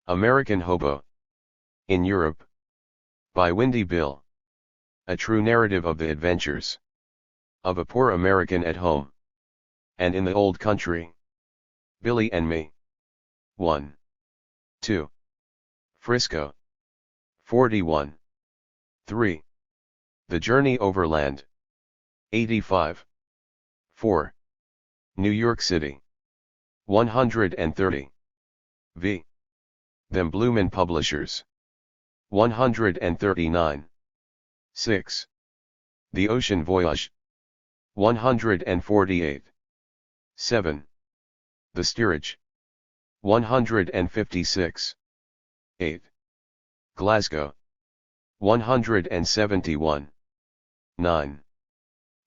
American Hobo. In Europe. By Windy Bill. A true narrative of the adventures of a poor American at home and in the old country. Billy and Me. 1. 2. Frisco. 41. 3. The Journey Overland. 85. 4. New York City. 130. V. Them Bloomin' Publishers. 139. 6. The Ocean Voyage. 148. 7. The Steerage. 156. 8. Glasgow. 171. 9.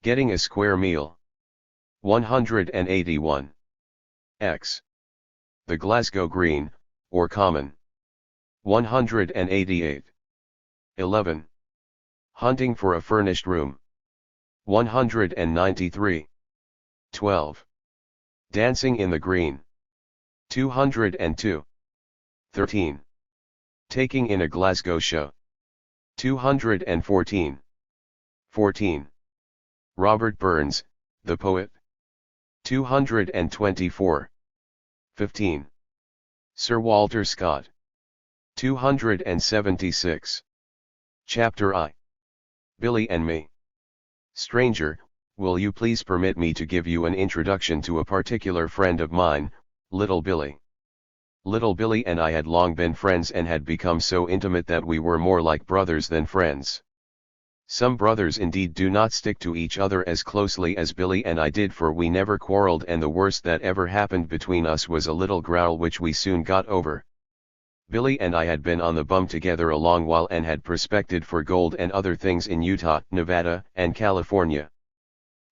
Getting a Square Meal. 181. X. The Glasgow Green, or Common. 188. 11. Hunting for a Furnished Room. 193. 12. Dancing in the Green. 202. 13. Taking in a Glasgow Show. 214. 14. Robert Burns, the Poet. 224. 15. Sir Walter Scott. 276. Chapter I. Billy and Me. Stranger, will you please permit me to give you an introduction to a particular friend of mine, Little Billy. Little Billy and I had long been friends and had become so intimate that we were more like brothers than friends. Some brothers indeed do not stick to each other as closely as Billy and I did, for we never quarreled, and the worst that ever happened between us was a little growl which we soon got over. Billy and I had been on the bum together a long while and had prospected for gold and other things in Utah, Nevada, and California.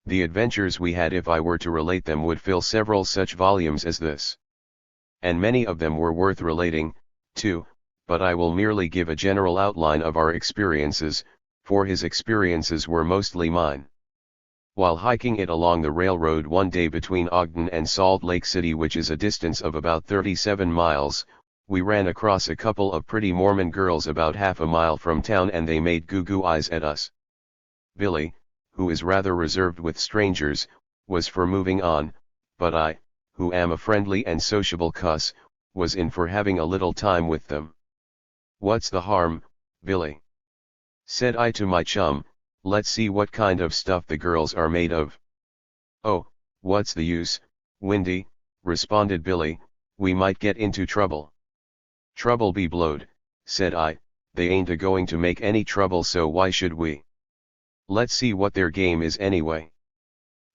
The adventures we had, if I were to relate them, would fill several such volumes as this. And many of them were worth relating, too, but I will merely give a general outline of our experiences, for his experiences were mostly mine. While hiking it along the railroad one day between Ogden and Salt Lake City, which is a distance of about 37 miles, we ran across a couple of pretty Mormon girls about half a mile from town, and they made goo-goo eyes at us. Billy, who is rather reserved with strangers, was for moving on, but I, who am a friendly and sociable cuss, was in for having a little time with them. "What's the harm, Billy?" said I to my chum. "Let's see what kind of stuff the girls are made of." "Oh, what's the use, Windy," responded Billy, "we might get into trouble." "Trouble be blowed," said I, "they ain't a-going to make any trouble, so why should we? Let's see what their game is anyway."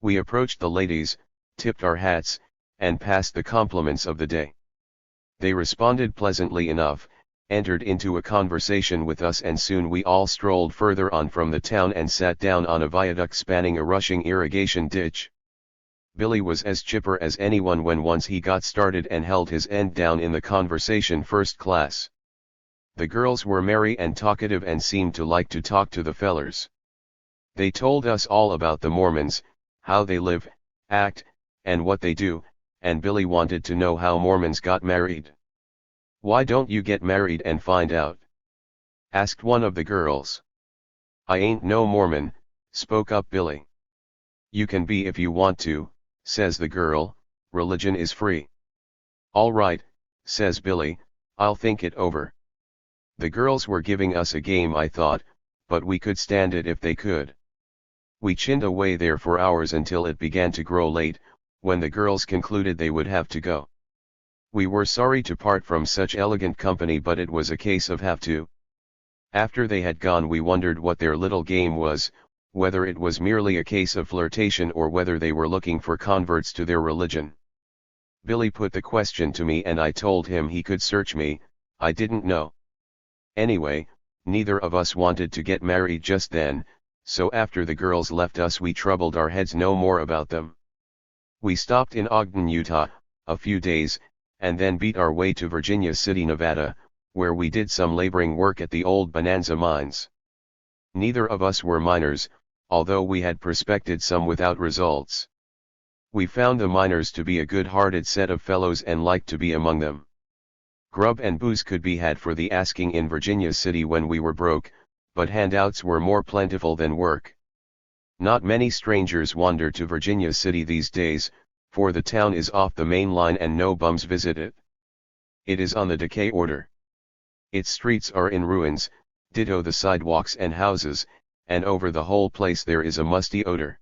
We approached the ladies, tipped our hats, and passed the compliments of the day. They responded pleasantly enough, entered into a conversation with us, and soon we all strolled further on from the town and sat down on a viaduct spanning a rushing irrigation ditch. Billy was as chipper as anyone when once he got started, and held his end down in the conversation first class. The girls were merry and talkative and seemed to like to talk to the fellers. They told us all about the Mormons, how they live, act, and what they do, and Billy wanted to know how Mormons got married. "Why don't you get married and find out?" asked one of the girls. "I ain't no Mormon," spoke up Billy. "You can be if you want to," says the girl, "religion is free." "All right," says Billy, "I'll think it over." The girls were giving us a game, I thought, but we could stand it if they could. We chinned away there for hours until it began to grow late, when the girls concluded they would have to go. We were sorry to part from such elegant company, but it was a case of have to. After they had gone, we wondered what their little game was, whether it was merely a case of flirtation or whether they were looking for converts to their religion. Billy put the question to me, and I told him he could search me, I didn't know. Anyway, neither of us wanted to get married just then, so after the girls left us we troubled our heads no more about them. We stopped in Ogden, Utah, a few days, and then beat our way to Virginia City, Nevada, where we did some laboring work at the old Bonanza mines. Neither of us were miners, although we had prospected some without results. We found the miners to be a good-hearted set of fellows and liked to be among them. Grub and booze could be had for the asking in Virginia City when we were broke, but handouts were more plentiful than work. Not many strangers wander to Virginia City these days, for the town is off the main line and no bums visit it. It is on the decay order. Its streets are in ruins, ditto the sidewalks and houses, and over the whole place there is a musty odor.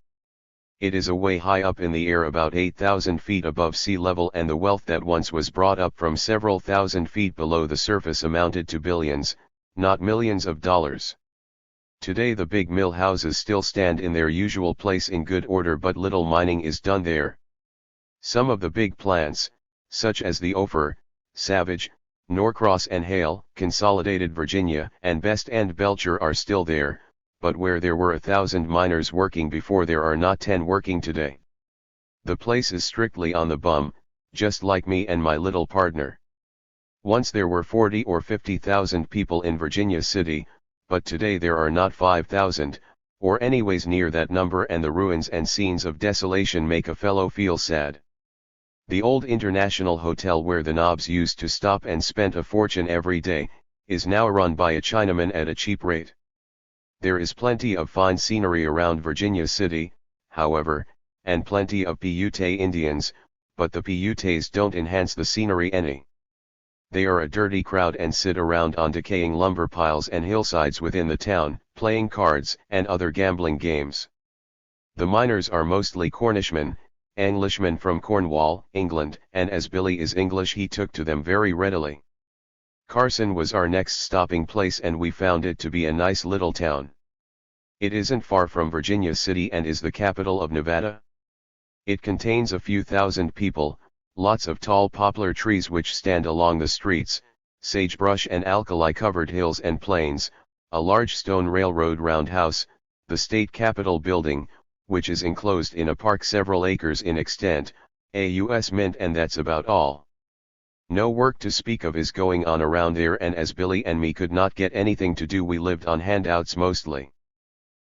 It is away high up in the air about 8,000 feet above sea level, and the wealth that once was brought up from several thousand feet below the surface amounted to billions, not millions of dollars. Today the big mill houses still stand in their usual place in good order, but little mining is done there. Some of the big plants, such as the Ophir, Savage, Norcross and Hale, Consolidated Virginia, and Best and Belcher are still there, but where there were 1,000 miners working before there are not 10 working today. The place is strictly on the bum, just like me and my little partner. Once there were 40 or 50,000 people in Virginia City, but today there are not 5,000, or anyways near that number, and the ruins and scenes of desolation make a fellow feel sad. The old International Hotel where the Knobs used to stop and spent a fortune every day, is now run by a Chinaman at a cheap rate. There is plenty of fine scenery around Virginia City, however, and plenty of Paiute Indians, but the Paiutes don't enhance the scenery any. They are a dirty crowd and sit around on decaying lumber piles and hillsides within the town, playing cards and other gambling games. The miners are mostly Cornishmen, Englishmen from Cornwall, England, and as Billy is English he took to them very readily. Carson was our next stopping place, and we found it to be a nice little town. It isn't far from Virginia City and is the capital of Nevada. It contains a few thousand people, lots of tall poplar trees which stand along the streets, sagebrush and alkali-covered hills and plains, a large stone railroad roundhouse, the state capitol building, which is enclosed in a park several acres in extent, a U.S. Mint, and that's about all. No work to speak of is going on around there, and as Billy and me could not get anything to do we lived on handouts mostly.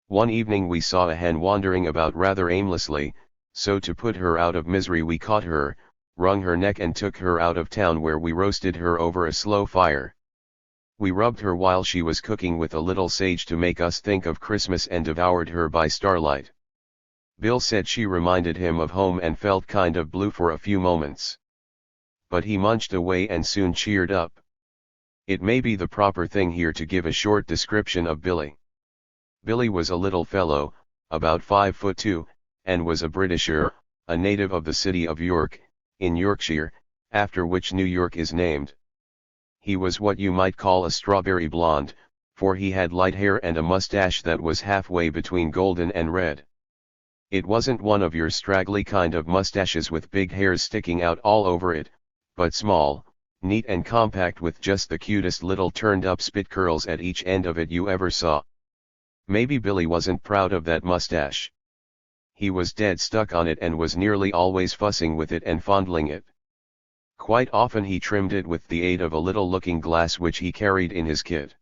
One evening we saw a hen wandering about rather aimlessly, so to put her out of misery we caught her, wrung her neck and took her out of town, where we roasted her over a slow fire. We rubbed her while she was cooking with a little sage to make us think of Christmas, and devoured her by starlight. Bill said she reminded him of home and felt kind of blue for a few moments. But he munched away and soon cheered up. It may be the proper thing here to give a short description of Billy. Billy was a little fellow, about 5'2", and was a Britisher, a native of the city of York, in Yorkshire, after which New York is named. He was what you might call a strawberry blonde, for he had light hair and a mustache that was halfway between golden and red. It wasn't one of your straggly kind of mustaches with big hairs sticking out all over it, but small, neat and compact, with just the cutest little turned-up spit curls at each end of it you ever saw. Maybe Billy wasn't proud of that mustache. He was dead stuck on it and was nearly always fussing with it and fondling it. Quite often he trimmed it with the aid of a little looking glass which he carried in his kit.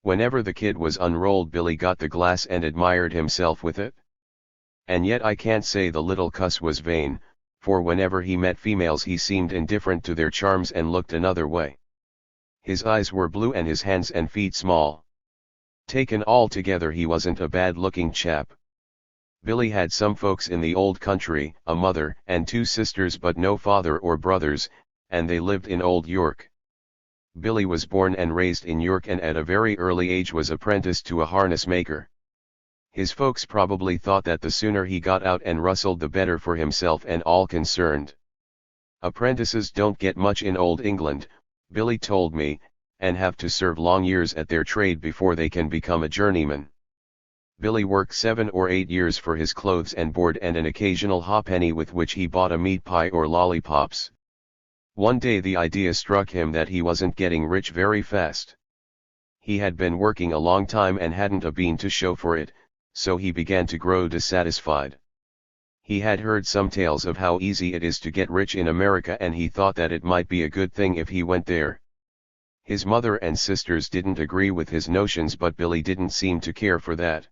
Whenever the kit was unrolled Billy got the glass and admired himself with it. And yet I can't say the little cuss was vain, for whenever he met females he seemed indifferent to their charms and looked another way. His eyes were blue and his hands and feet small. Taken all together he wasn't a bad-looking chap. Billy had some folks in the old country, a mother and 2 sisters, but no father or brothers, and they lived in Old York. Billy was born and raised in York, and at a very early age was apprenticed to a harness maker. His folks probably thought that the sooner he got out and rustled the better for himself and all concerned. Apprentices don't get much in Old England, Billy told me, and have to serve long years at their trade before they can become a journeyman. Billy worked 7 or 8 years for his clothes and board and an occasional halfpenny with which he bought a meat pie or lollipops. One day the idea struck him that he wasn't getting rich very fast. He had been working a long time and hadn't a bean to show for it, so he began to grow dissatisfied. He had heard some tales of how easy it is to get rich in America, and he thought that it might be a good thing if he went there. His mother and sisters didn't agree with his notions, but Billy didn't seem to care for that.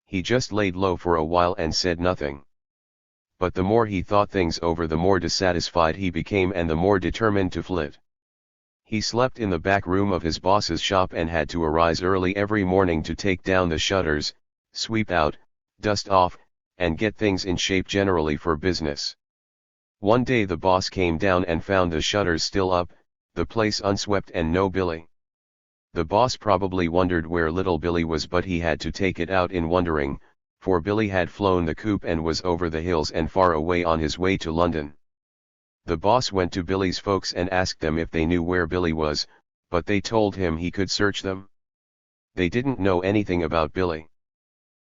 He just laid low for a while and said nothing. But the more he thought things over the more dissatisfied he became and the more determined to flit. He slept in the back room of his boss's shop and had to arise early every morning to take down the shutters, sweep out, dust off, and get things in shape generally for business. One day the boss came down and found the shutters still up, the place unswept and no Billy. The boss probably wondered where little Billy was, but he had to take it out in wondering, for Billy had flown the coop and was over the hills and far away on his way to London. The boss went to Billy's folks and asked them if they knew where Billy was, but they told him he could search them. They didn't know anything about Billy.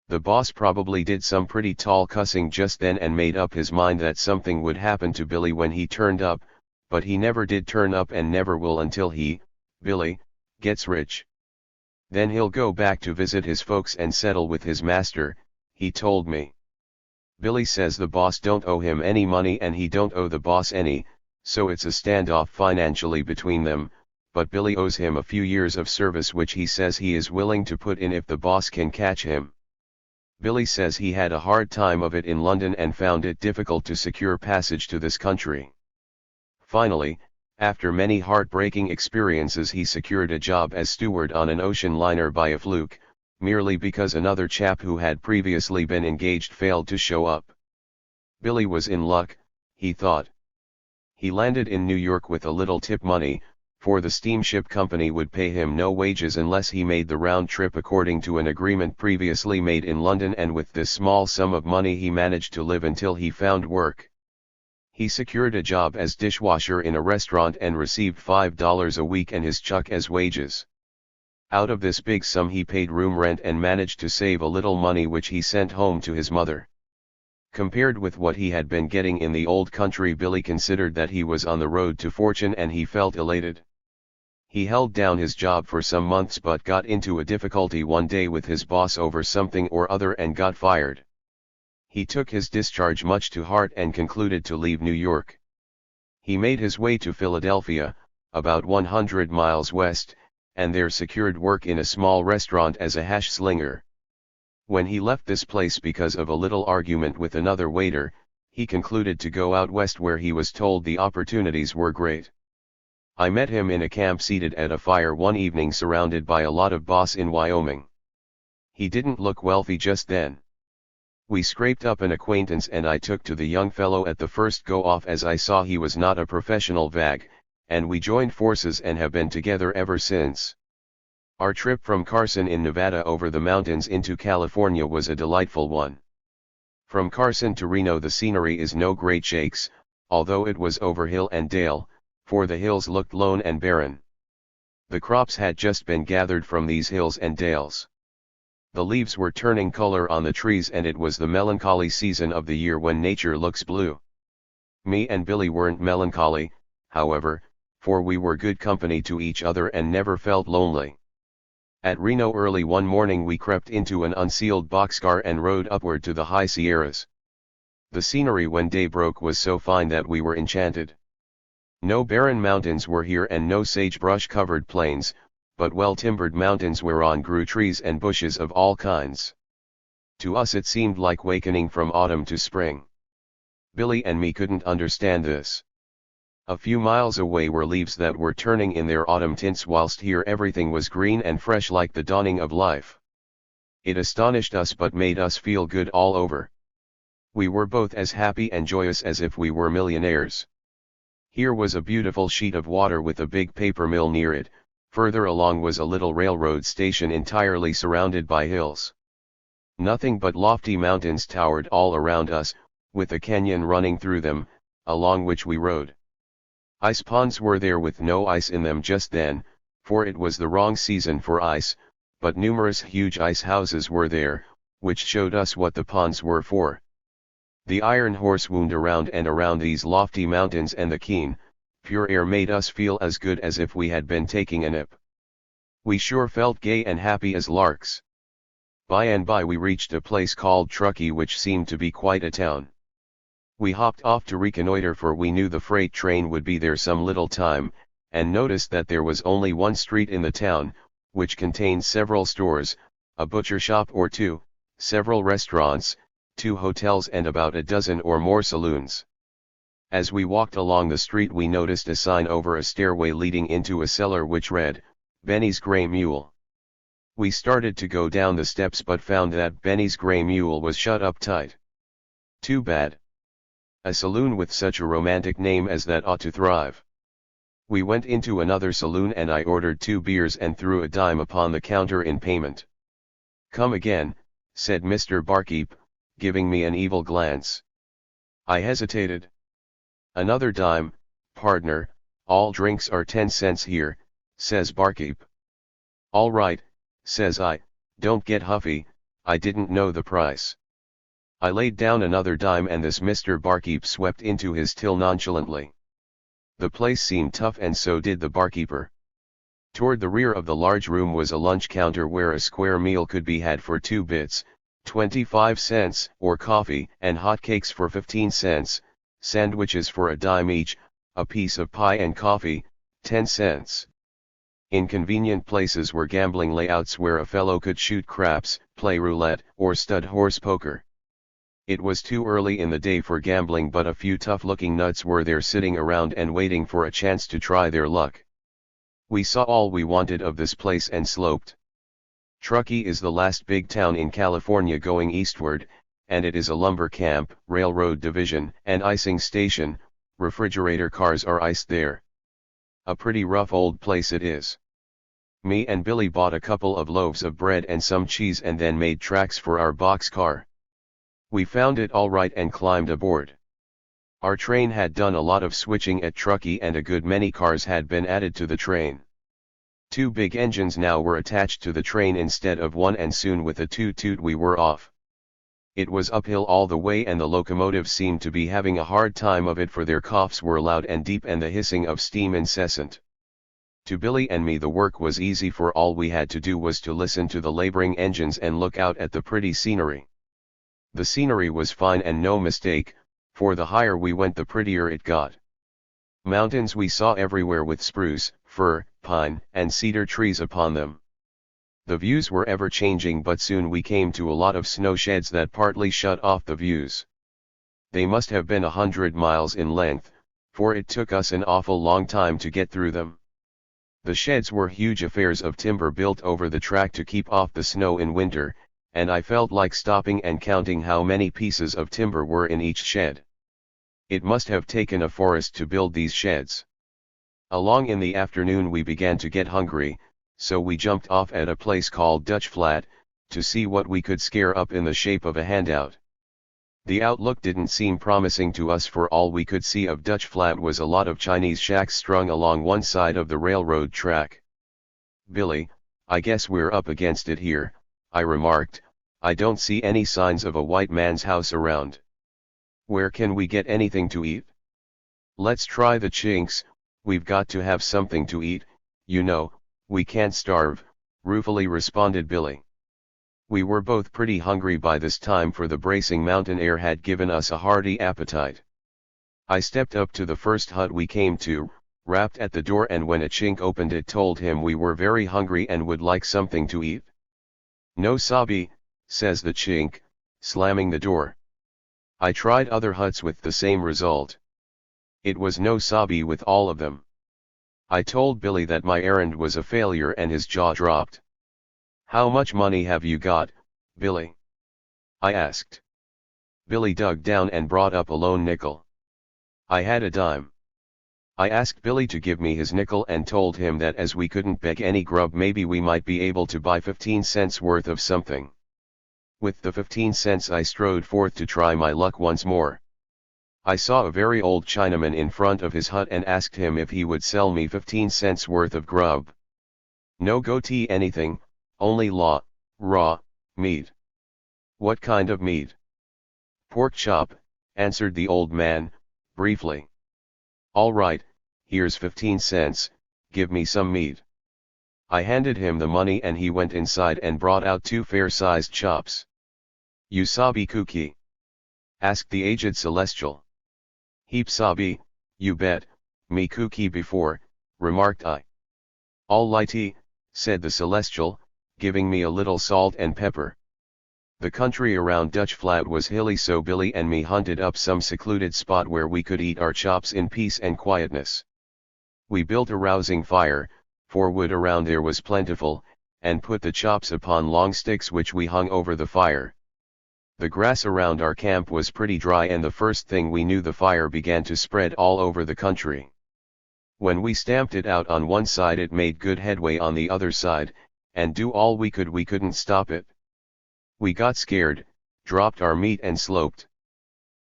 The boss probably did some pretty tall cussing just then and made up his mind that something would happen to Billy when he turned up, but he never did turn up and never will until he, Billy, gets rich. Then he'll go back to visit his folks and settle with his master, he told me. Billy says the boss don't owe him any money and he don't owe the boss any, so it's a standoff financially between them, but Billy owes him a few years of service which he says he is willing to put in if the boss can catch him. Billy says he had a hard time of it in London and found it difficult to secure passage to this country. Finally, after many heartbreaking experiences, he secured a job as steward on an ocean liner by a fluke, merely because another chap who had previously been engaged failed to show up. Billy was in luck, he thought. He landed in New York with a little tip money, for the steamship company would pay him no wages unless he made the round trip according to an agreement previously made in London, and with this small sum of money he managed to live until he found work. He secured a job as dishwasher in a restaurant and received $5 a week and his chuck as wages. Out of this big sum he paid room rent and managed to save a little money which he sent home to his mother. Compared with what he had been getting in the old country, Billy considered that he was on the road to fortune and he felt elated. He held down his job for some months but got into a difficulty one day with his boss over something or other and got fired. He took his discharge much to heart and concluded to leave New York. He made his way to Philadelphia, about 100 miles west, and there secured work in a small restaurant as a hash slinger. When he left this place because of a little argument with another waiter, he concluded to go out west where he was told the opportunities were great. I met him in a camp seated at a fire one evening surrounded by a lot of boss in Wyoming. He didn't look wealthy just then. We scraped up an acquaintance and I took to the young fellow at the first go off as I saw he was not a professional vag, and we joined forces and have been together ever since. Our trip from Carson in Nevada over the mountains into California was a delightful one. From Carson to Reno the scenery is no great shakes, although it was over hill and dale, for the hills looked lone and barren. The crops had just been gathered from these hills and dales. The leaves were turning color on the trees and it was the melancholy season of the year when nature looks blue. Me and Billy weren't melancholy, however, for we were good company to each other and never felt lonely. At Reno early one morning we crept into an unsealed boxcar and rode upward to the high Sierras. The scenery when day broke was so fine that we were enchanted. No barren mountains were here and no sagebrush-covered plains, but well-timbered mountains whereon grew trees and bushes of all kinds. To us it seemed like wakening from autumn to spring. Billy and me couldn't understand this. A few miles away were leaves that were turning in their autumn tints, whilst here everything was green and fresh like the dawning of life. It astonished us but made us feel good all over. We were both as happy and joyous as if we were millionaires. Here was a beautiful sheet of water with a big paper mill near it, further along was a little railroad station entirely surrounded by hills. Nothing but lofty mountains towered all around us, with a canyon running through them, along which we rode. Ice ponds were there with no ice in them just then, for it was the wrong season for ice, but numerous huge ice houses were there, which showed us what the ponds were for. The iron horse wound around and around these lofty mountains and the keen, pure air made us feel as good as if we had been taking a nip. We sure felt gay and happy as larks. By and by we reached a place called Truckee, which seemed to be quite a town. We hopped off to reconnoiter, for we knew the freight train would be there some little time, and noticed that there was only one street in the town, which contained several stores, a butcher shop or two, several restaurants, 2 hotels and about a dozen or more saloons. As we walked along the street we noticed a sign over a stairway leading into a cellar which read, Benny's Grey Mule. We started to go down the steps but found that Benny's Grey Mule was shut up tight. Too bad. A saloon with such a romantic name as that ought to thrive. We went into another saloon and I ordered 2 beers and threw a dime upon the counter in payment. Come again, said Mr. Barkeep, giving me an evil glance. I hesitated. Another dime, partner, all drinks are 10 cents here, says Barkeep. All right, says I, don't get huffy, I didn't know the price. I laid down another dime and this Mr. Barkeep swept into his till nonchalantly. The place seemed tough and so did the barkeeper. Toward the rear of the large room was a lunch counter where a square meal could be had for 2 bits, 25 cents, or coffee and hot cakes for 15 cents, sandwiches for a dime each, a piece of pie and coffee, 10 cents. In convenient places were gambling layouts where a fellow could shoot craps, play roulette, or stud horse poker. It was too early in the day for gambling but a few tough-looking nuts were there sitting around and waiting for a chance to try their luck. We saw all we wanted of this place and sloped. Truckee is the last big town in California going eastward, and it is a lumber camp, railroad division, and icing station. Refrigerator cars are iced there. A pretty rough old place it is. Me and Billy bought a couple of loaves of bread and some cheese and then made tracks for our boxcar. We found it all right and climbed aboard. Our train had done a lot of switching at Truckee and a good many cars had been added to the train. 2 big engines now were attached to the train instead of one and soon with a toot-toot we were off. It was uphill all the way and the locomotives seemed to be having a hard time of it for their coughs were loud and deep and the hissing of steam incessant. To Billy and me the work was easy for all we had to do was to listen to the laboring engines and look out at the pretty scenery. The scenery was fine and no mistake, for the higher we went the prettier it got. Mountains we saw everywhere with spruce, fir, pine, and cedar trees upon them. The views were ever changing but soon we came to a lot of snow sheds that partly shut off the views. They must have been 100 miles in length, for it took us an awful long time to get through them. The sheds were huge affairs of timber built over the track to keep off the snow in winter, and I felt like stopping and counting how many pieces of timber were in each shed. It must have taken a forest to build these sheds. Along in the afternoon we began to get hungry, so we jumped off at a place called Dutch Flat, to see what we could scare up in the shape of a handout. The outlook didn't seem promising to us for all we could see of Dutch Flat was a lot of Chinese shacks strung along one side of the railroad track. Billy, I guess we're up against it here, I remarked. I don't see any signs of a white man's house around. Where can we get anything to eat? Let's try the Chinks, we've got to have something to eat, you know, we can't starve, ruefully responded Billy. We were both pretty hungry by this time for the bracing mountain air had given us a hearty appetite. I stepped up to the first hut we came to, rapped at the door and when a Chink opened it told him we were very hungry and would like something to eat. No sabi, says the Chink, slamming the door. I tried other huts with the same result. It was no sabi with all of them. I told Billy that my errand was a failure and his jaw dropped. How much money have you got, Billy? I asked. Billy dug down and brought up a lone nickel. I had a dime. I asked Billy to give me his nickel and told him that as we couldn't beg any grub maybe we might be able to buy 15 cents worth of something. With the 15 cents I strode forth to try my luck once more. I saw a very old Chinaman in front of his hut and asked him if he would sell me 15 cents worth of grub. No goatee anything, only raw, meat. What kind of meat? Pork chop, answered the old man, briefly. All right, here's 15 cents, give me some meat. I handed him the money and he went inside and brought out 2 fair-sized chops. You sabi cookie? Asked the aged celestial. Heap sabi, you bet, me cookie before, remarked I. All lighty, said the celestial, giving me a little salt and pepper. The country around Dutch Flat was hilly, so Billy and me hunted up some secluded spot where we could eat our chops in peace and quietness. We built a rousing fire, for wood around there was plentiful, and put the chops upon long sticks which we hung over the fire. The grass around our camp was pretty dry, and the first thing we knew the fire began to spread all over the country. When we stamped it out on one side, it made good headway on the other side, and do all we could, we couldn't stop it. We got scared, dropped our meat and sloped.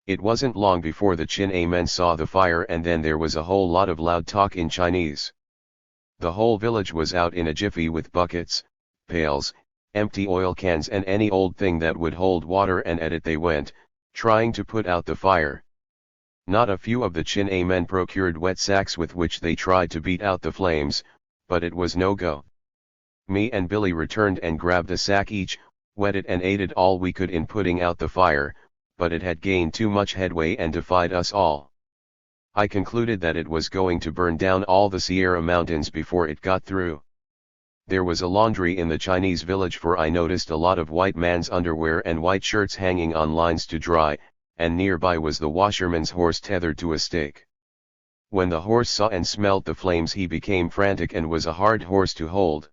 It wasn't long before the Chin-A men saw the fire, and then there was a whole lot of loud talk in Chinese. The whole village was out in a jiffy with buckets, pails, empty oil cans and any old thing that would hold water, and at it they went, trying to put out the fire. Not a few of the Chin-A men procured wet sacks with which they tried to beat out the flames, but it was no go. Me and Billy returned and grabbed a sack each, wetted and aided all we could in putting out the fire, but it had gained too much headway and defied us all. I concluded that it was going to burn down all the Sierra Mountains before it got through. There was a laundry in the Chinese village, for I noticed a lot of white man's underwear and white shirts hanging on lines to dry, and nearby was the washerman's horse tethered to a stake. When the horse saw and smelt the flames, he became frantic and was a hard horse to hold.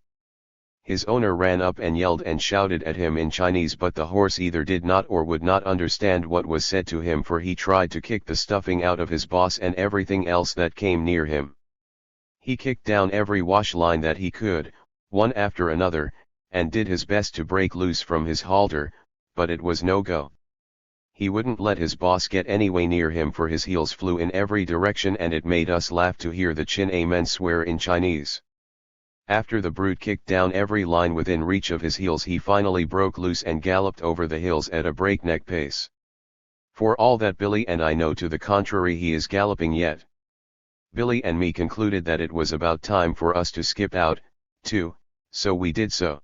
His owner ran up and yelled and shouted at him in Chinese, but the horse either did not or would not understand what was said to him, for he tried to kick the stuffing out of his boss and everything else that came near him. He kicked down every wash line that he could, one after another, and did his best to break loose from his halter, but it was no go. He wouldn't let his boss get any way near him, for his heels flew in every direction, and it made us laugh to hear the Chin-A men swear in Chinese. After the brute kicked down every line within reach of his heels, he finally broke loose and galloped over the hills at a breakneck pace. For all that Billy and I know to the contrary, he is galloping yet. Billy and me concluded that it was about time for us to skip out, too, so we did so.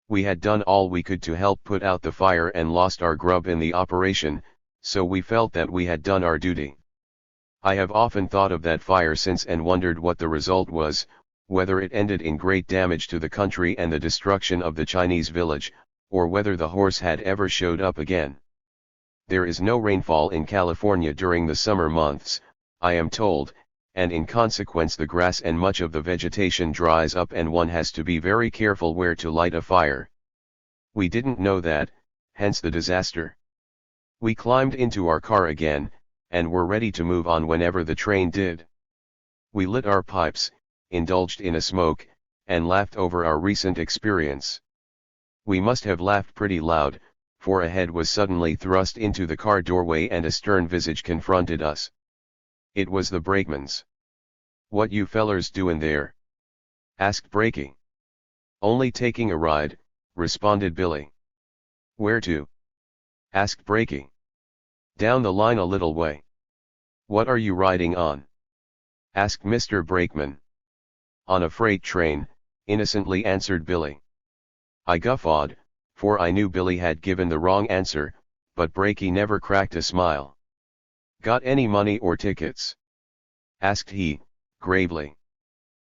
We had done all we could to help put out the fire and lost our grub in the operation, so we felt that we had done our duty. I have often thought of that fire since and wondered what the result was, whether it ended in great damage to the country and the destruction of the Chinese village, or whether the horse had ever showed up again. There is no rainfall in California during the summer months, I am told, and in consequence the grass and much of the vegetation dries up, and one has to be very careful where to light a fire. We didn't know that, hence the disaster. We climbed into our car again, and were ready to move on whenever the train did. We lit our pipes, indulged in a smoke, and laughed over our recent experience. We must have laughed pretty loud, for a head was suddenly thrust into the car doorway and a stern visage confronted us. It was the brakeman's. "What you fellers doin' there?" asked Brakey. "Only taking a ride," responded Billy. "Where to?" asked Brakey. "Down the line a little way." "What are you riding on?" asked Mr. Brakeman. "On a freight train," innocently answered Billy. I guffawed, for I knew Billy had given the wrong answer, but Brakey never cracked a smile. "Got any money or tickets?" asked he, gravely.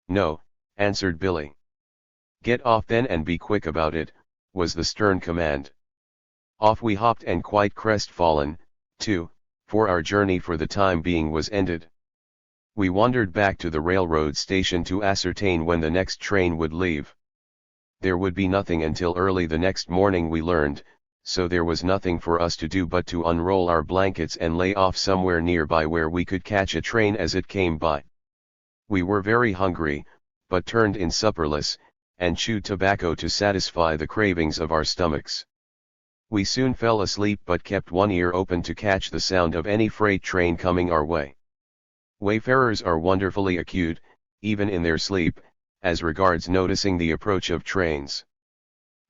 "No," answered Billy. "Get off then, and be quick about it," was the stern command. Off we hopped, and quite crestfallen, too, for our journey for the time being was ended. We wandered back to the railroad station to ascertain when the next train would leave. There would be nothing until early the next morning, we learned, so there was nothing for us to do but to unroll our blankets and lay off somewhere nearby where we could catch a train as it came by. We were very hungry, but turned in supperless, and chewed tobacco to satisfy the cravings of our stomachs. We soon fell asleep, but kept one ear open to catch the sound of any freight train coming our way. Wayfarers are wonderfully acute, even in their sleep, as regards noticing the approach of trains.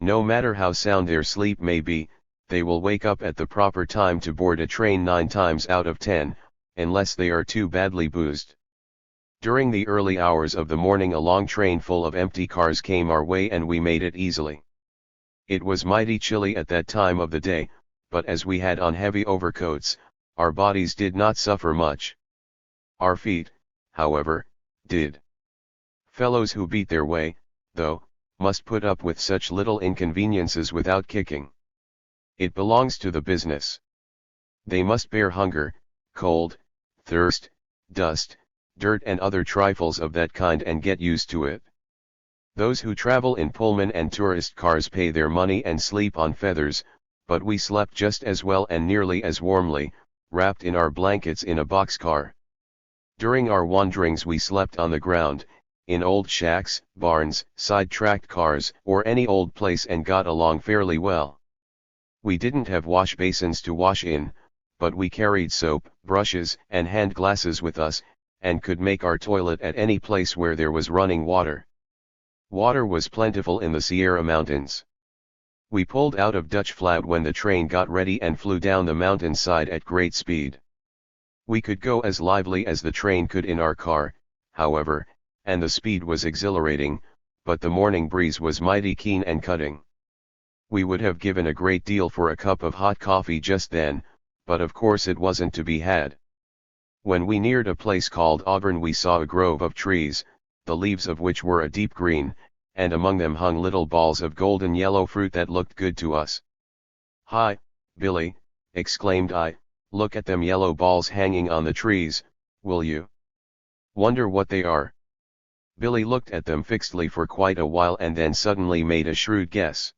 No matter how sound their sleep may be, they will wake up at the proper time to board a train 9 times out of 10, unless they are too badly boozed. During the early hours of the morning a long train full of empty cars came our way, and we made it easily. It was mighty chilly at that time of the day, but as we had on heavy overcoats, our bodies did not suffer much. Our feet, however, did. Fellows who beat their way, though, must put up with such little inconveniences without kicking. It belongs to the business. They must bear hunger, cold, thirst, dust, dirt and other trifles of that kind and get used to it. Those who travel in Pullman and tourist cars pay their money and sleep on feathers, but we slept just as well and nearly as warmly, wrapped in our blankets in a boxcar. During our wanderings we slept on the ground, in old shacks, barns, side-tracked cars, or any old place and got along fairly well. We didn't have wash basins to wash in, but we carried soap, brushes, and hand glasses with us, and could make our toilet at any place where there was running water. Water was plentiful in the Sierra Mountains. We pulled out of Dutch Flat when the train got ready and flew down the mountainside at great speed. We could go as lively as the train could in our car, however, and the speed was exhilarating, but the morning breeze was mighty keen and cutting. We would have given a great deal for a cup of hot coffee just then, but of course it wasn't to be had. When we neared a place called Auburn we saw a grove of trees, the leaves of which were a deep green, and among them hung little balls of golden yellow fruit that looked good to us. "Hi, Billy," exclaimed I, "look at them yellow balls hanging on the trees, will you? Wonder what they are." Billy looked at them fixedly for quite a while and then suddenly made a shrewd guess.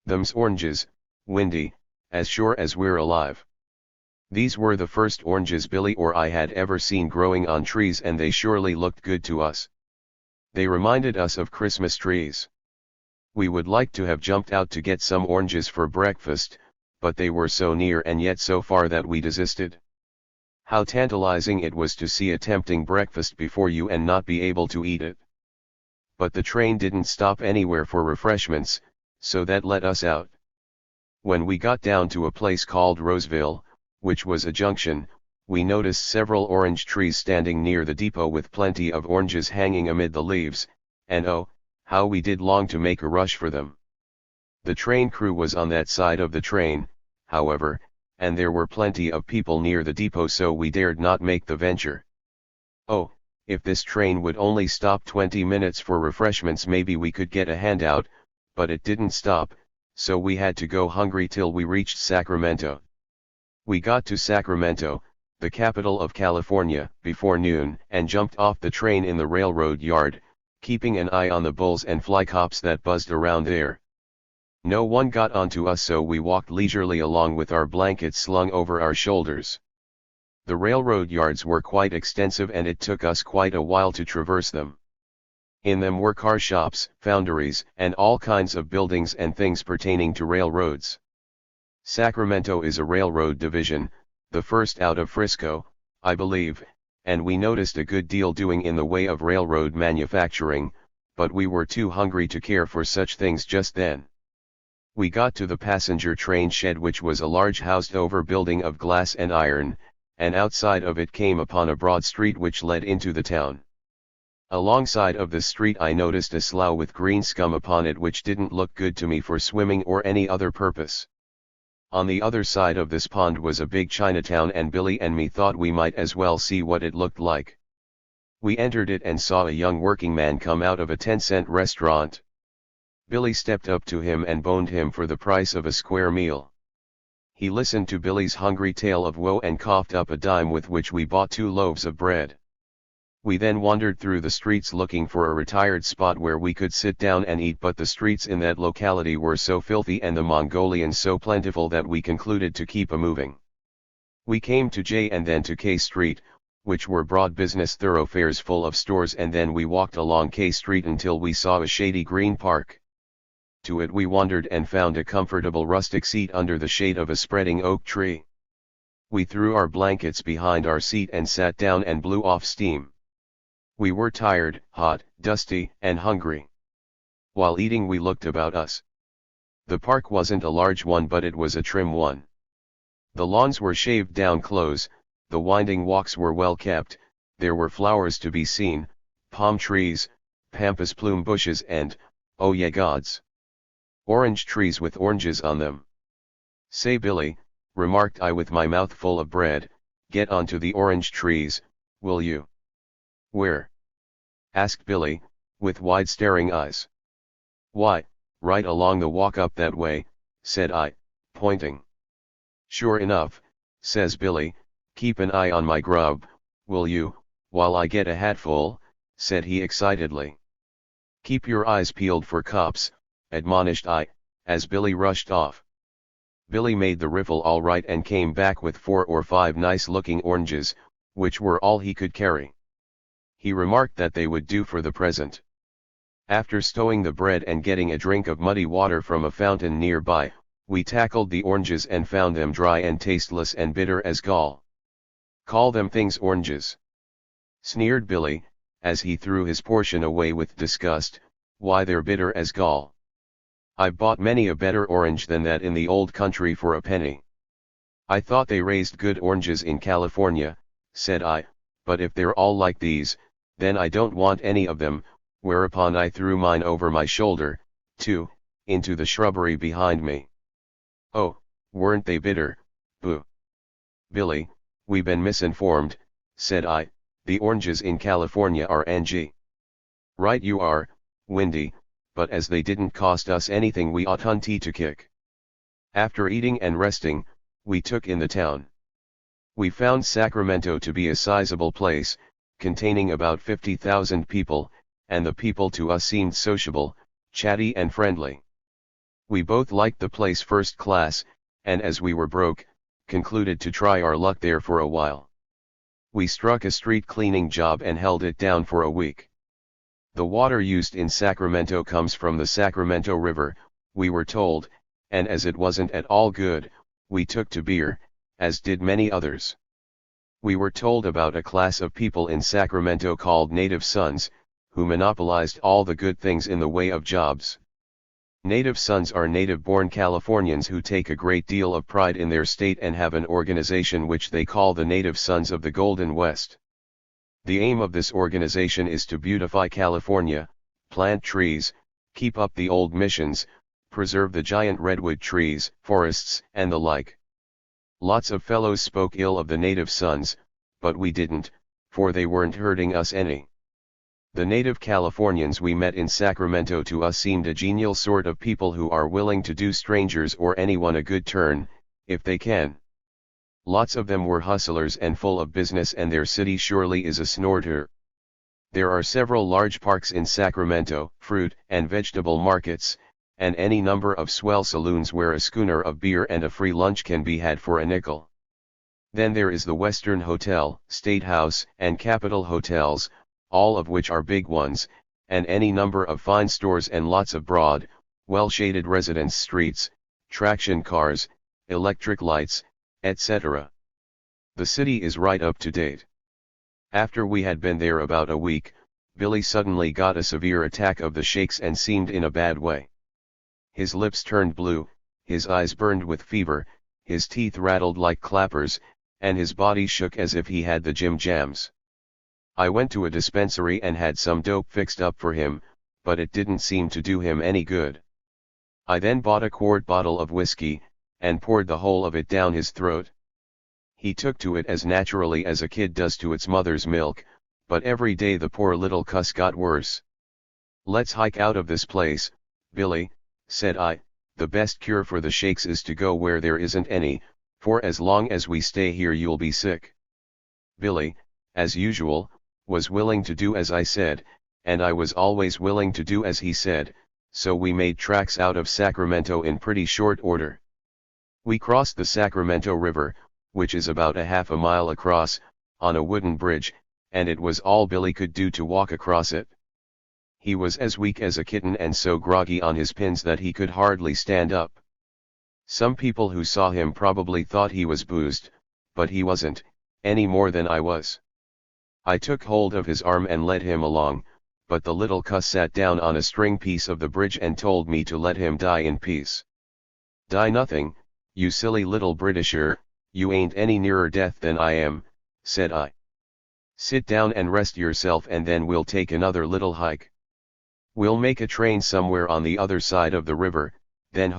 "Them's oranges, Windy, as sure as we're alive." These were the first oranges Billy or I had ever seen growing on trees and they surely looked good to us. They reminded us of Christmas trees. We would like to have jumped out to get some oranges for breakfast, but they were so near and yet so far that we desisted. How tantalizing it was to see a tempting breakfast before you and not be able to eat it. But the train didn't stop anywhere for refreshments, so that let us out. When we got down to a place called Roseville, which was a junction, we noticed several orange trees standing near the depot with plenty of oranges hanging amid the leaves, and oh, how we did long to make a rush for them. The train crew was on that side of the train, however, and there were plenty of people near the depot so we dared not make the venture. Oh, if this train would only stop 20 minutes for refreshments maybe we could get a handout, but it didn't stop, so we had to go hungry till we reached Sacramento. We got to Sacramento, the capital of California, before noon, and jumped off the train in the railroad yard, keeping an eye on the bulls and flycops that buzzed around there. No one got onto us so we walked leisurely along with our blankets slung over our shoulders. The railroad yards were quite extensive and it took us quite a while to traverse them. In them were car shops, foundries, and all kinds of buildings and things pertaining to railroads. Sacramento is a railroad division, the first out of Frisco, I believe, and we noticed a good deal doing in the way of railroad manufacturing, but we were too hungry to care for such things just then. We got to the passenger train shed which was a large housed-over building of glass and iron, and outside of it came upon a broad street which led into the town. Alongside of the street I noticed a slough with green scum upon it which didn't look good to me for swimming or any other purpose. On the other side of this pond was a big Chinatown and Billy and me thought we might as well see what it looked like. We entered it and saw a young working man come out of a 10-cent restaurant. Billy stepped up to him and boned him for the price of a square meal. He listened to Billy's hungry tale of woe and coughed up a dime with which we bought 2 loaves of bread. We then wandered through the streets looking for a retired spot where we could sit down and eat, but the streets in that locality were so filthy and the Mongolians so plentiful that we concluded to keep a-moving. We came to J and then to K Street, which were broad business thoroughfares full of stores, and then we walked along K Street until we saw a shady green park. To it we wandered and found a comfortable rustic seat under the shade of a spreading oak tree. We threw our blankets behind our seat and sat down and blew off steam. We were tired, hot, dusty, and hungry. While eating we looked about us. The park wasn't a large one but it was a trim one. The lawns were shaved down close, the winding walks were well kept, there were flowers to be seen, palm trees, pampas plume bushes and, oh yeah gods, orange trees with oranges on them. "Say Billy," remarked I with my mouth full of bread, "get onto the orange trees, will you?" "Where?" asked Billy, with wide staring eyes. "Why, right along the walk up that way," said I, pointing. "Sure enough," says Billy, "keep an eye on my grub, will you, while I get a hatful," said he excitedly. "Keep your eyes peeled for cops," admonished I, as Billy rushed off. Billy made the riffle all right and came back with 4 or 5 nice-looking oranges, which were all he could carry. He remarked that they would do for the present. After stowing the bread and getting a drink of muddy water from a fountain nearby, we tackled the oranges and found them dry and tasteless and bitter as gall. "Call them things oranges," sneered Billy, as he threw his portion away with disgust. "Why, they're bitter as gall. I've bought many a better orange than that in the old country for a penny." "I thought they raised good oranges in California," said I, "but if they're all like these, then I don't want any of them," whereupon I threw mine over my shoulder, too, into the shrubbery behind me. "Oh, weren't they bitter, boo." "Billy, we been misinformed," said I, "the oranges in California are ng." "Right you are, Windy, but as they didn't cost us anything we oughtn't to kick." After eating and resting, we took in the town. We found Sacramento to be a sizable place, containing about 50,000 people, and the people to us seemed sociable, chatty and friendly. We both liked the place first class, and as we were broke, concluded to try our luck there for a while. We struck a street cleaning job and held it down for a week. The water used in Sacramento comes from the Sacramento River, we were told, and as it wasn't at all good, we took to beer, as did many others. We were told about a class of people in Sacramento called Native Sons, who monopolized all the good things in the way of jobs. Native Sons are native-born Californians who take a great deal of pride in their state and have an organization which they call the Native Sons of the Golden West. The aim of this organization is to beautify California, plant trees, keep up the old missions, preserve the giant redwood trees, forests, and the like. Lots of fellows spoke ill of the Native Sons, but we didn't, for they weren't hurting us any. The native Californians we met in Sacramento to us seemed a genial sort of people who are willing to do strangers or anyone a good turn, if they can. Lots of them were hustlers and full of business, and their city surely is a snorter. There are several large parks in Sacramento, fruit and vegetable markets, and any number of swell saloons where a schooner of beer and a free lunch can be had for a nickel. Then there is the Western Hotel, State House, and Capitol Hotels, all of which are big ones, and any number of fine stores and lots of broad, well-shaded residence streets, traction cars, electric lights, etc. The city is right up to date. After we had been there about a week, Billy suddenly got a severe attack of the shakes and seemed in a bad way. His lips turned blue, his eyes burned with fever, his teeth rattled like clappers, and his body shook as if he had the jim jams. I went to a dispensary and had some dope fixed up for him, but it didn't seem to do him any good. I then bought a quart bottle of whiskey, and poured the whole of it down his throat. He took to it as naturally as a kid does to its mother's milk, but every day the poor little cuss got worse. "Let's hike out of this place, Billy," said I. "The best cure for the shakes is to go where there isn't any, for as long as we stay here you'll be sick." Billy, as usual, was willing to do as I said, and I was always willing to do as he said, so we made tracks out of Sacramento in pretty short order. We crossed the Sacramento River, which is about a half a mile across, on a wooden bridge, and it was all Billy could do to walk across it. He was as weak as a kitten and so groggy on his pins that he could hardly stand up. Some people who saw him probably thought he was boozed, but he wasn't, any more than I was. I took hold of his arm and led him along, but the little cuss sat down on a string piece of the bridge and told me to let him die in peace. "Die nothing, you silly little Britisher, you ain't any nearer death than I am," said I. "Sit down and rest yourself and then we'll take another little hike. We'll make a train somewhere on the other side of the river, then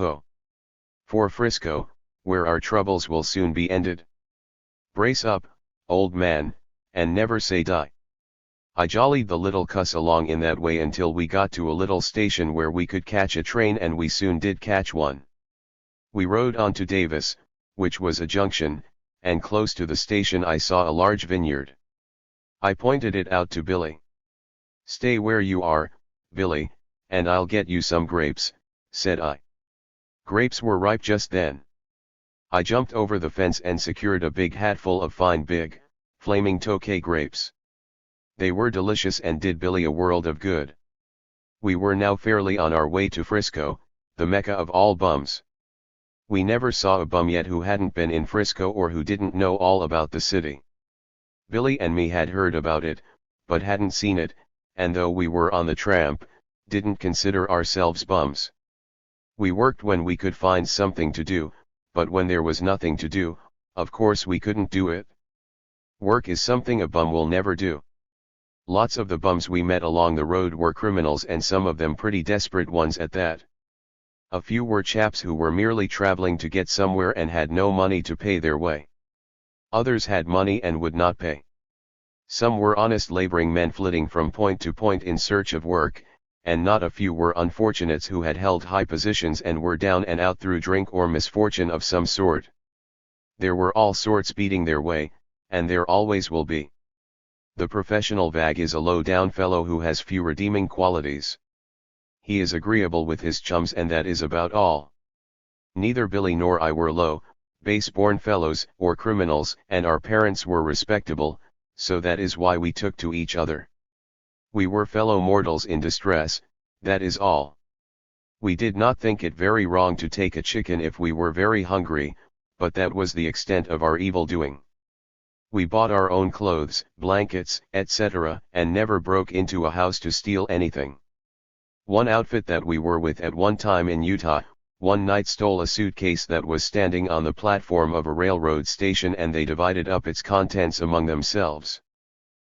for Frisco, where our troubles will soon be ended. Brace up, old man, and never say die." I jollied the little cuss along in that way until we got to a little station where we could catch a train, and we soon did catch one. We rode on to Davis, which was a junction, and close to the station I saw a large vineyard. I pointed it out to Billy. "Stay where you are, Billy, and I'll get you some grapes," said I. Grapes were ripe just then. I jumped over the fence and secured a big hatful of fine big, flaming Tokay grapes. They were delicious and did Billy a world of good. We were now fairly on our way to Frisco, the mecca of all bums. We never saw a bum yet who hadn't been in Frisco or who didn't know all about the city. Billy and me had heard about it, but hadn't seen it, and though we were on the tramp, didn't consider ourselves bums. We worked when we could find something to do, but when there was nothing to do, of course we couldn't do it. Work is something a bum will never do. Lots of the bums we met along the road were criminals, and some of them pretty desperate ones at that. A few were chaps who were merely traveling to get somewhere and had no money to pay their way. Others had money and would not pay. Some were honest laboring men flitting from point to point in search of work, and not a few were unfortunates who had held high positions and were down and out through drink or misfortune of some sort. There were all sorts beating their way, and there always will be. The professional vag is a low-down fellow who has few redeeming qualities. He is agreeable with his chums, and that is about all. Neither Billy nor I were low, base-born fellows or criminals, and our parents were respectable, so that is why we took to each other. We were fellow mortals in distress, that is all. We did not think it very wrong to take a chicken if we were very hungry, but that was the extent of our evil doing. We bought our own clothes, blankets, etc., and never broke into a house to steal anything. One outfit that we were with at one time in Utah, one night stole a suitcase that was standing on the platform of a railroad station, and they divided up its contents among themselves.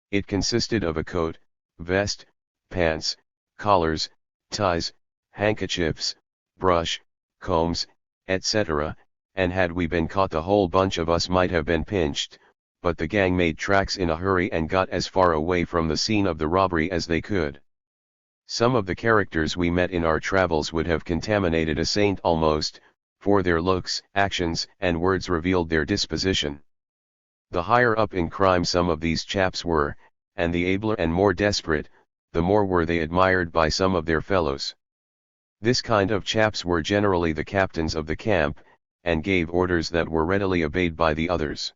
It consisted of a coat, vest, pants, collars, ties, handkerchiefs, brush, combs, etc., and had we been caught the whole bunch of us might have been pinched, but the gang made tracks in a hurry and got as far away from the scene of the robbery as they could. Some of the characters we met in our travels would have contaminated a saint almost, for their looks, actions, and words revealed their disposition. The higher up in crime some of these chaps were, and the abler and more desperate, the more were they admired by some of their fellows. This kind of chaps were generally the captains of the camp, and gave orders that were readily obeyed by the others.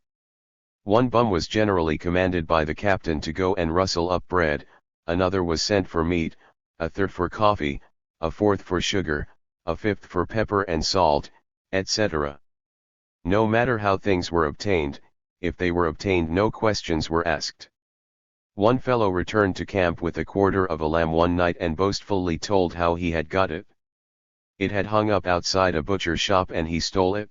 One bum was generally commanded by the captain to go and rustle up bread, another was sent for meat, a third for coffee, a fourth for sugar, a fifth for pepper and salt, etc. No matter how things were obtained, if they were obtained no questions were asked. One fellow returned to camp with a quarter of a lamb one night and boastfully told how he had got it. It had hung up outside a butcher shop and he stole it.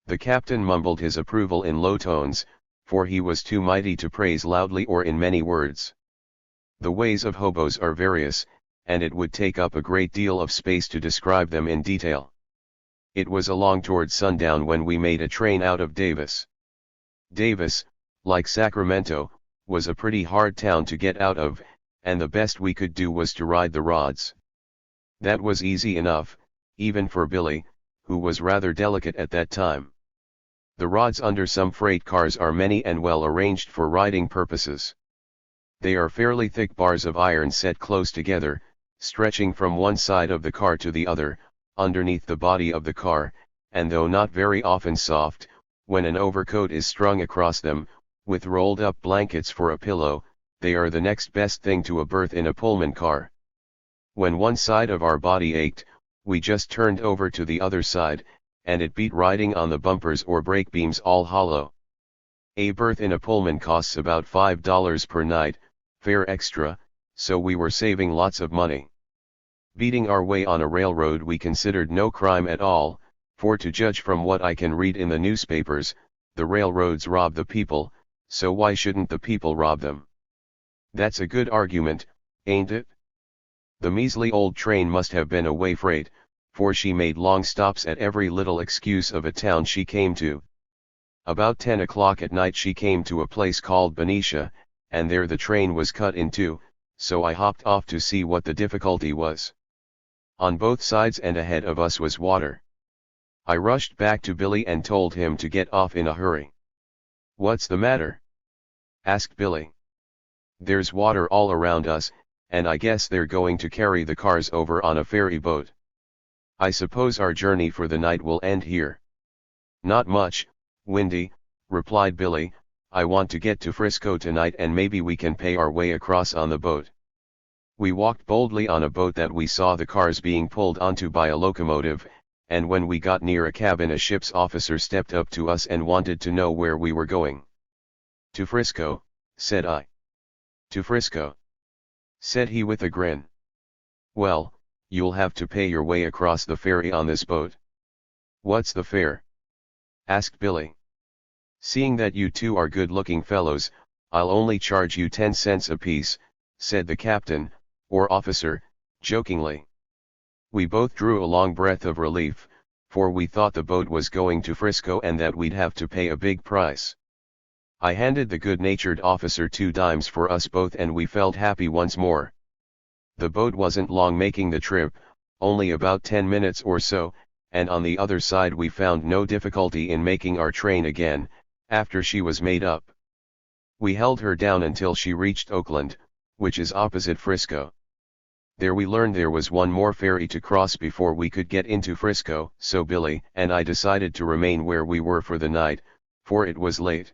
The captain mumbled his approval in low tones, for he was too mighty to praise loudly or in many words. The ways of hobos are various, and it would take up a great deal of space to describe them in detail. It was along toward sundown when we made a train out of Davis. Davis, like Sacramento, was a pretty hard town to get out of, and the best we could do was to ride the rods. That was easy enough, even for Billy, who was rather delicate at that time. The rods under some freight cars are many and well arranged for riding purposes. They are fairly thick bars of iron set close together, stretching from one side of the car to the other, underneath the body of the car, and though not very often soft, when an overcoat is strung across them, with rolled up blankets for a pillow, they are the next best thing to a berth in a Pullman car. When one side of our body ached, we just turned over to the other side, and it beat riding on the bumpers or brake beams all hollow. A berth in a Pullman costs about $5 per night, fare extra, so we were saving lots of money. Beating our way on a railroad we considered no crime at all, for to judge from what I can read in the newspapers, the railroads rob the people, so why shouldn't the people rob them? That's a good argument, ain't it? The measly old train must have been a way freight, for she made long stops at every little excuse of a town she came to. About 10 o'clock at night she came to a place called Benicia, and there the train was cut in two, so I hopped off to see what the difficulty was. On both sides and ahead of us was water. I rushed back to Billy and told him to get off in a hurry. "What's the matter?" asked Billy. "There's water all around us, and I guess they're going to carry the cars over on a ferry boat. I suppose our journey for the night will end here." "Not much, Windy," replied Billy. "I want to get to Frisco tonight and maybe we can pay our way across on the boat." We walked boldly on a boat that we saw the cars being pulled onto by a locomotive, and when we got near a cabin a ship's officer stepped up to us and wanted to know where we were going. "To Frisco," said I. "To Frisco," said he with a grin. "Well, you'll have to pay your way across the ferry on this boat." "What's the fare?" asked Billy. "Seeing that you two are good-looking fellows, I'll only charge you 10 cents apiece," said the captain, or officer, jokingly. We both drew a long breath of relief, for we thought the boat was going to Frisco and that we'd have to pay a big price. I handed the good-natured officer 2 dimes for us both and we felt happy once more. The boat wasn't long making the trip, only about 10 minutes or so, and on the other side we found no difficulty in making our train again, after she was made up. We held her down until she reached Oakland, which is opposite Frisco. There we learned there was one more ferry to cross before we could get into Frisco, so Billy and I decided to remain where we were for the night, for it was late.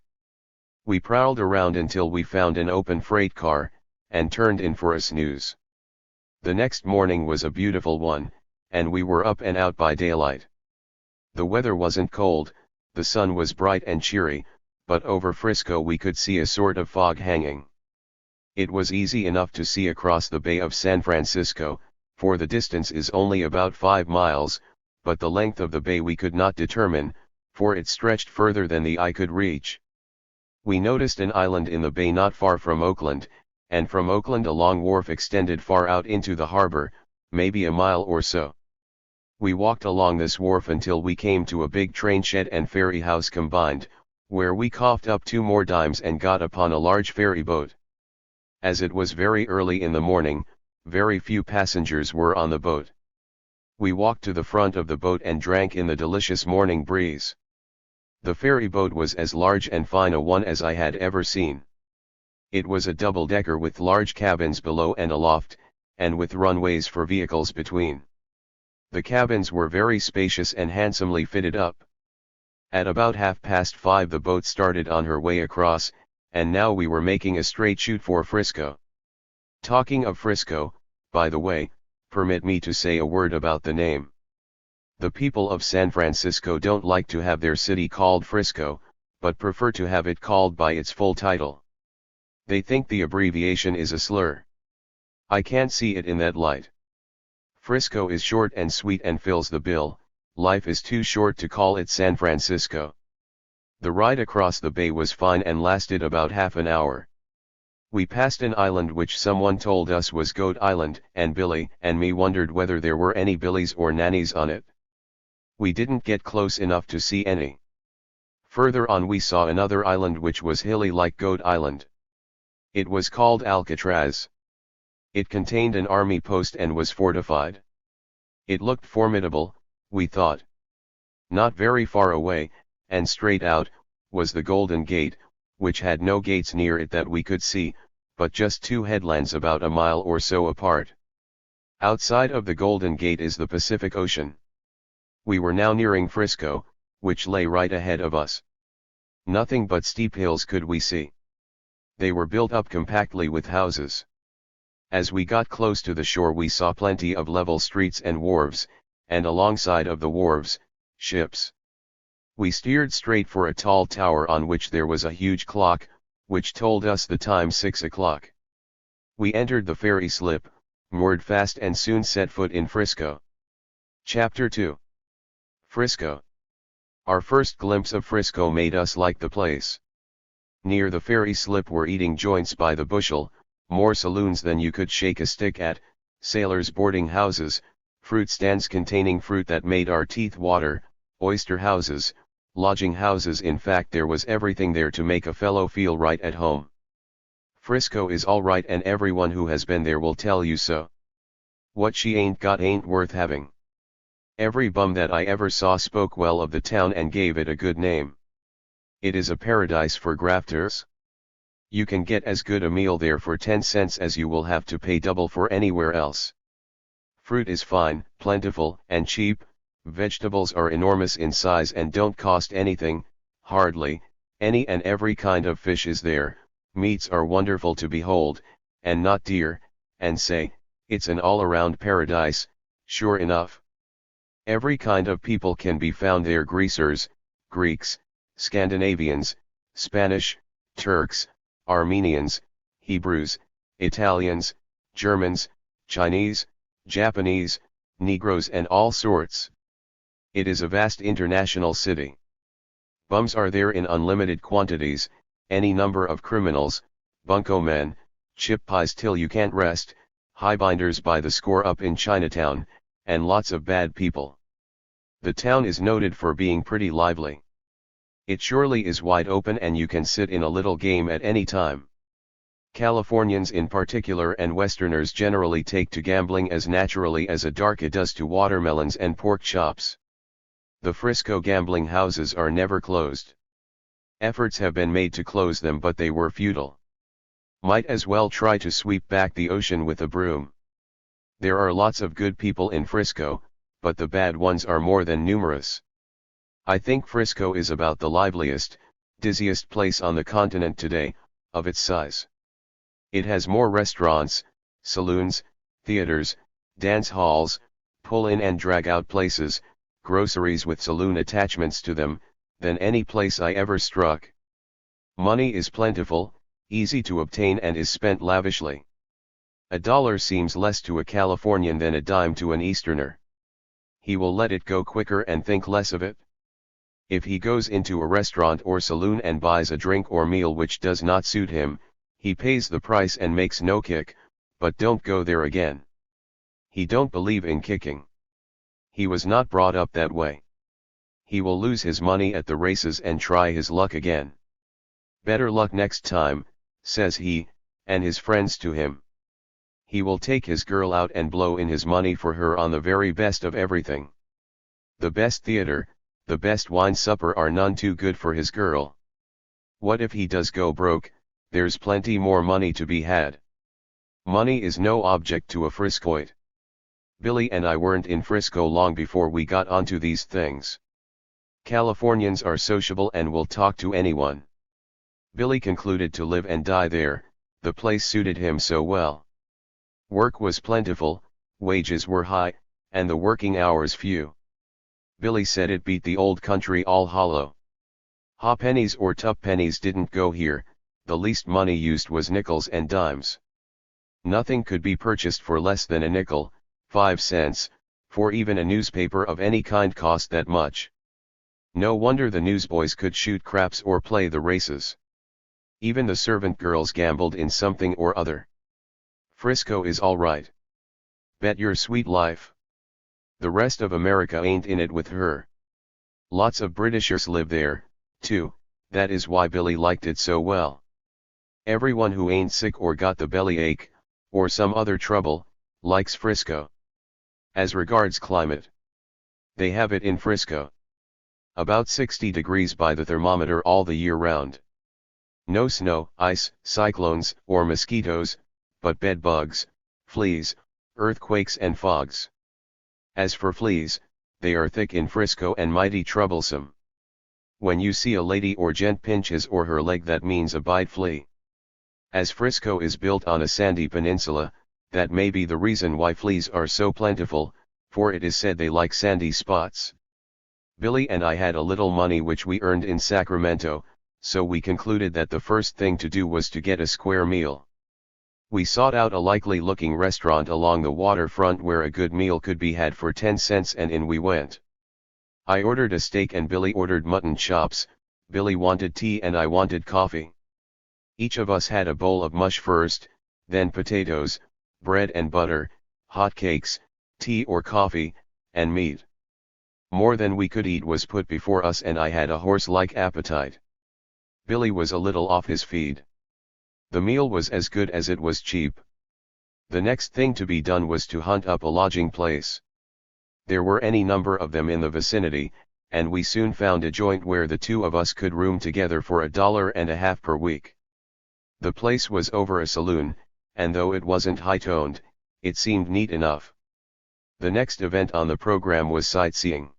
We prowled around until we found an open freight car, and turned in for a snooze. The next morning was a beautiful one, and we were up and out by daylight. The weather wasn't cold, the sun was bright and cheery, but over Frisco we could see a sort of fog hanging. It was easy enough to see across the Bay of San Francisco, for the distance is only about 5 miles, but the length of the bay we could not determine, for it stretched further than the eye could reach. We noticed an island in the bay not far from Oakland, and from Oakland a long wharf extended far out into the harbor, maybe a mile or so. We walked along this wharf until we came to a big train shed and ferry house combined, where we coughed up 2 more dimes and got upon a large ferry boat. As it was very early in the morning, very few passengers were on the boat. We walked to the front of the boat and drank in the delicious morning breeze. The ferry boat was as large and fine a one as I had ever seen. It was a double-decker with large cabins below and aloft, and with runways for vehicles between. The cabins were very spacious and handsomely fitted up. At about 5:30 the boat started on her way across, and now we were making a straight shoot for Frisco. Talking of Frisco, by the way, permit me to say a word about the name. The people of San Francisco don't like to have their city called Frisco, but prefer to have it called by its full title. They think the abbreviation is a slur. I can't see it in that light. Frisco is short and sweet and fills the bill. Life is too short to call it San Francisco. The ride across the bay was fine and lasted about half an hour. We passed an island which someone told us was Goat Island, and Billy and me wondered whether there were any Billies or Nannies on it. We didn't get close enough to see any. Further on we saw another island which was hilly like Goat Island. It was called Alcatraz. It contained an army post and was fortified. It looked formidable, we thought. Not very far away, and straight out, was the Golden Gate, which had no gates near it that we could see, but just 2 headlands about a mile or so apart. Outside of the Golden Gate is the Pacific Ocean. We were now nearing Frisco, which lay right ahead of us. Nothing but steep hills could we see. They were built up compactly with houses. As we got close to the shore we saw plenty of level streets and wharves, and alongside of the wharves, ships. We steered straight for a tall tower on which there was a huge clock, which told us the time 6 o'clock. We entered the ferry slip, moored fast and soon set foot in Frisco. Chapter 2. Frisco. Our first glimpse of Frisco made us like the place. Near the ferry slip were eating joints by the bushel, more saloons than you could shake a stick at, sailors' boarding houses, fruit stands containing fruit that made our teeth water, oyster houses, lodging houses, in fact there was everything there to make a fellow feel right at home. Frisco is all right and everyone who has been there will tell you so. What she ain't got ain't worth having. Every bum that I ever saw spoke well of the town and gave it a good name. It is a paradise for grafters. You can get as good a meal there for 10 cents as you will have to pay double for anywhere else. Fruit is fine, plentiful, and cheap. Vegetables are enormous in size and don't cost anything, hardly. Any and every kind of fish is there. Meats are wonderful to behold, and not dear, and say, it's an all-around paradise, sure enough. Every kind of people can be found there: greasers, Greeks, Scandinavians, Spanish, Turks, Armenians, Hebrews, Italians, Germans, Chinese, Japanese, Negroes and all sorts. It is a vast international city. Bums are there in unlimited quantities, any number of criminals, bunco men, chip pies till you can't rest, highbinders by the score up in Chinatown, and lots of bad people. The town is noted for being pretty lively. It surely is wide open and you can sit in a little game at any time. Californians in particular and Westerners generally take to gambling as naturally as a darky does to watermelons and pork chops. The Frisco gambling houses are never closed. Efforts have been made to close them, but they were futile. Might as well try to sweep back the ocean with a broom. There are lots of good people in Frisco, but the bad ones are more than numerous. I think Frisco is about the liveliest, dizziest place on the continent today, of its size. It has more restaurants, saloons, theaters, dance halls, pull-in and drag-out places, groceries with saloon attachments to them, than any place I ever struck. Money is plentiful, easy to obtain and is spent lavishly. $1 seems less to a Californian than a dime to an Easterner. He will let it go quicker and think less of it. If he goes into a restaurant or saloon and buys a drink or meal which does not suit him, he pays the price and makes no kick, but don't go there again. He don't believe in kicking. He was not brought up that way. He will lose his money at the races and try his luck again. Better luck next time, says he, and his friends to him. He will take his girl out and blow in his money for her on the very best of everything. The best theater, the best wine supper are none too good for his girl. What if he does go broke? There's plenty more money to be had. Money is no object to a Friscoite. Billy and I weren't in Frisco long before we got onto these things. Californians are sociable and will talk to anyone. Billy concluded to live and die there, the place suited him so well. Work was plentiful, wages were high, and the working hours few. Billy said it beat the old country all hollow. Ha'pennies or tuppennies didn't go here, the least money used was nickels and dimes. Nothing could be purchased for less than a nickel, 5 cents, for even a newspaper of any kind cost that much. No wonder the newsboys could shoot craps or play the races. Even the servant girls gambled in something or other. Frisco is all right. Bet your sweet life. The rest of America ain't in it with her. Lots of Britishers live there, too, that is why Billy liked it so well. Everyone who ain't sick or got the bellyache, or some other trouble, likes Frisco. As regards climate, they have it in Frisco. About 60 degrees by the thermometer all the year round. No snow, ice, cyclones, or mosquitoes, but bed bugs, fleas, earthquakes and fogs. As for fleas, they are thick in Frisco and mighty troublesome. When you see a lady or gent pinch his or her leg, that means a bite flea. As Frisco is built on a sandy peninsula, that may be the reason why fleas are so plentiful, for it is said they like sandy spots. Billy and I had a little money which we earned in Sacramento, so we concluded that the first thing to do was to get a square meal. We sought out a likely-looking restaurant along the waterfront where a good meal could be had for 10 cents, and in we went. I ordered a steak and Billy ordered mutton chops. Billy wanted tea and I wanted coffee. Each of us had a bowl of mush first, then potatoes, bread and butter, hot cakes, tea or coffee, and meat. More than we could eat was put before us and I had a horse-like appetite. Billy was a little off his feed. The meal was as good as it was cheap. The next thing to be done was to hunt up a lodging place. There were any number of them in the vicinity, and we soon found a joint where the two of us could room together for $1.50 per week. The place was over a saloon, and though it wasn't high-toned, it seemed neat enough. The next event on the program was sightseeing.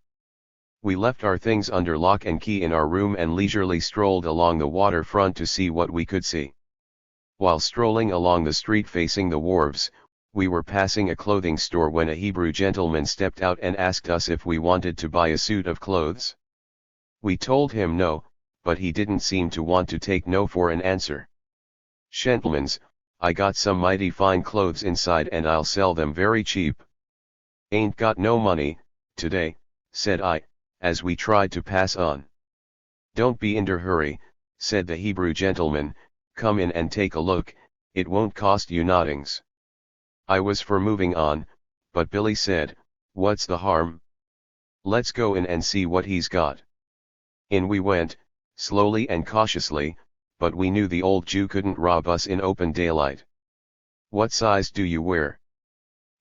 We left our things under lock and key in our room and leisurely strolled along the waterfront to see what we could see. While strolling along the street facing the wharves, we were passing a clothing store when a Hebrew gentleman stepped out and asked us if we wanted to buy a suit of clothes. We told him no, but he didn't seem to want to take no for an answer. "Gentlemans, I got some mighty fine clothes inside and I'll sell them very cheap." "Ain't got no money, today," said I, as we tried to pass on. "Don't be in a hurry," said the Hebrew gentleman, "come in and take a look, it won't cost you nothings." I was for moving on, but Billy said, "What's the harm? Let's go in and see what he's got." In we went, slowly and cautiously, but we knew the old Jew couldn't rob us in open daylight. "What size do you wear?"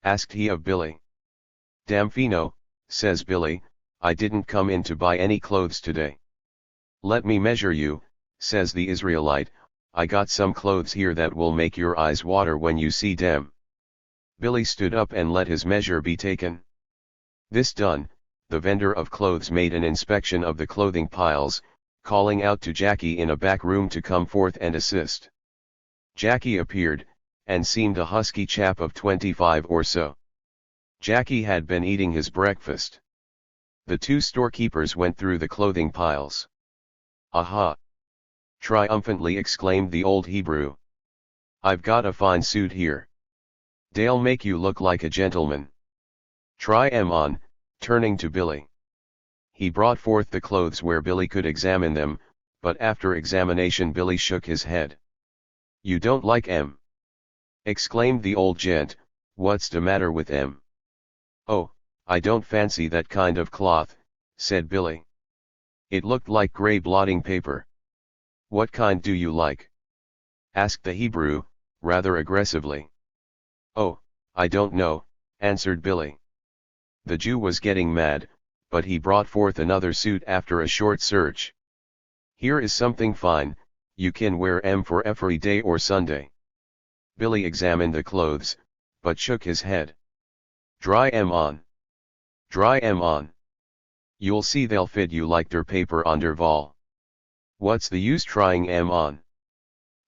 asked he of Billy. "Damn fino," says Billy, "I didn't come in to buy any clothes today." "Let me measure you," says the Israelite, "I got some clothes here that will make your eyes water when you see them." Billy stood up and let his measure be taken. This done, the vendor of clothes made an inspection of the clothing piles, calling out to Jackie in a back room to come forth and assist. Jackie appeared, and seemed a husky chap of 25 or so. Jackie had been eating his breakfast. The two storekeepers went through the clothing piles. "Aha!" triumphantly exclaimed the old Hebrew. "I've got a fine suit here. They'll make you look like a gentleman. Try 'em on," turning to Billy. He brought forth the clothes where Billy could examine them, but after examination Billy shook his head. "You don't like 'em?" exclaimed the old gent, "What's the matter with 'em?" "Oh, I don't fancy that kind of cloth," said Billy. "It looked like gray blotting paper." "What kind do you like?" asked the Hebrew, rather aggressively. "Oh, I don't know," answered Billy. The Jew was getting mad, but he brought forth another suit after a short search. "Here is something fine, you can wear 'em for every day or Sunday." Billy examined the clothes, but shook his head. "Try 'em on. Try 'em on. You'll see they'll fit you like der paper on der wall." "What's the use trying 'em on?"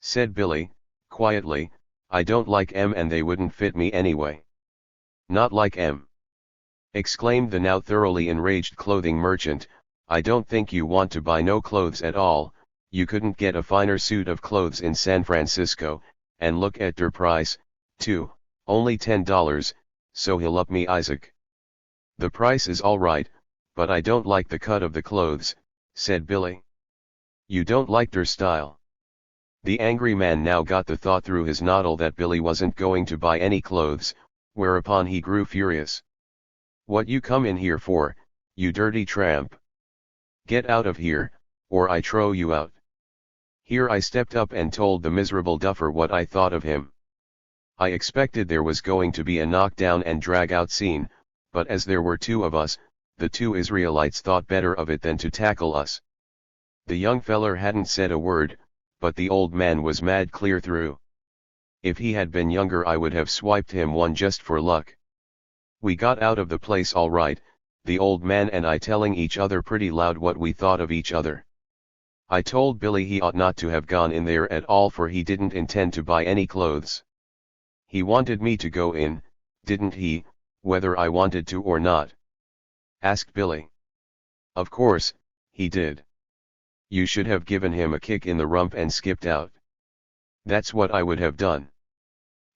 said Billy, quietly, "I don't like 'em and they wouldn't fit me anyway." "Not like 'em?" exclaimed the now thoroughly enraged clothing merchant, "I don't think you want to buy no clothes at all, you couldn't get a finer suit of clothes in San Francisco, and look at der price, too, only $10, so he'll up me Isaac." "The price is all right, but I don't like the cut of the clothes," said Billy. "You don't like der style." The angry man now got the thought through his noddle that Billy wasn't going to buy any clothes, whereupon he grew furious. "What you come in here for, you dirty tramp? Get out of here, or I throw you out." Here I stepped up and told the miserable duffer what I thought of him. I expected there was going to be a knockdown and drag-out scene, but as there were two of us, the two Israelites thought better of it than to tackle us. The young feller hadn't said a word, but the old man was mad clear through. If he had been younger I would have swiped him one just for luck. We got out of the place all right, the old man and I telling each other pretty loud what we thought of each other. I told Billy he ought not to have gone in there at all, for he didn't intend to buy any clothes. "He wanted me to go in, didn't he, whether I wanted to or not?" asked Billy. "Of course, he did. You should have given him a kick in the rump and skipped out." "That's what I would have done.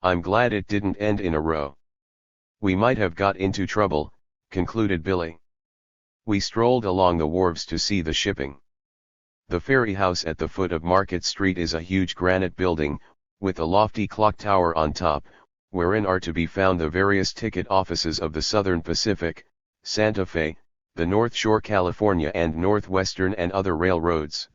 I'm glad it didn't end in a row. We might have got into trouble," concluded Billy. We strolled along the wharves to see the shipping. The ferry house at the foot of Market Street is a huge granite building, with a lofty clock tower on top, wherein are to be found the various ticket offices of the Southern Pacific, Santa Fe, the North Shore California and Northwestern and other railroads.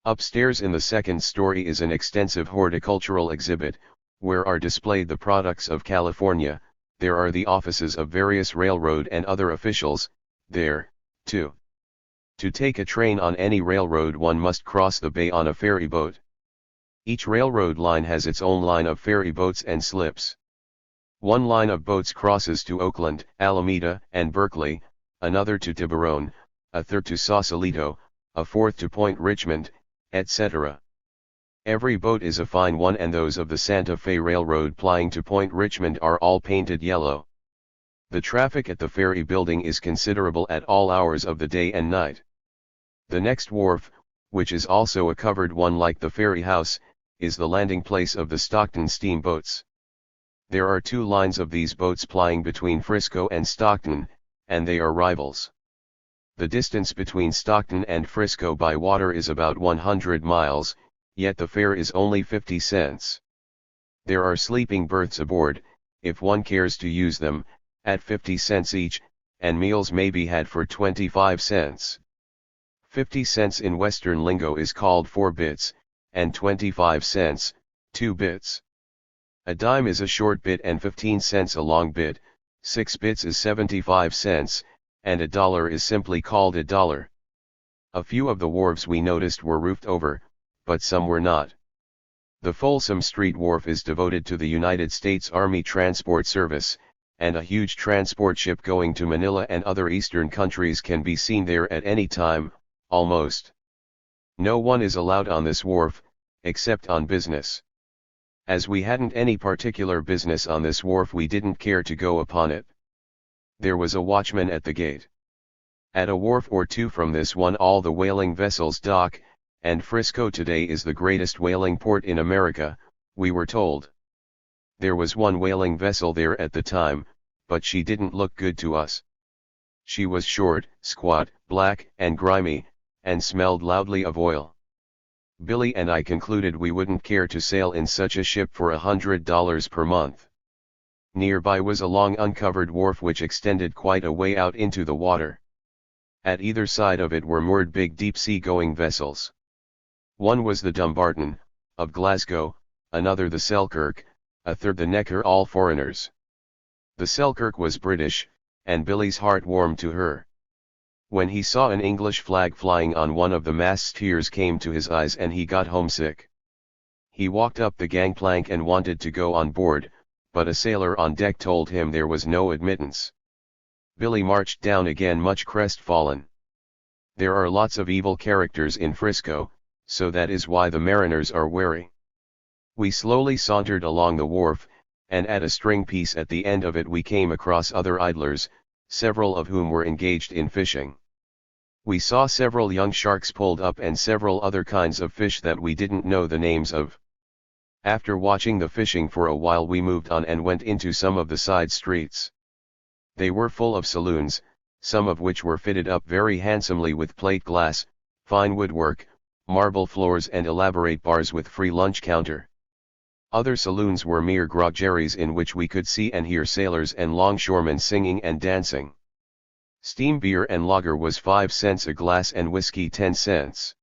Upstairs in the second story is an extensive horticultural exhibit, where are displayed the products of California, There are the offices of various railroad and other officials, there, too. To take a train on any railroad one must cross the bay on a ferry boat. Each railroad line has its own line of ferry boats and slips. One line of boats crosses to Oakland, Alameda, and Berkeley, another to Tiburon, a third to Sausalito, a fourth to Point Richmond, etc. Every boat is a fine one, and those of the Santa Fe Railroad plying to Point Richmond are all painted yellow. The traffic at the ferry building is considerable at all hours of the day and night. The next wharf, which is also a covered one like the ferry house, is the landing place of the Stockton steamboats. There are two lines of these boats plying between Frisco and Stockton, and they are rivals. The distance between Stockton and Frisco by water is about 100 miles, yet the fare is only 50 cents. There are sleeping berths aboard, if one cares to use them, at 50 cents each, and meals may be had for 25 cents. 50 cents in Western lingo is called 4 bits, and 25 cents, 2 bits. A dime is a short bit and 15 cents a long bit, 6 bits is 75 cents, and a dollar is simply called a dollar. A few of the wharves we noticed were roofed over, but some were not. The Folsom Street Wharf is devoted to the United States Army Transport Service, and a huge transport ship going to Manila and other eastern countries can be seen there at any time, almost. No one is allowed on this wharf, except on business. As we hadn't any particular business on this wharf, we didn't care to go upon it. There was a watchman at the gate. At a wharf or two from this one all the whaling vessels dock, and Frisco today is the greatest whaling port in America, we were told. There was one whaling vessel there at the time, but she didn't look good to us. She was short, squat, black, and grimy, and smelled loudly of oil. Billy and I concluded we wouldn't care to sail in such a ship for $100 per month. Nearby was a long uncovered wharf which extended quite a way out into the water. At either side of it were moored big deep-sea-going vessels. One was the Dumbarton, of Glasgow, another the Selkirk, a third the Necker, all foreigners. The Selkirk was British, and Billy's heart warmed to her. When he saw an English flag flying on one of the masts, tears came to his eyes and he got homesick. He walked up the gangplank and wanted to go on board, but a sailor on deck told him there was no admittance. Billy marched down again much crestfallen. There are lots of evil characters in Frisco, so that is why the mariners are wary. We slowly sauntered along the wharf, and at a string piece at the end of it we came across other idlers, several of whom were engaged in fishing. We saw several young sharks pulled up and several other kinds of fish that we didn't know the names of. After watching the fishing for a while we moved on and went into some of the side streets. They were full of saloons, some of which were fitted up very handsomely with plate glass, fine woodwork, marble floors and elaborate bars with free lunch counter. Other saloons were mere groggeries in which we could see and hear sailors and longshoremen singing and dancing. Steam beer and lager was 5 cents a glass and whiskey 10 cents.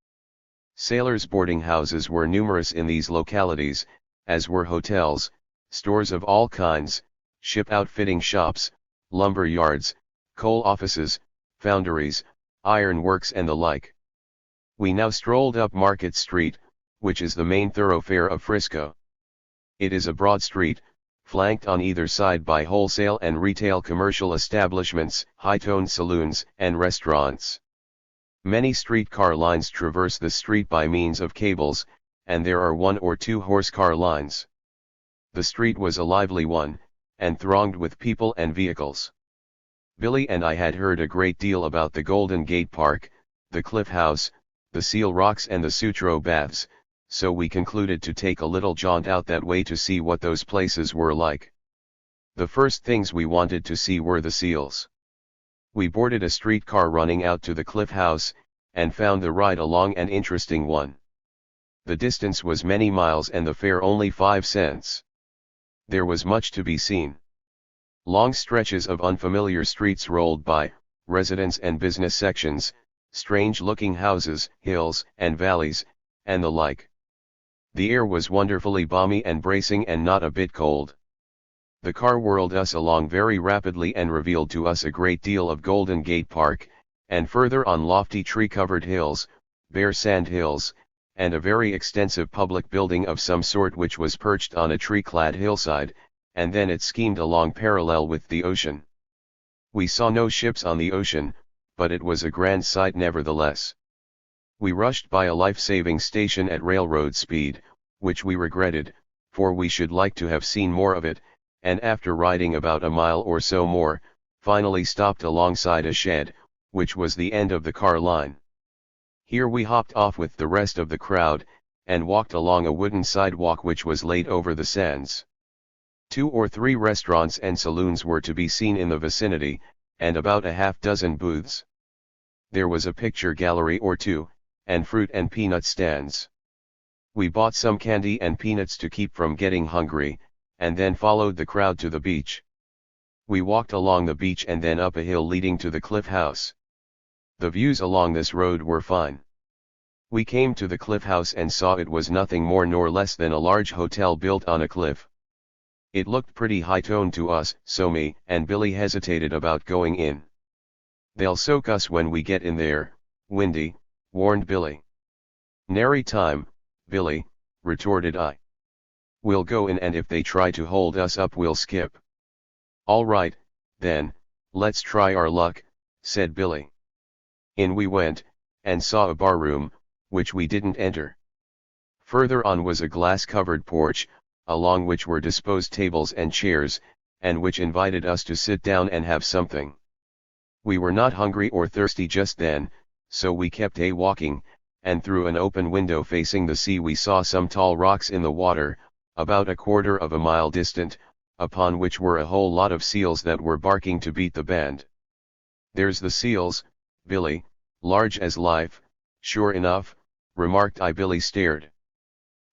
Sailors' boarding houses were numerous in these localities, as were hotels, stores of all kinds, ship outfitting shops, lumber yards, coal offices, foundries, iron works and the like. We now strolled up Market Street, which is the main thoroughfare of Frisco. It is a broad street, flanked on either side by wholesale and retail commercial establishments, high-toned saloons, and restaurants. Many streetcar lines traverse the street by means of cables, and there are 1 or 2 horse-car lines. The street was a lively one, and thronged with people and vehicles. Billy and I had heard a great deal about the Golden Gate Park, the Cliff House, the Seal Rocks and the Sutro Baths, so we concluded to take a little jaunt out that way to see what those places were like. The first things we wanted to see were the seals. We boarded a streetcar running out to the Cliff House, and found the ride along an interesting one. The distance was many miles and the fare only 5 cents. There was much to be seen. Long stretches of unfamiliar streets rolled by, residence and business sections, strange-looking houses, hills and valleys, and the like. The air was wonderfully balmy and bracing and not a bit cold. The car whirled us along very rapidly and revealed to us a great deal of Golden Gate Park, and further on lofty tree-covered hills, bare sand hills, and a very extensive public building of some sort which was perched on a tree-clad hillside, and then it schemed along parallel with the ocean. We saw no ships on the ocean, but it was a grand sight nevertheless. We rushed by a life-saving station at railroad speed, which we regretted, for we should like to have seen more of it, and after riding about a mile or so more, finally stopped alongside a shed, which was the end of the car line. Here we hopped off with the rest of the crowd, and walked along a wooden sidewalk which was laid over the sands. 2 or 3 restaurants and saloons were to be seen in the vicinity, and about a half-dozen booths. There was a picture gallery or two, and fruit and peanut stands. We bought some candy and peanuts to keep from getting hungry, and then followed the crowd to the beach. We walked along the beach and then up a hill leading to the Cliff House. The views along this road were fine. We came to the Cliff House and saw it was nothing more nor less than a large hotel built on a cliff. It looked pretty high-toned to us, so me and Billy hesitated about going in. "They'll soak us when we get in there, Windy," warned Billy. "Nary time, Billy," retorted I. "We'll go in, and if they try to hold us up we'll skip." "All right, then, let's try our luck," said Billy. In we went, and saw a bar room, which we didn't enter. Further on was a glass-covered porch, along which were disposed tables and chairs, and which invited us to sit down and have something. We were not hungry or thirsty just then, so we kept walking, and through an open window facing the sea we saw some tall rocks in the water, about a quarter of a mile distant, upon which were a whole lot of seals that were barking to beat the band. "There's the seals, Billy, large as life, sure enough," remarked I. Billy stared.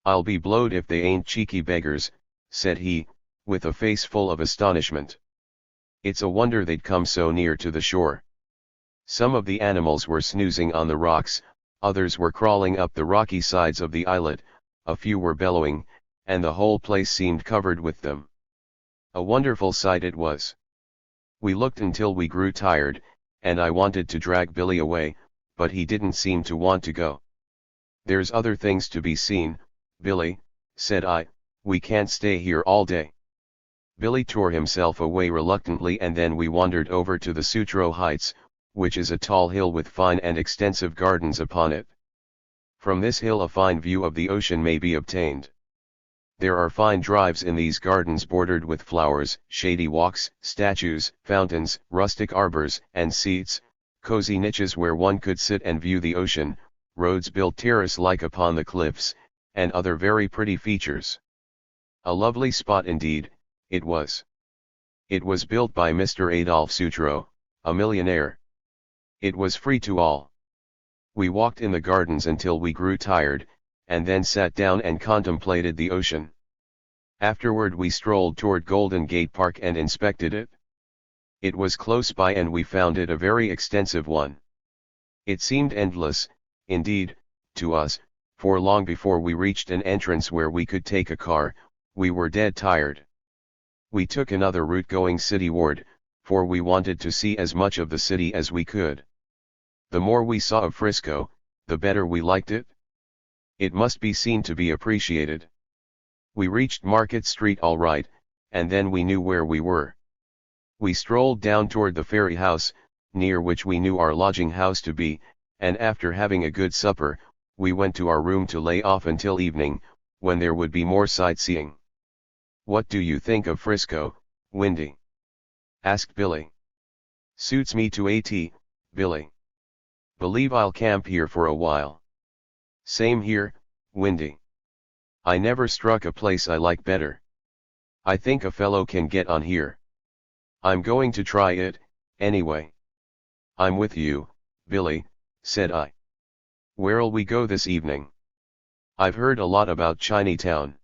"I'll be blowed if they ain't cheeky beggars," said he, with a face full of astonishment. "It's a wonder they'd come so near to the shore." Some of the animals were snoozing on the rocks, others were crawling up the rocky sides of the islet, a few were bellowing, and the whole place seemed covered with them. A wonderful sight it was. We looked until we grew tired, and I wanted to drag Billy away, but he didn't seem to want to go. "There's other things to be seen, Billy," said I, "we can't stay here all day." Billy tore himself away reluctantly, and then we wandered over to the Sutro Heights, which is a tall hill with fine and extensive gardens upon it. From this hill a fine view of the ocean may be obtained. There are fine drives in these gardens bordered with flowers, shady walks, statues, fountains, rustic arbors, and seats, cozy niches where one could sit and view the ocean, roads built terrace-like upon the cliffs, and other very pretty features. A lovely spot indeed, it was. It was built by Mr. Adolphe Sutro, a millionaire. It was free to all. We walked in the gardens until we grew tired, and then sat down and contemplated the ocean. Afterward we strolled toward Golden Gate Park and inspected it. It was close by and we found it a very extensive one. It seemed endless, indeed, to us, for long before we reached an entrance where we could take a car, we were dead tired. We took another route going cityward, for we wanted to see as much of the city as we could. The more we saw of Frisco, the better we liked it. It must be seen to be appreciated. We reached Market Street all right, and then we knew where we were. We strolled down toward the Ferry House, near which we knew our lodging house to be, and after having a good supper, we went to our room to lay off until evening, when there would be more sightseeing. "What do you think of Frisco, Windy?" asked Billy. "Suits me to a T, Billy. Believe I'll camp here for a while." "Same here, Windy. I never struck a place I like better. I think a fellow can get on here. I'm going to try it, anyway." "I'm with you, Billy," said I. "Where'll we go this evening?" "I've heard a lot about Chinatown.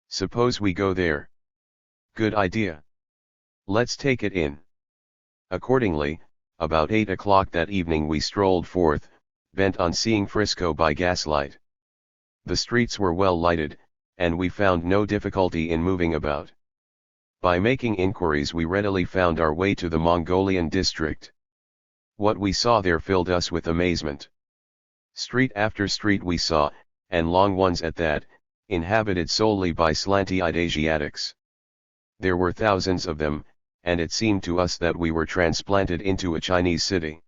Suppose we go there." "Good idea. Let's take it in." Accordingly, about 8 o'clock that evening we strolled forth, bent on seeing Frisco by gaslight. The streets were well lighted, and we found no difficulty in moving about. By making inquiries we readily found our way to the Mongolian district. What we saw there filled us with amazement. Street after street we saw, and long ones at that, inhabited solely by slanty-eyed Asiatics. There were thousands of them, and it seemed to us that we were transplanted into a Chinese city.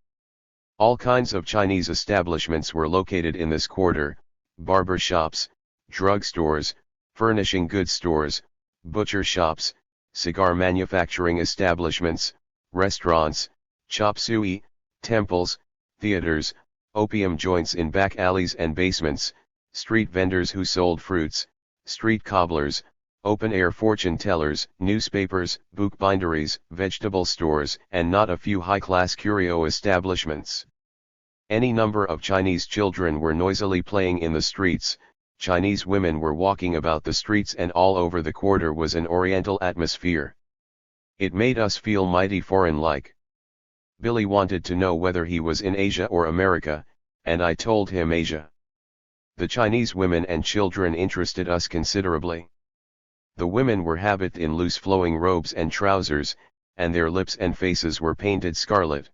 All kinds of Chinese establishments were located in this quarter: barber shops, drug stores, furnishing goods stores, butcher shops, cigar manufacturing establishments, restaurants, chop suey, temples, theaters, opium joints in back alleys and basements, street vendors who sold fruits, street cobblers, open-air fortune tellers, newspapers, bookbinderies, vegetable stores, and not a few high-class curio establishments. Any number of Chinese children were noisily playing in the streets, Chinese women were walking about the streets, and all over the quarter was an oriental atmosphere. It made us feel mighty foreign-like. Billy wanted to know whether he was in Asia or America, and I told him Asia. The Chinese women and children interested us considerably. The women were habited in loose flowing robes and trousers, and their lips and faces were painted scarlet.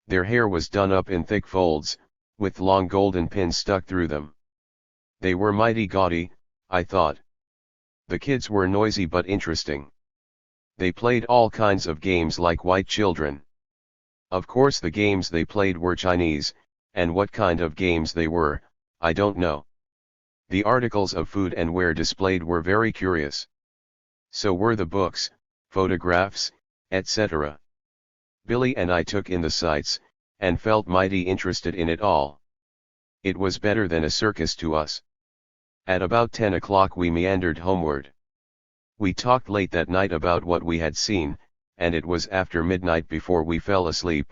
Their hair was done up in thick folds, with long golden pins stuck through them. They were mighty gaudy, I thought. The kids were noisy but interesting. They played all kinds of games like white children. Of course the games they played were Chinese, and what kind of games they were, I don't know. The articles of food and wear displayed were very curious. So were the books, photographs, etc. Billy and I took in the sights, and felt mighty interested in it all. It was better than a circus to us. At about 10 o'clock we meandered homeward. We talked late that night about what we had seen, and it was after midnight before we fell asleep.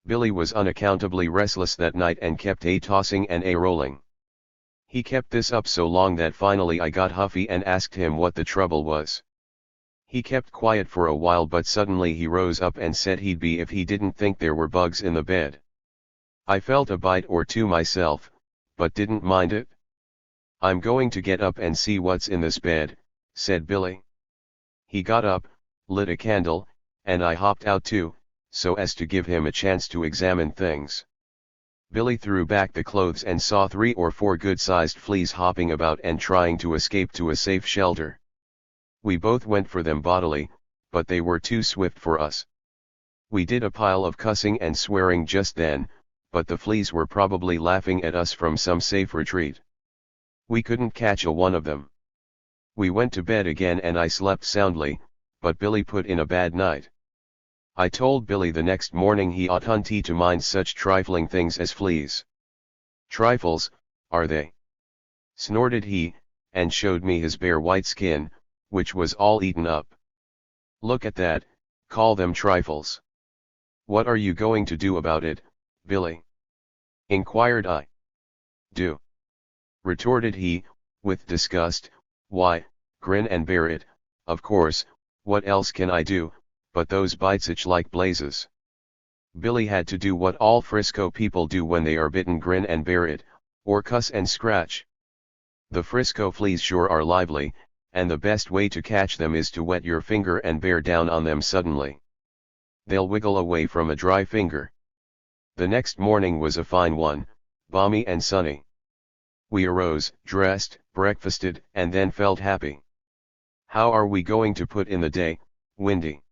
Billy was unaccountably restless that night and kept a-tossing and a-rolling. He kept this up so long that finally I got huffy and asked him what the trouble was. He kept quiet for a while, but suddenly he rose up and said he'd be if he didn't think there were bugs in the bed. I felt a bite or two myself, but didn't mind it. "I'm going to get up and see what's in this bed," said Billy. He got up, lit a candle, and I hopped out too, so as to give him a chance to examine things. Billy threw back the clothes and saw 3 or 4 good-sized fleas hopping about and trying to escape to a safe shelter. We both went for them bodily, but they were too swift for us. We did a pile of cussing and swearing just then, but the fleas were probably laughing at us from some safe retreat. We couldn't catch a one of them. We went to bed again and I slept soundly, but Billy put in a bad night. I told Billy the next morning he oughtn't to mind such trifling things as fleas. "Trifles, are they?" snorted he, and showed me his bare white skin, which was all eaten up. "Look at that, call them trifles. What are you going to do about it, Billy?" inquired I. "Do?" retorted he, with disgust. "Why, grin and bear it, of course. What else can I do? But those bites itch like blazes." Billy had to do what all Frisco people do when they are bitten: grin and bear it, or cuss and scratch. The Frisco fleas sure are lively, and the best way to catch them is to wet your finger and bear down on them suddenly. They'll wiggle away from a dry finger. The next morning was a fine one, balmy and sunny. We arose, dressed, breakfasted, and then felt happy. "How are we going to put in the day, Windy?"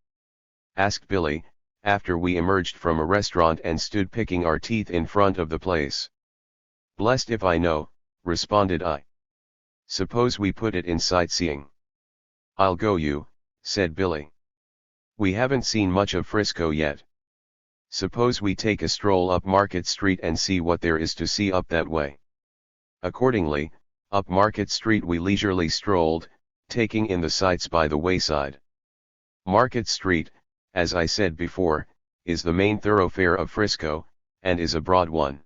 asked Billy, after we emerged from a restaurant and stood picking our teeth in front of the place. "Blessed if I know," responded I. "Suppose we put it in sightseeing?" "I'll go you," said Billy. "We haven't seen much of Frisco yet. Suppose we take a stroll up Market Street and see what there is to see up that way?" Accordingly, up Market Street we leisurely strolled, taking in the sights by the wayside. Market Street, as I said before, is the main thoroughfare of Frisco, and is a broad one.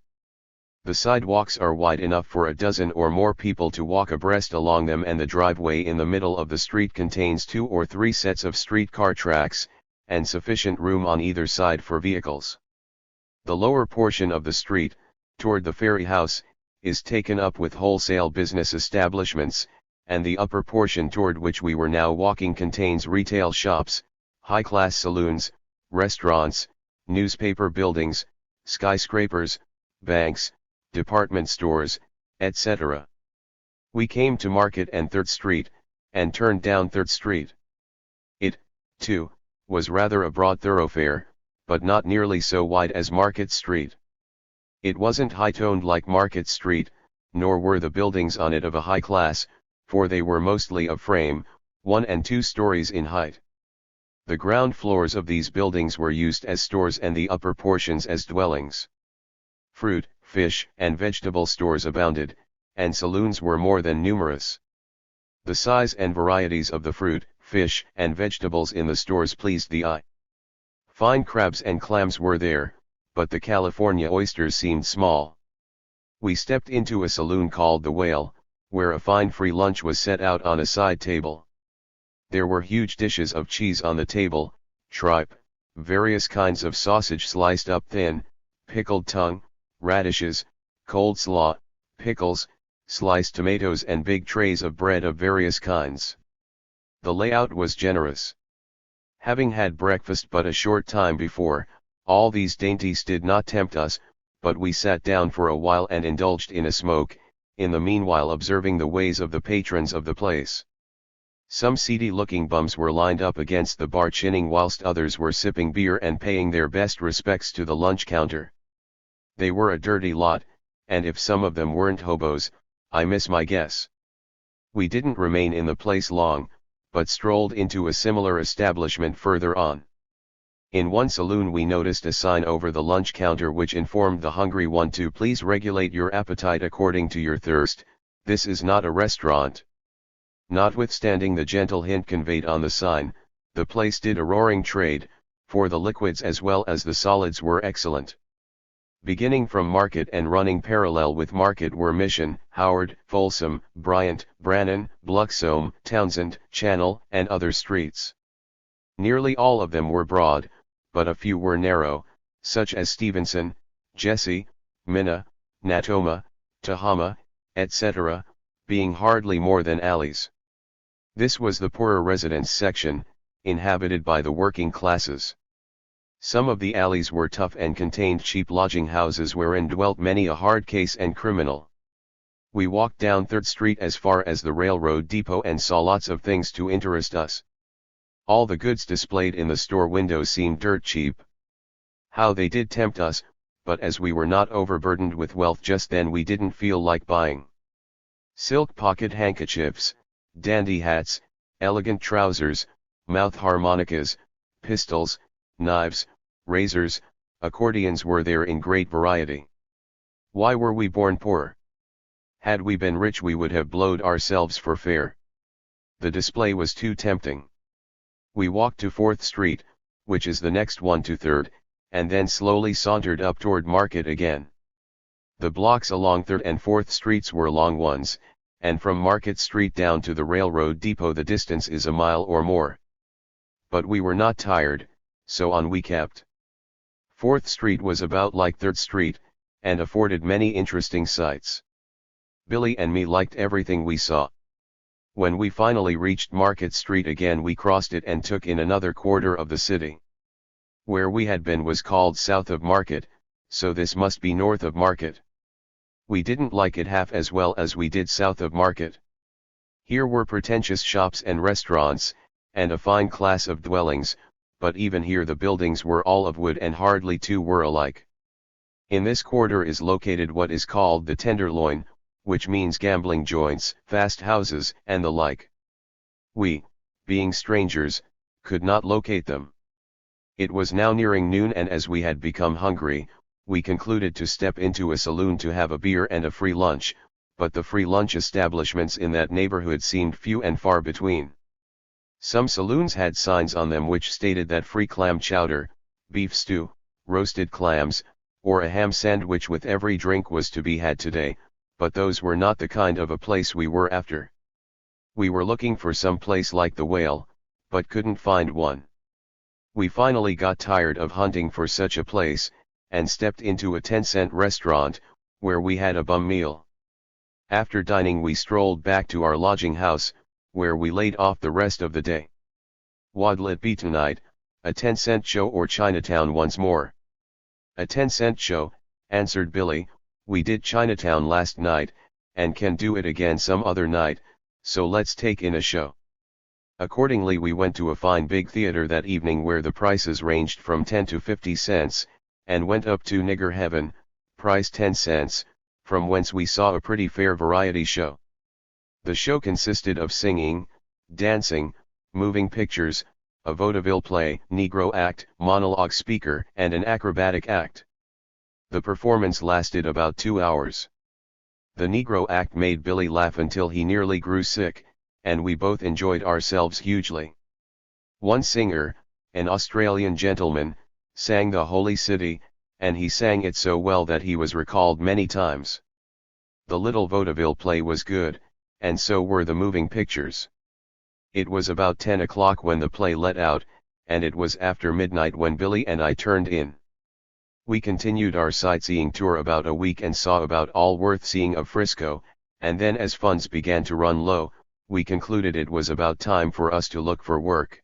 The sidewalks are wide enough for a dozen or more people to walk abreast along them, and the driveway in the middle of the street contains 2 or 3 sets of streetcar tracks, and sufficient room on either side for vehicles. The lower portion of the street, toward the ferry house, is taken up with wholesale business establishments, and the upper portion toward which we were now walking contains retail shops, high-class saloons, restaurants, newspaper buildings, skyscrapers, banks, department stores, etc. We came to Market and 3rd Street, and turned down 3rd Street. It, too, was rather a broad thoroughfare, but not nearly so wide as Market Street. It wasn't high-toned like Market Street, nor were the buildings on it of a high class, for they were mostly of frame, 1 and 2 stories in height. The ground floors of these buildings were used as stores and the upper portions as dwellings. Fruit, fish, and vegetable stores abounded, and saloons were more than numerous. The size and varieties of the fruit, fish, and vegetables in the stores pleased the eye. Fine crabs and clams were there, but the California oysters seemed small. We stepped into a saloon called the Whale, where a fine free lunch was set out on a side table. There were huge dishes of cheese on the table, tripe, various kinds of sausage sliced up thin, pickled tongue, radishes, cold slaw, pickles, sliced tomatoes and big trays of bread of various kinds. The layout was generous. Having had breakfast but a short time before, all these dainties did not tempt us, but we sat down for a while and indulged in a smoke, in the meanwhile observing the ways of the patrons of the place. Some seedy-looking bums were lined up against the bar chinning whilst others were sipping beer and paying their best respects to the lunch counter. They were a dirty lot, and if some of them weren't hobos, I miss my guess. We didn't remain in the place long, but strolled into a similar establishment further on. In one saloon we noticed a sign over the lunch counter which informed the hungry one to please regulate your appetite according to your thirst, this is not a restaurant. Notwithstanding the gentle hint conveyed on the sign, the place did a roaring trade, for the liquids as well as the solids were excellent. Beginning from Market and running parallel with Market were Mission, Howard, Folsom, Bryant, Brannan, Bluxome, Townsend, Channel, and other streets. Nearly all of them were broad, but a few were narrow, such as Stevenson, Jesse, Minna, Natoma, Tehama, etc., being hardly more than alleys. This was the poorer residence section, inhabited by the working classes. Some of the alleys were tough and contained cheap lodging houses wherein dwelt many a hard case and criminal. We walked down 3rd Street as far as the railroad depot and saw lots of things to interest us. All the goods displayed in the store windows seemed dirt cheap. How they did tempt us, but as we were not overburdened with wealth just then we didn't feel like buying. Silk pocket handkerchiefs, dandy hats, elegant trousers, mouth harmonicas, pistols, knives, razors, accordions were there in great variety. Why were we born poor? Had we been rich we would have blowed ourselves for fare. The display was too tempting. We walked to 4th Street, which is the next one to 3rd, and then slowly sauntered up toward Market again. The blocks along 3rd and 4th Streets were long ones, and from Market Street down to the railroad depot the distance is a mile or more. But we were not tired, so on we kept. 4th Street was about like 3rd Street, and afforded many interesting sights. Billy and me liked everything we saw. When we finally reached Market Street again we crossed it and took in another quarter of the city. Where we had been was called south of Market, so this must be north of Market. We didn't like it half as well as we did south of Market. Here were pretentious shops and restaurants, and a fine class of dwellings, but even here the buildings were all of wood and hardly two were alike. In this quarter is located what is called the Tenderloin, which means gambling joints, fast houses, and the like. We, being strangers, could not locate them. It was now nearing noon and as we had become hungry, we concluded to step into a saloon to have a beer and a free lunch, but the free lunch establishments in that neighborhood seemed few and far between. Some saloons had signs on them which stated that free clam chowder, beef stew, roasted clams, or a ham sandwich with every drink was to be had today, but those were not the kind of a place we were after. We were looking for some place like the Whale, but couldn't find one. We finally got tired of hunting for such a place, and stepped into a 10-cent restaurant, where we had a bum meal. After dining we strolled back to our lodging house, where we laid off the rest of the day. What'll it be tonight, a 10-cent show or Chinatown once more? A 10-cent show, answered Billy. We did Chinatown last night, and can do it again some other night, so let's take in a show. Accordingly we went to a fine big theater that evening where the prices ranged from 10 to 50 cents, and went up to Nigger Heaven, price 10 cents, from whence we saw a pretty fair variety show. The show consisted of singing, dancing, moving pictures, a vaudeville play, Negro act, monologue speaker, and an acrobatic act. The performance lasted about 2 hours. The Negro act made Billy laugh until he nearly grew sick, and we both enjoyed ourselves hugely. One singer, an Australian gentleman, sang The Holy City, and he sang it so well that he was recalled many times. The little vaudeville play was good, and so were the moving pictures. It was about 10 o'clock when the play let out, and it was after midnight when Billy and I turned in. We continued our sightseeing tour about a week and saw about all worth seeing of Frisco, and then as funds began to run low, we concluded it was about time for us to look for work.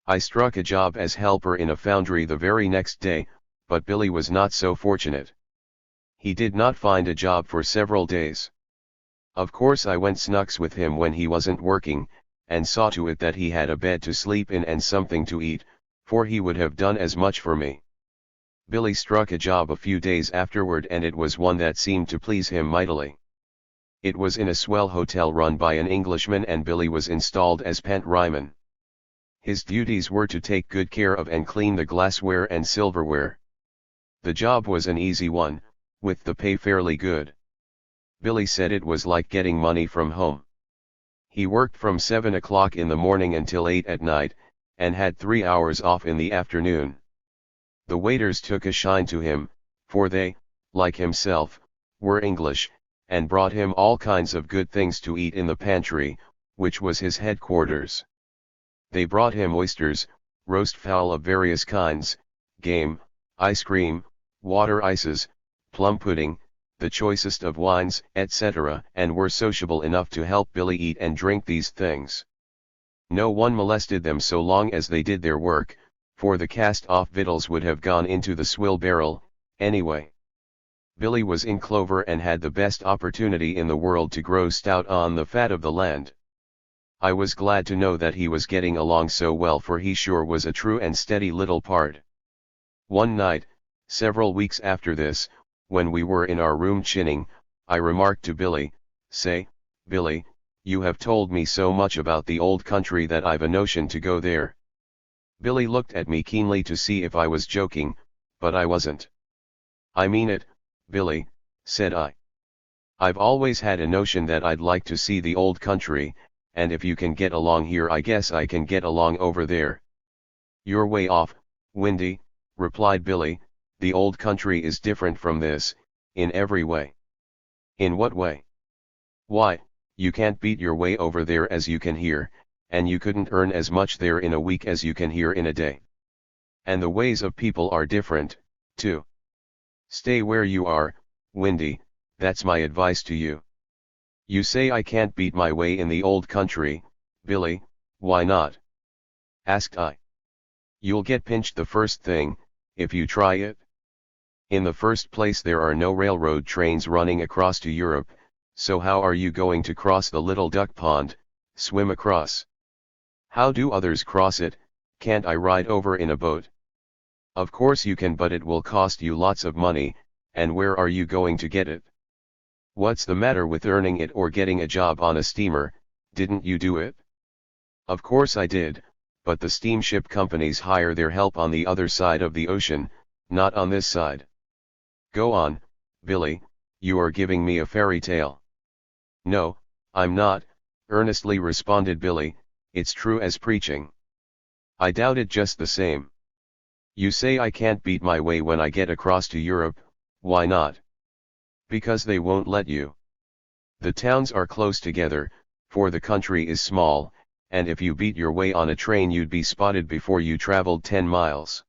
I struck a job as helper in a foundry the very next day, but Billy was not so fortunate. He did not find a job for several days. Of course I went snooks with him when he wasn't working, and saw to it that he had a bed to sleep in and something to eat, for he would have done as much for me. Billy struck a job a few days afterward and it was one that seemed to please him mightily. It was in a swell hotel run by an Englishman and Billy was installed as pantryman. His duties were to take good care of and clean the glassware and silverware. The job was an easy one, with the pay fairly good. Billy said it was like getting money from home. He worked from 7 o'clock in the morning until 8 at night, and had 3 hours off in the afternoon. The waiters took a shine to him, for they, like himself, were English, and brought him all kinds of good things to eat in the pantry, which was his headquarters. They brought him oysters, roast fowl of various kinds, game, ice cream, water ices, plum pudding, the choicest of wines, etc., and were sociable enough to help Billy eat and drink these things. No one molested them so long as they did their work, for the cast-off victuals would have gone into the swill barrel, anyway. Billy was in clover and had the best opportunity in the world to grow stout on the fat of the land. I was glad to know that he was getting along so well, for he sure was a true and steady little pard. One night, several weeks after this, when we were in our room chinning, I remarked to Billy, "Say, Billy, you have told me so much about the old country that I've a notion to go there." Billy looked at me keenly to see if I was joking, but I wasn't. "I mean it, Billy," said I. "I've always had a notion that I'd like to see the old country, and if you can get along here I guess I can get along over there." "You're way off, Windy," replied Billy. "The old country is different from this, in every way." "In what way?" "Why, you can't beat your way over there as you can here, and you couldn't earn as much there in a week as you can here in a day. And the ways of people are different, too. Stay where you are, Windy, that's my advice to you." "You say I can't beat my way in the old country, Billy, why not?" asked I. "You'll get pinched the first thing, if you try it. In the first place there are no railroad trains running across to Europe, so how are you going to cross the little duck pond, swim across? How do others cross it? Can't I ride over in a boat?" "Of course you can, but it will cost you lots of money, and where are you going to get it? What's the matter with earning it or getting a job on a steamer? Didn't you do it?" "Of course I did, but the steamship companies hire their help on the other side of the ocean, not on this side." "Go on, Billy, you are giving me a fairy tale." "No, I'm not," earnestly responded Billy, "it's true as preaching." I doubted just the same. "You say I can't beat my way when I get across to Europe, why not?" "Because they won't let you. The towns are close together, for the country is small, and if you beat your way on a train you'd be spotted before you traveled 10 miles.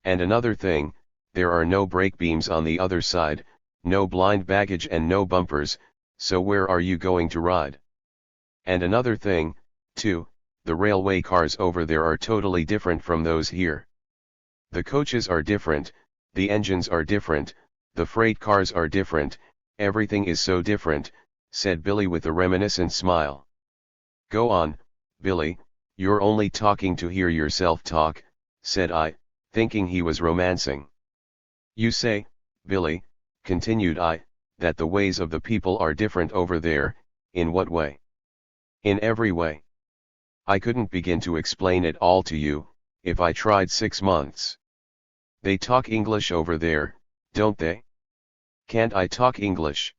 And another thing, there are no brake beams on the other side, no blind baggage and no bumpers, So where are you going to ride? And another thing, too, the railway cars over there are totally different from those here. The coaches are different, the engines are different, the freight cars are different, everything is so different, said Billy with a reminiscent smile. Go on, Billy, you're only talking to hear yourself talk, said I, thinking he was romancing. You say, Billy, continued I, that the ways of the people are different over there. In what way? In every way. I couldn't begin to explain it all to you, if I tried 6 months. They talk English over there, don't they? Can't I talk English?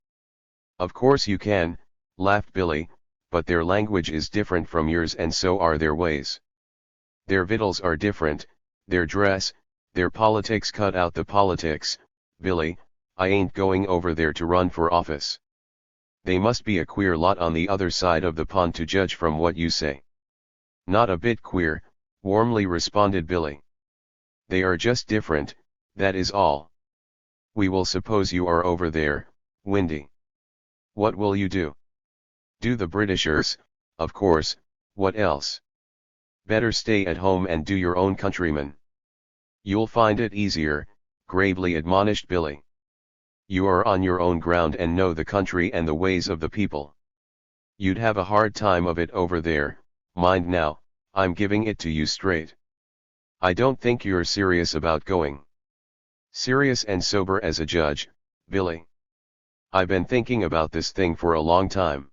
Of course you can, laughed Billy, but their language is different from yours and so are their ways. Their victuals are different, their dress, their politics. Cut out the politics, Billy, I ain't going over there to run for office. They must be a queer lot on the other side of the pond to judge from what you say. Not a bit queer, warmly responded Billy. They are just different, that is all. We will suppose you are over there, Windy. What will you do? Do the Britishers, of course, what else? Better stay at home and do your own countrymen. You'll find it easier, gravely admonished Billy. You are on your own ground and know the country and the ways of the people. You'd have a hard time of it over there, mind now, I'm giving it to you straight. I don't think you're serious about going. Serious and sober as a judge, Billy. I've been thinking about this thing for a long time.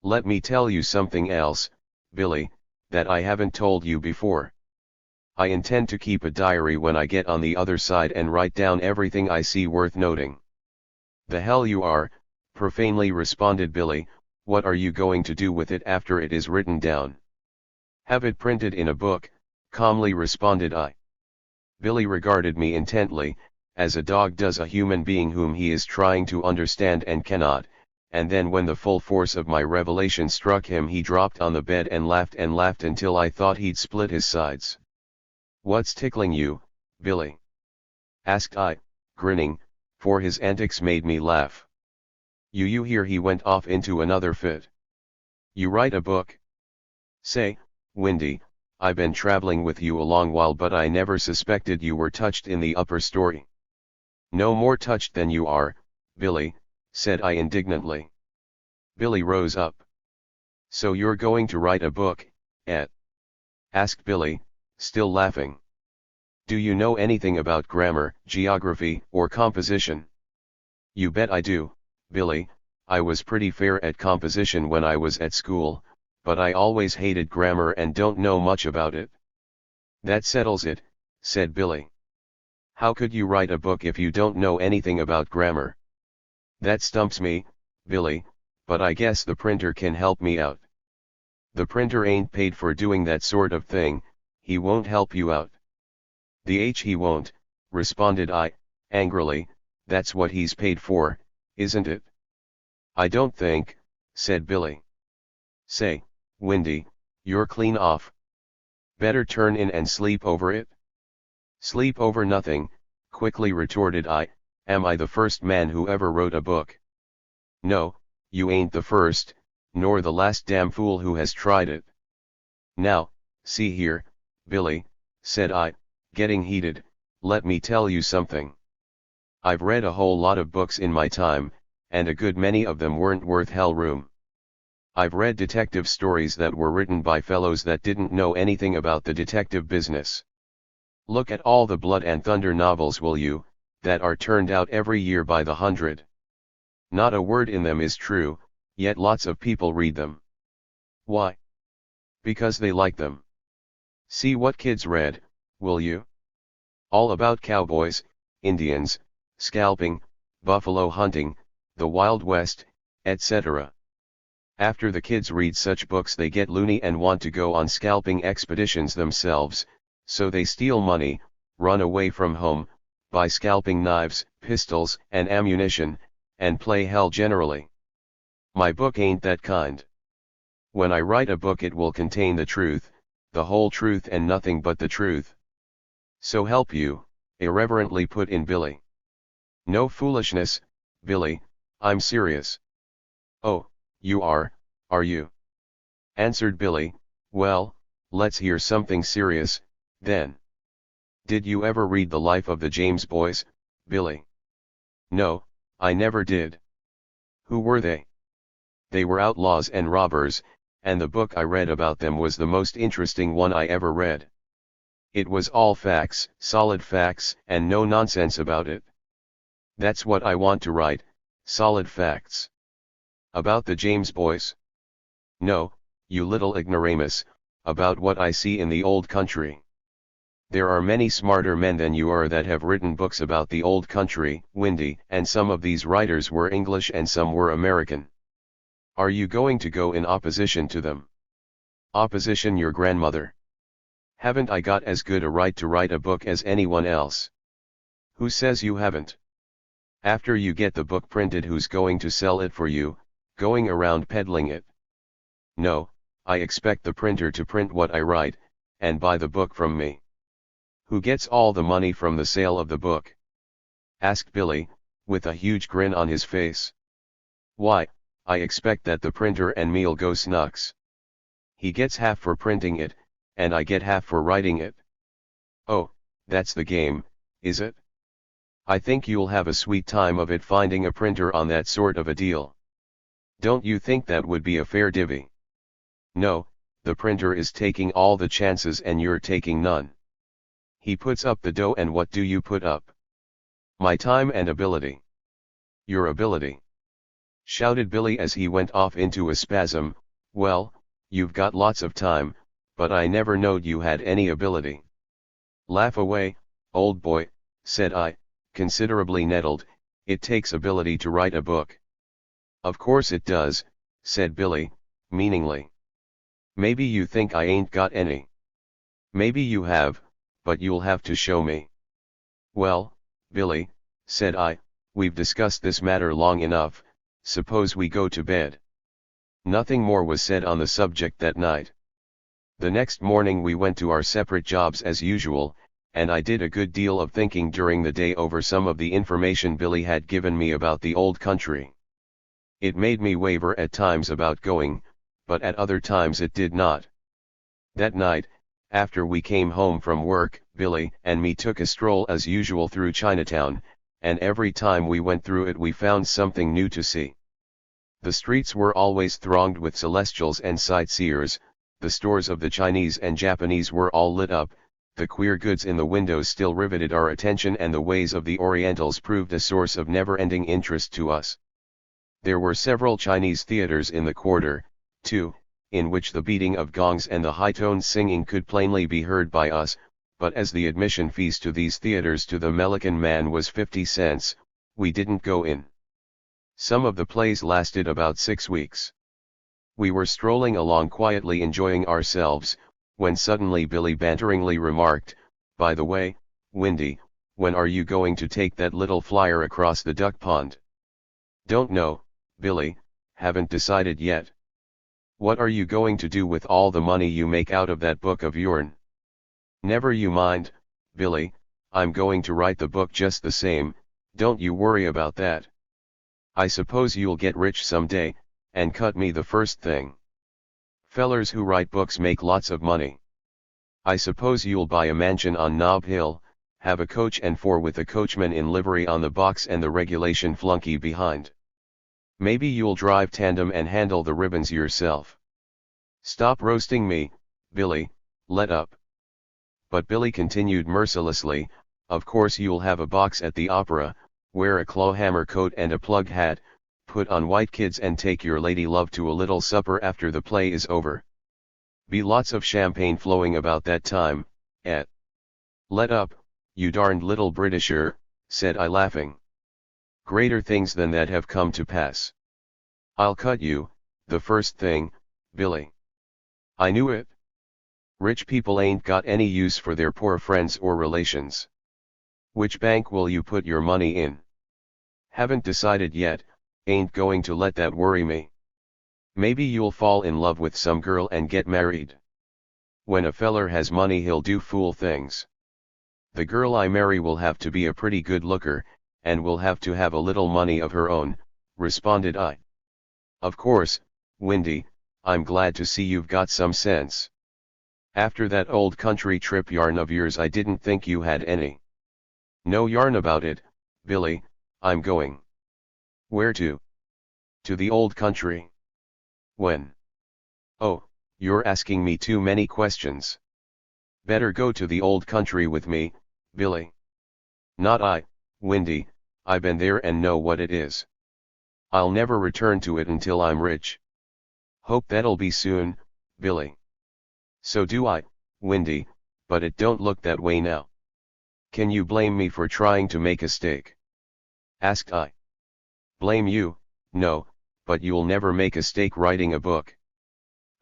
Let me tell you something else, Billy, that I haven't told you before. I intend to keep a diary when I get on the other side and write down everything I see worth noting. The hell you are, profanely responded Billy, what are you going to do with it after it is written down? Have it printed in a book, calmly responded I. Billy regarded me intently, as a dog does a human being whom he is trying to understand and cannot, and then when the full force of my revelation struck him he dropped on the bed and laughed until I thought he'd split his sides. What's tickling you, Billy? Asked I, grinning, for his antics made me laugh. You hear he went off into another fit. You write a book? Say, Windy, I've been traveling with you a long while but I never suspected you were touched in the upper story. No more touched than you are, Billy, said I indignantly. Billy rose up. So you're going to write a book, eh? Asked Billy, still laughing. Do you know anything about grammar, geography, or composition? You bet I do, Billy. I was pretty fair at composition when I was at school, but I always hated grammar and don't know much about it. That settles it, said Billy. How could you write a book if you don't know anything about grammar? That stumps me, Billy, but I guess the printer can help me out. The printer ain't paid for doing that sort of thing, he won't help you out. He won't, responded I, angrily, that's what he's paid for, isn't it? I don't think, said Billy. Say, Windy, you're clean off. Better turn in and sleep over it? Sleep over nothing, quickly retorted I, am I the first man who ever wrote a book? No, you ain't the first, nor the last damn fool who has tried it. Now, see here, Billy, said I, getting heated, let me tell you something. I've read a whole lot of books in my time, and a good many of them weren't worth hell room. I've read detective stories that were written by fellows that didn't know anything about the detective business. Look at all the blood and thunder novels, will you, that are turned out every year by the hundred. Not a word in them is true, yet lots of people read them. Why? Because they like them. See what kids read, will you? All about cowboys, Indians, scalping, buffalo hunting, the Wild West, etc. After the kids read such books they get loony and want to go on scalping expeditions themselves, so they steal money, run away from home, buy scalping knives, pistols, and ammunition, and play hell generally. My book ain't that kind. When I write a book it will contain the truth, the whole truth and nothing but the truth. So help you, irreverently put in Billy. No foolishness, Billy, I'm serious. Oh, you are you? Answered Billy. Well, let's hear something serious, then. Did you ever read The Life of the James Boys, Billy? No, I never did. Who were they? They were outlaws and robbers, and the book I read about them was the most interesting one I ever read. It was all facts, solid facts, and no nonsense about it. That's what I want to write, solid facts. About the James Boys? No, you little ignoramus, about what I see in the old country. There are many smarter men than you are that have written books about the old country, Windy, and some of these writers were English and some were American. Are you going to go in opposition to them? Opposition your grandmother. Haven't I got as good a right to write a book as anyone else? Who says you haven't? After you get the book printed, who's going to sell it for you, going around peddling it? No, I expect the printer to print what I write, and buy the book from me. Who gets all the money from the sale of the book? Asked Billy, with a huge grin on his face. Why, I expect that the printer and me'll go snooks. He gets half for printing it, and I get half for writing it. Oh, that's the game, is it? I think you'll have a sweet time of it finding a printer on that sort of a deal. Don't you think that would be a fair divvy? No, the printer is taking all the chances and you're taking none. He puts up the dough, and what do you put up? My time and ability. Your ability? Shouted Billy as he went off into a spasm. Well, you've got lots of time, but I never knowed you had any ability. Laugh away, old boy, said I, considerably nettled. It takes ability to write a book. Of course it does, said Billy, meaningly. Maybe you think I ain't got any. Maybe you have, but you'll have to show me. Well, Billy, said I, we've discussed this matter long enough, suppose we go to bed. Nothing more was said on the subject that night. The next morning we went to our separate jobs as usual, and I did a good deal of thinking during the day over some of the information Billy had given me about the old country. It made me waver at times about going, but at other times it did not. That night, after we came home from work, Billy and me took a stroll as usual through Chinatown, and every time we went through it we found something new to see. The streets were always thronged with celestials and sightseers, the stores of the Chinese and Japanese were all lit up, the queer goods in the windows still riveted our attention, and the ways of the Orientals proved a source of never-ending interest to us. There were several Chinese theaters in the quarter, too, in which the beating of gongs and the high-toned singing could plainly be heard by us, but as the admission fees to these theaters to the Melican man was 50 cents, we didn't go in. Some of the plays lasted about 6 weeks. We were strolling along quietly enjoying ourselves, when suddenly Billy banteringly remarked, by the way, Windy, when are you going to take that little flyer across the duck pond? Don't know, Billy, haven't decided yet. What are you going to do with all the money you make out of that book of yourn? Never you mind, Billy, I'm going to write the book just the same, don't you worry about that. I suppose you'll get rich someday, and cut me the first thing. Fellers who write books make lots of money. I suppose you'll buy a mansion on Nob Hill, have a coach and four with a coachman in livery on the box and the regulation flunky behind. Maybe you'll drive tandem and handle the ribbons yourself. Stop roasting me, Billy, let up. But Billy continued mercilessly, of course you'll have a box at the opera, wear a clawhammer coat and a plug hat, put on white kids and take your lady love to a little supper after the play is over. Be lots of champagne flowing about that time, eh? Let up, you darned little Britisher, said I laughing. Greater things than that have come to pass. I'll cut you, the first thing, Billy. I knew it. Rich people ain't got any use for their poor friends or relations. Which bank will you put your money in? Haven't decided yet, ain't going to let that worry me. Maybe you'll fall in love with some girl and get married. When a feller has money he'll do fool things. The girl I marry will have to be a pretty good looker, and will have to have a little money of her own, responded I. Of course, Windy, I'm glad to see you've got some sense. After that old country trip yarn of yours, I didn't think you had any. No yarn about it, Billy, I'm going. Where to? To the old country. When? Oh, you're asking me too many questions. Better go to the old country with me, Billy. Not I, Windy, I've been there and know what it is. I'll never return to it until I'm rich. Hope that'll be soon, Billy. So do I, Windy, but it don't look that way now. Can you blame me for trying to make a steak? Asked I. Blame you, no, but you'll never make a steak writing a book.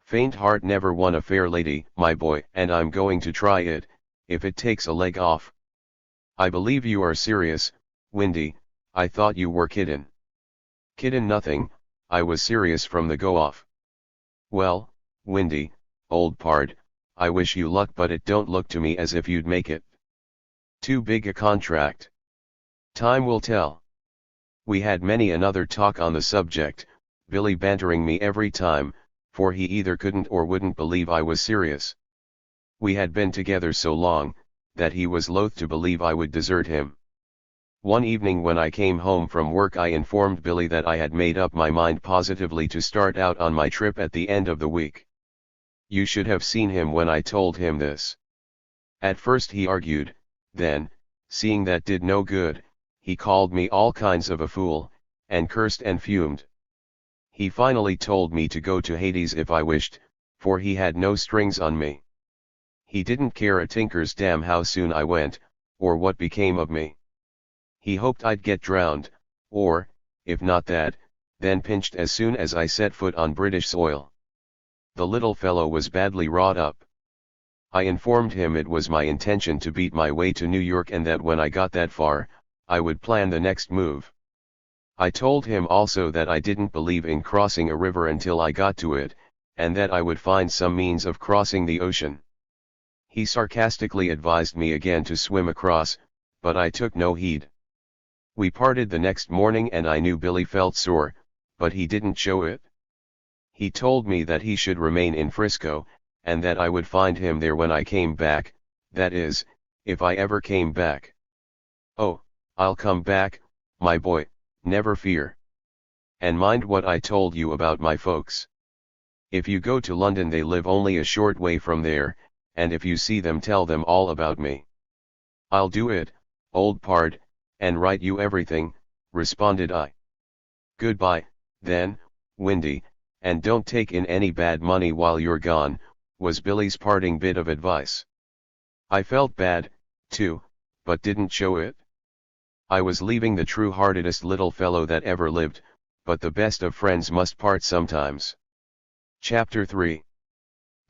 Faint heart never won a fair lady, my boy, and I'm going to try it, if it takes a leg off. I believe you are serious, Windy, I thought you were kiddin'. Kiddin' nothing, I was serious from the go off. Well, Windy, old pard, I wish you luck, but it don't look to me as if you'd make it. Too big a contract. Time will tell. We had many another talk on the subject, Billy bantering me every time, for he either couldn't or wouldn't believe I was serious. We had been together so long, that he was loath to believe I would desert him. One evening when I came home from work, I informed Billy that I had made up my mind positively to start out on my trip at the end of the week. You should have seen him when I told him this. At first he argued, then, seeing that did no good, he called me all kinds of a fool, and cursed and fumed. He finally told me to go to Hades if I wished, for he had no strings on me. He didn't care a tinker's damn how soon I went, or what became of me. He hoped I'd get drowned, or, if not that, then pinched as soon as I set foot on British soil. The little fellow was badly wrought up. I informed him it was my intention to beat my way to New York, and that when I got that far, I would plan the next move. I told him also that I didn't believe in crossing a river until I got to it, and that I would find some means of crossing the ocean. He sarcastically advised me again to swim across, but I took no heed. We parted the next morning, and I knew Billy felt sore, but he didn't show it. He told me that he should remain in Frisco, and that I would find him there when I came back, that is, if I ever came back. Oh, I'll come back, my boy, never fear. And mind what I told you about my folks. If you go to London, they live only a short way from there, and if you see them, tell them all about me. I'll do it, old pard, and write you everything, responded I. Goodbye, then, Windy, and don't take in any bad money while you're gone, was Billy's parting bit of advice. I felt bad, too, but didn't show it. I was leaving the true-heartedest little fellow that ever lived, but the best of friends must part sometimes. Chapter 3.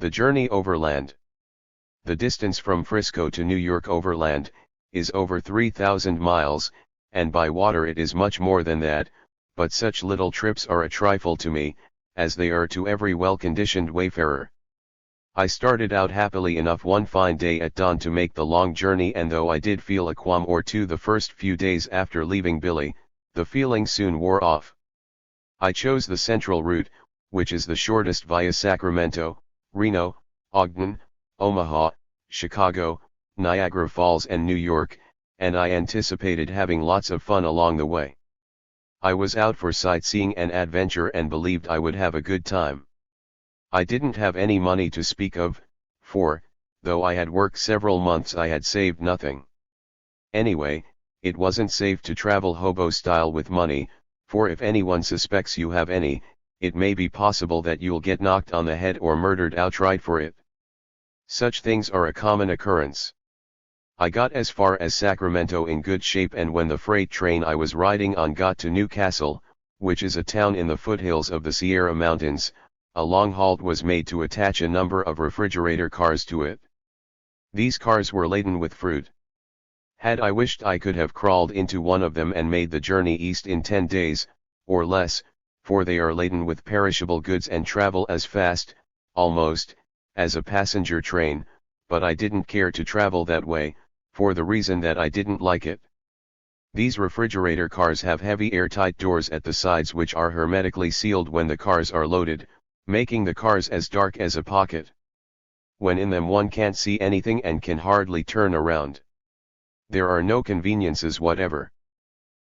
The Journey Overland. The distance from Frisco to New York overland is over 3,000 miles, and by water it is much more than that, but such little trips are a trifle to me, as they are to every well-conditioned wayfarer. I started out happily enough one fine day at dawn to make the long journey, and though I did feel a qualm or two the first few days after leaving Billy, the feeling soon wore off. I chose the central route, which is the shortest via Sacramento, Reno, Ogden, Omaha, Chicago, Niagara Falls and New York, and I anticipated having lots of fun along the way. I was out for sightseeing and adventure and believed I would have a good time. I didn't have any money to speak of, for, though I had worked several months, I had saved nothing. Anyway, it wasn't safe to travel hobo style with money, for if anyone suspects you have any, it may be possible that you'll get knocked on the head or murdered outright for it. Such things are a common occurrence. I got as far as Sacramento in good shape, and when the freight train I was riding on got to New Castle, which is a town in the foothills of the Sierra Mountains, a long halt was made to attach a number of refrigerator cars to it. These cars were laden with fruit. Had I wished, I could have crawled into one of them and made the journey east in 10 days, or less, for they are laden with perishable goods and travel as fast, almost, as a passenger train, but I didn't care to travel that way, for the reason that I didn't like it. These refrigerator cars have heavy airtight doors at the sides which are hermetically sealed when the cars are loaded, making the cars as dark as a pocket. When in them one can't see anything and can hardly turn around. There are no conveniences whatever.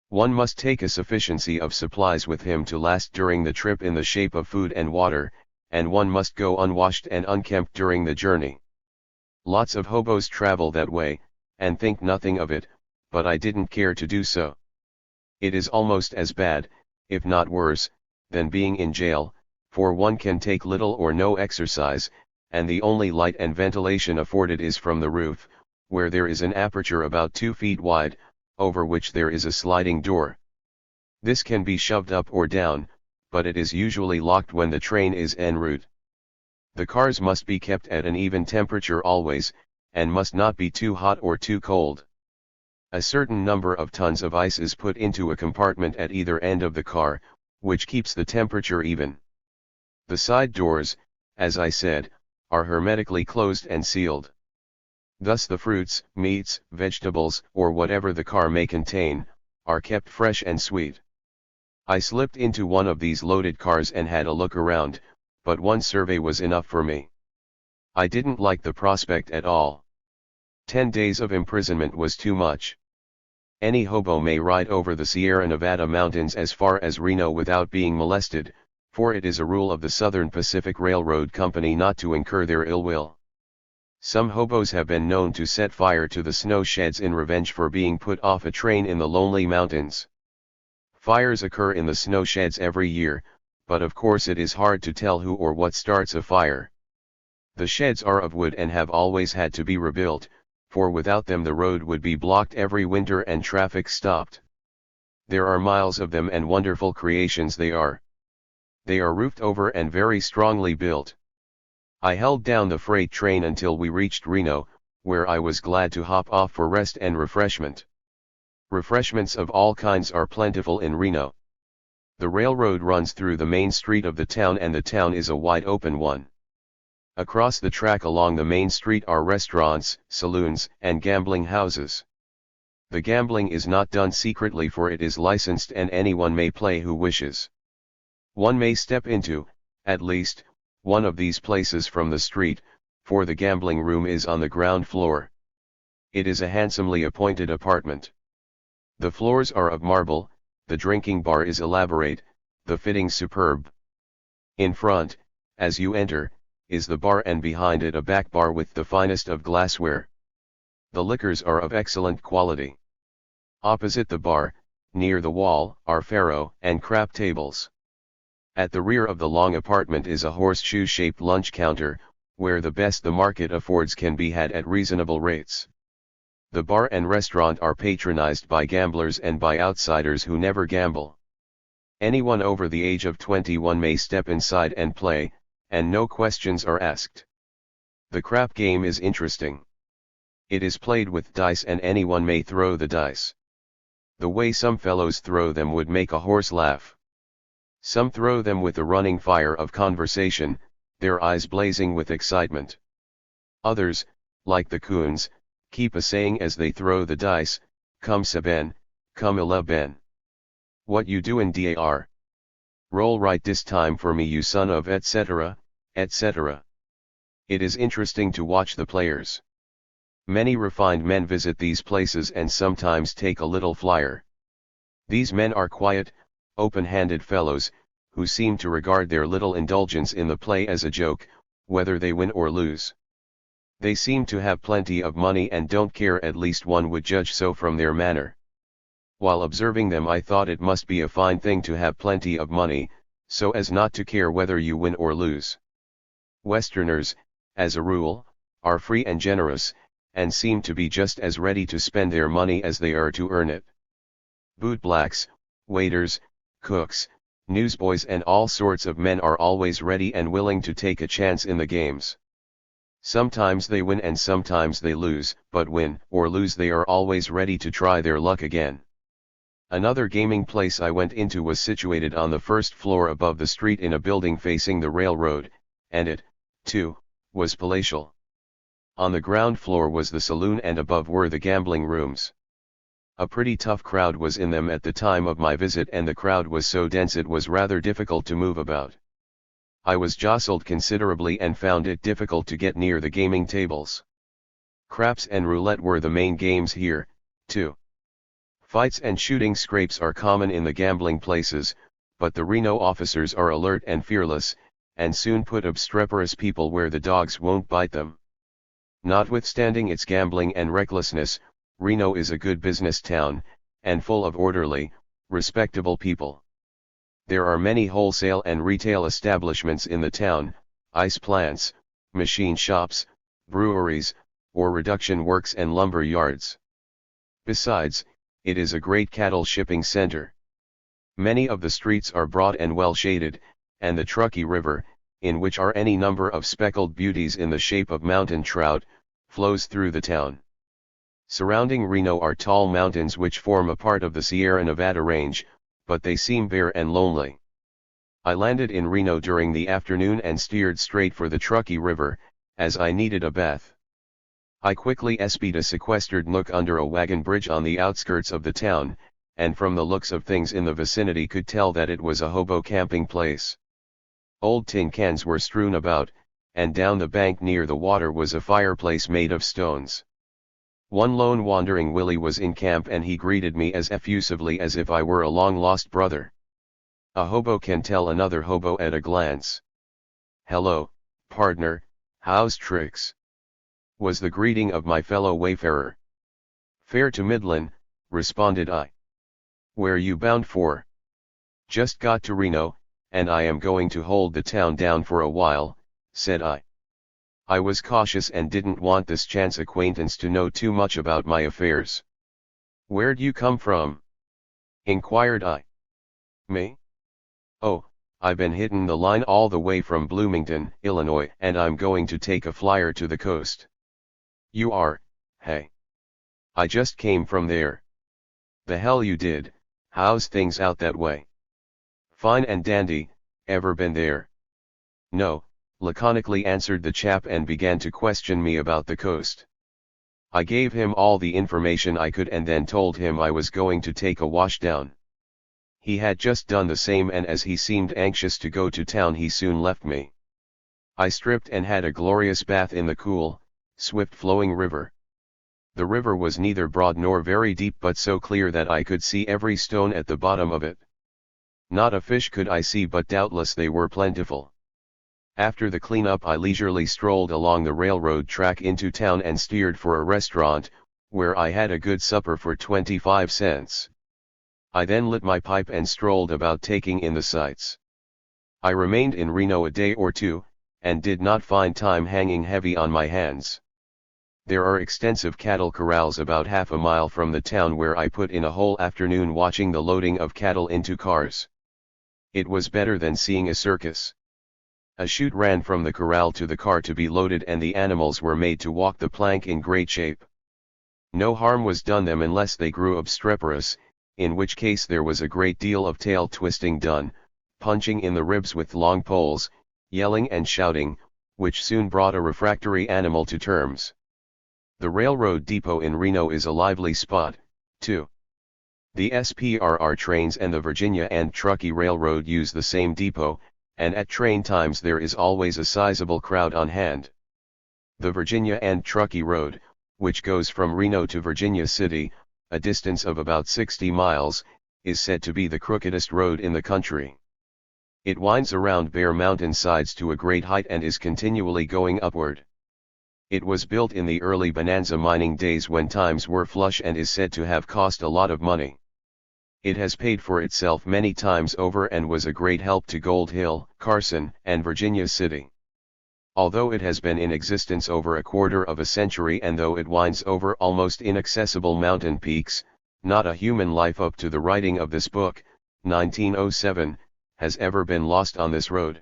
One must take a sufficiency of supplies with him to last during the trip in the shape of food and water, and one must go unwashed and unkempt during the journey. Lots of hobos travel that way, and think nothing of it, but I didn't care to do so. It is almost as bad, if not worse, than being in jail, for one can take little or no exercise, and the only light and ventilation afforded is from the roof, where there is an aperture about 2 feet wide, over which there is a sliding door. This can be shoved up or down, but it is usually locked when the train is en route. The cars must be kept at an even temperature always, and must not be too hot or too cold. A certain number of tons of ice is put into a compartment at either end of the car, which keeps the temperature even. The side doors, as I said, are hermetically closed and sealed. Thus the fruits, meats, vegetables, or whatever the car may contain, are kept fresh and sweet. I slipped into one of these loaded cars and had a look around, but one survey was enough for me. I didn't like the prospect at all. 10 days of imprisonment was too much. Any hobo may ride over the Sierra Nevada mountains as far as Reno without being molested, for it is a rule of the Southern Pacific Railroad Company not to incur their ill will. Some hobos have been known to set fire to the snow sheds in revenge for being put off a train in the lonely mountains. Fires occur in the snow sheds every year, but of course it is hard to tell who or what starts a fire. The sheds are of wood and have always had to be rebuilt, for without them the road would be blocked every winter and traffic stopped. There are miles of them and wonderful creations they are. They are roofed over and very strongly built. I held down the freight train until we reached Reno, where I was glad to hop off for rest and refreshment. Refreshments of all kinds are plentiful in Reno. The railroad runs through the main street of the town and the town is a wide open one. Across the track along the main street are restaurants, saloons, and gambling houses. The gambling is not done secretly for it is licensed and anyone may play who wishes. One may step into, at least, one of these places from the street, for the gambling room is on the ground floor. It is a handsomely appointed apartment. The floors are of marble, the drinking bar is elaborate, the fittings superb. In front, as you enter, is the bar and behind it a back bar with the finest of glassware. The liquors are of excellent quality. Opposite the bar, near the wall, are faro and crap tables. At the rear of the long apartment is a horseshoe-shaped lunch counter, where the best the market affords can be had at reasonable rates. The bar and restaurant are patronized by gamblers and by outsiders who never gamble. Anyone over the age of 21 may step inside and play, and no questions are asked. The crap game is interesting. It is played with dice and anyone may throw the dice. The way some fellows throw them would make a horse laugh. Some throw them with the running fire of conversation, their eyes blazing with excitement. Others, like the coons, keep a saying as they throw the dice, "Come seben, come 11. What you doin' dar? Roll right this time for me you son of etc., etc." It is interesting to watch the players. Many refined men visit these places and sometimes take a little flyer. These men are quiet, open-handed fellows, who seem to regard their little indulgence in the play as a joke, whether they win or lose. They seem to have plenty of money and don't care, at least one would judge so from their manner. While observing them I thought it must be a fine thing to have plenty of money, so as not to care whether you win or lose. Westerners, as a rule, are free and generous, and seem to be just as ready to spend their money as they are to earn it. Bootblacks, waiters, cooks, newsboys and all sorts of men are always ready and willing to take a chance in the games. Sometimes they win and sometimes they lose, but win or lose they are always ready to try their luck again. Another gaming place I went into was situated on the first floor above the street in a building facing the railroad, and it, too, was palatial. On the ground floor was the saloon and above were the gambling rooms. A pretty tough crowd was in them at the time of my visit, and the crowd was so dense it was rather difficult to move about. I was jostled considerably and found it difficult to get near the gaming tables. Craps and roulette were the main games here, too. Fights and shooting scrapes are common in the gambling places, but the Reno officers are alert and fearless, and soon put obstreperous people where the dogs won't bite them. Notwithstanding its gambling and recklessness, Reno is a good business town, and full of orderly, respectable people. There are many wholesale and retail establishments in the town, ice plants, machine shops, breweries, ore reduction works and lumber yards. Besides, it is a great cattle shipping center. Many of the streets are broad and well shaded, and the Truckee River, in which are any number of speckled beauties in the shape of mountain trout, flows through the town. Surrounding Reno are tall mountains which form a part of the Sierra Nevada range, but they seem bare and lonely. I landed in Reno during the afternoon and steered straight for the Truckee River, as I needed a bath. I quickly espied a sequestered nook under a wagon bridge on the outskirts of the town, and from the looks of things in the vicinity could tell that it was a hobo camping place. Old tin cans were strewn about, and down the bank near the water was a fireplace made of stones. One lone wandering Willie was in camp, and he greeted me as effusively as if I were a long-lost brother. A hobo can tell another hobo at a glance. "Hello, partner, how's tricks?" was the greeting of my fellow wayfarer. "Fair to middlin'," responded I. "Where you bound for?" "Just got to Reno, and I am going to hold the town down for a while," said I. I was cautious and didn't want this chance acquaintance to know too much about my affairs. "Where'd you come from?" inquired I. "Me? Oh, I been hittin' the line all the way from Bloomington, Illinois, and I'm going to take a flyer to the coast." "You are, hey? I just came from there." "The hell you did. How's things out that way?" "Fine and dandy. Ever been there?" "No," laconically answered the chap and began to question me about the coast. I gave him all the information I could and then told him I was going to take a washdown. He had just done the same, and as he seemed anxious to go to town he soon left me. I stripped and had a glorious bath in the cool, swift-flowing river. The river was neither broad nor very deep, but so clear that I could see every stone at the bottom of it. Not a fish could I see, but doubtless they were plentiful. After the cleanup I leisurely strolled along the railroad track into town and steered for a restaurant, where I had a good supper for 25 cents. I then lit my pipe and strolled about taking in the sights. I remained in Reno a day or two, and did not find time hanging heavy on my hands. There are extensive cattle corrals about half a mile from the town, where I put in a whole afternoon watching the loading of cattle into cars. It was better than seeing a circus. A chute ran from the corral to the car to be loaded, and the animals were made to walk the plank in great shape. No harm was done them unless they grew obstreperous, in which case there was a great deal of tail twisting done, punching in the ribs with long poles, yelling and shouting, which soon brought a refractory animal to terms. The railroad depot in Reno is a lively spot, too. The SPRR trains and the Virginia and Truckee Railroad use the same depot, and at train times there is always a sizable crowd on hand. The Virginia and Truckee Road, which goes from Reno to Virginia City, a distance of about 60 miles, is said to be the crookedest road in the country. It winds around bare mountain sides to a great height and is continually going upward. It was built in the early bonanza mining days when times were flush, and is said to have cost a lot of money. It has paid for itself many times over and was a great help to Gold Hill, Carson, and Virginia City. Although it has been in existence over a quarter of a century, and though it winds over almost inaccessible mountain peaks, not a human life up to the writing of this book, 1907, has ever been lost on this road.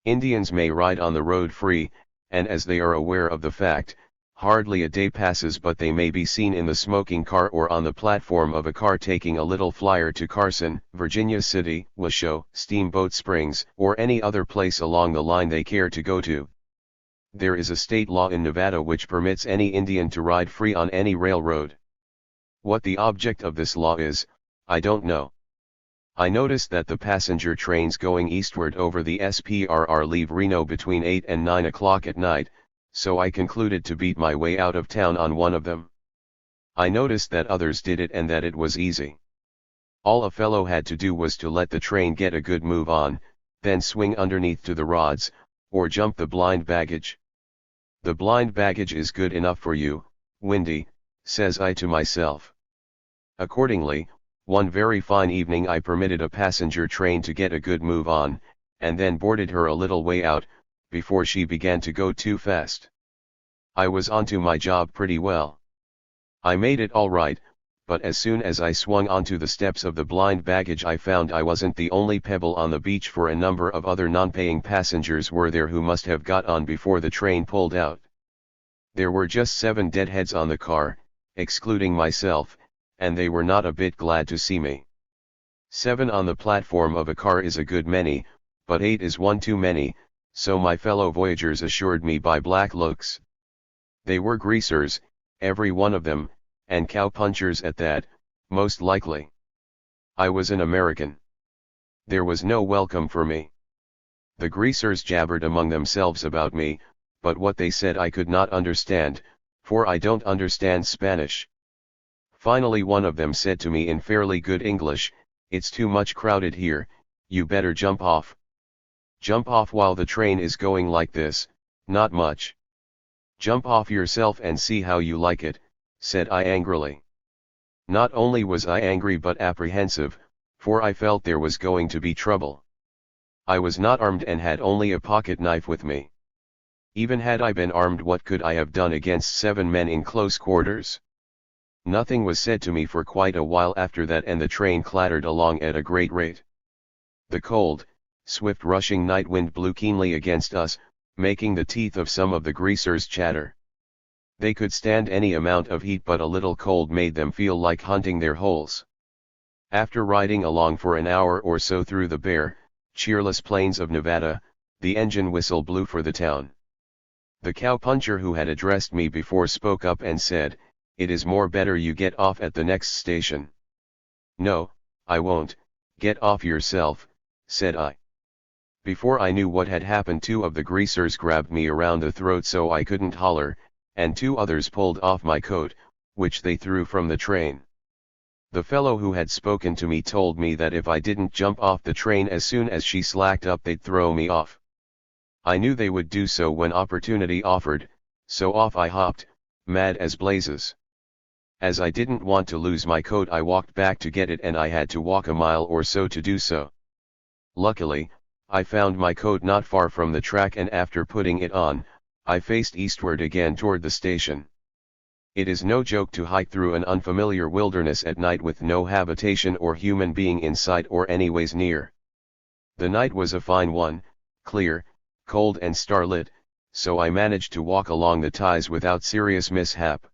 Indians may ride on the road free, and as they are aware of the fact, hardly a day passes but they may be seen in the smoking car or on the platform of a car taking a little flyer to Carson, Virginia City, Washoe, Steamboat Springs, or any other place along the line they care to go to. There is a state law in Nevada which permits any Indian to ride free on any railroad. What the object of this law is, I don't know. I noticed that the passenger trains going eastward over the SPRR leave Reno between 8 and 9 o'clock at night, so I concluded to beat my way out of town on one of them. I noticed that others did it and that it was easy. All a fellow had to do was to let the train get a good move on, then swing underneath to the rods, or jump the blind baggage. The blind baggage is good enough for you, Windy, says I to myself. Accordingly, one very fine evening I permitted a passenger train to get a good move on, and then boarded her a little way out, before she began to go too fast. I was onto my job pretty well. I made it all right, but as soon as I swung onto the steps of the blind baggage I found I wasn't the only pebble on the beach, for a number of other non-paying passengers were there who must have got on before the train pulled out. There were just 7 deadheads on the car, excluding myself, and they were not a bit glad to see me. 7 on the platform of a car is a good many, but 8 is one too many, so my fellow voyagers assured me by black looks. They were greasers, every one of them, and cowpunchers at that, most likely. I was an American. There was no welcome for me. The greasers jabbered among themselves about me, but what they said I could not understand, for I don't understand Spanish. Finally one of them said to me in fairly good English, "It's too much crowded here, you better jump off." Jump off while the train is going like this? Not much. Jump off yourself and see how you like it, said I angrily. Not only was I angry but apprehensive, for I felt there was going to be trouble. I was not armed and had only a pocket knife with me. Even had I been armed, what could I have done against 7 men in close quarters? Nothing was said to me for quite a while after that, and the train clattered along at a great rate. The cold, swift rushing night wind blew keenly against us, making the teeth of some of the greasers chatter. They could stand any amount of heat, but a little cold made them feel like hunting their holes. After riding along for an hour or so through the bare, cheerless plains of Nevada, the engine whistle blew for the town. The cowpuncher who had addressed me before spoke up and said, "It is more better you get off at the next station." "No, I won't, get off yourself," said I. Before I knew what had happened, 2 of the greasers grabbed me around the throat so I couldn't holler, and 2 others pulled off my coat, which they threw from the train. The fellow who had spoken to me told me that if I didn't jump off the train as soon as she slacked up they'd throw me off. I knew they would do so when opportunity offered, so off I hopped, mad as blazes. As I didn't want to lose my coat I walked back to get it, and I had to walk a mile or so to do so. Luckily, I found my coat not far from the track, and after putting it on, I faced eastward again toward the station. It is no joke to hike through an unfamiliar wilderness at night with no habitation or human being in sight or anyways near. The night was a fine one, clear, cold and starlit, so I managed to walk along the ties without serious mishap.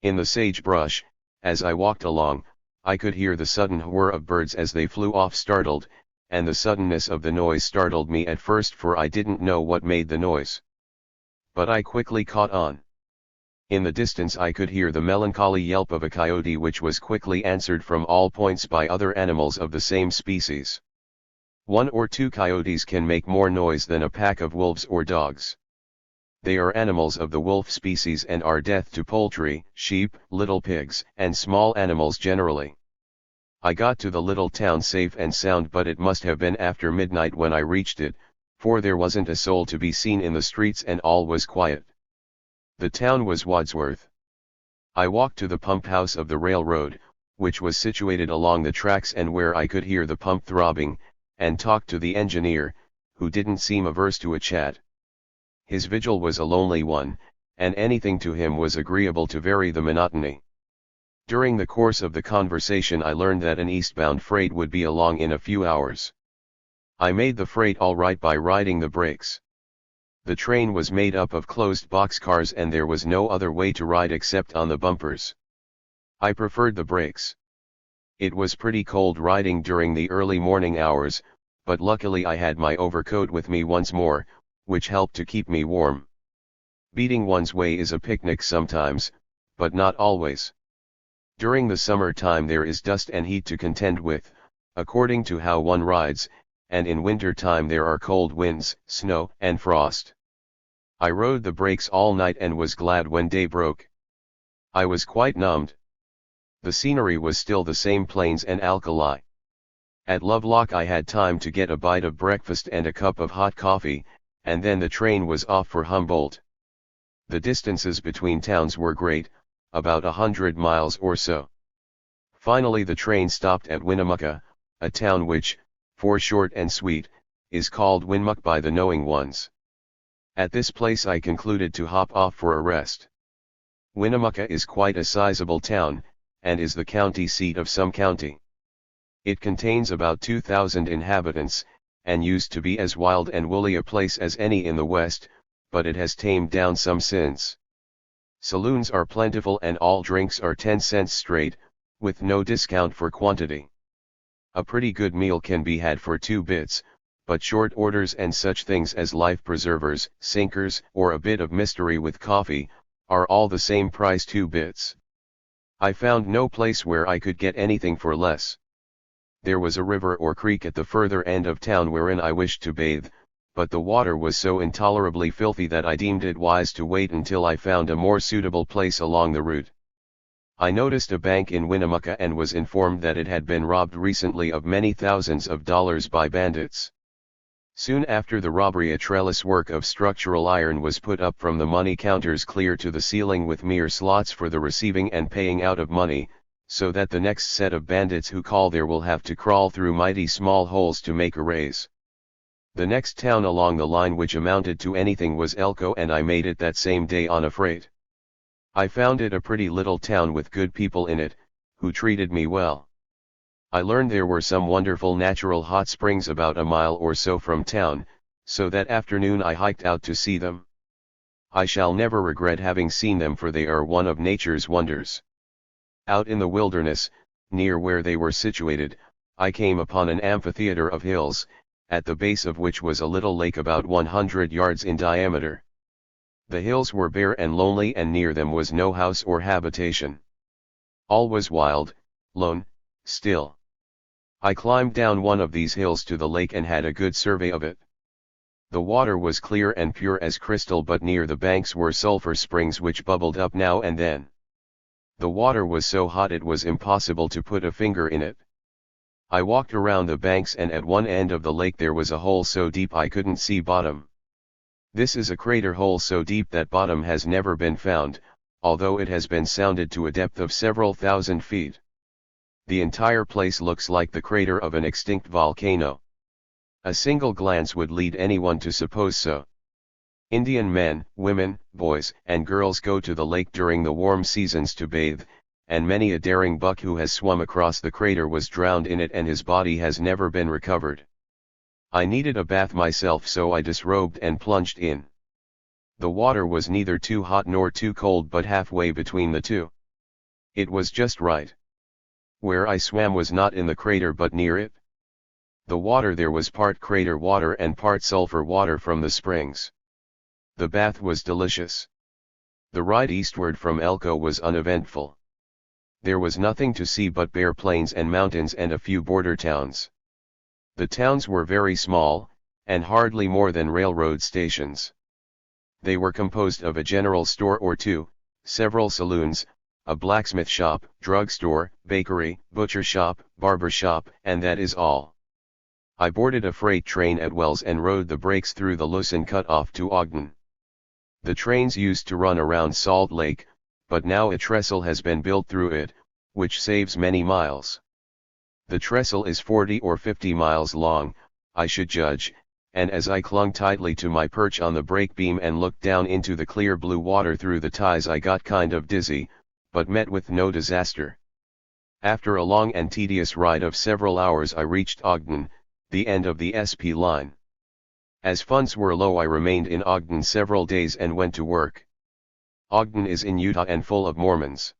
In the sagebrush, as I walked along, I could hear the sudden whir of birds as they flew off startled, and the suddenness of the noise startled me at first, for I didn't know what made the noise. But I quickly caught on. In the distance I could hear the melancholy yelp of a coyote, which was quickly answered from all points by other animals of the same species. 1 or 2 coyotes can make more noise than a pack of wolves or dogs. They are animals of the wolf species and are death to poultry, sheep, little pigs, and small animals generally. I got to the little town safe and sound, but it must have been after midnight when I reached it, for there wasn't a soul to be seen in the streets and all was quiet. The town was Wadsworth. I walked to the pump house of the railroad, which was situated along the tracks and where I could hear the pump throbbing, and talked to the engineer, who didn't seem averse to a chat. His vigil was a lonely one, and anything to him was agreeable to vary the monotony. During the course of the conversation I learned that an eastbound freight would be along in a few hours. I made the freight all right by riding the brakes. The train was made up of closed boxcars and there was no other way to ride except on the bumpers. I preferred the brakes. It was pretty cold riding during the early morning hours, but luckily I had my overcoat with me once more, which helped to keep me warm. Beating one's way is a picnic sometimes, but not always. During the summer time there is dust and heat to contend with, according to how one rides, and in winter time there are cold winds, snow, and frost. I rode the brakes all night and was glad when day broke. I was quite numbed. The scenery was still the same, plains and alkali. At Lovelock I had time to get a bite of breakfast and a cup of hot coffee, and then the train was off for Humboldt. The distances between towns were great, about 100 miles or so. Finally the train stopped at Winnemucca, a town which, for short and sweet, is called Winmuck by the knowing ones. At this place I concluded to hop off for a rest. Winnemucca is quite a sizable town, and is the county seat of some county. It contains about 2,000 inhabitants, and used to be as wild and woolly a place as any in the West, but it has tamed down some since. Saloons are plentiful and all drinks are 10 cents straight, with no discount for quantity. A pretty good meal can be had for 2 bits, but short orders and such things as life preservers, sinkers, or a bit of mystery with coffee, are all the same price, 2 bits. I found no place where I could get anything for less. There was a river or creek at the further end of town wherein I wished to bathe, but the water was so intolerably filthy that I deemed it wise to wait until I found a more suitable place along the route. I noticed a bank in Winnemucca and was informed that it had been robbed recently of many thousands of dollars by bandits. Soon after the robbery a trellis work of structural iron was put up from the money counters clear to the ceiling with mere slots for the receiving and paying out of money, so that the next set of bandits who call there will have to crawl through mighty small holes to make a raise. The next town along the line which amounted to anything was Elko, and I made it that same day on a freight. I found it a pretty little town with good people in it, who treated me well. I learned there were some wonderful natural hot springs about a mile or so from town, so that afternoon I hiked out to see them. I shall never regret having seen them, for they are one of nature's wonders. Out in the wilderness, near where they were situated, I came upon an amphitheater of hills, at the base of which was a little lake about 100 yards in diameter. The hills were bare and lonely, and near them was no house or habitation. All was wild, lone, still. I climbed down one of these hills to the lake and had a good survey of it. The water was clear and pure as crystal, but near the banks were sulphur springs which bubbled up now and then. The water was so hot it was impossible to put a finger in it. I walked around the banks, and at one end of the lake there was a hole so deep I couldn't see bottom. This is a crater hole so deep that bottom has never been found, although it has been sounded to a depth of several thousand feet. The entire place looks like the crater of an extinct volcano. A single glance would lead anyone to suppose so. Indian men, women, boys, and girls go to the lake during the warm seasons to bathe, and many a daring buck who has swum across the crater was drowned in it, and his body has never been recovered. I needed a bath myself, so I disrobed and plunged in. The water was neither too hot nor too cold, but halfway between the two. It was just right. Where I swam was not in the crater but near it. The water there was part crater water and part sulphur water from the springs. The bath was delicious. The ride eastward from Elko was uneventful. There was nothing to see but bare plains and mountains and a few border towns. The towns were very small, and hardly more than railroad stations. They were composed of a general store or two, several saloons, a blacksmith shop, drugstore, bakery, butcher shop, barber shop, and that is all. I boarded a freight train at Wells and rode the brakes through the Lucin cut-off to Ogden. The trains used to run around Salt Lake, but now a trestle has been built through it, which saves many miles. The trestle is 40 or 50 miles long, I should judge, and as I clung tightly to my perch on the brake beam and looked down into the clear blue water through the ties, I got kind of dizzy, but met with no disaster. After a long and tedious ride of several hours I reached Ogden, the end of the SP line. As funds were low I remained in Ogden several days and went to work. Ogden is in Utah and full of Mormons.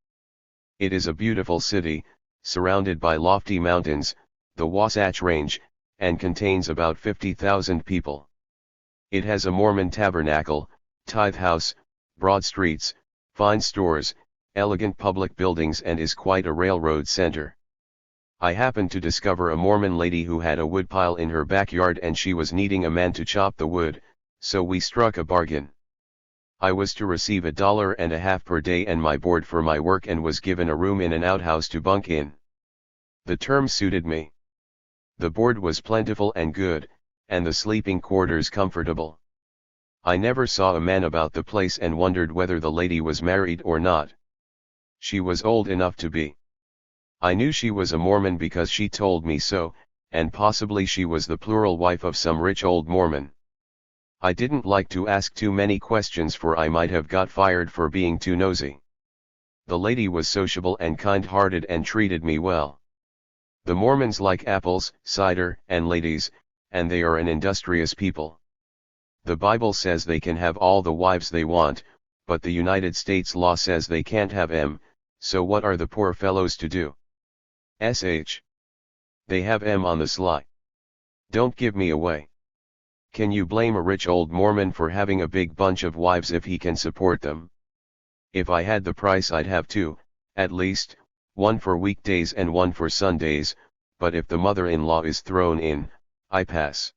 It is a beautiful city, surrounded by lofty mountains, the Wasatch Range, and contains about 50,000 people. It has a Mormon tabernacle, tithe house, broad streets, fine stores, elegant public buildings and is quite a railroad center. I happened to discover a Mormon lady who had a woodpile in her backyard and she was needing a man to chop the wood, so we struck a bargain. I was to receive $1.50 per day and my board for my work and was given a room in an outhouse to bunk in. The terms suited me. The board was plentiful and good, and the sleeping quarters comfortable. I never saw a man about the place and wondered whether the lady was married or not. She was old enough to be. I knew she was a Mormon because she told me so, and possibly she was the plural wife of some rich old Mormon. I didn't like to ask too many questions for I might have got fired for being too nosy. The lady was sociable and kind-hearted and treated me well. The Mormons like apples, cider, and ladies, and they are an industrious people. The Bible says they can have all the wives they want, but the United States law says they can't have 'em, so what are the poor fellows to do? They have 'em on the sly. Don't give me away. Can you blame a rich old Mormon for having a big bunch of wives if he can support them? If I had the price I'd have two, at least, one for weekdays and one for Sundays, but if the mother-in-law is thrown in, I pass.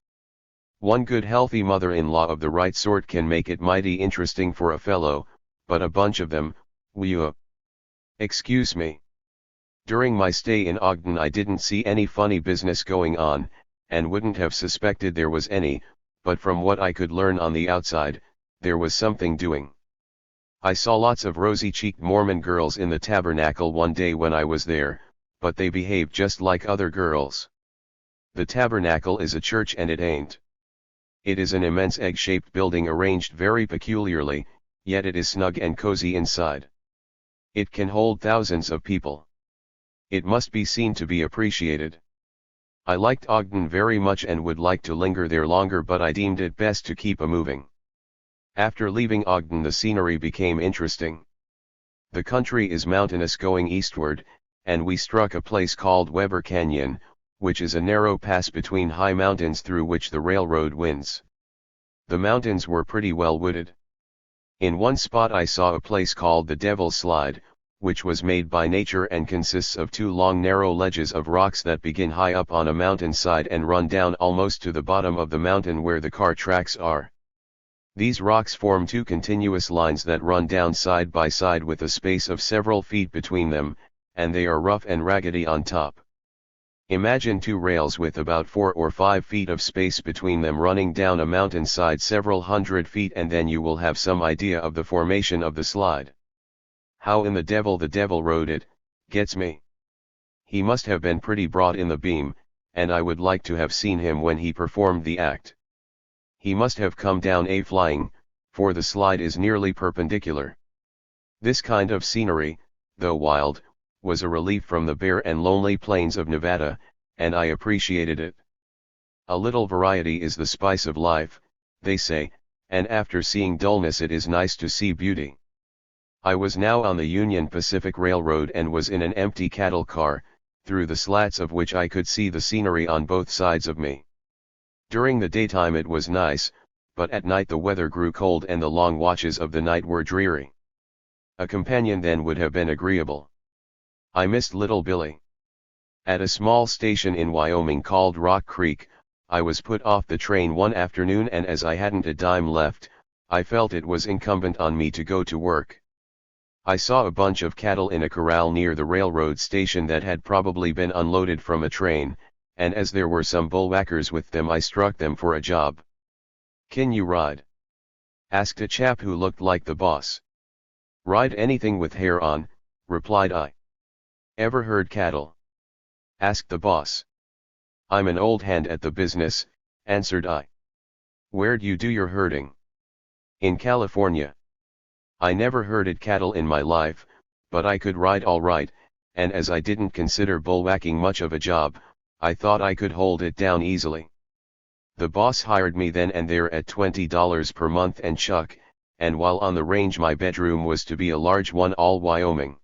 One good healthy mother-in-law of the right sort can make it mighty interesting for a fellow, but a bunch of them, Excuse me. During my stay in Ogden I didn't see any funny business going on, and wouldn't have suspected there was any, but from what I could learn on the outside, there was something doing. I saw lots of rosy-cheeked Mormon girls in the tabernacle one day when I was there, but they behaved just like other girls. The tabernacle is a church and it ain't. It is an immense egg-shaped building arranged very peculiarly, yet it is snug and cozy inside. It can hold thousands of people. It must be seen to be appreciated. I liked Ogden very much and would like to linger there longer, but I deemed it best to keep moving. After leaving Ogden the scenery became interesting. The country is mountainous going eastward, and we struck a place called Weber Canyon, which is a narrow pass between high mountains through which the railroad winds. The mountains were pretty well wooded. In one spot I saw a place called the Devil's Slide, which was made by nature and consists of two long narrow ledges of rocks that begin high up on a mountainside and run down almost to the bottom of the mountain where the car tracks are. These rocks form two continuous lines that run down side by side with a space of several feet between them, and they are rough and raggedy on top. Imagine two rails with about 4 or 5 feet of space between them running down a mountainside several hundred feet, and then you will have some idea of the formation of the slide. How in the devil rode it, gets me. He must have been pretty broad in the beam, and I would like to have seen him when he performed the act. He must have come down flying, for the slide is nearly perpendicular. This kind of scenery, though wild, was a relief from the bare and lonely plains of Nevada, and I appreciated it. A little variety is the spice of life, they say, and after seeing dullness it is nice to see beauty. I was now on the Union Pacific Railroad and was in an empty cattle car, through the slats of which I could see the scenery on both sides of me. During the daytime it was nice, but at night the weather grew cold and the long watches of the night were dreary. A companion then would have been agreeable. I missed little Billy. At a small station in Wyoming called Rock Creek, I was put off the train one afternoon, and as I hadn't a dime left, I felt it was incumbent on me to go to work. I saw a bunch of cattle in a corral near the railroad station that had probably been unloaded from a train, and as there were some bullwhackers with them I struck them for a job. "Can you ride?" asked a chap who looked like the boss. "Ride anything with hair on," replied I. "Ever herd cattle?" asked the boss. "I'm an old hand at the business," answered I. "Where'd you do your herding?" "In California." I never herded cattle in my life, but I could ride all right, and as I didn't consider bullwhacking much of a job, I thought I could hold it down easily. The boss hired me then and there at $20 per month and chuck, and while on the range my bedroom was to be a large one, all Wyoming.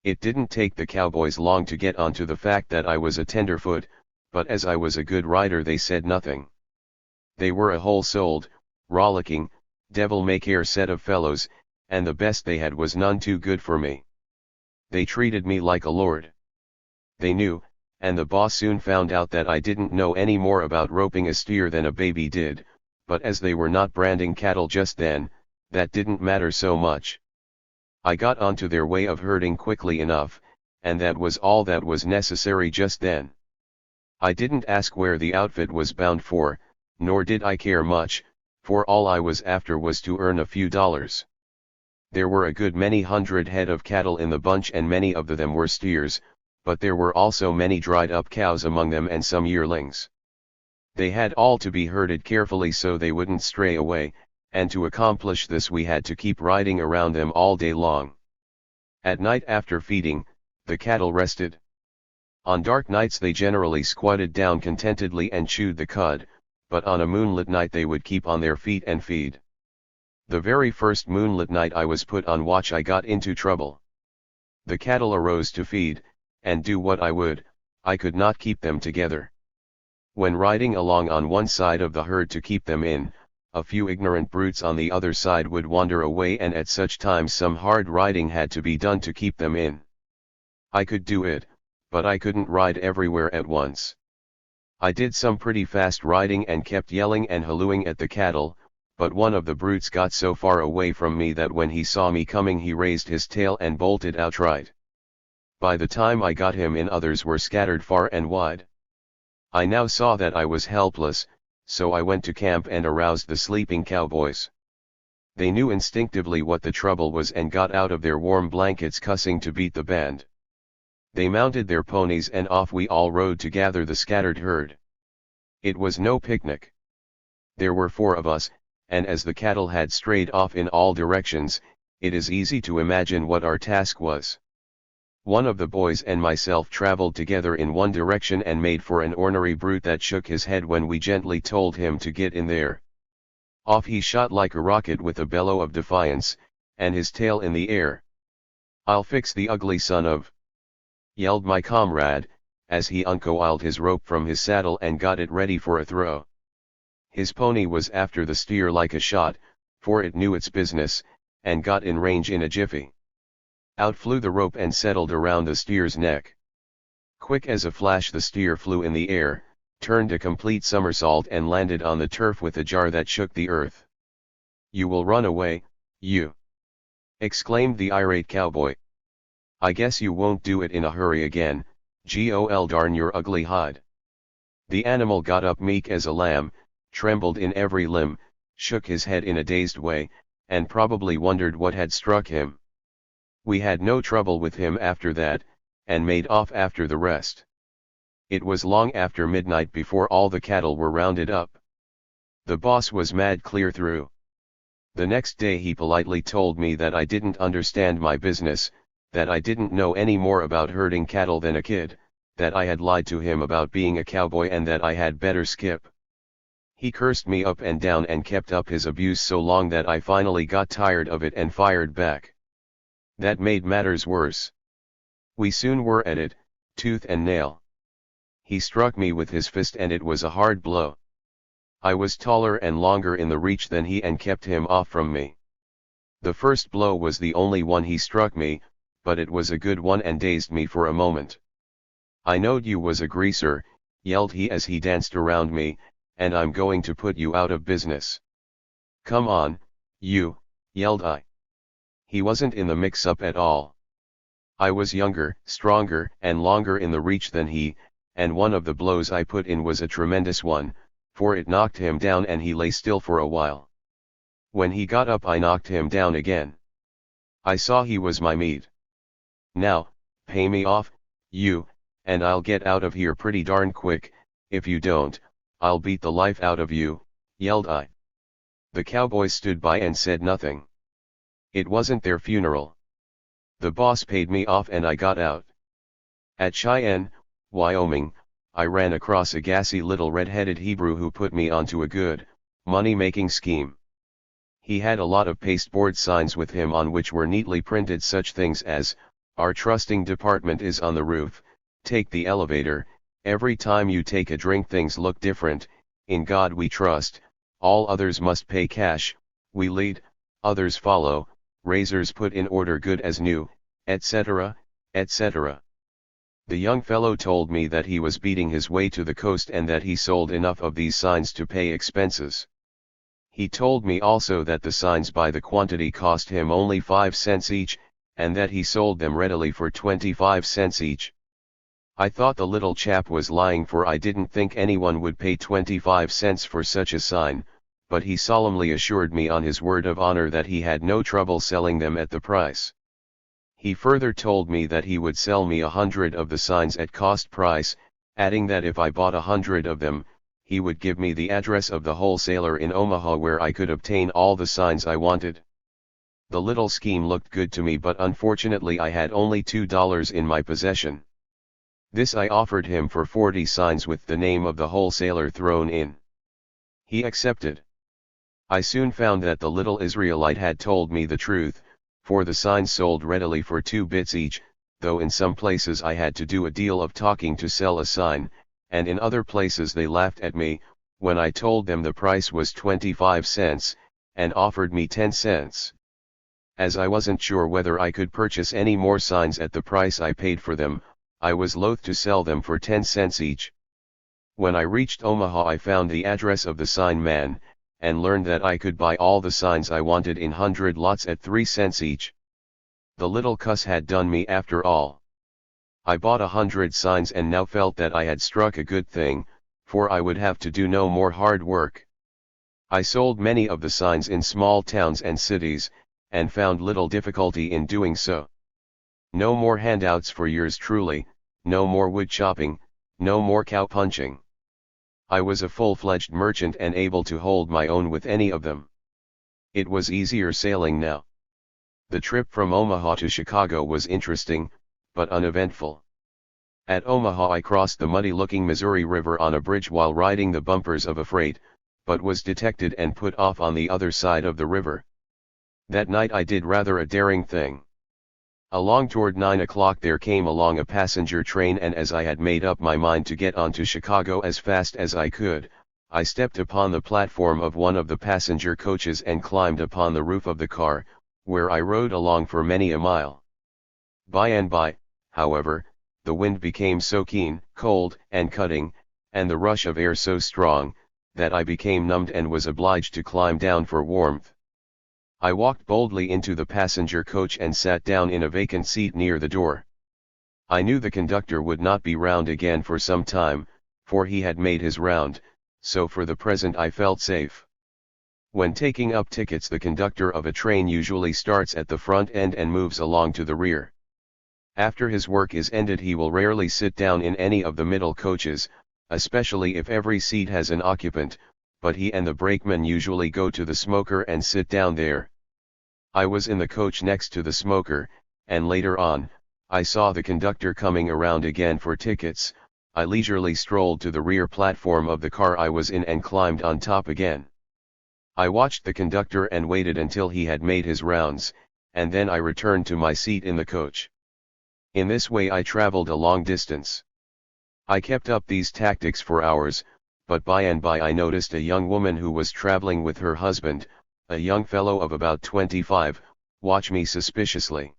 It didn't take the cowboys long to get onto the fact that I was a tenderfoot, but as I was a good rider they said nothing. They were a whole-souled, rollicking, devil-may-care set of fellows, and the best they had was none too good for me. They treated me like a lord. They knew, and the boss soon found out that I didn't know any more about roping a steer than a baby did, but as they were not branding cattle just then, that didn't matter so much. I got onto their way of herding quickly enough, and that was all that was necessary just then. I didn't ask where the outfit was bound for, nor did I care much, for all I was after was to earn a few dollars. There were a good many hundred head of cattle in the bunch and many of them were steers, but there were also many dried-up cows among them and some yearlings. They had all to be herded carefully so they wouldn't stray away, and to accomplish this we had to keep riding around them all day long. At night after feeding, the cattle rested. On dark nights they generally squatted down contentedly and chewed the cud, but on a moonlit night they would keep on their feet and feed. The very first moonlit night I was put on watch I got into trouble. The cattle arose to feed, and do what I would, I could not keep them together. When riding along on one side of the herd to keep them in, a few ignorant brutes on the other side would wander away and at such times some hard riding had to be done to keep them in. I could do it, but I couldn't ride everywhere at once. I did some pretty fast riding and kept yelling and hallooing at the cattle, but one of the brutes got so far away from me that when he saw me coming he raised his tail and bolted outright. By the time I got him in, others were scattered far and wide. I now saw that I was helpless, so I went to camp and aroused the sleeping cowboys. They knew instinctively what the trouble was and got out of their warm blankets cussing to beat the band. They mounted their ponies and off we all rode to gather the scattered herd. It was no picnic. There were 4 of us, and as the cattle had strayed off in all directions, it is easy to imagine what our task was. One of the boys and myself traveled together in one direction and made for an ornery brute that shook his head when we gently told him to get in there. Off he shot like a rocket with a bellow of defiance, and his tail in the air. "I'll fix the ugly son of," yelled my comrade, as he uncoiled his rope from his saddle and got it ready for a throw. His pony was after the steer like a shot, for it knew its business, and got in range in a jiffy. Out flew the rope and settled around the steer's neck. Quick as a flash the steer flew in the air, turned a complete somersault and landed on the turf with a jar that shook the earth. "You will run away, you!" exclaimed the irate cowboy. "I guess you won't do it in a hurry again, gol darn your ugly hide." The animal got up meek as a lamb, trembled in every limb, shook his head in a dazed way, and probably wondered what had struck him. We had no trouble with him after that, and made off after the rest. It was long after midnight before all the cattle were rounded up. The boss was mad clear through. The next day he politely told me that I didn't understand my business, that I didn't know any more about herding cattle than a kid, that I had lied to him about being a cowboy and that I had better skip. He cursed me up and down and kept up his abuse so long that I finally got tired of it and fired back. That made matters worse. We soon were at it, tooth and nail. He struck me with his fist and it was a hard blow. I was taller and longer in the reach than he and kept him off from me. The first blow was the only one he struck me, but it was a good one and dazed me for a moment. "I knowed you was a greaser," yelled he as he danced around me, "and I'm going to put you out of business." "Come on, you," yelled I. He wasn't in the mix-up at all. I was younger, stronger, and longer in the reach than he, and one of the blows I put in was a tremendous one, for it knocked him down and he lay still for a while. When he got up I knocked him down again. I saw he was my meat. "Now, pay me off, you, and I'll get out of here pretty darn quick. If you don't, I'll beat the life out of you," yelled I. The cowboys stood by and said nothing. It wasn't their funeral. The boss paid me off and I got out. At Cheyenne, Wyoming, I ran across a gassy little red-headed Hebrew who put me onto a good, money-making scheme. He had a lot of pasteboard signs with him on which were neatly printed such things as, "Our trusting department is on the roof, take the elevator, every time you take a drink things look different, in God we trust, all others must pay cash, we lead, others follow, razors put in order good as new," etc., etc. The young fellow told me that he was beating his way to the coast and that he sold enough of these signs to pay expenses. He told me also that the signs by the quantity cost him only 5 cents each, and that he sold them readily for 25 cents each. I thought the little chap was lying, for I didn't think anyone would pay 25 cents for such a sign, but he solemnly assured me on his word of honor that he had no trouble selling them at the price. He further told me that he would sell me 100 of the signs at cost price, adding that if I bought 100 of them, he would give me the address of the wholesaler in Omaha where I could obtain all the signs I wanted. The little scheme looked good to me, but unfortunately I had only $2 in my possession. This I offered him for 40 signs with the name of the wholesaler thrown in. He accepted. I soon found that the little Israelite had told me the truth, for the signs sold readily for 2 bits each, though in some places I had to do a deal of talking to sell a sign, and in other places they laughed at me, when I told them the price was 25 cents, and offered me 10 cents. As I wasn't sure whether I could purchase any more signs at the price I paid for them, I was loath to sell them for 10 cents each. When I reached Omaha I found the address of the sign man, and learned that I could buy all the signs I wanted in 100 lots at 3 cents each. The little cuss had done me after all. I bought 100 signs and now felt that I had struck a good thing, for I would have to do no more hard work. I sold many of the signs in small towns and cities, and found little difficulty in doing so. No more handouts for yours truly, no more wood chopping, no more cow punching. I was a full-fledged merchant and able to hold my own with any of them. It was easier sailing now. The trip from Omaha to Chicago was interesting, but uneventful. At Omaha I crossed the muddy-looking Missouri River on a bridge while riding the bumpers of a freight, but was detected and put off on the other side of the river. That night I did rather a daring thing. Along toward 9 o'clock there came along a passenger train, and as I had made up my mind to get on to Chicago as fast as I could, I stepped upon the platform of one of the passenger coaches and climbed upon the roof of the car, where I rode along for many a mile. By and by, however, the wind became so keen, cold, and cutting, and the rush of air so strong, that I became numbed and was obliged to climb down for warmth. I walked boldly into the passenger coach and sat down in a vacant seat near the door. I knew the conductor would not be round again for some time, for he had made his round, so for the present I felt safe. When taking up tickets, the conductor of a train usually starts at the front end and moves along to the rear. After his work is ended he will rarely sit down in any of the middle coaches, especially if every seat has an occupant, but he and the brakeman usually go to the smoker and sit down there. I was in the coach next to the smoker, and later on, I saw the conductor coming around again for tickets. I leisurely strolled to the rear platform of the car I was in and climbed on top again. I watched the conductor and waited until he had made his rounds, and then I returned to my seat in the coach. In this way I traveled a long distance. I kept up these tactics for hours, but by and by I noticed a young woman who was traveling with her husband, a young fellow of about 25, watch me suspiciously.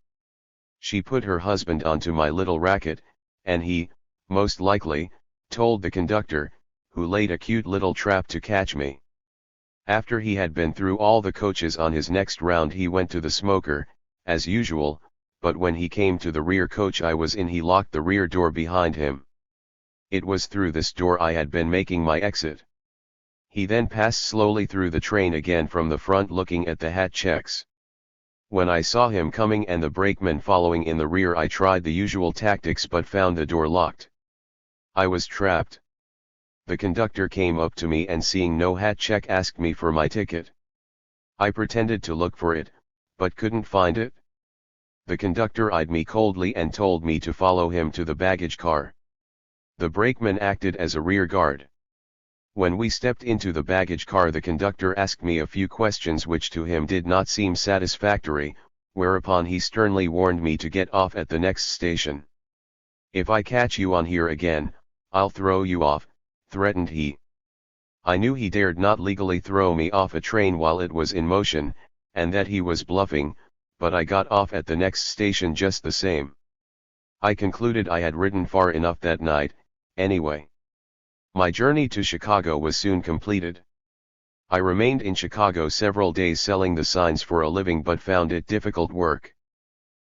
She put her husband onto my little racket, and he, most likely, told the conductor, who laid a cute little trap to catch me. After he had been through all the coaches on his next round he went to the smoker, as usual, but when he came to the rear coach I was in he locked the rear door behind him. It was through this door I had been making my exit. He then passed slowly through the train again from the front looking at the hat checks. When I saw him coming and the brakeman following in the rear I tried the usual tactics but found the door locked. I was trapped. The conductor came up to me and seeing no hat check asked me for my ticket. I pretended to look for it, but couldn't find it. The conductor eyed me coldly and told me to follow him to the baggage car. The brakeman acted as a rear guard. When we stepped into the baggage car the conductor asked me a few questions which to him did not seem satisfactory, whereupon he sternly warned me to get off at the next station. "If I catch you on here again, I'll throw you off," threatened he. I knew he dared not legally throw me off a train while it was in motion, and that he was bluffing, but I got off at the next station just the same. I concluded I had ridden far enough that night, anyway. My journey to Chicago was soon completed. I remained in Chicago several days selling the signs for a living but found it difficult work.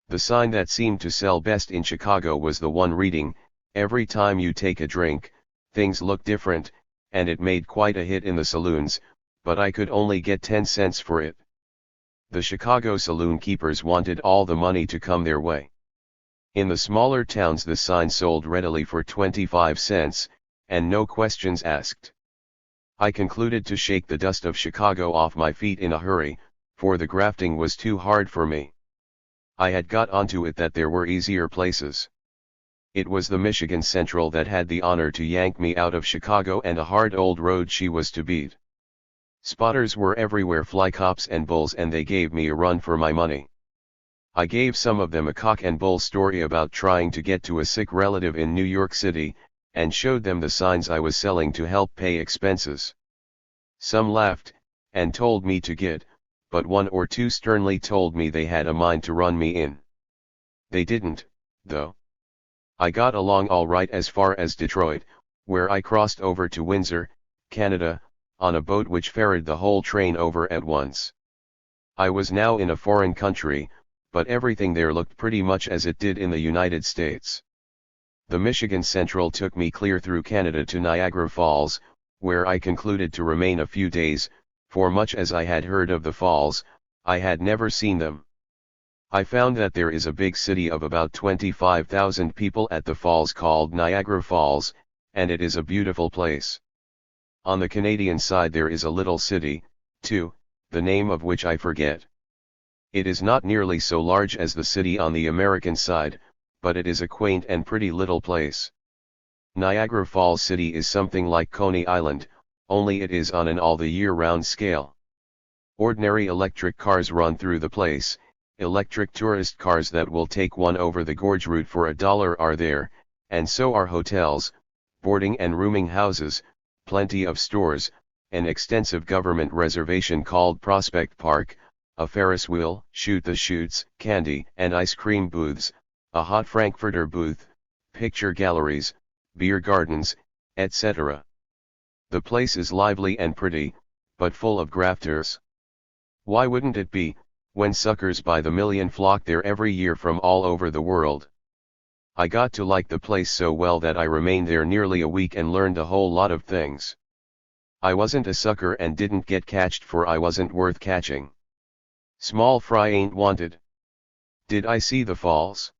The sign that seemed to sell best in Chicago was the one reading, "Every time you take a drink, things look different," and it made quite a hit in the saloons, but I could only get 10 cents for it. The Chicago saloon keepers wanted all the money to come their way. In the smaller towns the sign sold readily for 25 cents, and no questions asked. I concluded to shake the dust of Chicago off my feet in a hurry, for the grafting was too hard for me. I had got onto it that there were easier places. It was the Michigan Central that had the honor to yank me out of Chicago, and a hard old road she was to beat. Spotters were everywhere, fly cops and bulls, and they gave me a run for my money. I gave some of them a cock and bull story about trying to get to a sick relative in New York City, and showed them the signs I was selling to help pay expenses. Some laughed, and told me to get, but one or two sternly told me they had a mind to run me in. They didn't, though. I got along all right as far as Detroit, where I crossed over to Windsor, Canada, on a boat which ferried the whole train over at once. I was now in a foreign country, but everything there looked pretty much as it did in the United States. The Michigan Central took me clear through Canada to Niagara Falls, where I concluded to remain a few days, for much as I had heard of the falls, I had never seen them. I found that there is a big city of about 25,000 people at the falls called Niagara Falls, and it is a beautiful place. On the Canadian side there is a little city, too, the name of which I forget. It is not nearly so large as the city on the American side, but it is a quaint and pretty little place. Niagara Falls City is something like Coney Island, only it is on an all-the-year-round scale. Ordinary electric cars run through the place, electric tourist cars that will take one over the gorge route for $1 are there, and so are hotels, boarding and rooming houses, plenty of stores, an extensive government reservation called Prospect Park, a Ferris wheel, shoot the chutes, candy and ice cream booths, a hot Frankfurter booth, picture galleries, beer gardens, etc. The place is lively and pretty, but full of grafters. Why wouldn't it be, when suckers by the million flock there every year from all over the world? I got to like the place so well that I remained there nearly a week and learned a whole lot of things. I wasn't a sucker and didn't get catched, for I wasn't worth catching. Small fry ain't wanted. Did I see the falls?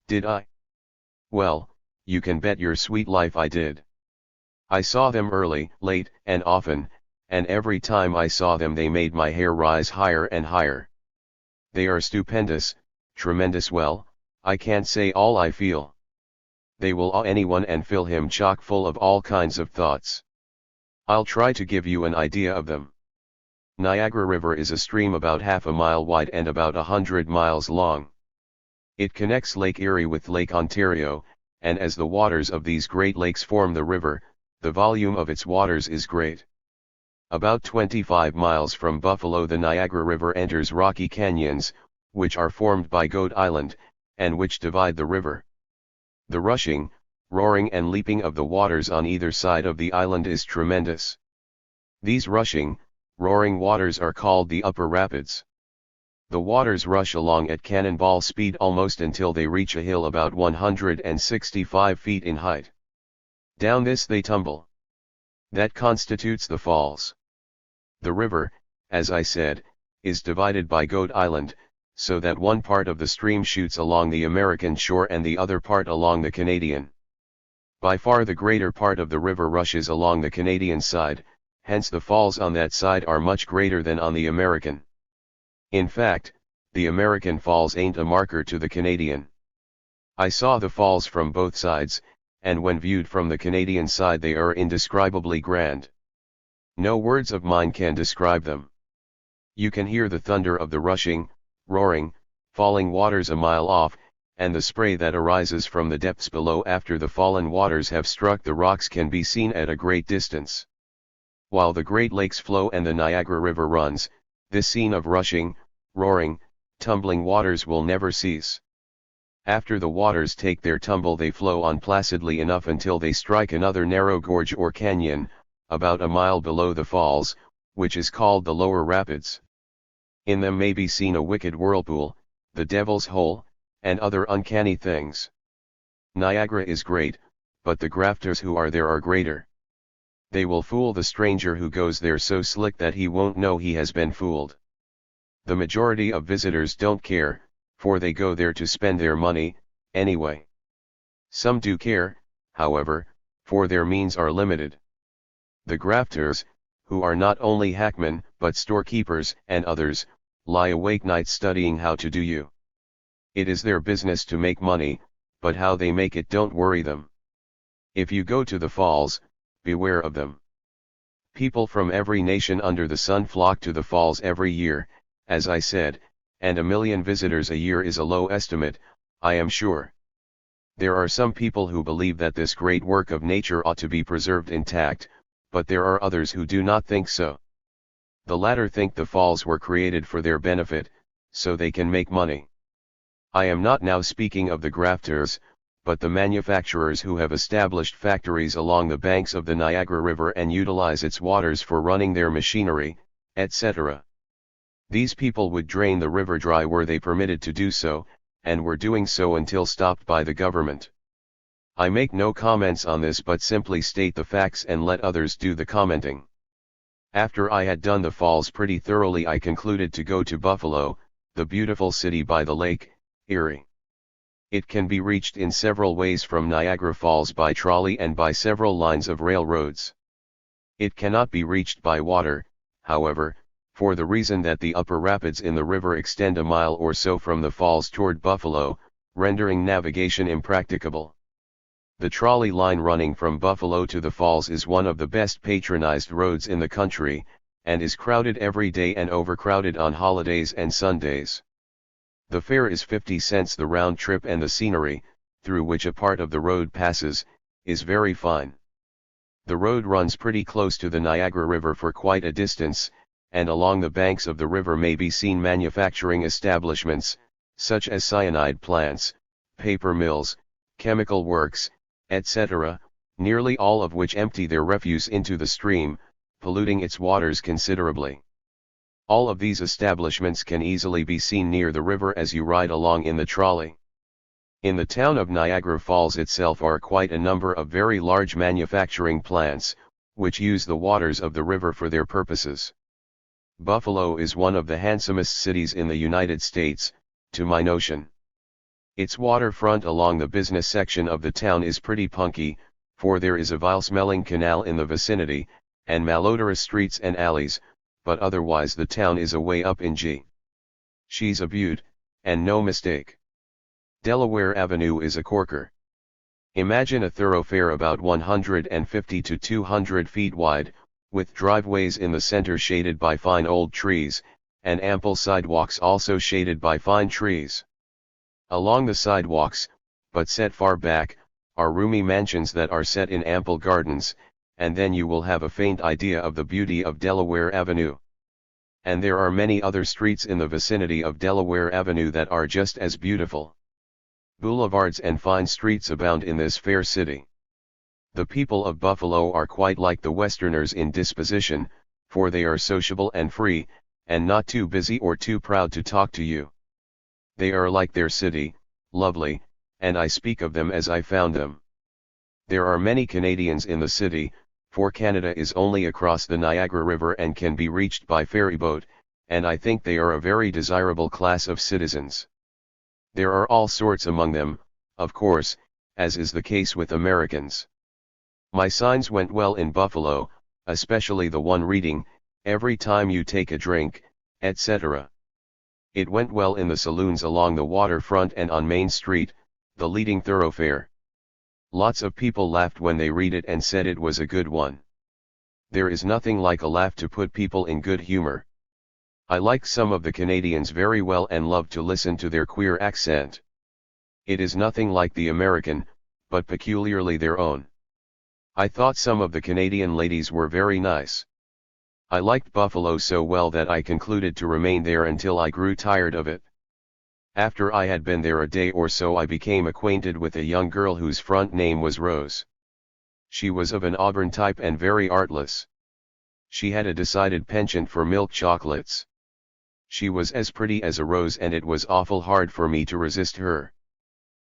Did I? Well, you can bet your sweet life I did. I saw them early, late, and often, and every time I saw them they made my hair rise higher and higher. They are stupendous, tremendous. Well, I can't say all I feel. They will awe anyone and fill him chock full of all kinds of thoughts. I'll try to give you an idea of them. Niagara River is a stream about half a mile wide and about 100 miles long. It connects Lake Erie with Lake Ontario, and as the waters of these great lakes form the river, the volume of its waters is great. About 25 miles from Buffalo the Niagara River enters rocky canyons, which are formed by Goat Island, and which divide the river. The rushing, roaring and leaping of the waters on either side of the island is tremendous. These rushing, roaring waters are called the upper rapids. The waters rush along at cannonball speed almost until they reach a hill about 165 feet in height. Down this they tumble. That constitutes the falls. The river, as I said, is divided by Goat Island, so that one part of the stream shoots along the American shore and the other part along the Canadian. By far the greater part of the river rushes along the Canadian side, hence the falls on that side are much greater than on the American. In fact, the American falls ain't a marker to the Canadian. I saw the falls from both sides, and when viewed from the Canadian side they are indescribably grand. No words of mine can describe them. You can hear the thunder of the rushing, roaring, falling waters a mile off, and the spray that arises from the depths below after the fallen waters have struck the rocks can be seen at a great distance. While the Great Lakes flow and the Niagara River runs, this scene of rushing, roaring, tumbling waters will never cease. After the waters take their tumble they flow on placidly enough until they strike another narrow gorge or canyon, about a mile below the falls, which is called the lower rapids. In them may be seen a wicked whirlpool, the devil's hole, and other uncanny things. Niagara is great, but the grafters who are there are greater. They will fool the stranger who goes there so slick that he won't know he has been fooled. The majority of visitors don't care, for they go there to spend their money, anyway. Some do care, however, for their means are limited. The grafters, who are not only hackmen but storekeepers and others, lie awake nights studying how to do you. It is their business to make money, but how they make it don't worry them. If you go to the falls, beware of them. People from every nation under the sun flock to the falls every year, as I said, and 1 million visitors a year is a low estimate, I am sure. There are some people who believe that this great work of nature ought to be preserved intact, but there are others who do not think so. The latter think the falls were created for their benefit, so they can make money. I am not now speaking of the grafters, but the manufacturers who have established factories along the banks of the Niagara River and utilize its waters for running their machinery, etc. These people would drain the river dry were they permitted to do so, and were doing so until stopped by the government. I make no comments on this but simply state the facts and let others do the commenting. After I had done the falls pretty thoroughly I concluded to go to Buffalo, the beautiful city by the lake, Erie. It can be reached in several ways from Niagara Falls by trolley and by several lines of railroads. It cannot be reached by water, however, for the reason that the upper rapids in the river extend a mile or so from the falls toward Buffalo, rendering navigation impracticable. The trolley line running from Buffalo to the falls is one of the best patronized roads in the country, and is crowded every day and overcrowded on holidays and Sundays. The fare is 50 cents the round trip and the scenery, through which a part of the road passes, is very fine. The road runs pretty close to the Niagara River for quite a distance, and along the banks of the river may be seen manufacturing establishments, such as cyanide plants, paper mills, chemical works, etc., nearly all of which empty their refuse into the stream, polluting its waters considerably. All of these establishments can easily be seen near the river as you ride along in the trolley. In the town of Niagara Falls itself are quite a number of very large manufacturing plants, which use the waters of the river for their purposes. Buffalo is one of the handsomest cities in the United States, to my notion. Its waterfront along the business section of the town is pretty punky, for there is a vile-smelling canal in the vicinity, and malodorous streets and alleys, but otherwise the town is a way up in G. She's a beaut, and no mistake. Delaware Avenue is a corker. Imagine a thoroughfare about 150 to 200 feet wide, with driveways in the center shaded by fine old trees, and ample sidewalks also shaded by fine trees. Along the sidewalks, but set far back, are roomy mansions that are set in ample gardens, and then you will have a faint idea of the beauty of Delaware Avenue. And there are many other streets in the vicinity of Delaware Avenue that are just as beautiful. Boulevards and fine streets abound in this fair city. The people of Buffalo are quite like the Westerners in disposition, for they are sociable and free, and not too busy or too proud to talk to you. They are like their city, lovely, and I speak of them as I found them. There are many Canadians in the city, for Canada is only across the Niagara River and can be reached by ferryboat, and I think they are a very desirable class of citizens. There are all sorts among them, of course, as is the case with Americans. My signs went well in Buffalo, especially the one reading, "Every time you take a drink," etc. It went well in the saloons along the waterfront and on Main Street, the leading thoroughfare. Lots of people laughed when they read it and said it was a good one. There is nothing like a laugh to put people in good humor. I like some of the Canadians very well and love to listen to their queer accent. It is nothing like the American, but peculiarly their own. I thought some of the Canadian ladies were very nice. I liked Buffalo so well that I concluded to remain there until I grew tired of it. After I had been there a day or so, I became acquainted with a young girl whose front name was Rose. She was of an auburn type and very artless. She had a decided penchant for milk chocolates. She was as pretty as a rose, and it was awful hard for me to resist her.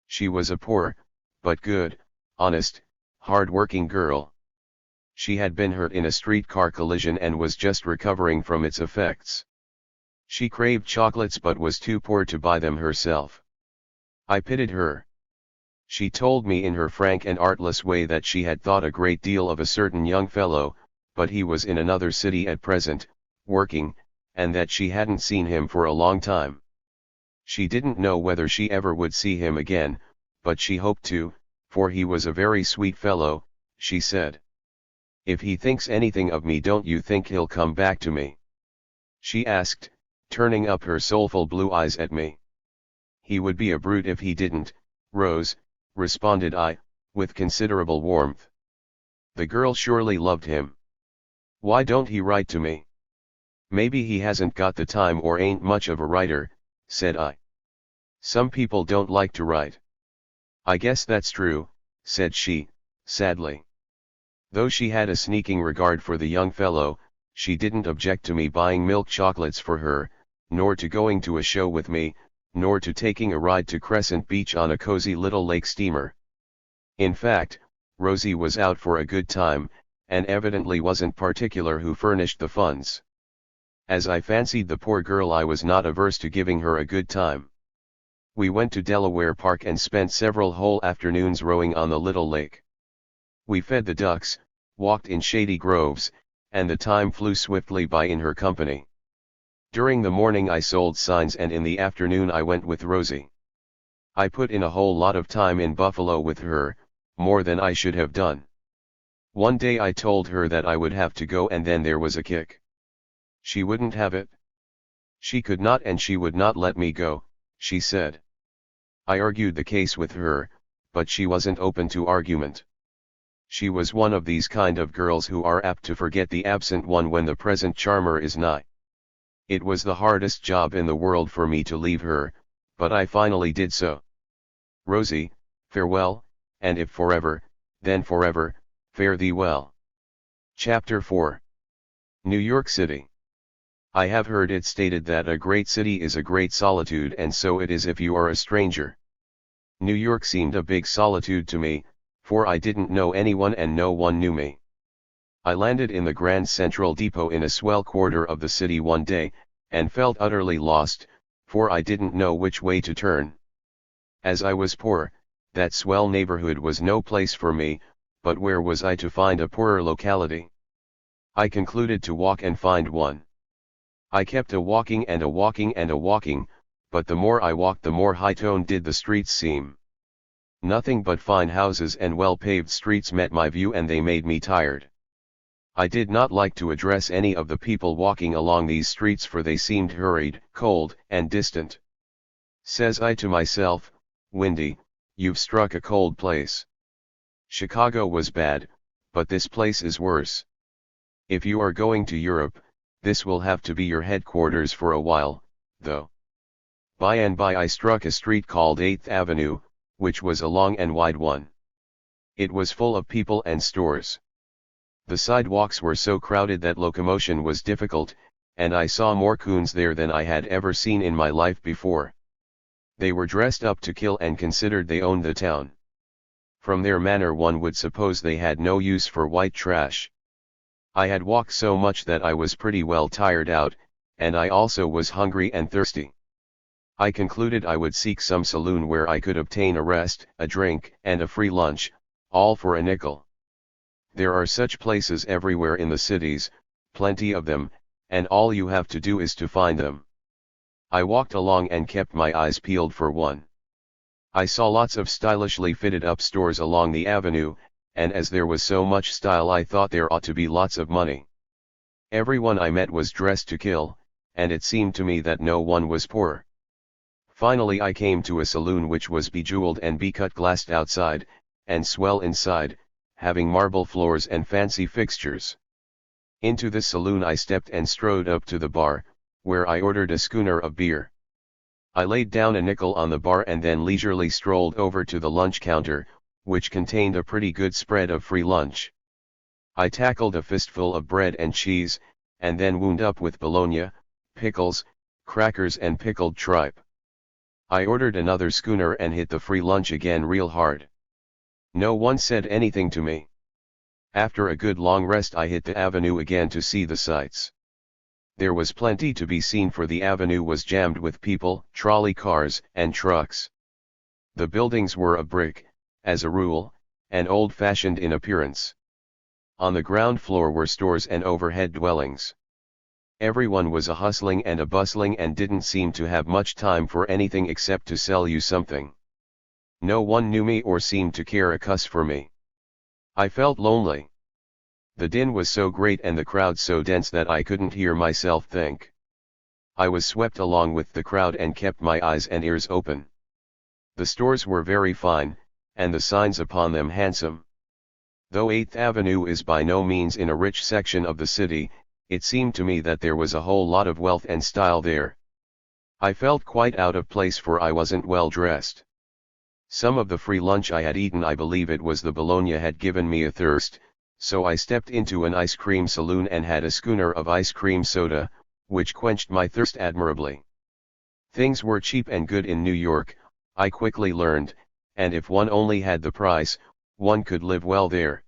She was a poor, but good, honest, hard-working girl. She had been hurt in a streetcar collision and was just recovering from its effects. She craved chocolates but was too poor to buy them herself. I pitied her. She told me in her frank and artless way that she had thought a great deal of a certain young fellow, but he was in another city at present, working, and that she hadn't seen him for a long time. She didn't know whether she ever would see him again, but she hoped to, for he was a very sweet fellow, she said. If he thinks anything of me, don't you think he'll come back to me? She asked, turning up her soulful blue eyes at me. He would be a brute if he didn't, Rose, responded I, with considerable warmth. The girl surely loved him. Why don't he write to me? Maybe he hasn't got the time or ain't much of a writer, said I. Some people don't like to write. I guess that's true, said she, sadly. Though she had a sneaking regard for the young fellow, she didn't object to me buying milk chocolates for her, nor to going to a show with me, nor to taking a ride to Crescent Beach on a cozy little lake steamer. In fact, Rosie was out for a good time, and evidently wasn't particular who furnished the funds. As I fancied the poor girl, I was not averse to giving her a good time. We went to Delaware Park and spent several whole afternoons rowing on the little lake. We fed the ducks, walked in shady groves, and the time flew swiftly by in her company. During the morning I sold signs, and in the afternoon I went with Rosie. I put in a whole lot of time in Buffalo with her, more than I should have done. One day I told her that I would have to go, and then there was a kick. She wouldn't have it. She could not, and she would not let me go, she said. I argued the case with her, but she wasn't open to argument. She was one of these kind of girls who are apt to forget the absent one when the present charmer is nigh. It was the hardest job in the world for me to leave her, but I finally did so. Rosie, farewell, and if forever, then forever, fare thee well. Chapter 4. New York City. I have heard it stated that a great city is a great solitude, and so it is if you are a stranger. New York seemed a big solitude to me, for I didn't know anyone and no one knew me. I landed in the Grand Central Depot in a swell quarter of the city one day, and felt utterly lost, for I didn't know which way to turn. As I was poor, that swell neighborhood was no place for me, but where was I to find a poorer locality? I concluded to walk and find one. I kept a walking and a walking and a walking, but the more I walked the more high-toned did the streets seem. Nothing but fine houses and well-paved streets met my view, and they made me tired. I did not like to address any of the people walking along these streets, for they seemed hurried, cold, and distant. Says I to myself, Windy, you've struck a cold place. Chicago was bad, but this place is worse. If you are going to Europe, this will have to be your headquarters for a while, though. By and by I struck a street called 8th Avenue, which was a long and wide one. It was full of people and stores. The sidewalks were so crowded that locomotion was difficult, and I saw more coons there than I had ever seen in my life before. They were dressed up to kill and considered they owned the town. From their manner one would suppose they had no use for white trash. I had walked so much that I was pretty well tired out, and I also was hungry and thirsty. I concluded I would seek some saloon where I could obtain a rest, a drink, and a free lunch, all for a nickel. There are such places everywhere in the cities, plenty of them, and all you have to do is to find them. I walked along and kept my eyes peeled for one. I saw lots of stylishly fitted up stores along the avenue, and as there was so much style I thought there ought to be lots of money. Everyone I met was dressed to kill, and it seemed to me that no one was poor. Finally I came to a saloon which was bejeweled and be-cut glassed outside, and swell inside, having marble floors and fancy fixtures. Into this saloon I stepped and strode up to the bar, where I ordered a schooner of beer. I laid down a nickel on the bar and then leisurely strolled over to the lunch counter, which contained a pretty good spread of free lunch. I tackled a fistful of bread and cheese, and then wound up with bologna, pickles, crackers and pickled tripe. I ordered another schooner and hit the free lunch again real hard. No one said anything to me. After a good long rest I hit the avenue again to see the sights. There was plenty to be seen, for the avenue was jammed with people, trolley cars, and trucks. The buildings were of brick, as a rule, and old-fashioned in appearance. On the ground floor were stores and overhead dwellings. Everyone was a hustling and a bustling and didn't seem to have much time for anything except to sell you something. No one knew me or seemed to care a cuss for me. I felt lonely. The din was so great and the crowd so dense that I couldn't hear myself think. I was swept along with the crowd and kept my eyes and ears open. The stores were very fine, and the signs upon them handsome. Though 8th Avenue is by no means in a rich section of the city, it seemed to me that there was a whole lot of wealth and style there. I felt quite out of place, for I wasn't well dressed. Some of the free lunch I had eaten, I believe it was the bologna, had given me a thirst, so I stepped into an ice cream saloon and had a schooner of ice cream soda, which quenched my thirst admirably. Things were cheap and good in New York, I quickly learned, and if one only had the price, one could live well there.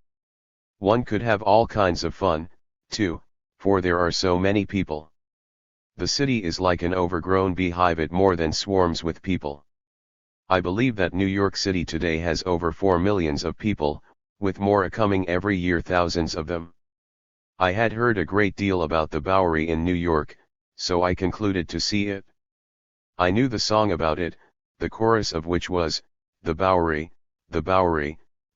One could have all kinds of fun, too, for there are so many people. The city is like an overgrown beehive, it more than swarms with people. I believe that New York City today has over 4 millions of people, with more a-coming every year, thousands of them. I had heard a great deal about the Bowery in New York, so I concluded to see it. I knew the song about it, the chorus of which was, the Bowery,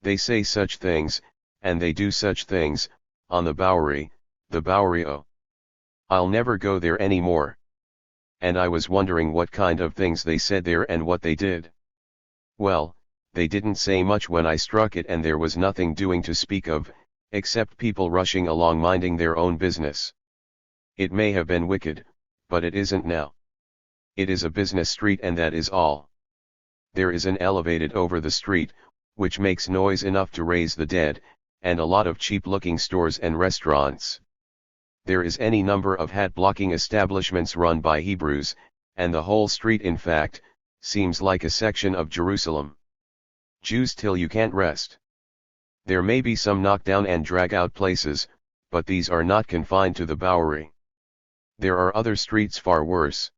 they say such things, and they do such things, on the Bowery, oh. I'll never go there any more. And I was wondering what kind of things they said there and what they did. Well, they didn't say much when I struck it, and there was nothing doing to speak of, except people rushing along minding their own business. It may have been wicked, but it isn't now. It is a business street, and that is all. There is an elevated over the street, which makes noise enough to raise the dead, and a lot of cheap-looking stores and restaurants. There is any number of hat-blocking establishments run by Hebrews, and the whole street, in fact, seems like a section of Jerusalem. Jews till you can't rest. There may be some knock-down and drag-out places, but these are not confined to the Bowery. There are other streets far worse.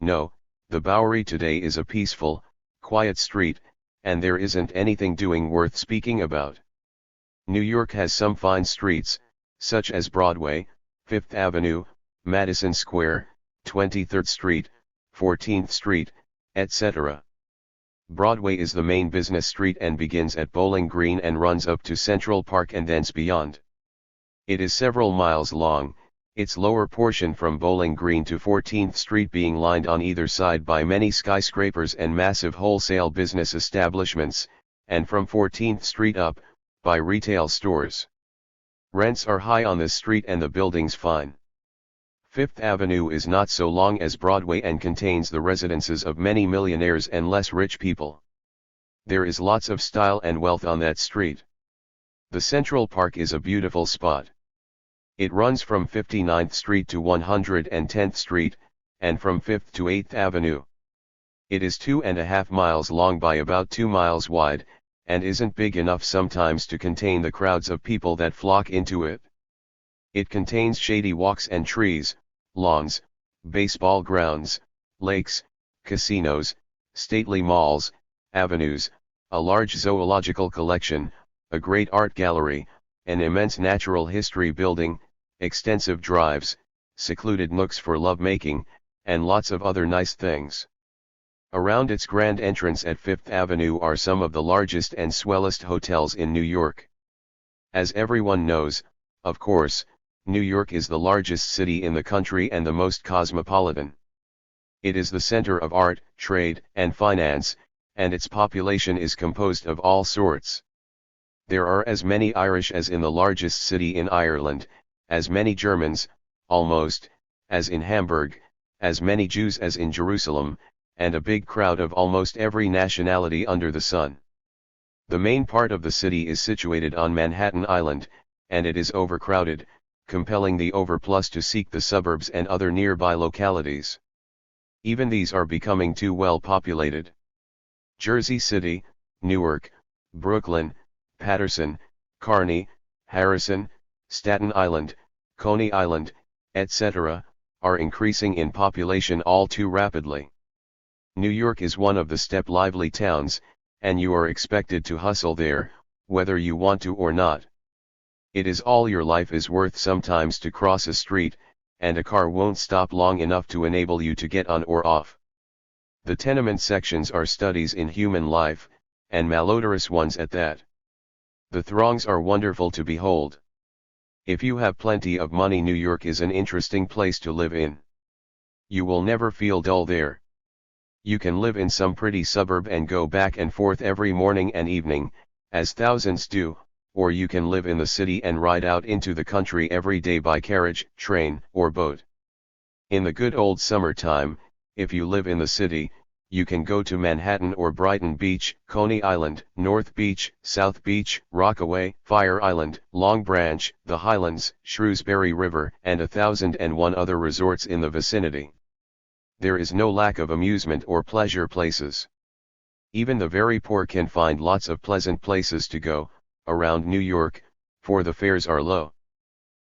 No, the Bowery today is a peaceful, quiet street, and there isn't anything doing worth speaking about. New York has some fine streets, such as Broadway, 5th Avenue, Madison Square, 23rd Street, 14th Street, etc. Broadway is the main business street and begins at Bowling Green and runs up to Central Park and thence beyond. It is several miles long, its lower portion from Bowling Green to 14th Street being lined on either side by many skyscrapers and massive wholesale business establishments, and from 14th Street up, by retail stores. Rents are high on this street and the buildings fine. 5th Avenue is not so long as Broadway and contains the residences of many millionaires and less rich people. There is lots of style and wealth on that street. The Central Park is a beautiful spot. It runs from 59th Street to 110th Street, and from 5th to 8th Avenue. It is 2.5 miles long by about 2 miles wide, and isn't big enough sometimes to contain the crowds of people that flock into it. It contains shady walks and trees, lawns, baseball grounds, lakes, casinos, stately malls, avenues, a large zoological collection, a great art gallery, an immense natural history building, extensive drives, secluded nooks for love-making, and lots of other nice things. Around its grand entrance at 5th Avenue are some of the largest and swellest hotels in New York. As everyone knows, of course, New York is the largest city in the country and the most cosmopolitan. It is the center of art, trade, and finance, and its population is composed of all sorts. There are as many Irish as in the largest city in Ireland, as many Germans, almost, as in Hamburg, as many Jews as in Jerusalem, and a big crowd of almost every nationality under the sun. The main part of the city is situated on Manhattan Island, and it is overcrowded, compelling the overplus to seek the suburbs and other nearby localities. Even these are becoming too well populated. Jersey City, Newark, Brooklyn, Patterson, Kearny, Harrison, Staten Island, Coney Island, etc., are increasing in population all too rapidly. New York is one of the lively towns, and you are expected to hustle there, whether you want to or not. It is all your life is worth sometimes to cross a street, and a car won't stop long enough to enable you to get on or off. The tenement sections are studies in human life, and malodorous ones at that. The throngs are wonderful to behold. If you have plenty of money, New York is an interesting place to live in. You will never feel dull there. You can live in some pretty suburb and go back and forth every morning and evening, as thousands do, or you can live in the city and ride out into the country every day by carriage, train, or boat. In the good old summertime, if you live in the city, you can go to Manhattan or Brighton Beach, Coney Island, North Beach, South Beach, Rockaway, Fire Island, Long Branch, the Highlands, Shrewsbury River, and 1,001 other resorts in the vicinity. There is no lack of amusement or pleasure places. Even the very poor can find lots of pleasant places to go around New York, for the fares are low.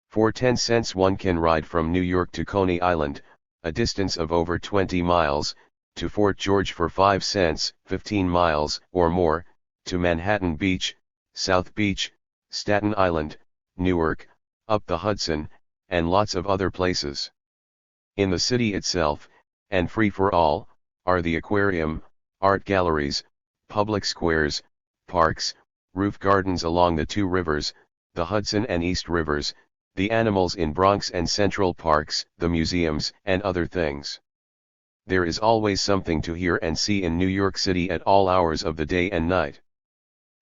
For 10 cents one can ride from New York to Coney Island, a distance of over 20 miles, to Fort George for 5 cents, 15 miles or more, to Manhattan Beach, South Beach, Staten Island, Newark, up the Hudson, and lots of other places. In the city itself, and free for all, are the aquarium, art galleries, public squares, parks, roof gardens along the two rivers, the Hudson and East Rivers, the animals in Bronx and Central Parks, the museums, and other things. There is always something to hear and see in New York City at all hours of the day and night.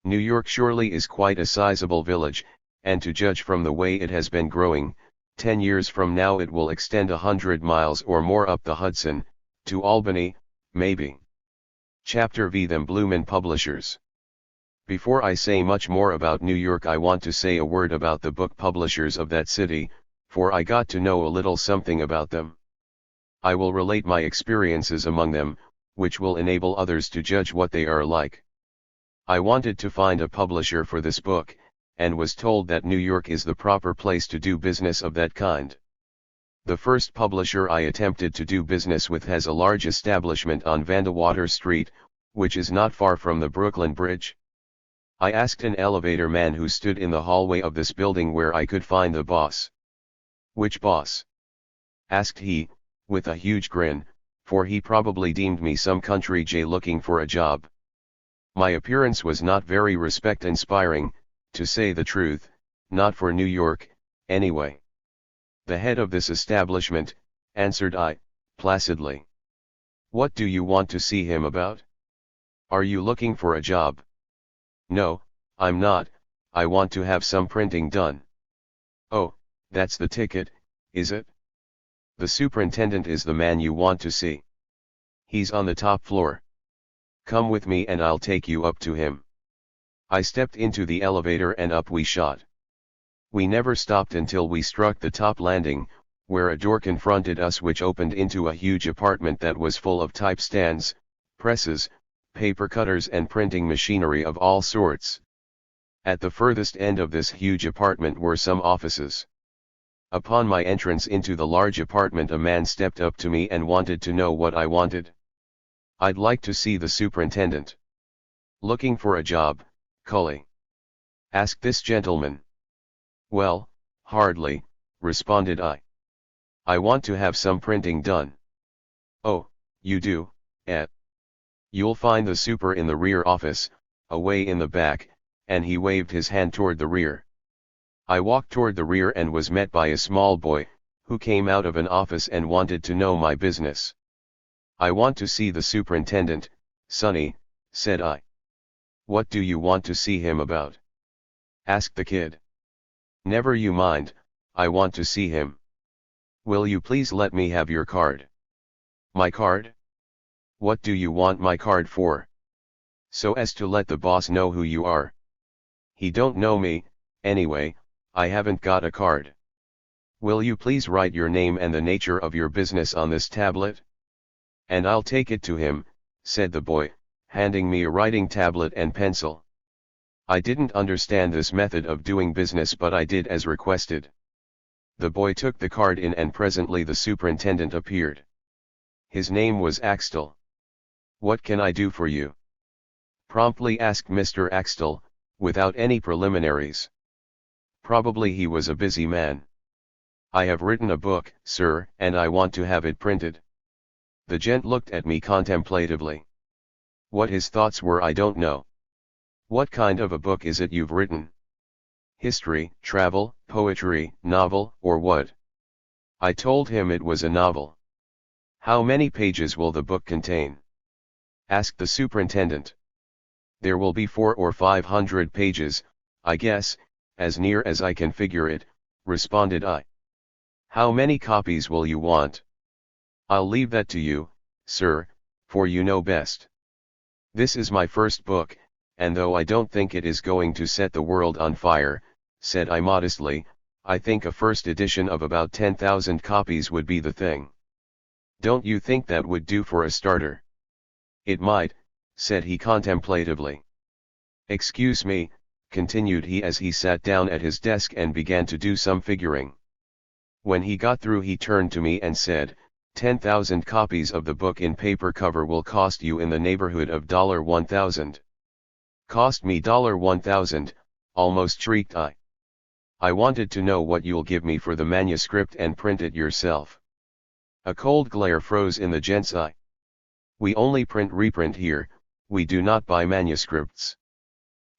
New York surely is quite a sizable village, and to judge from the way it has been growing, 10 years from now it will extend 100 miles or more up the Hudson, to Albany, maybe. Chapter V. Them Bloomin' Publishers. Before I say much more about New York, I want to say a word about the book publishers of that city, for I got to know a little something about them. I will relate my experiences among them, which will enable others to judge what they are like. I wanted to find a publisher for this book, and was told that New York is the proper place to do business of that kind. The first publisher I attempted to do business with has a large establishment on Vandewater Street, which is not far from the Brooklyn Bridge. I asked an elevator man who stood in the hallway of this building where I could find the boss. "Which boss?" asked he, with a huge grin, for he probably deemed me some country jay looking for a job. My appearance was not very respect-inspiring, to say the truth, not for New York, anyway. "The head of this establishment," answered I, placidly. "What do you want to see him about? Are you looking for a job?" "No, I'm not, I want to have some printing done." "Oh, that's the ticket, is it? The superintendent is the man you want to see. He's on the top floor. Come with me and I'll take you up to him." I stepped into the elevator and up we shot. We never stopped until we struck the top landing, where a door confronted us which opened into a huge apartment that was full of type stands, presses, paper cutters and printing machinery of all sorts. At the furthest end of this huge apartment were some offices. Upon my entrance into the large apartment, a man stepped up to me and wanted to know what I wanted. "I'd like to see the superintendent." "Looking for a job, Cully?" asked this gentleman. "Well, hardly," responded I. "I want to have some printing done." "Oh, you do, eh? You'll find the super in the rear office, away in the back," and he waved his hand toward the rear. I walked toward the rear and was met by a small boy, who came out of an office and wanted to know my business. "I want to see the superintendent, Sonny," said I. "What do you want to see him about?" asked the kid. "Never you mind, I want to see him." "Will you please let me have your card?" "My card? What do you want my card for? So as to let the boss know who you are. He don't know me, anyway, I haven't got a card. Will you please write your name and the nature of your business on this tablet? And I'll take it to him, said the boy, handing me a writing tablet and pencil. I didn't understand this method of doing business, but I did as requested. The boy took the card in and presently the superintendent appeared. His name was Axtell. What can I do for you? Promptly asked Mr. Axtell, without any preliminaries. Probably he was a busy man. I have written a book, sir, and I want to have it printed. The gent looked at me contemplatively. What his thoughts were I don't know. What kind of a book is it you've written? History, travel, poetry, novel, or what? I told him it was a novel. How many pages will the book contain? Asked the superintendent. There will be 400 or 500 pages, I guess, as near as I can figure it, responded I. How many copies will you want? I'll leave that to you, sir, for you know best. This is my first book, and though I don't think it is going to set the world on fire, said I modestly, I think a first edition of about 10,000 copies would be the thing. Don't you think that would do for a starter? It might, said he contemplatively. Excuse me, continued he as he sat down at his desk and began to do some figuring. When he got through he turned to me and said, 10,000 copies of the book in paper cover will cost you in the neighborhood of $1,000. Cost me $1,000, almost shrieked I. I wanted to know what you'll give me for the manuscript and print it yourself. A cold glare froze in the gent's eye. We only reprint here, we do not buy manuscripts.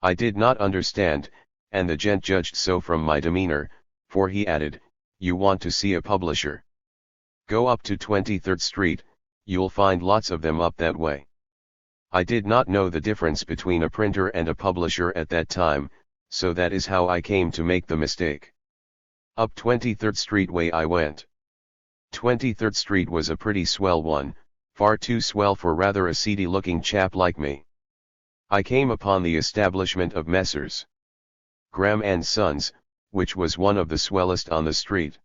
I did not understand, and the gent judged so from my demeanor, for he added, you want to see a publisher? Go up to 23rd Street, you'll find lots of them up that way. I did not know the difference between a printer and a publisher at that time, so that is how I came to make the mistake. Up 23rd Street way I went. 23rd Street was a pretty swell one, far too swell for rather a seedy-looking chap like me. I came upon the establishment of Messrs. Graham and Sons, which was one of the swellest on the street.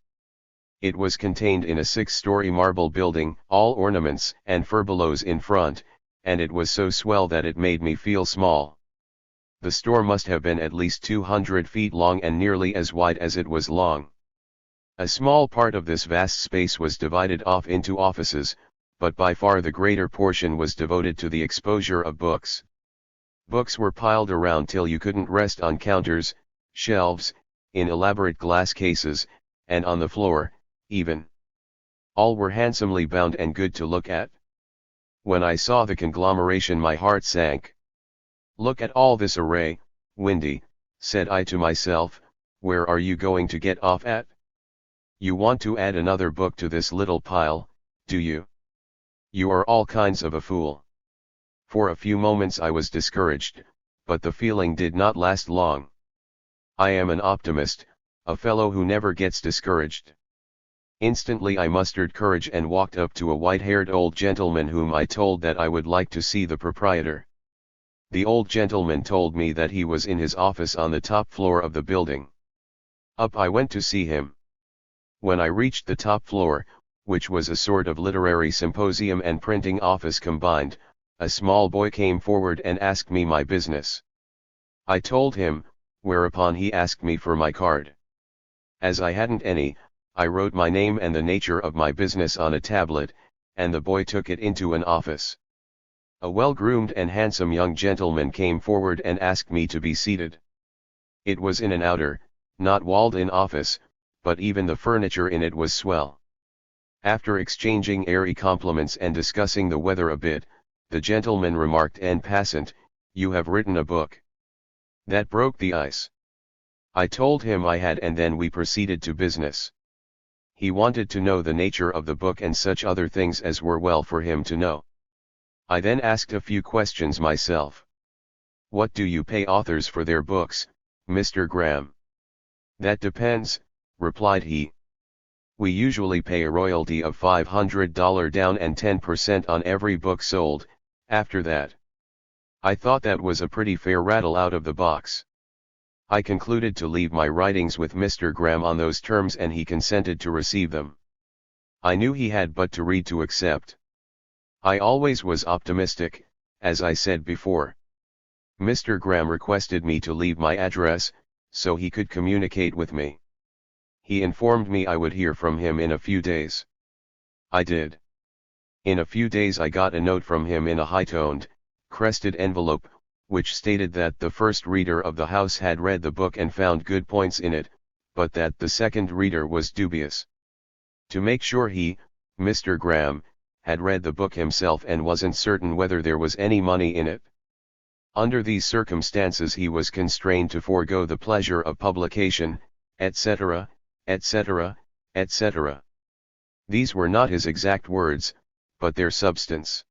It was contained in a 6-story marble building, all ornaments and furbelows in front, and it was so swell that it made me feel small. The store must have been at least 200 feet long and nearly as wide as it was long. A small part of this vast space was divided off into offices, but by far the greater portion was devoted to the exposure of books. Books were piled around till you couldn't rest on counters, shelves, in elaborate glass cases, and on the floor, even. All were handsomely bound and good to look at. When I saw the conglomeration my heart sank. Look at all this array, Windy, said I to myself, where are you going to get off at? You want to add another book to this little pile, do you? You are all kinds of a fool. For a few moments I was discouraged, but the feeling did not last long. I am an optimist, a fellow who never gets discouraged. Instantly I mustered courage and walked up to a white-haired old gentleman whom I told that I would like to see the proprietor. The old gentleman told me that he was in his office on the top floor of the building. Up I went to see him. When I reached the top floor, which was a sort of literary symposium and printing office combined, a small boy came forward and asked me my business. I told him, whereupon he asked me for my card. As I hadn't any, I wrote my name and the nature of my business on a tablet, and the boy took it into an office. A well-groomed and handsome young gentleman came forward and asked me to be seated. It was in an outer, not walled-in office, but even the furniture in it was swell. After exchanging airy compliments and discussing the weather a bit, the gentleman remarked en passant, "You have written a book." That broke the ice. I told him I had, and then we proceeded to business. He wanted to know the nature of the book and such other things as were well for him to know. I then asked a few questions myself. "What do you pay authors for their books, Mr. Graham?" "That depends," replied he. We usually pay a royalty of $500 down and 10% on every book sold. After that, I thought that was a pretty fair rattle out of the box. I concluded to leave my writings with Mr. Graham on those terms, and he consented to receive them. I knew he had but to read to accept. I always was optimistic, as I said before. Mr. Graham requested me to leave my address, so he could communicate with me. He informed me I would hear from him in a few days. I did. In a few days I got a note from him in a high-toned, crested envelope, which stated that the first reader of the house had read the book and found good points in it, but that the second reader was dubious. To make sure he, Mr. Graham, had read the book himself and wasn't certain whether there was any money in it. Under these circumstances he was constrained to forego the pleasure of publication, etc., etc., etc. These were not his exact words, but their substance.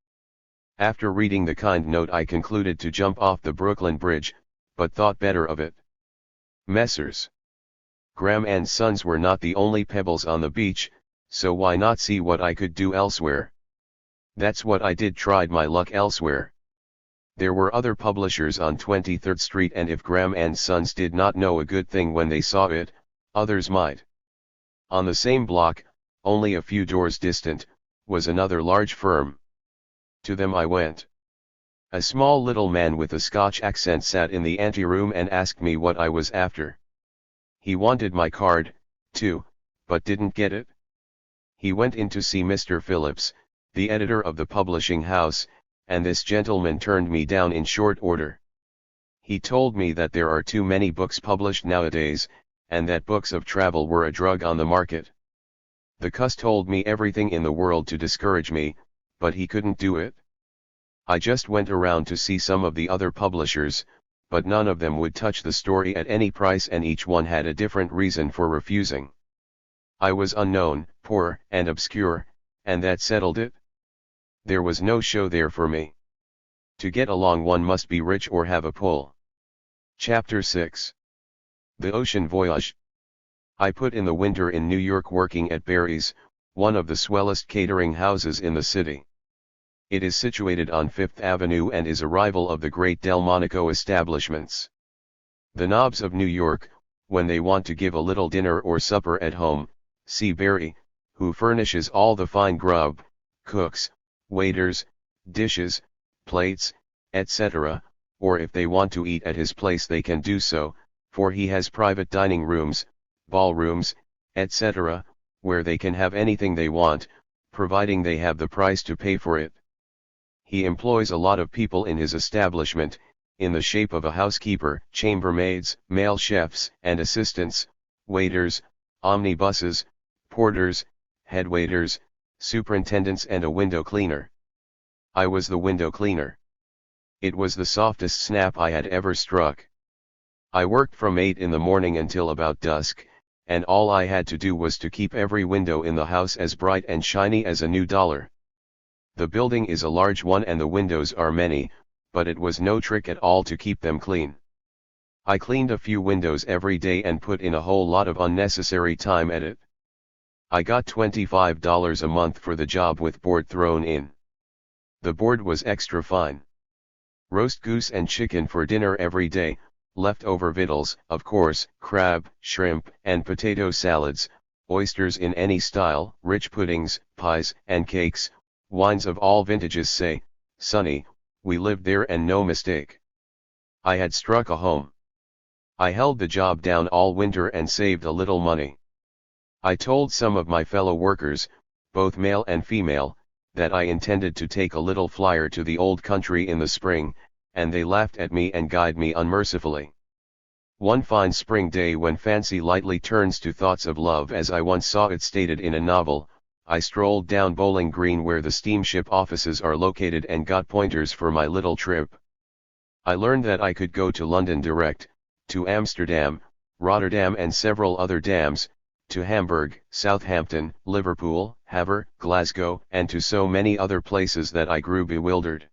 After reading the kind note I concluded to jump off the Brooklyn Bridge, but thought better of it. Messrs. Graham and Sons were not the only pebbles on the beach, so why not see what I could do elsewhere? That's what I did, tried my luck elsewhere. There were other publishers on 23rd Street, and if Graham and Sons did not know a good thing when they saw it, others might. On the same block, only a few doors distant, was another large firm. To them I went. A small little man with a Scotch accent sat in the anteroom and asked me what I was after. He wanted my card, too, but didn't get it. He went in to see Mr. Phillips, the editor of the publishing house, and this gentleman turned me down in short order. He told me that there are too many books published nowadays, and that books of travel were a drug on the market. The cuss told me everything in the world to discourage me, but he couldn't do it. I just went around to see some of the other publishers, but none of them would touch the story at any price, and each one had a different reason for refusing. I was unknown, poor, and obscure, and that settled it. There was no show there for me. To get along one must be rich or have a pull. Chapter 6. The Ocean Voyage. I put in the winter in New York working at Barry's, one of the swellest catering houses in the city. It is situated on Fifth Avenue and is a rival of the great Delmonico establishments. The knobs of New York, when they want to give a little dinner or supper at home, see Barry, who furnishes all the fine grub, cooks, waiters, dishes, plates, etc., or if they want to eat at his place they can do so, for he has private dining rooms, ballrooms, etc., where they can have anything they want, providing they have the price to pay for it. He employs a lot of people in his establishment, in the shape of a housekeeper, chambermaids, male chefs and assistants, waiters, omnibuses, porters, headwaiters, superintendents and a window cleaner. I was the window cleaner. It was the softest snap I had ever struck. I worked from 8 in the morning until about dusk, and all I had to do was to keep every window in the house as bright and shiny as a new dollar. The building is a large one and the windows are many, but it was no trick at all to keep them clean. I cleaned a few windows every day and put in a whole lot of unnecessary time at it. I got $25 a month for the job with board thrown in. The board was extra fine. Roast goose and chicken for dinner every day, leftover victuals, of course, crab, shrimp, and potato salads, oysters in any style, rich puddings, pies, and cakes, wines of all vintages. Say, Sonny, we lived there and no mistake. I had struck a home. I held the job down all winter and saved a little money. I told some of my fellow workers, both male and female, that I intended to take a little flyer to the old country in the spring, and they laughed at me and guyed me unmercifully. One fine spring day when fancy lightly turns to thoughts of love, as I once saw it stated in a novel, I strolled down Bowling Green where the steamship offices are located and got pointers for my little trip. I learned that I could go to London direct, to Amsterdam, Rotterdam and several other dams, to Hamburg, Southampton, Liverpool, Havre, Glasgow, and to so many other places that I grew bewildered.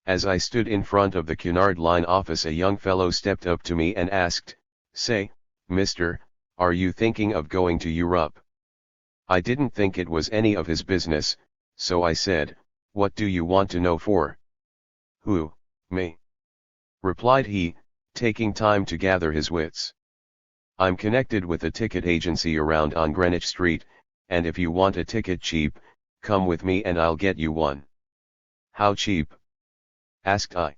As I stood in front of the Cunard Line office, a young fellow stepped up to me and asked, "Say, mister, are you thinking of going to Europe?" I didn't think it was any of his business, so I said, "What do you want to know for?" "Who, me?" replied he, taking time to gather his wits. "I'm connected with a ticket agency around on Greenwich Street, and if you want a ticket cheap, come with me and I'll get you one." "How cheap?" asked I.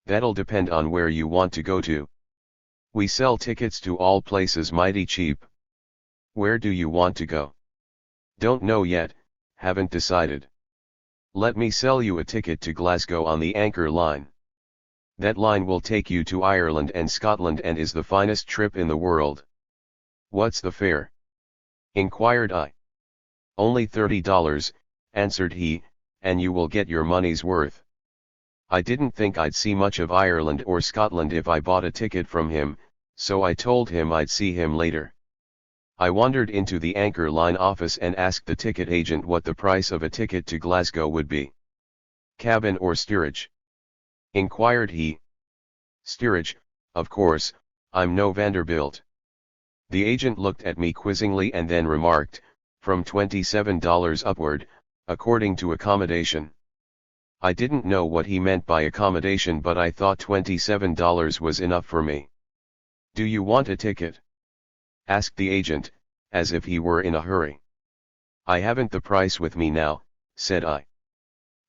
"That'll depend on where you want to go to. We sell tickets to all places mighty cheap." "Where do you want to go?" "Don't know yet, haven't decided." "Let me sell you a ticket to Glasgow on the Anchor Line. That line will take you to Ireland and Scotland and is the finest trip in the world." "What's the fare?" inquired I. "Only $30, answered he, "and you will get your money's worth." I didn't think I'd see much of Ireland or Scotland if I bought a ticket from him, so I told him I'd see him later. I wandered into the Anchor Line office and asked the ticket agent what the price of a ticket to Glasgow would be. "Cabin or steerage?" inquired he. "Steerage, of course, I'm no Vanderbilt." The agent looked at me quizzingly and then remarked, "From $27 upward, according to accommodation." I didn't know what he meant by accommodation, but I thought $27 was enough for me. "Do you want a ticket?" asked the agent, as if he were in a hurry. "I haven't the price with me now," said I.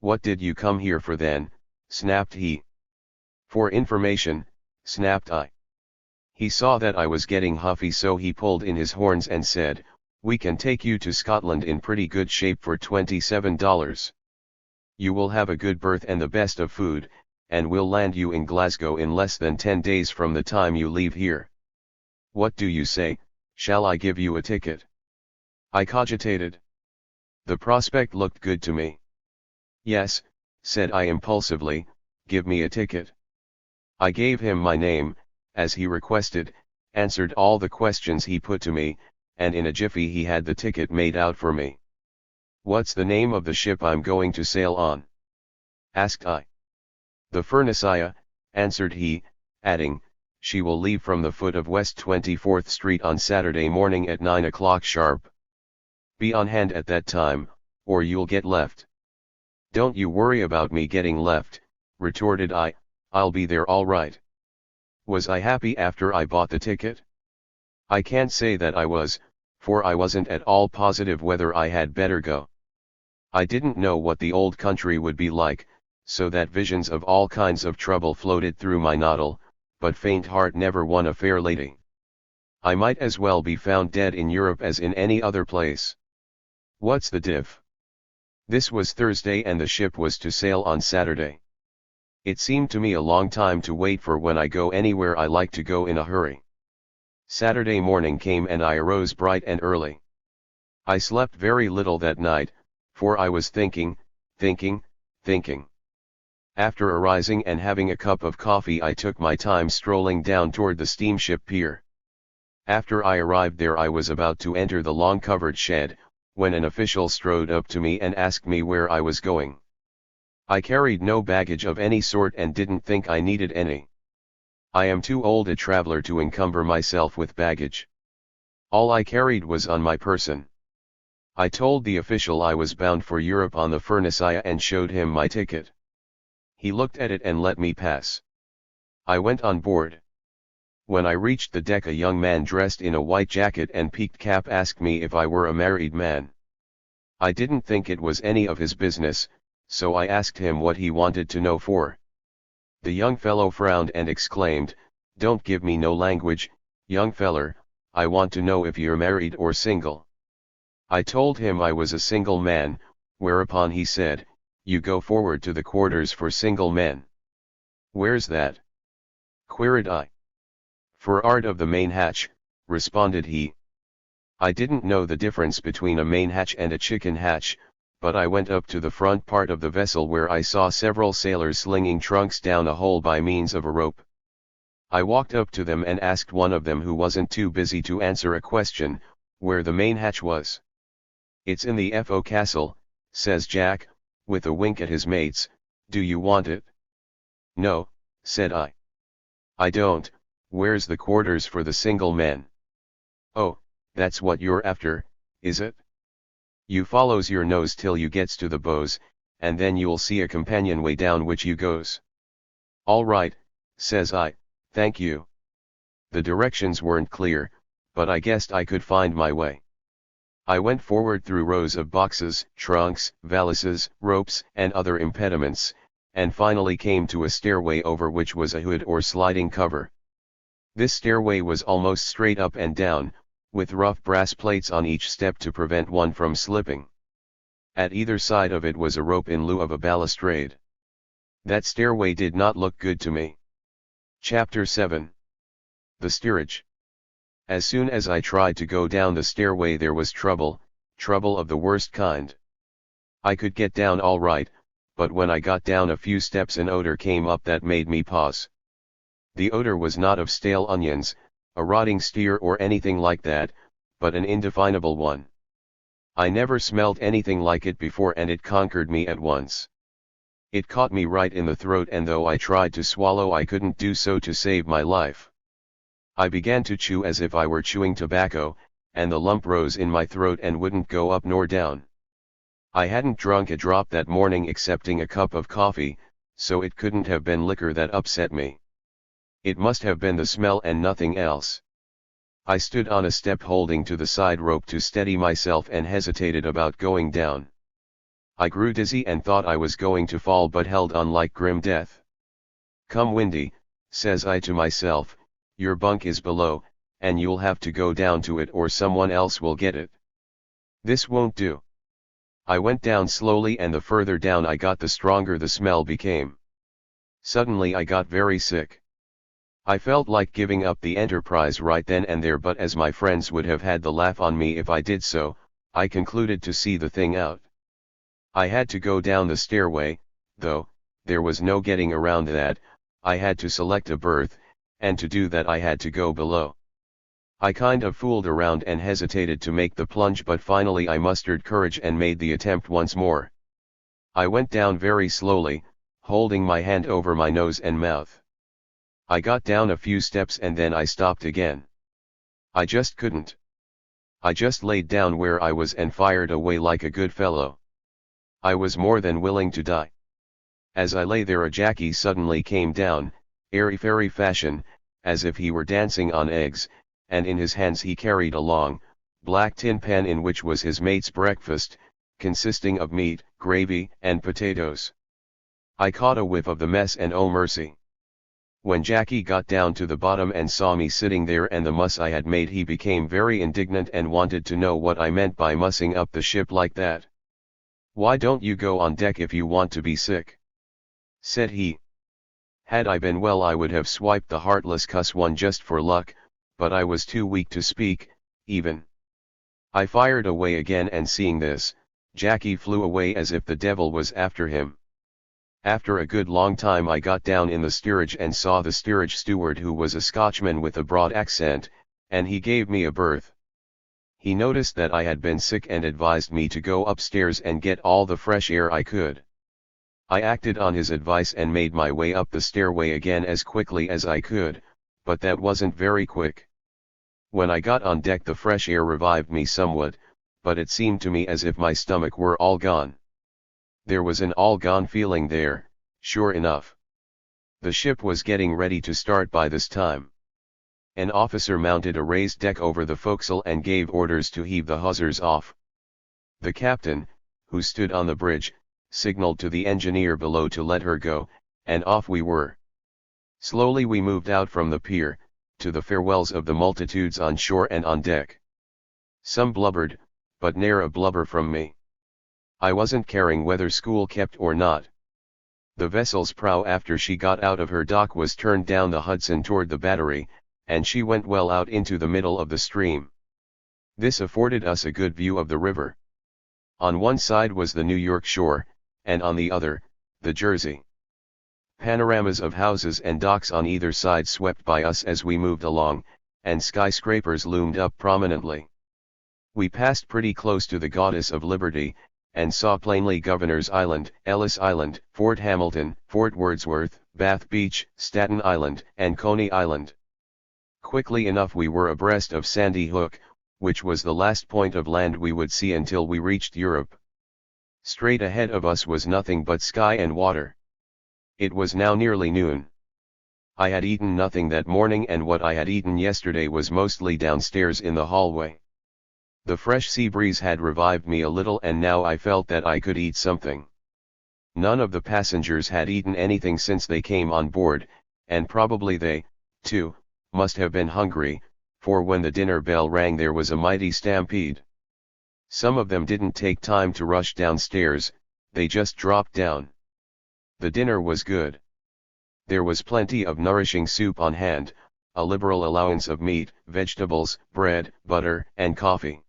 "What did you come here for then?" snapped he. "For information," snapped I. He saw that I was getting huffy, so he pulled in his horns and said, "We can take you to Scotland in pretty good shape for $27. You will have a good berth and the best of food, and we'll land you in Glasgow in less than 10 days from the time you leave here. What do you say, shall I give you a ticket?" I cogitated. The prospect looked good to me. "Yes," said I impulsively, "give me a ticket." I gave him my name, as he requested, answered all the questions he put to me, and in a jiffy he had the ticket made out for me. "What's the name of the ship I'm going to sail on?" asked I. "The Furnacea," answered he, adding, "She will leave from the foot of West 24th Street on Saturday morning at 9 o'clock sharp. Be on hand at that time, or you'll get left." "Don't you worry about me getting left," retorted I, "I'll be there all right." Was I happy after I bought the ticket? I can't say that I was, for I wasn't at all positive whether I had better go. I didn't know what the old country would be like, so that visions of all kinds of trouble floated through my noddle, but faint heart never won a fair lady. I might as well be found dead in Europe as in any other place. What's the diff? This was Thursday and the ship was to sail on Saturday. It seemed to me a long time to wait for when I go anywhere I like to go in a hurry. Saturday morning came and I arose bright and early. I slept very little that night, for I was thinking. After arising and having a cup of coffee, I took my time strolling down toward the steamship pier. After I arrived there I was about to enter the long covered shed, when an official strode up to me and asked me where I was going. I carried no baggage of any sort and didn't think I needed any. I am too old a traveler to encumber myself with baggage. All I carried was on my person. I told the official I was bound for Europe on the Furnacea and showed him my ticket. He looked at it and let me pass. I went on board. When I reached the deck, a young man dressed in a white jacket and peaked cap asked me if I were a married man. I didn't think it was any of his business, so I asked him what he wanted to know for. The young fellow frowned and exclaimed, "Don't give me no language, young feller, I want to know if you're married or single." I told him I was a single man, whereupon he said, "You go forward to the quarters for single men." "Where's that?" queried I. "For'ard of the main hatch," responded he. I didn't know the difference between a main hatch and a chicken hatch, but I went up to the front part of the vessel where I saw several sailors slinging trunks down a hole by means of a rope. I walked up to them and asked one of them, who wasn't too busy to answer a question, where the main hatch was. "It's in the fo'castle," says Jack, with a wink at his mates. "Do you want it?" "No," said I. "I don't. Where's the quarters for the single men?" "Oh, that's what you're after, is it?" You follows your nose till you gets to the bows, and then you'll see a companionway down which you goes. All right, says I, thank you. The directions weren't clear, but I guessed I could find my way. I went forward through rows of boxes, trunks, valises, ropes, and other impediments, and finally came to a stairway over which was a hood or sliding cover. This stairway was almost straight up and down, with rough brass plates on each step to prevent one from slipping. At either side of it was a rope in lieu of a balustrade. That stairway did not look good to me. Chapter 7. The Steerage. As soon as I tried to go down the stairway there was trouble of the worst kind. I could get down all right, but when I got down a few steps an odor came up that made me pause. The odor was not of stale onions, a rotting steer or anything like that, but an indefinable one. I never smelled anything like it before and it conquered me at once. It caught me right in the throat and though I tried to swallow I couldn't do so to save my life. I began to chew as if I were chewing tobacco, and the lump rose in my throat and wouldn't go up nor down. I hadn't drunk a drop that morning excepting a cup of coffee, so it couldn't have been liquor that upset me. It must have been the smell and nothing else. I stood on a step holding to the side rope to steady myself and hesitated about going down. I grew dizzy and thought I was going to fall but held on like grim death. "Come Windy," says I to myself, "your bunk is below, and you'll have to go down to it or someone else will get it. This won't do." I went down slowly and the further down I got the stronger the smell became. Suddenly I got very sick. I felt like giving up the enterprise right then and there, but as my friends would have had the laugh on me if I did so, I concluded to see the thing out. I had to go down the stairway, though, there was no getting around that. I had to select a berth, and to do that I had to go below. I kind of fooled around and hesitated to make the plunge, but finally I mustered courage and made the attempt once more. I went down very slowly, holding my hand over my nose and mouth. I got down a few steps and then I stopped again. I just couldn't. I just laid down where I was and fired away like a good fellow. I was more than willing to die. As I lay there a Jackie suddenly came down, airy-fairy fashion, as if he were dancing on eggs, and in his hands he carried a long, black tin pan in which was his mate's breakfast, consisting of meat, gravy, and potatoes. I caught a whiff of the mess and oh mercy. When Jackie got down to the bottom and saw me sitting there and the muss I had made, he became very indignant and wanted to know what I meant by mussing up the ship like that. "Why don't you go on deck if you want to be sick?" said he. Had I been well I would have swiped the heartless cuss one just for luck, but I was too weak to speak, even. I fired away again and seeing this, Jackie flew away as if the devil was after him. After a good long time I got down in the steerage and saw the steerage steward, who was a Scotchman with a broad accent, and he gave me a berth. He noticed that I had been sick and advised me to go upstairs and get all the fresh air I could. I acted on his advice and made my way up the stairway again as quickly as I could, but that wasn't very quick. When I got on deck the fresh air revived me somewhat, but it seemed to me as if my stomach were all gone. There was an all-gone feeling there, sure enough. The ship was getting ready to start by this time. An officer mounted a raised deck over the forecastle and gave orders to heave the hawsers off. The captain, who stood on the bridge, signaled to the engineer below to let her go, and off we were. Slowly we moved out from the pier, to the farewells of the multitudes on shore and on deck. Some blubbered, but ne'er a blubber from me. I wasn't caring whether school kept or not. The vessel's prow after she got out of her dock was turned down the Hudson toward the battery, and she went well out into the middle of the stream. This afforded us a good view of the river. On one side was the New York shore, and on the other, the Jersey. Panoramas of houses and docks on either side swept by us as we moved along, and skyscrapers loomed up prominently. We passed pretty close to the Goddess of Liberty, and saw plainly Governor's Island, Ellis Island, Fort Hamilton, Fort Wordsworth, Bath Beach, Staten Island, and Coney Island. Quickly enough we were abreast of Sandy Hook, which was the last point of land we would see until we reached Europe. Straight ahead of us was nothing but sky and water. It was now nearly noon. I had eaten nothing that morning, and what I had eaten yesterday was mostly downstairs in the hallway. The fresh sea breeze had revived me a little, and now I felt that I could eat something. None of the passengers had eaten anything since they came on board, and probably they, too, must have been hungry, for when the dinner bell rang there was a mighty stampede. Some of them didn't take time to rush downstairs, they just dropped down. The dinner was good. There was plenty of nourishing soup on hand, a liberal allowance of meat, vegetables, bread, butter, and coffee.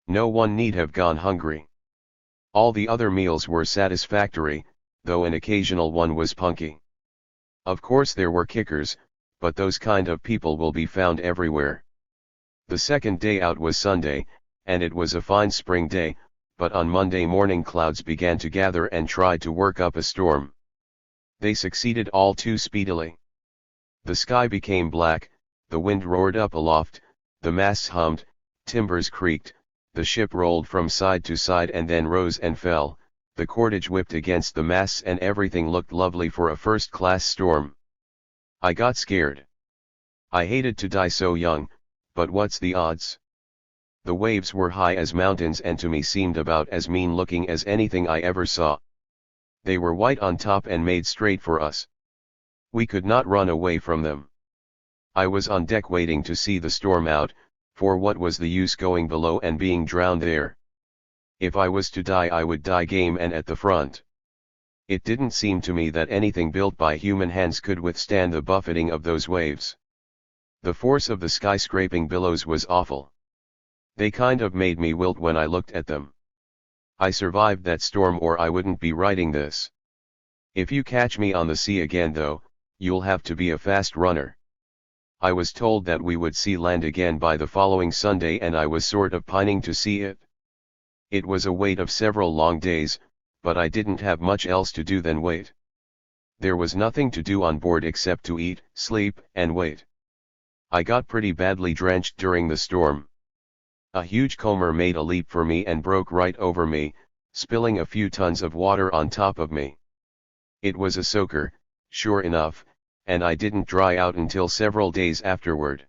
No one need have gone hungry. All the other meals were satisfactory, though an occasional one was punky. Of course there were kickers, but those kind of people will be found everywhere. The second day out was Sunday, and it was a fine spring day, but on Monday morning clouds began to gather and tried to work up a storm. They succeeded all too speedily. The sky became black, the wind roared up aloft, the masts hummed, timbers creaked, the ship rolled from side to side and then rose and fell, the cordage whipped against the masts, and everything looked lovely for a first-class storm. I got scared. I hated to die so young, but what's the odds? The waves were high as mountains and to me seemed about as mean-looking as anything I ever saw. They were white on top and made straight for us. We could not run away from them. I was on deck waiting to see the storm out, for what was the use going below and being drowned there? If I was to die, I would die game and at the front. It didn't seem to me that anything built by human hands could withstand the buffeting of those waves. The force of the skyscraping billows was awful. They kind of made me wilt when I looked at them. I survived that storm or I wouldn't be writing this. If you catch me on the sea again though, you'll have to be a fast runner. I was told that we would see land again by the following Sunday, and I was sort of pining to see it. It was a wait of several long days, but I didn't have much else to do than wait. There was nothing to do on board except to eat, sleep, and wait. I got pretty badly drenched during the storm. A huge comber made a leap for me and broke right over me, spilling a few tons of water on top of me. It was a soaker, sure enough, and I didn't dry out until several days afterward.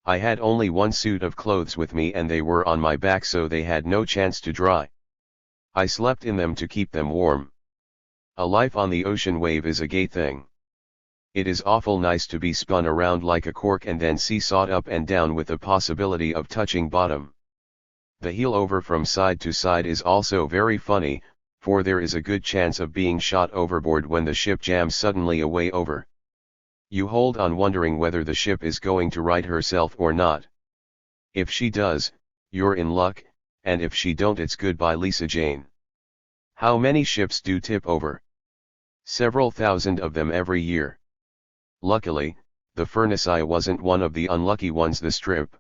I had only one suit of clothes with me and they were on my back, so they had no chance to dry. I slept in them to keep them warm. A life on the ocean wave is a gay thing. It is awful nice to be spun around like a cork and then seesawed up and down with the possibility of touching bottom. The heel over from side to side is also very funny, for there is a good chance of being shot overboard when the ship jams suddenly away over. You hold on wondering whether the ship is going to right herself or not. If she does, you're in luck, and if she don't, it's goodbye Lisa Jane. How many ships do tip over? Several thousand of them every year. Luckily, the Furnace Eye wasn't one of the unlucky ones this trip.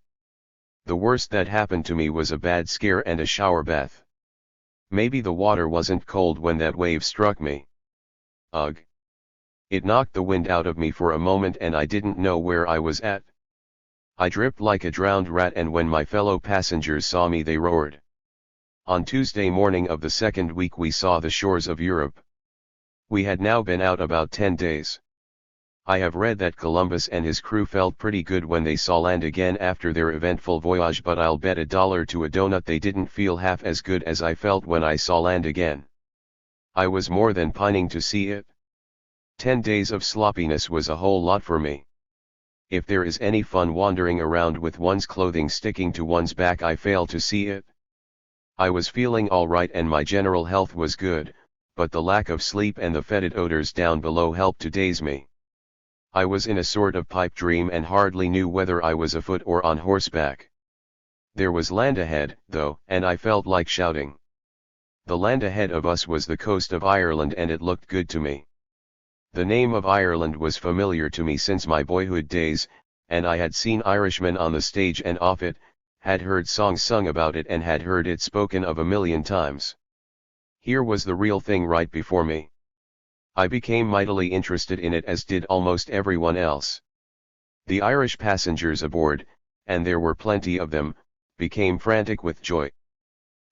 The worst that happened to me was a bad scare and a shower bath. Maybe the water wasn't cold when that wave struck me. Ugh. It knocked the wind out of me for a moment and I didn't know where I was at. I dripped like a drowned rat, and when my fellow passengers saw me they roared. On Tuesday morning of the second week we saw the shores of Europe. We had now been out about 10 days. I have read that Columbus and his crew felt pretty good when they saw land again after their eventful voyage, but I'll bet $1 to a donut they didn't feel half as good as I felt when I saw land again. I was more than pining to see it. 10 days of sloppiness was a whole lot for me. If there is any fun wandering around with one's clothing sticking to one's back, I fail to see it. I was feeling all right and my general health was good, but the lack of sleep and the fetid odors down below helped to daze me. I was in a sort of pipe dream and hardly knew whether I was afoot or on horseback. There was land ahead, though, and I felt like shouting. The land ahead of us was the coast of Ireland and it looked good to me. The name of Ireland was familiar to me since my boyhood days, and I had seen Irishmen on the stage and off it, had heard songs sung about it and had heard it spoken of a million times. Here was the real thing right before me. I became mightily interested in it, as did almost everyone else. The Irish passengers aboard, and there were plenty of them, became frantic with joy.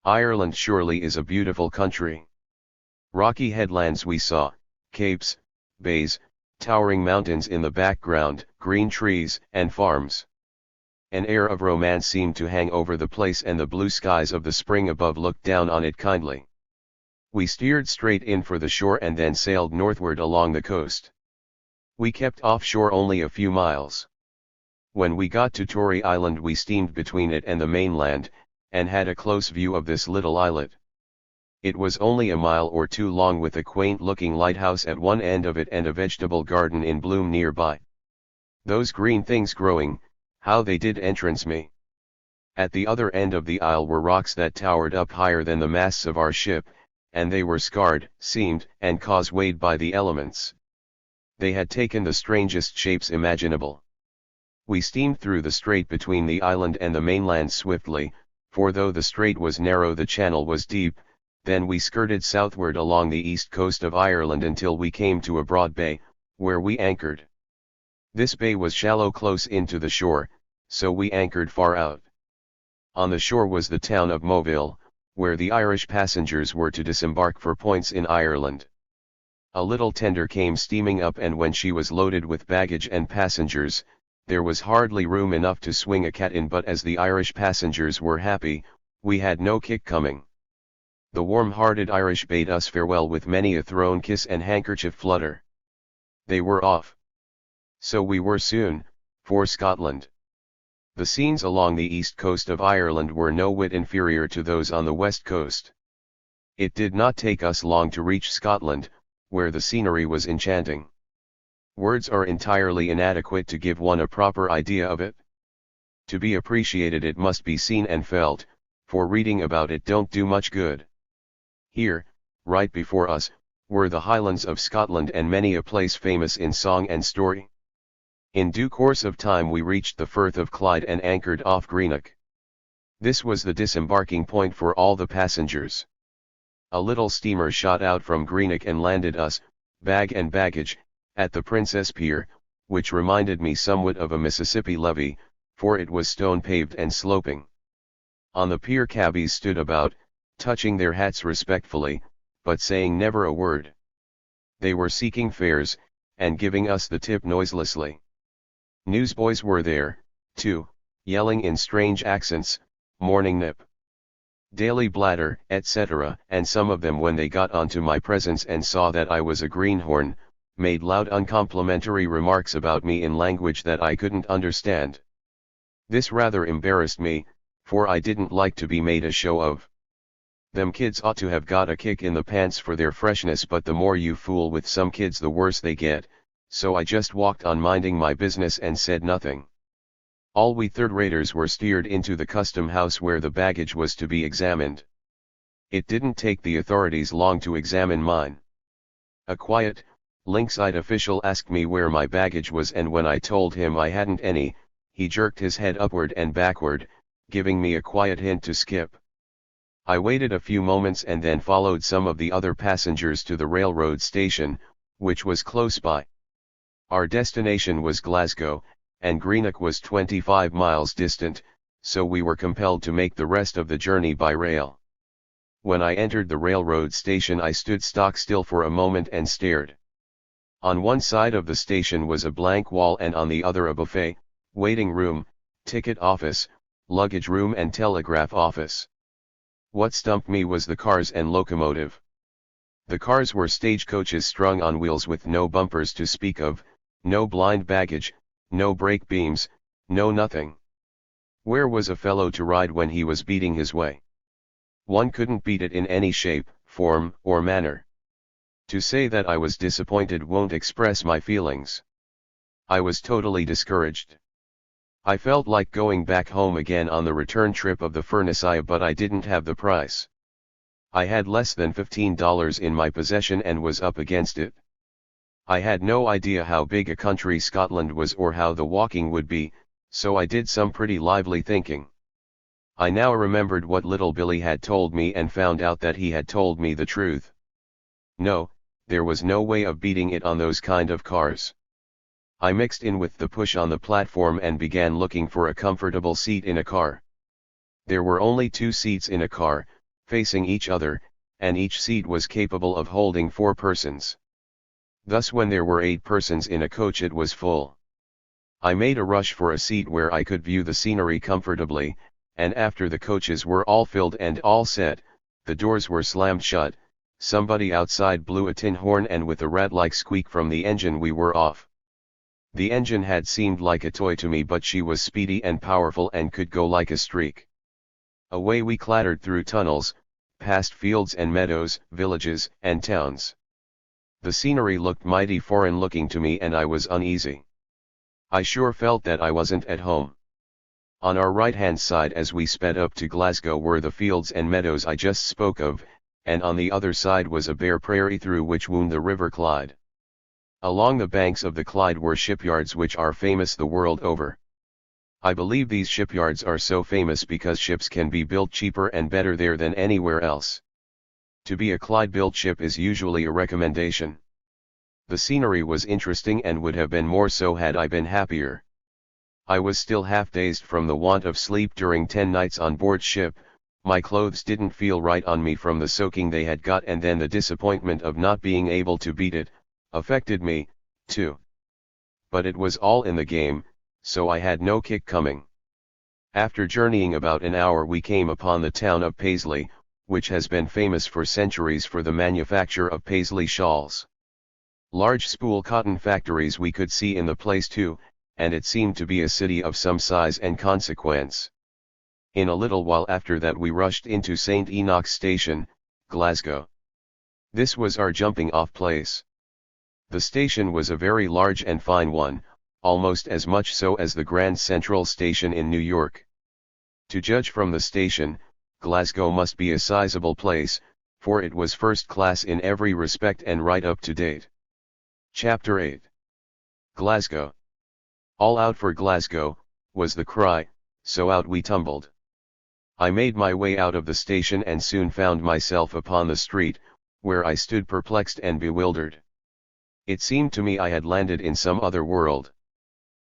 Ireland surely is a beautiful country. Rocky headlands we saw, capes, bays, towering mountains in the background, green trees, and farms. An air of romance seemed to hang over the place, and the blue skies of the spring above looked down on it kindly. We steered straight in for the shore and then sailed northward along the coast. We kept offshore only a few miles. When we got to Tory Island we steamed between it and the mainland, and had a close view of this little islet. It was only a mile or two long, with a quaint-looking lighthouse at one end of it and a vegetable garden in bloom nearby. Those green things growing, how they did entrance me! At the other end of the isle were rocks that towered up higher than the masts of our ship, and they were scarred, seamed, and causewayed by the elements. They had taken the strangest shapes imaginable. We steamed through the strait between the island and the mainland swiftly, for though the strait was narrow the channel was deep. Then we skirted southward along the east coast of Ireland until we came to a broad bay, where we anchored. This bay was shallow close into the shore, so we anchored far out. On the shore was the town of Moville, where the Irish passengers were to disembark for points in Ireland. A little tender came steaming up, and when she was loaded with baggage and passengers, there was hardly room enough to swing a cat in, but as the Irish passengers were happy, we had no kick coming. The warm-hearted Irish bade us farewell with many a thrown kiss and handkerchief flutter. They were off. So we were soon, for Scotland. The scenes along the east coast of Ireland were no whit inferior to those on the west coast. It did not take us long to reach Scotland, where the scenery was enchanting. Words are entirely inadequate to give one a proper idea of it. To be appreciated it must be seen and felt, for reading about it don't do much good. Here, right before us, were the Highlands of Scotland and many a place famous in song and story. In due course of time we reached the Firth of Clyde and anchored off Greenock. This was the disembarking point for all the passengers. A little steamer shot out from Greenock and landed us, bag and baggage, at the Princess Pier, which reminded me somewhat of a Mississippi levee, for it was stone-paved and sloping. On the pier cabbies stood about, touching their hats respectfully, but saying never a word. They were seeking fares, and giving us the tip noiselessly. Newsboys were there, too, yelling in strange accents, "Morning Nip," "Daily Bladder," etc., and some of them, when they got onto my presence and saw that I was a greenhorn, made loud uncomplimentary remarks about me in language that I couldn't understand. This rather embarrassed me, for I didn't like to be made a show of. Them kids ought to have got a kick in the pants for their freshness, but the more you fool with some kids the worse they get, so I just walked on minding my business and said nothing. All we third-raters were steered into the custom house where the baggage was to be examined. It didn't take the authorities long to examine mine. A quiet, lynx-eyed official asked me where my baggage was, and when I told him I hadn't any, he jerked his head upward and backward, giving me a quiet hint to skip. I waited a few moments and then followed some of the other passengers to the railroad station, which was close by. Our destination was Glasgow, and Greenock was 25 miles distant, so we were compelled to make the rest of the journey by rail. When I entered the railroad station I stood stock still for a moment and stared. On one side of the station was a blank wall, and on the other a buffet, waiting room, ticket office, luggage room and telegraph office. What stumped me was the cars and locomotive. The cars were stagecoaches strung on wheels with no bumpers to speak of, no blind baggage, no brake beams, no nothing. Where was a fellow to ride when he was beating his way? One couldn't beat it in any shape, form, or manner. To say that I was disappointed won't express my feelings. I was totally discouraged. I felt like going back home again on the return trip of the Furnacea, but I didn't have the price. I had less than $15 in my possession and was up against it. I had no idea how big a country Scotland was or how the walking would be, so I did some pretty lively thinking. I now remembered what little Billy had told me and found out that he had told me the truth. No, there was no way of beating it on those kind of cars. I mixed in with the push on the platform and began looking for a comfortable seat in a car. There were only 2 seats in a car, facing each other, and each seat was capable of holding 4 persons. Thus when there were 8 persons in a coach it was full. I made a rush for a seat where I could view the scenery comfortably, and after the coaches were all filled and all set, the doors were slammed shut, somebody outside blew a tin horn, and with a rat-like squeak from the engine we were off. The engine had seemed like a toy to me, but she was speedy and powerful and could go like a streak. Away we clattered through tunnels, past fields and meadows, villages and towns. The scenery looked mighty foreign looking to me, and I was uneasy. I sure felt that I wasn't at home. On our right-hand side as we sped up to Glasgow were the fields and meadows I just spoke of, and on the other side was a bare prairie through which wound the River Clyde. Along the banks of the Clyde were shipyards which are famous the world over. I believe these shipyards are so famous because ships can be built cheaper and better there than anywhere else. To be a Clyde-built ship is usually a recommendation. The scenery was interesting and would have been more so had I been happier. I was still half dazed from the want of sleep during 10 nights on board ship, my clothes didn't feel right on me from the soaking they had got, and then the disappointment of not being able to beat it, affected me, too. But it was all in the game, so I had no kick coming. After journeying about an hour we came upon the town of Paisley, which has been famous for centuries for the manufacture of Paisley shawls. Large spool cotton factories we could see in the place too, and it seemed to be a city of some size and consequence. In a little while after that we rushed into St. Enoch's Station, Glasgow. This was our jumping off place. The station was a very large and fine one, almost as much so as the Grand Central Station in New York. To judge from the station, Glasgow must be a sizable place, for it was first class in every respect and right up to date. Chapter 8. Glasgow. All out for Glasgow, was the cry, so out we tumbled. I made my way out of the station and soon found myself upon the street, where I stood perplexed and bewildered. It seemed to me I had landed in some other world.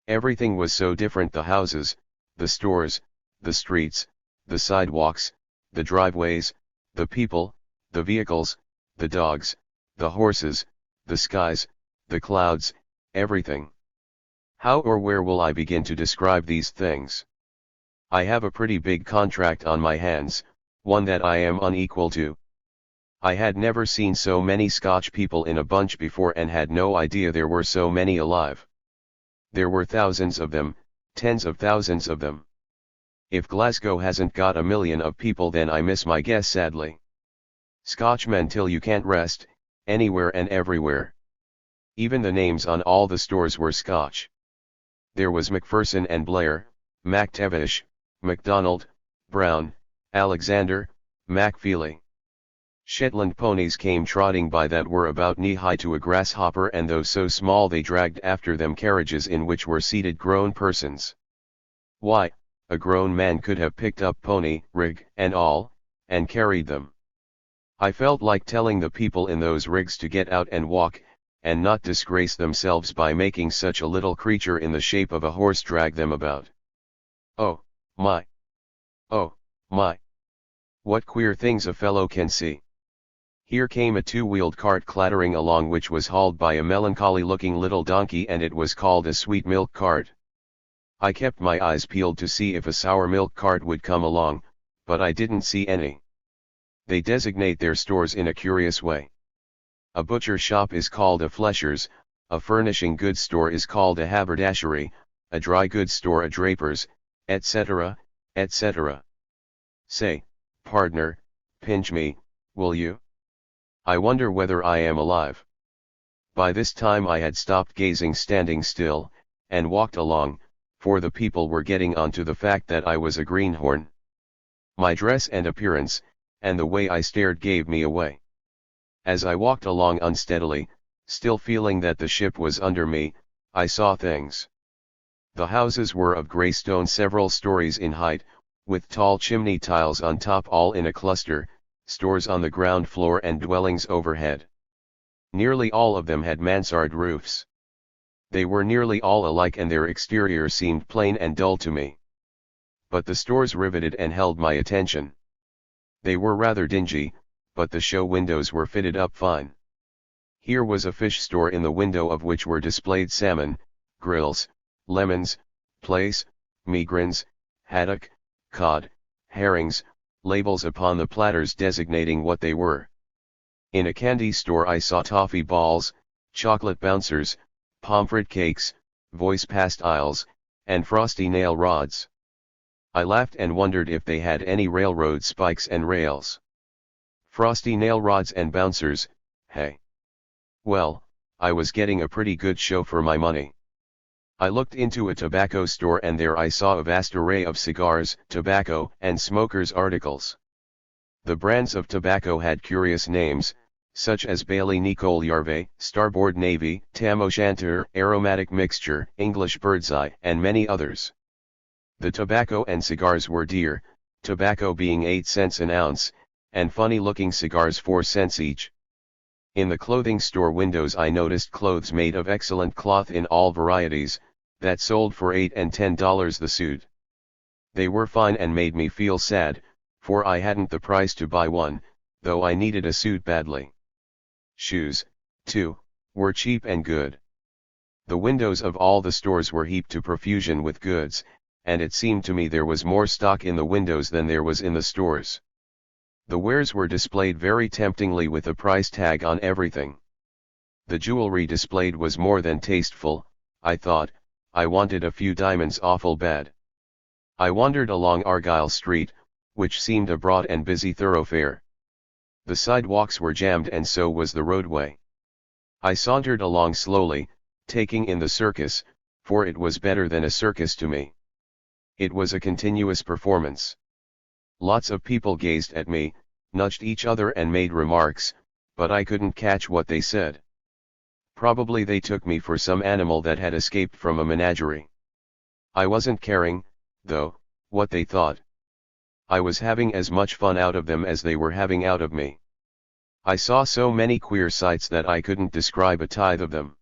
Everything was so different: the houses, the stores, the streets, the sidewalks, the driveways, the people, the vehicles, the dogs, the horses, the skies, the clouds, everything. How or where will I begin to describe these things? I have a pretty big contract on my hands, one that I am unequal to. I had never seen so many Scotch people in a bunch before and had no idea there were so many alive. There were thousands of them, tens of thousands of them. If Glasgow hasn't got 1 million of people, then I miss my guess sadly. Scotchmen till you can't rest, anywhere and everywhere. Even the names on all the stores were Scotch. There was Macpherson and Blair, MacTavish, MacDonald, Brown, Alexander, MacFeely. Shetland ponies came trotting by that were about knee-high to a grasshopper, and though so small they dragged after them carriages in which were seated grown persons. Why, a grown man could have picked up pony, rig, and all, and carried them. I felt like telling the people in those rigs to get out and walk, and not disgrace themselves by making such a little creature in the shape of a horse drag them about. Oh, my! Oh, my! What queer things a fellow can see! Here came a 2-wheeled cart clattering along, which was hauled by a melancholy-looking little donkey, and it was called a sweet milk cart. I kept my eyes peeled to see if a sour milk cart would come along, but I didn't see any. They designate their stores in a curious way. A butcher shop is called a flesher's, a furnishing goods store is called a haberdashery, a dry goods store a draper's, etc., etc. Say, pardner, pinch me, will you? I wonder whether I am alive. By this time I had stopped gazing, standing still, and walked along, for the people were getting on to the fact that I was a greenhorn. My dress and appearance, and the way I stared gave me away. As I walked along unsteadily, still feeling that the ship was under me, I saw things. The houses were of grey stone several stories in height, with tall chimney tiles on top, all in a cluster, stores on the ground floor and dwellings overhead. Nearly all of them had mansard roofs. They were nearly all alike, and their exterior seemed plain and dull to me. but the stores riveted and held my attention. They were rather dingy, but the show windows were fitted up fine. Here was a fish store in the window of which were displayed salmon, grills, lemons, plaice, migrants, haddock, cod, herrings, labels upon the platters designating what they were. In a candy store I saw toffee balls, chocolate bouncers, pomfret cakes, voice pastilles, and frosty nail rods. I laughed and wondered if they had any railroad spikes and rails. Frosty nail rods and bouncers, hey. Well, I was getting a pretty good show for my money. I looked into a tobacco store and there I saw a vast array of cigars, tobacco, and smokers' articles. The brands of tobacco had curious names, such as Bailey Nicole Yarve, Starboard Navy, Tam O'Shanter, Aromatic Mixture, English Birdseye, and many others. The tobacco and cigars were dear, tobacco being 8 cents an ounce, and funny-looking cigars 4 cents each. In the clothing store windows I noticed clothes made of excellent cloth in all varieties, that sold for $8 and $10 the suit. They were fine and made me feel sad, for I hadn't the price to buy one, though I needed a suit badly. Shoes, too, were cheap and good. The windows of all the stores were heaped to profusion with goods, and it seemed to me there was more stock in the windows than there was in the stores. The wares were displayed very temptingly with a price tag on everything. The jewelry displayed was more than tasteful, I thought. I wanted a few diamonds awful bad. I wandered along Argyle Street, which seemed a broad and busy thoroughfare. The sidewalks were jammed and so was the roadway. I sauntered along slowly, taking in the circus, for it was better than a circus to me. It was a continuous performance. Lots of people gazed at me, nudged each other and made remarks, but I couldn't catch what they said. Probably they took me for some animal that had escaped from a menagerie. I wasn't caring, though, what they thought. I was having as much fun out of them as they were having out of me. I saw so many queer sights that I couldn't describe a tithe of them.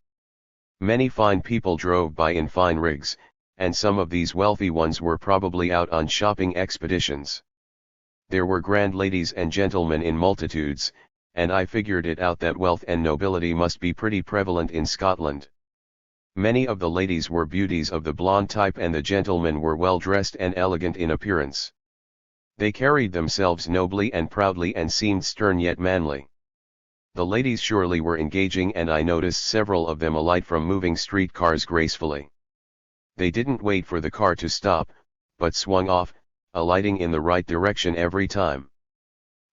Many fine people drove by in fine rigs, and some of these wealthy ones were probably out on shopping expeditions. There were grand ladies and gentlemen in multitudes, and I figured it out that wealth and nobility must be pretty prevalent in Scotland. Many of the ladies were beauties of the blonde type and the gentlemen were well dressed and elegant in appearance. They carried themselves nobly and proudly and seemed stern yet manly. The ladies surely were engaging and I noticed several of them alight from moving streetcars gracefully. They didn't wait for the car to stop, but swung off, alighting in the right direction every time.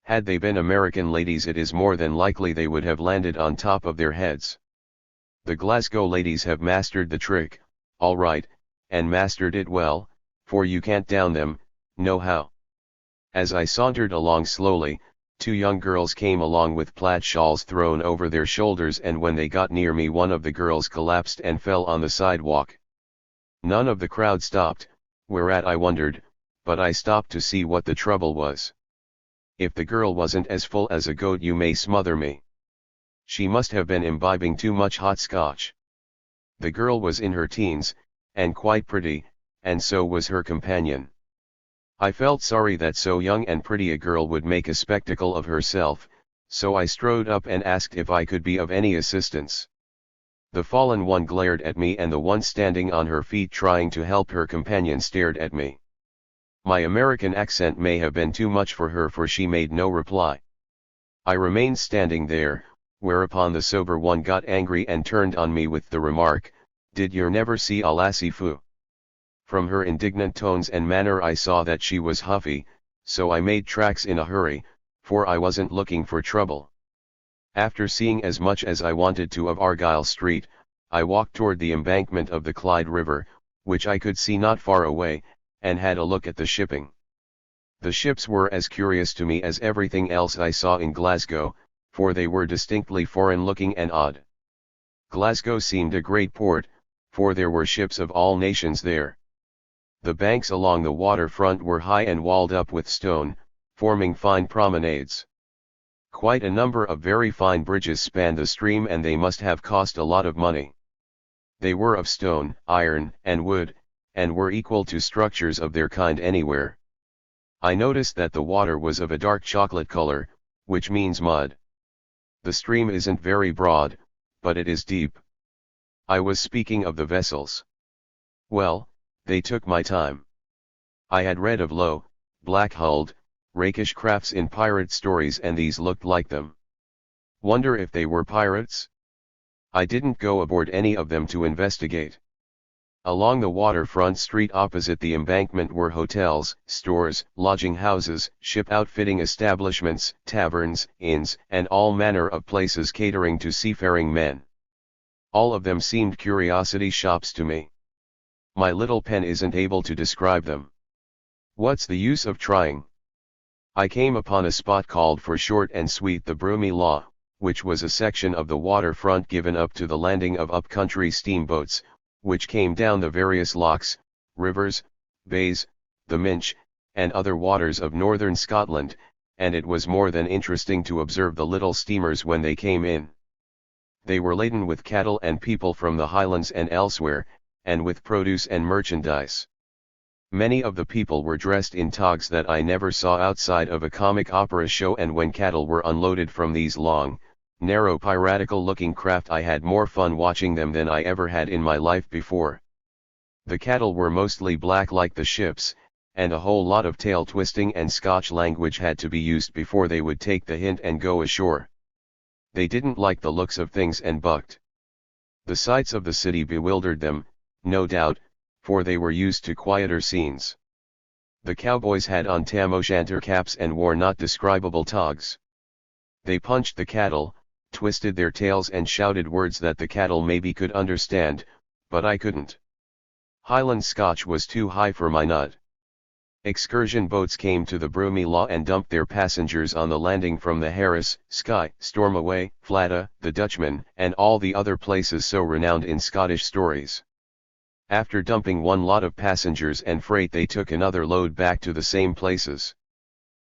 Had they been American ladies it is more than likely they would have landed on top of their heads. The Glasgow ladies have mastered the trick, all right, and mastered it well, for you can't down them, nohow. As I sauntered along slowly, 2 young girls came along with plaid shawls thrown over their shoulders and when they got near me one of the girls collapsed and fell on the sidewalk. None of the crowd stopped, whereat I wondered, but I stopped to see what the trouble was. If the girl wasn't as full as a goat you may smother me. She must have been imbibing too much hot scotch. The girl was in her teens, and quite pretty, and so was her companion. I felt sorry that so young and pretty a girl would make a spectacle of herself, so I strode up and asked if I could be of any assistance. The fallen one glared at me and the one standing on her feet trying to help her companion stared at me. My American accent may have been too much for her for she made no reply. I remained standing there, whereupon the sober one got angry and turned on me with the remark, "Did yer never see a lassie foo?" From her indignant tones and manner I saw that she was huffy, so I made tracks in a hurry, for I wasn't looking for trouble. After seeing as much as I wanted to of Argyle Street, I walked toward the embankment of the Clyde River, which I could see not far away, and had a look at the shipping. The ships were as curious to me as everything else I saw in Glasgow, for they were distinctly foreign-looking and odd. Glasgow seemed a great port, for there were ships of all nations there. The banks along the waterfront were high and walled up with stone, forming fine promenades. Quite a number of very fine bridges spanned the stream and they must have cost a lot of money. They were of stone, iron, and wood, and were equal to structures of their kind anywhere. I noticed that the water was of a dark chocolate color, which means mud. The stream isn't very broad, but it is deep. I was speaking of the vessels. Well, they took my time. I had read of low, black-hulled, rakish crafts in pirate stories, and these looked like them. Wonder if they were pirates? I didn't go aboard any of them to investigate. Along the waterfront street opposite the embankment were hotels, stores, lodging houses, ship outfitting establishments, taverns, inns, and all manner of places catering to seafaring men. All of them seemed curiosity shops to me. My little pen isn't able to describe them. What's the use of trying? I came upon a spot called for short and sweet the Broomy Law, which was a section of the waterfront given up to the landing of up-country steamboats, which came down the various lochs, rivers, bays, the Minch, and other waters of northern Scotland, and it was more than interesting to observe the little steamers when they came in. They were laden with cattle and people from the Highlands and elsewhere, and with produce and merchandise. Many of the people were dressed in togs that I never saw outside of a comic opera show, and when cattle were unloaded from these long, narrow piratical-looking craft, I had more fun watching them than I ever had in my life before. The cattle were mostly black like the ships, and a whole lot of tail twisting and Scotch language had to be used before they would take the hint and go ashore. They didn't like the looks of things and bucked. The sights of the city bewildered them, no doubt, for they were used to quieter scenes. The cowboys had on tam o'shanter caps and wore not describable togs. They punched the cattle, twisted their tails and shouted words that the cattle maybe could understand, but I couldn't. Highland Scotch was too high for my nut. Excursion boats came to the Broomy Law and dumped their passengers on the landing from the Harris, Skye, Stormaway, Flatta, the Dutchman, and all the other places so renowned in Scottish stories. After dumping one lot of passengers and freight, they took another load back to the same places.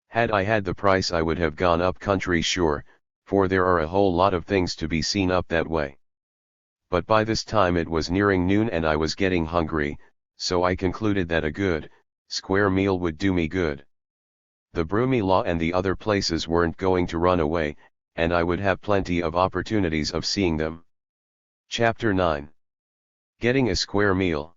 Had I had the price, I would have gone up country sure, for there are a whole lot of things to be seen up that way. But by this time it was nearing noon and I was getting hungry, so I concluded that a good, square meal would do me good. The Broomy Law and the other places weren't going to run away, and I would have plenty of opportunities of seeing them. Chapter 9. Getting a square meal.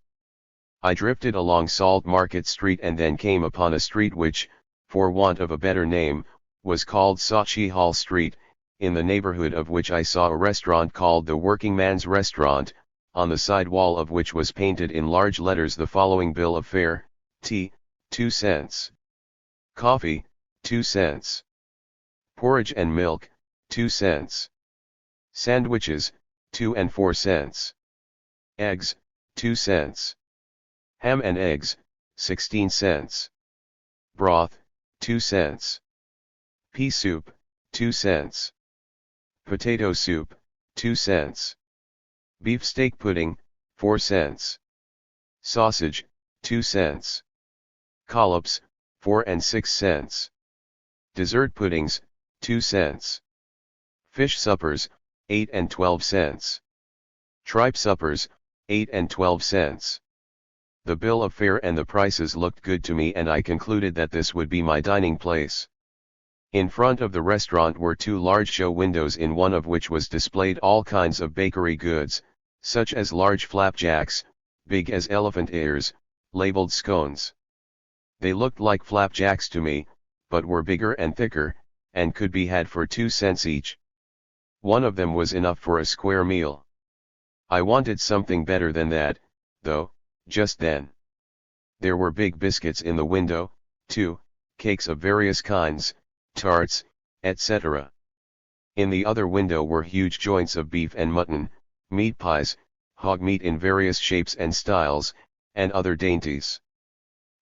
I drifted along Salt Market Street and then came upon a street which, for want of a better name, was called Sauchiehall Hall Street, in the neighborhood of which I saw a restaurant called the Working Man's Restaurant, on the side wall of which was painted in large letters the following bill of fare: tea, 2 cents. Coffee, 2 cents. Porridge and milk, 2 cents. Sandwiches, 2 and 4 cents. Eggs, 2 cents. Ham and eggs, 16 cents. Broth, 2 cents. Pea soup, 2 cents. Potato soup, 2 cents. Beefsteak pudding, 4 cents. Sausage, 2 cents. Collops, 4 and 6 cents. Dessert puddings, 2 cents. Fish suppers, 8 and 12 cents. Tripe suppers, 8 and 12 cents. The bill of fare and the prices looked good to me, and I concluded that this would be my dining place. In front of the restaurant were 2 large show windows, in one of which was displayed all kinds of bakery goods, such as large flapjacks, big as elephant ears, labeled scones. They looked like flapjacks to me, but were bigger and thicker, and could be had for 2 cents each. One of them was enough for a square meal. I wanted something better than that, though, just then. There were big biscuits in the window, too, cakes of various kinds, tarts, etc. In the other window were huge joints of beef and mutton, meat pies, hog meat in various shapes and styles, and other dainties.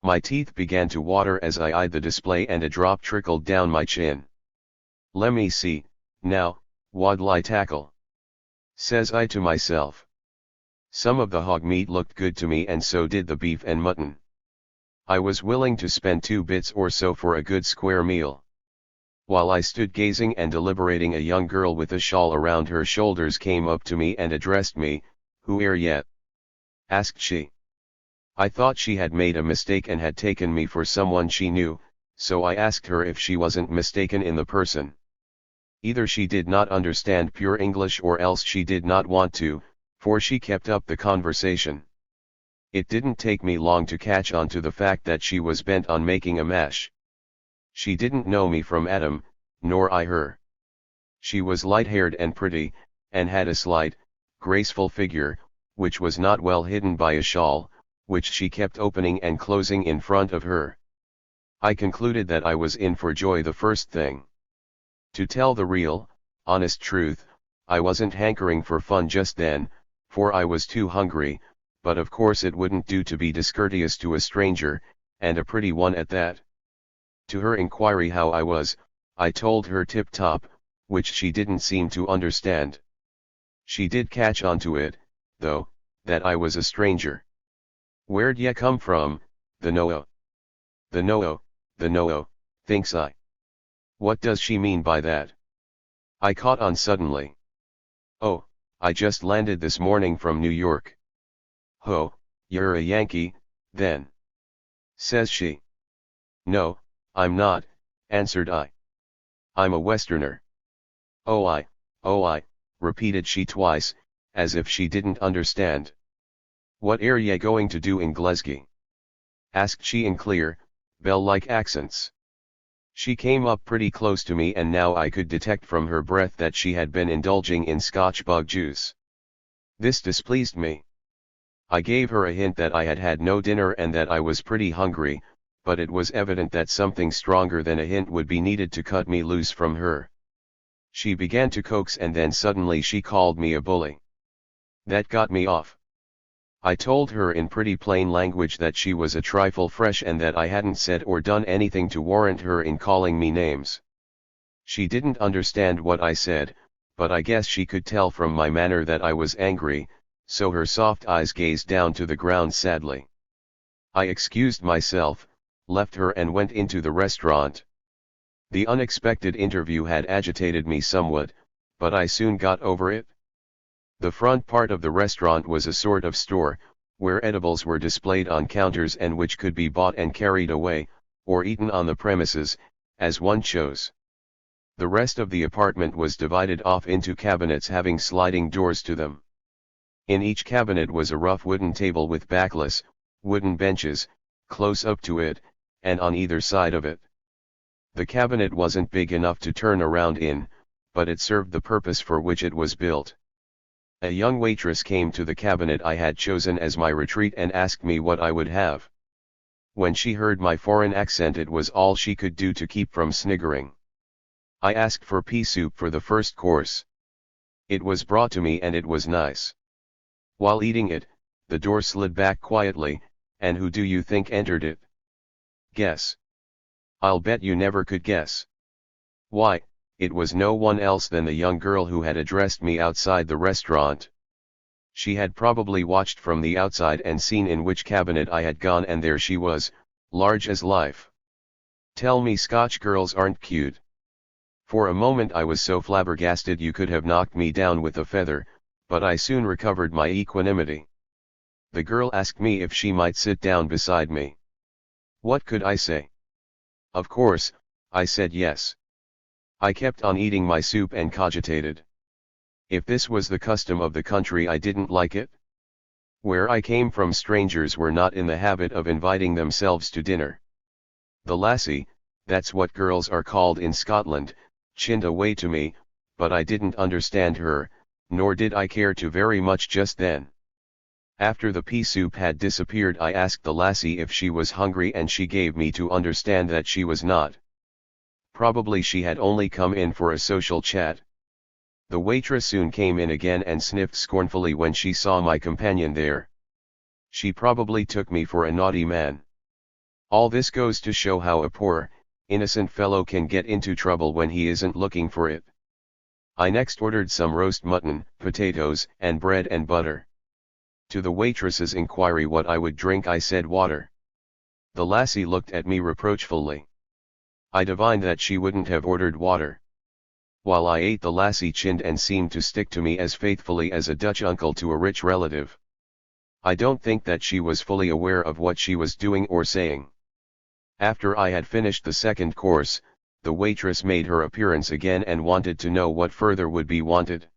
My teeth began to water as I eyed the display, and a drop trickled down my chin. "Lemme see, now, what'll I tackle?" says I to myself. Some of the hog meat looked good to me, and so did the beef and mutton. I was willing to spend 2 bits or so for a good square meal. While I stood gazing and deliberating, a young girl with a shawl around her shoulders came up to me and addressed me. "Who air yet?" asked she. I thought she had made a mistake and had taken me for someone she knew, so I asked her if she wasn't mistaken in the person. Either she did not understand pure English or else she did not want to, for she kept up the conversation. It didn't take me long to catch on to the fact that she was bent on making a mash. She didn't know me from Adam, nor I her. She was light-haired and pretty, and had a slight, graceful figure, which was not well hidden by a shawl, which she kept opening and closing in front of her. I concluded that I was in for joy the first thing. To tell the real, honest truth, I wasn't hankering for fun just then, for I was too hungry, but of course it wouldn't do to be discourteous to a stranger, and a pretty one at that. To her inquiry how I was, I told her tip-top, which she didn't seem to understand. She did catch on to it, though, that I was a stranger. "Where'd ya come from, the no-o? The no-o, the no-o," thinks I. What does she mean by that? I caught on suddenly. "Oh, I just landed this morning from New York." "Ho, you're a Yankee, then?" says she. "No, I'm not," answered I. "I'm a Westerner." Oh I, repeated she twice, as if she didn't understand. "What air ye going to do in Glasgow?" asked she in clear, bell-like accents. She came up pretty close to me and now I could detect from her breath that she had been indulging in Scotch bug juice. This displeased me. I gave her a hint that I had had no dinner and that I was pretty hungry, but it was evident that something stronger than a hint would be needed to cut me loose from her. She began to coax and then suddenly she called me a bully. That got me off. I told her in pretty plain language that she was a trifle fresh and that I hadn't said or done anything to warrant her in calling me names. She didn't understand what I said, but I guess she could tell from my manner that I was angry, so her soft eyes gazed down to the ground sadly. I excused myself, left her and went into the restaurant. The unexpected interview had agitated me somewhat, but I soon got over it. The front part of the restaurant was a sort of store, where edibles were displayed on counters and which could be bought and carried away, or eaten on the premises, as one chose. The rest of the apartment was divided off into cabinets having sliding doors to them. In each cabinet was a rough wooden table with backless, wooden benches, close up to it, and on either side of it. The cabinet wasn't big enough to turn around in, but it served the purpose for which it was built. A young waitress came to the cabinet I had chosen as my retreat and asked me what I would have. When she heard my foreign accent it was all she could do to keep from sniggering. I asked for pea soup for the first course. It was brought to me and it was nice. While eating it, the door slid back quietly, and who do you think entered it? Guess. I'll bet you never could guess. Why, it was no one else than the young girl who had addressed me outside the restaurant. She had probably watched from the outside and seen in which cabinet I had gone, and there she was, large as life. Tell me Scotch girls aren't cute. For a moment I was so flabbergasted you could have knocked me down with a feather, but I soon recovered my equanimity. The girl asked me if she might sit down beside me. What could I say? Of course, I said yes. I kept on eating my soup and cogitated. If this was the custom of the country I didn't like it. Where I came from strangers were not in the habit of inviting themselves to dinner. The lassie, that's what girls are called in Scotland, chinned away to me, but I didn't understand her, nor did I care to very much just then. After the pea soup had disappeared I asked the lassie if she was hungry and she gave me to understand that she was not. Probably she had only come in for a social chat. The waitress soon came in again and sniffed scornfully when she saw my companion there. She probably took me for a naughty man. All this goes to show how a poor, innocent fellow can get into trouble when he isn't looking for it. I next ordered some roast mutton, potatoes, and bread and butter. To the waitress's inquiry what I would drink I said water. The lassie looked at me reproachfully. I divined that she wouldn't have ordered water. While I ate the lassie chinned and seemed to stick to me as faithfully as a Dutch uncle to a rich relative. I don't think that she was fully aware of what she was doing or saying. After I had finished the second course, the waitress made her appearance again and wanted to know what further would be wanted.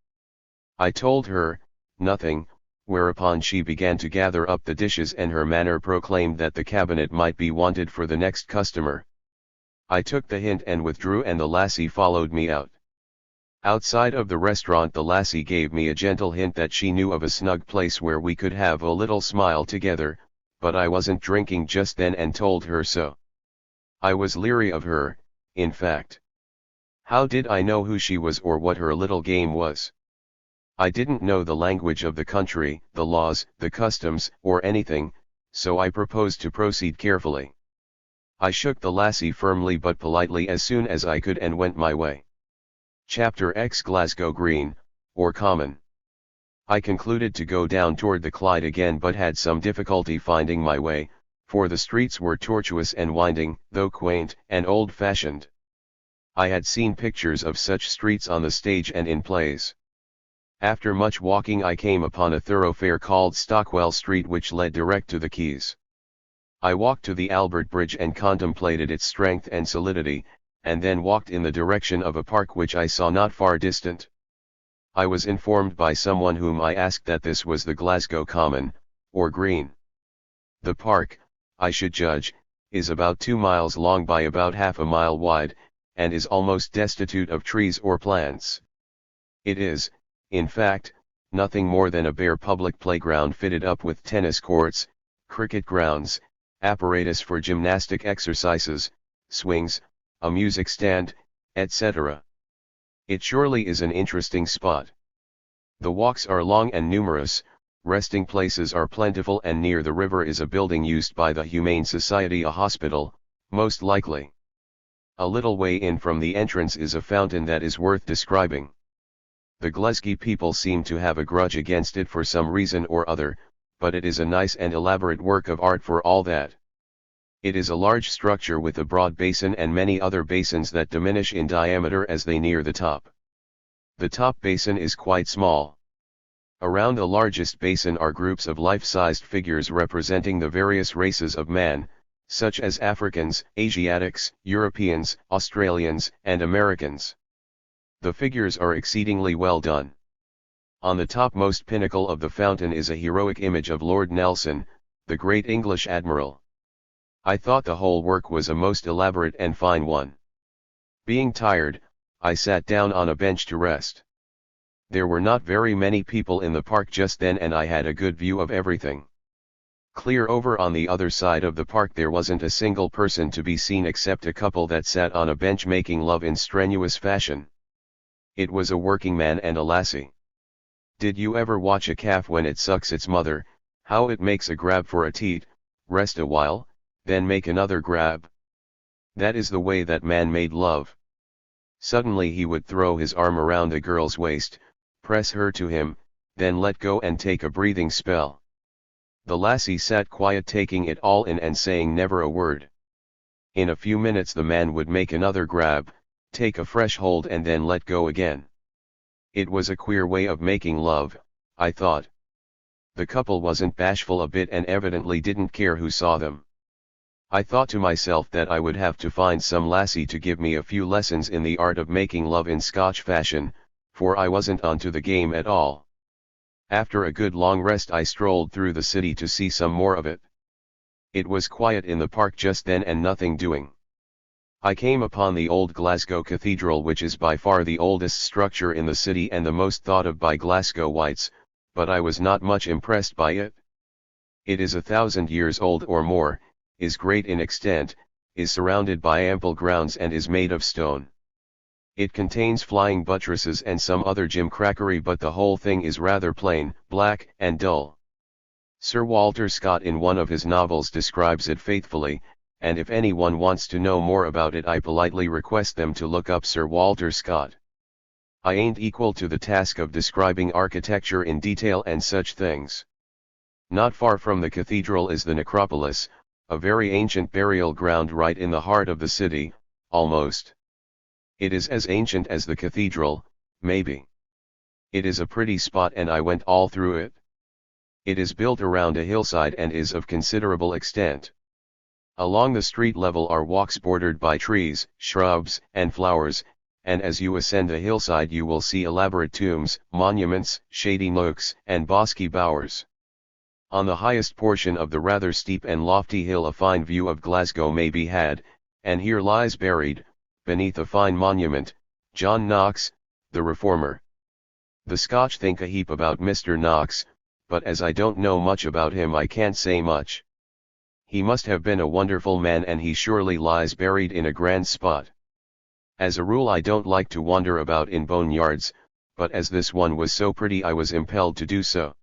I told her, nothing, whereupon she began to gather up the dishes and her manner proclaimed that the cabinet might be wanted for the next customer. I took the hint and withdrew and the lassie followed me out. Outside of the restaurant the lassie gave me a gentle hint that she knew of a snug place where we could have a little smile together, but I wasn't drinking just then and told her so. I was leery of her, in fact. How did I know who she was or what her little game was? I didn't know the language of the country, the laws, the customs, or anything, so I proposed to proceed carefully. I shook the lassie firmly but politely as soon as I could and went my way. Chapter X Glasgow Green, or Common. I concluded to go down toward the Clyde again but had some difficulty finding my way, for the streets were tortuous and winding, though quaint and old-fashioned. I had seen pictures of such streets on the stage and in plays. After much walking I came upon a thoroughfare called Stockwell Street which led direct to the quays. I walked to the Albert Bridge and contemplated its strength and solidity, and then walked in the direction of a park which I saw not far distant. I was informed by someone whom I asked that this was the Glasgow Common, or Green. The park, I should judge, is about 2 miles long by about half a mile wide, and is almost destitute of trees or plants. It is, in fact, nothing more than a bare public playground fitted up with tennis courts, cricket grounds, apparatus for gymnastic exercises, swings, a music stand, etc. It surely is an interesting spot. The walks are long and numerous, resting places are plentiful and near the river is a building used by the Humane Society, a hospital, most likely. A little way in from the entrance is a fountain that is worth describing. The Glasgow people seem to have a grudge against it for some reason or other, but it is a nice and elaborate work of art for all that. It is a large structure with a broad basin and many other basins that diminish in diameter as they near the top. The top basin is quite small. Around the largest basin are groups of life-sized figures representing the various races of man, such as Africans, Asiatics, Europeans, Australians, and Americans. The figures are exceedingly well done. On the topmost pinnacle of the fountain is a heroic image of Lord Nelson, the great English admiral. I thought the whole work was a most elaborate and fine one. Being tired, I sat down on a bench to rest. There were not very many people in the park just then and I had a good view of everything. Clear over on the other side of the park there wasn't a single person to be seen except a couple that sat on a bench making love in strenuous fashion. It was a working man and a lassie. Did you ever watch a calf when it sucks its mother, how it makes a grab for a teat, rest a while, then make another grab? That is the way that man made love. Suddenly he would throw his arm around a girl's waist, press her to him, then let go and take a breathing spell. The lassie sat quiet taking it all in and saying never a word. In a few minutes the man would make another grab, take a fresh hold and then let go again. It was a queer way of making love, I thought. The couple wasn't bashful a bit and evidently didn't care who saw them. I thought to myself that I would have to find some lassie to give me a few lessons in the art of making love in Scotch fashion, for I wasn't onto the game at all. After a good long rest I strolled through the city to see some more of it. It was quiet in the park just then and nothing doing. I came upon the old Glasgow Cathedral which is by far the oldest structure in the city and the most thought of by Glasgowites, but I was not much impressed by it. It is 1,000 years old or more, is great in extent, is surrounded by ample grounds and is made of stone. It contains flying buttresses and some other gimcrackery but the whole thing is rather plain, black, and dull. Sir Walter Scott in one of his novels describes it faithfully, and if anyone wants to know more about it I politely request them to look up Sir Walter Scott. I ain't equal to the task of describing architecture in detail and such things. Not far from the cathedral is the necropolis, a very ancient burial ground right in the heart of the city, almost. It is as ancient as the cathedral, maybe. It is a pretty spot and I went all through it. It is built around a hillside and is of considerable extent. Along the street level are walks bordered by trees, shrubs, and flowers, and as you ascend the hillside you will see elaborate tombs, monuments, shady nooks, and bosky bowers. On the highest portion of the rather steep and lofty hill a fine view of Glasgow may be had, and here lies buried, beneath a fine monument, John Knox, the reformer. The Scotch think a heap about Mr. Knox, but as I don't know much about him I can't say much. He must have been a wonderful man and he surely lies buried in a grand spot. As a rule I don't like to wander about in boneyards, but as this one was so pretty I was impelled to do so.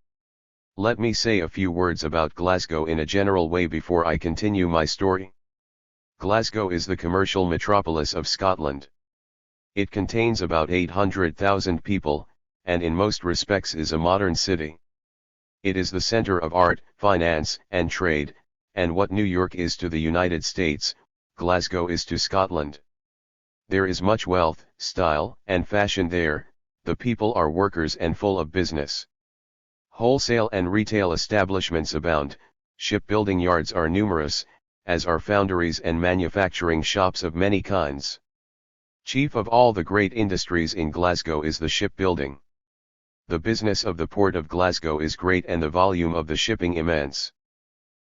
Let me say a few words about Glasgow in a general way before I continue my story. Glasgow is the commercial metropolis of Scotland. It contains about 800,000 people, and in most respects is a modern city. It is the center of art, finance, and trade, and what New York is to the United States, Glasgow is to Scotland. There is much wealth, style, and fashion there, the people are workers and full of business. Wholesale and retail establishments abound, shipbuilding yards are numerous, as are foundries and manufacturing shops of many kinds. Chief of all the great industries in Glasgow is the shipbuilding. The business of the port of Glasgow is great and the volume of the shipping immense.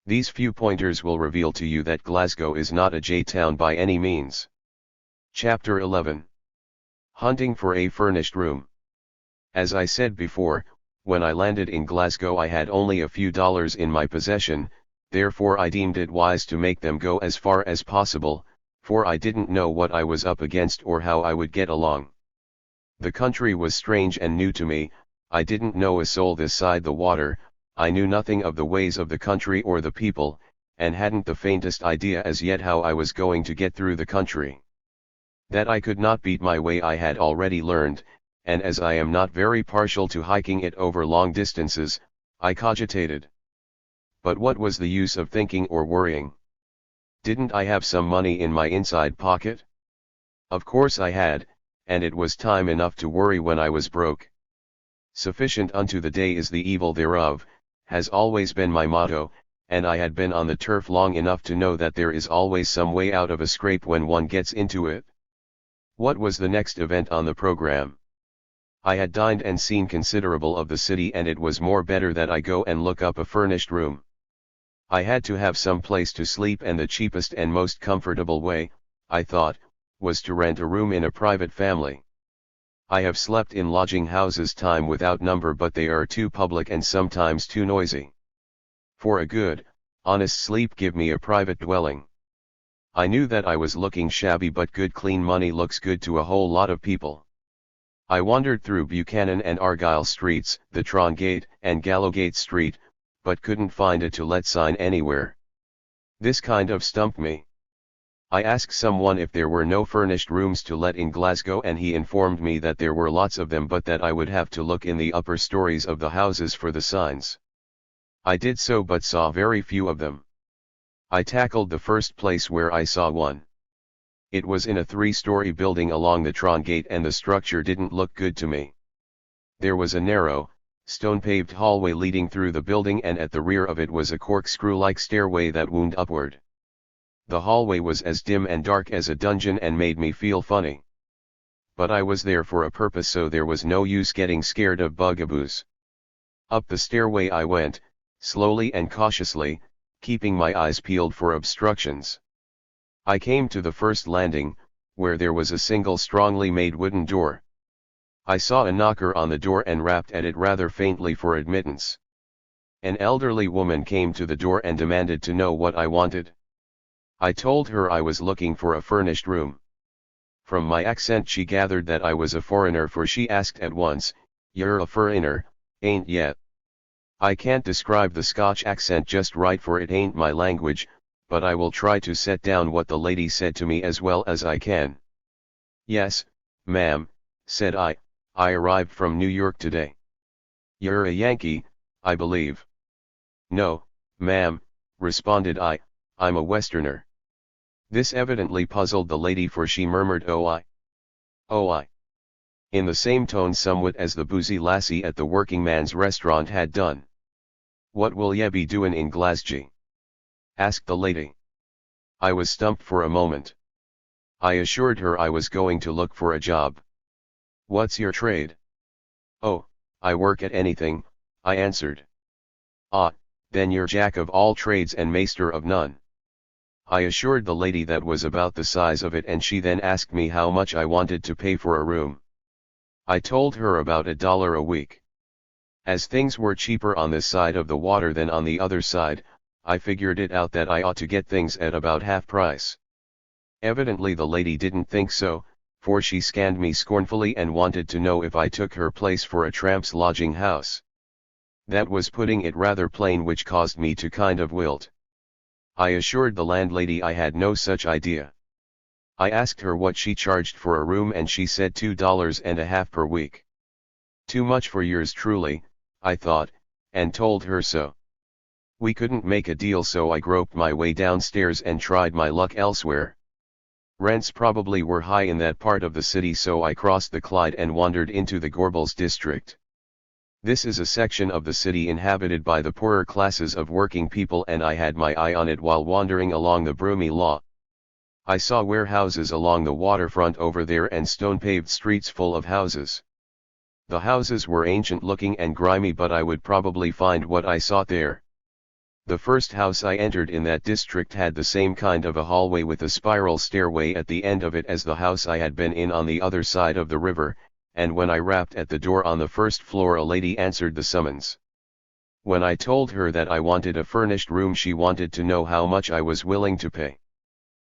These few pointers will reveal to you that Glasgow is not a J-town by any means. Chapter 11. Hunting for a furnished room. As I said before, when I landed in Glasgow I had only a few dollars in my possession, therefore I deemed it wise to make them go as far as possible, for I didn't know what I was up against or how I would get along. The country was strange and new to me, I didn't know a soul this side the water, I knew nothing of the ways of the country or the people, and hadn't the faintest idea as yet how I was going to get through the country. That I could not beat my way I had already learned, and as I am not very partial to hiking it over long distances, I cogitated. But what was the use of thinking or worrying? Didn't I have some money in my inside pocket? Of course I had, and it was time enough to worry when I was broke. Sufficient unto the day is the evil thereof, has always been my motto, and I had been on the turf long enough to know that there is always some way out of a scrape when one gets into it. What was the next event on the program? I had dined and seen considerable of the city and it was more better that I go and look up a furnished room. I had to have some place to sleep and the cheapest and most comfortable way, I thought, was to rent a room in a private family. I have slept in lodging houses time without number but they are too public and sometimes too noisy. For a good, honest sleep give me a private dwelling. I knew that I was looking shabby but good clean money looks good to a whole lot of people. I wandered through Buchanan and Argyle streets, the Trongate and Gallowgate street, but couldn't find a to let sign anywhere. This kind of stumped me. I asked someone if there were no furnished rooms to let in Glasgow and he informed me that there were lots of them but that I would have to look in the upper stories of the houses for the signs. I did so but saw very few of them. I tackled the first place where I saw one. It was in a 3-story building along the Trongate and the structure didn't look good to me. There was a narrow, stone-paved hallway leading through the building and at the rear of it was a corkscrew-like stairway that wound upward. The hallway was as dim and dark as a dungeon and made me feel funny. But I was there for a purpose so there was no use getting scared of bugaboos. Up the stairway I went, slowly and cautiously, keeping my eyes peeled for obstructions. I came to the first landing, where there was a single strongly made wooden door. I saw a knocker on the door and rapped at it rather faintly for admittance. An elderly woman came to the door and demanded to know what I wanted. I told her I was looking for a furnished room. From my accent she gathered that I was a foreigner for she asked at once, "You're a furriner, ain't yet?" I can't describe the Scotch accent just right for it ain't my language, but I will try to set down what the lady said to me as well as I can. "Yes, ma'am," said I arrived from New York today." "You're a Yankee, I believe." "No, ma'am," responded I'm a Westerner." This evidently puzzled the lady for she murmured "Oh I," in the same tone somewhat as the boozy lassie at the working man's restaurant had done. "What will ye be doin' in Glasgow?" asked the lady. I was stumped for a moment. I assured her I was going to look for a job. "What's your trade?" "Oh, I work at anything," I answered. "Ah, then you're jack of all trades and master of none." I assured the lady that was about the size of it, and she then asked me how much I wanted to pay for a room. I told her about $1 a week. As things were cheaper on this side of the water than on the other side, I figured it out that I ought to get things at about half price. Evidently the lady didn't think so, for she scanned me scornfully and wanted to know if I took her place for a tramp's lodging house. That was putting it rather plain, which caused me to kind of wilt. I assured the landlady I had no such idea. I asked her what she charged for a room, and she said $2.50 per week. Too much for yours truly, I thought, and told her so. We couldn't make a deal, so I groped my way downstairs and tried my luck elsewhere. Rents probably were high in that part of the city, so I crossed the Clyde and wandered into the Gorbals district. This is a section of the city inhabited by the poorer classes of working people, and I had my eye on it while wandering along the Broomy Law. I saw warehouses along the waterfront over there and stone-paved streets full of houses. The houses were ancient-looking and grimy, but I would probably find what I sought there. The first house I entered in that district had the same kind of a hallway with a spiral stairway at the end of it as the house I had been in on the other side of the river, and when I rapped at the door on the first floor, a lady answered the summons. When I told her that I wanted a furnished room, she wanted to know how much I was willing to pay.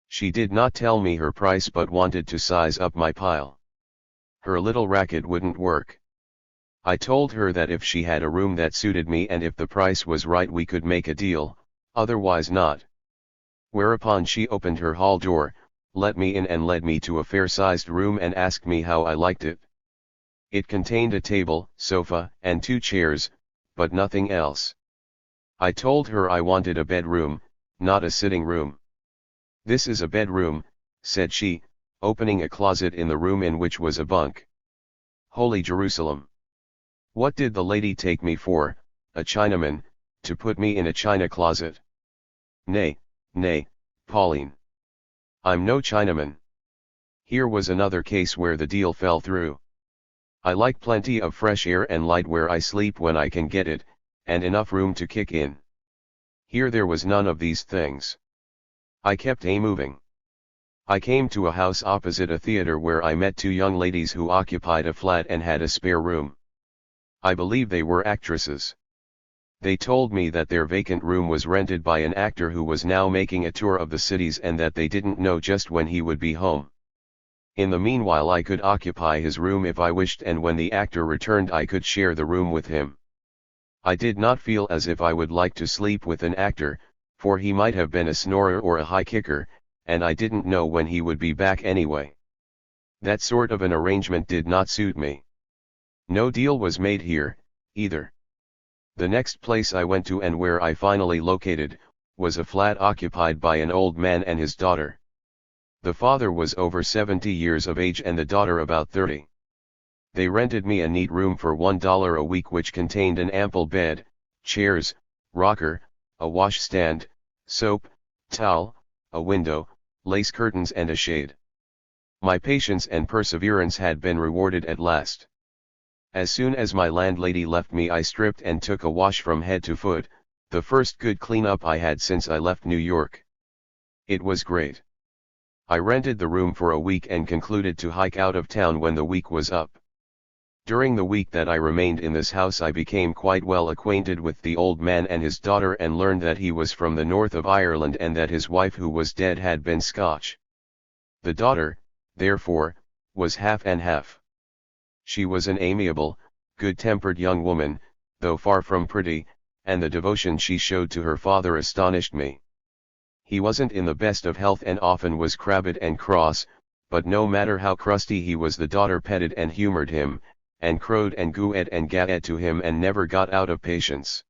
She did not tell me her price, but wanted to size up my pile. Her little racket wouldn't work. I told her that if she had a room that suited me and if the price was right, we could make a deal, otherwise not. Whereupon she opened her hall door, let me in and led me to a fair-sized room and asked me how I liked it. It contained a table, sofa, and 2 chairs, but nothing else. I told her I wanted a bedroom, not a sitting room. "This is a bedroom," said she, opening a closet in the room in which was a bunk. Holy Jerusalem! What did the lady take me for, a Chinaman, to put me in a china closet? Nay, nay, Pauline. I'm no Chinaman. Here was another case where the deal fell through. I like plenty of fresh air and light where I sleep when I can get it, and enough room to kick in. Here there was none of these things. I kept moving. I came to a house opposite a theater where I met 2 young ladies who occupied a flat and had a spare room. I believe they were actresses. They told me that their vacant room was rented by an actor who was now making a tour of the cities, and that they didn't know just when he would be home. In the meanwhile I could occupy his room if I wished, and when the actor returned I could share the room with him. I did not feel as if I would like to sleep with an actor, for he might have been a snorer or a high kicker, and I didn't know when he would be back anyway. That sort of an arrangement did not suit me. No deal was made here, either. The next place I went to, and where I finally located, was a flat occupied by an old man and his daughter. The father was over 70 years of age and the daughter about 30. They rented me a neat room for $1 a week, which contained an ample bed, chairs, rocker, a washstand, soap, towel, a window, lace curtains and a shade. My patience and perseverance had been rewarded at last. As soon as my landlady left me I stripped and took a wash from head to foot, the first good clean-up I had since I left New York. It was great. I rented the room for a week and concluded to hike out of town when the week was up. During the week that I remained in this house I became quite well acquainted with the old man and his daughter, and learned that he was from the north of Ireland and that his wife, who was dead, had been Scotch. The daughter, therefore, was half and half. She was an amiable, good-tempered young woman, though far from pretty, and the devotion she showed to her father astonished me. He wasn't in the best of health and often was crabbed and cross, but no matter how crusty he was, the daughter petted and humored him, and crowed and gooed and gaed to him, and never got out of patience.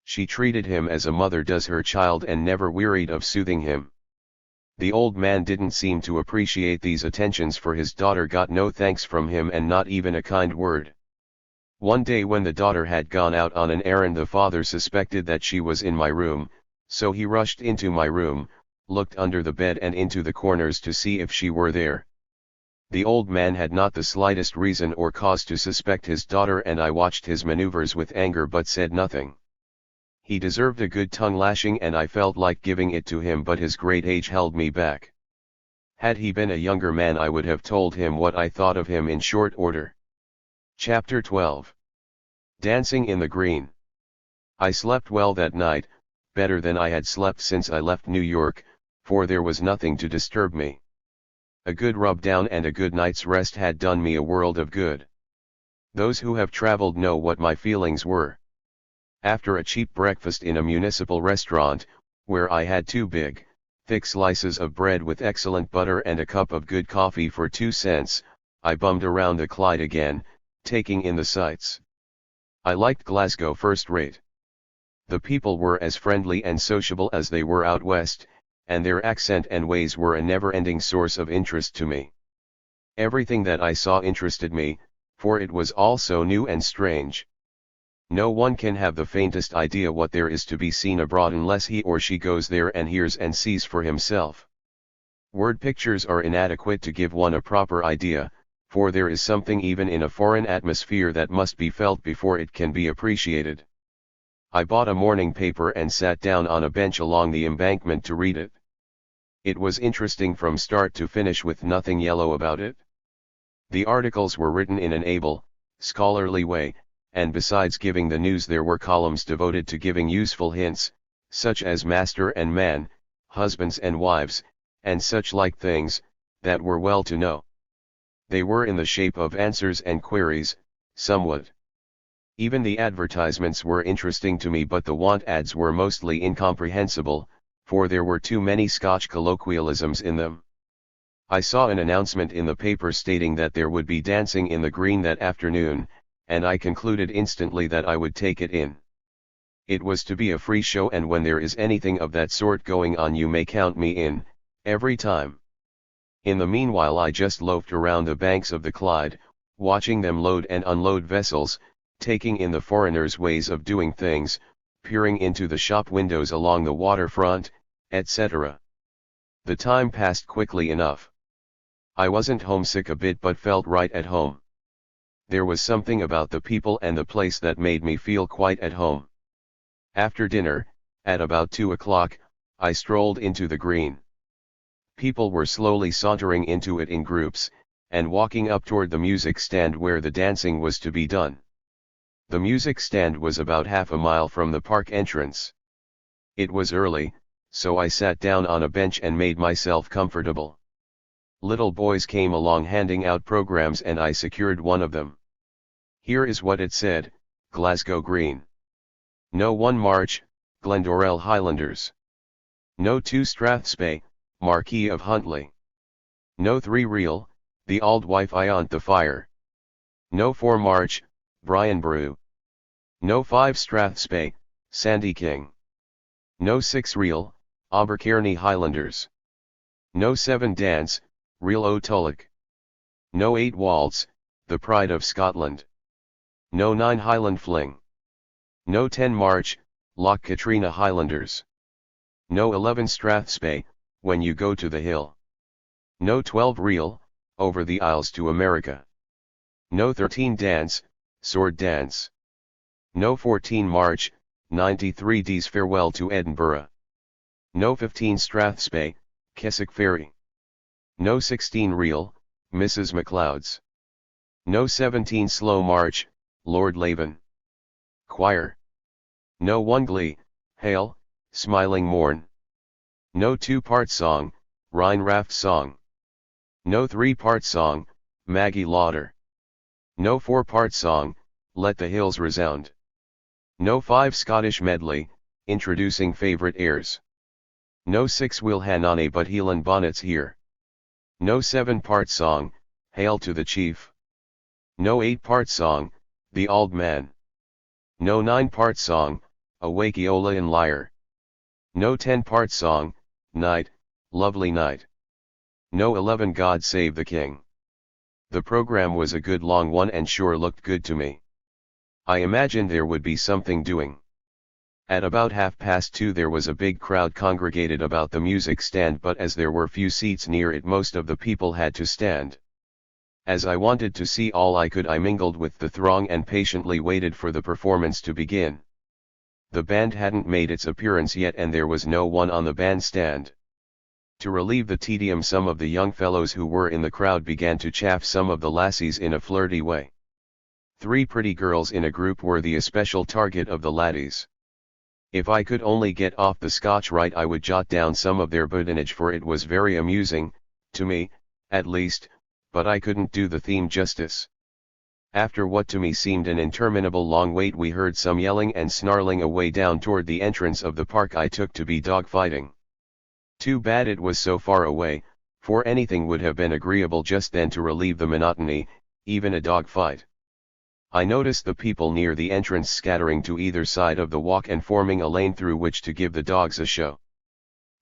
She treated him as a mother does her child and never wearied of soothing him. The old man didn't seem to appreciate these attentions, for his daughter got no thanks from him and not even a kind word. One day when the daughter had gone out on an errand, the father suspected that she was in my room, so he rushed into my room, looked under the bed and into the corners to see if she were there. The old man had not the slightest reason or cause to suspect his daughter, and I watched his maneuvers with anger but said nothing. He deserved a good tongue lashing, and I felt like giving it to him, but his great age held me back. Had he been a younger man, I would have told him what I thought of him in short order. Chapter 12. Dancing in the Green. I slept well that night, better than I had slept since I left New York, for there was nothing to disturb me. A good rub down and a good night's rest had done me a world of good. Those who have traveled know what my feelings were. After a cheap breakfast in a municipal restaurant, where I had 2 big, thick slices of bread with excellent butter and a cup of good coffee for 2 cents, I bummed around the Clyde again, taking in the sights. I liked Glasgow first rate. The people were as friendly and sociable as they were out west, and their accent and ways were a never-ending source of interest to me. Everything that I saw interested me, for it was all so new and strange. No one can have the faintest idea what there is to be seen abroad unless he or she goes there and hears and sees for himself. Word pictures are inadequate to give one a proper idea, for there is something even in a foreign atmosphere that must be felt before it can be appreciated. I bought a morning paper and sat down on a bench along the embankment to read it. It was interesting from start to finish, with nothing yellow about it. The articles were written in an able, scholarly way, and besides giving the news there were columns devoted to giving useful hints, such as master and man, husbands and wives, and such like things, that were well to know. They were in the shape of answers and queries, somewhat. Even the advertisements were interesting to me, but the want ads were mostly incomprehensible, for there were too many Scotch colloquialisms in them. I saw an announcement in the paper stating that there would be dancing in the Green that afternoon, and I concluded instantly that I would take it in. It was to be a free show, and when there is anything of that sort going on you may count me in, every time. In the meanwhile I just loafed around the banks of the Clyde, watching them load and unload vessels, taking in the foreigners' ways of doing things, peering into the shop windows along the waterfront, etc. The time passed quickly enough. I wasn't homesick a bit, but felt right at home. There was something about the people and the place that made me feel quite at home. After dinner, at about 2 o'clock, I strolled into the Green. People were slowly sauntering into it in groups, and walking up toward the music stand where the dancing was to be done. The music stand was about half a mile from the park entrance. It was early, so I sat down on a bench and made myself comfortable. Little boys came along handing out programs, and I secured one of them. Here is what it said: Glasgow Green. No 1 March, Glendorel Highlanders. No 2 Strathspey, Marquis of Huntly. No 3 Reel, the Auld Wife Iont the Fire. No 4 March, Brian Brew. No 5 Strathspey, Sandy King. No 6 Reel, Abercairny Highlanders. No 7 Dance, Reel O'Tulloch. No 8 Waltz, the Pride of Scotland. No 9 Highland Fling. No 10 March, Loch Katrina Highlanders. No 11 Strathspey, When You Go to the Hill. No 12 Reel, Over the Isles to America. No 13 Dance, Sword Dance. No 14 March, 93 D's Farewell to Edinburgh. No 15 Strathspey, Keswick Ferry. No 16 Reel, Mrs. MacLeod's. No 17 Slow March, Lord Laven. Choir. No 1 Glee, Hail, Smiling Morn. No 2-part song, Rhine Raft Song. No 3-part song, Maggie Lauder. No 4-part song, Let the Hills Resound. No 5 Scottish medley, introducing favourite airs. No 6 Will Hanane but Heelan Bonnets Here. No 7-part song, Hail to the Chief. No 8-part song, The Auld Man. No 9-part song, Awake Eola and Lyre. No 10-part song, Night, Lovely Night. No 11 God Save the King. The program was a good long one and sure looked good to me. I imagined there would be something doing. At about 2:30 there was a big crowd congregated about the music stand, but as there were few seats near it, most of the people had to stand. As I wanted to see all I could, I mingled with the throng and patiently waited for the performance to begin. The band hadn't made its appearance yet and there was no one on the bandstand. To relieve the tedium, some of the young fellows who were in the crowd began to chaff some of the lassies in a flirty way. 3 pretty girls in a group were the especial target of the laddies. If I could only get off the Scotch right, I would jot down some of their badinage, for it was very amusing, to me, at least, but I couldn't do the theme justice. After what to me seemed an interminable long wait, we heard some yelling and snarling away down toward the entrance of the park I took to be dog fighting. Too bad it was so far away, for anything would have been agreeable just then to relieve the monotony, even a dog fight. I noticed the people near the entrance scattering to either side of the walk and forming a lane through which to give the dogs a show.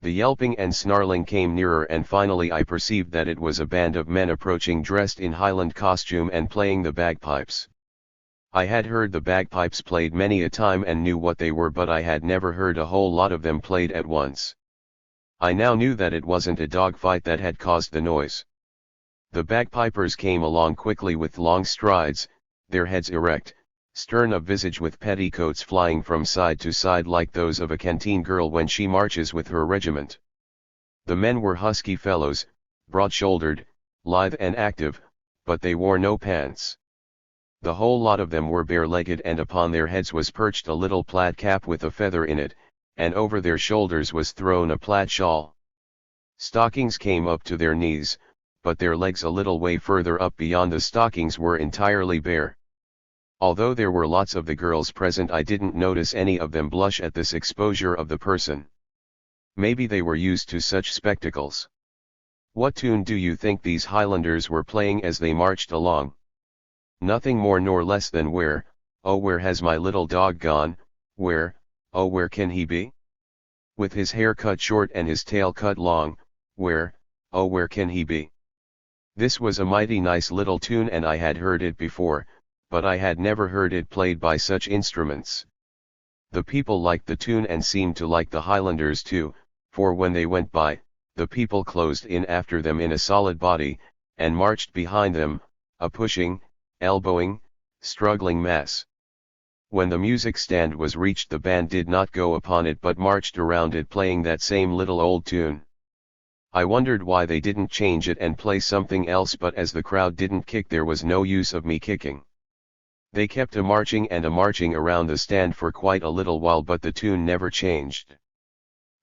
The yelping and snarling came nearer, and finally I perceived that it was a band of men approaching, dressed in Highland costume and playing the bagpipes. I had heard the bagpipes played many a time and knew what they were, but I had never heard a whole lot of them played at once. I now knew that it wasn't a dog fight that had caused the noise. The bagpipers came along quickly with long strides, their heads erect, stern of visage, with petticoats flying from side to side like those of a canteen girl when she marches with her regiment. The men were husky fellows, broad-shouldered, lithe and active, but they wore no pants. The whole lot of them were bare-legged, and upon their heads was perched a little plaid cap with a feather in it, and over their shoulders was thrown a plaid shawl. Stockings came up to their knees, but their legs a little way further up beyond the stockings were entirely bare. Although there were lots of the girls present, I didn't notice any of them blush at this exposure of the person. Maybe they were used to such spectacles. What tune do you think these Highlanders were playing as they marched along? Nothing more nor less than "Where, oh where has my little dog gone, where, oh where can he be? With his hair cut short and his tail cut long, where, oh where can he be?" This was a mighty nice little tune, and I had heard it before, but I had never heard it played by such instruments. The people liked the tune and seemed to like the Highlanders too, for when they went by, the people closed in after them in a solid body, and marched behind them, a pushing, elbowing, struggling mass. When the music stand was reached, the band did not go upon it but marched around it playing that same little old tune. I wondered why they didn't change it and play something else, but as the crowd didn't kick, there was no use of me kicking. They kept a marching around the stand for quite a little while, but the tune never changed.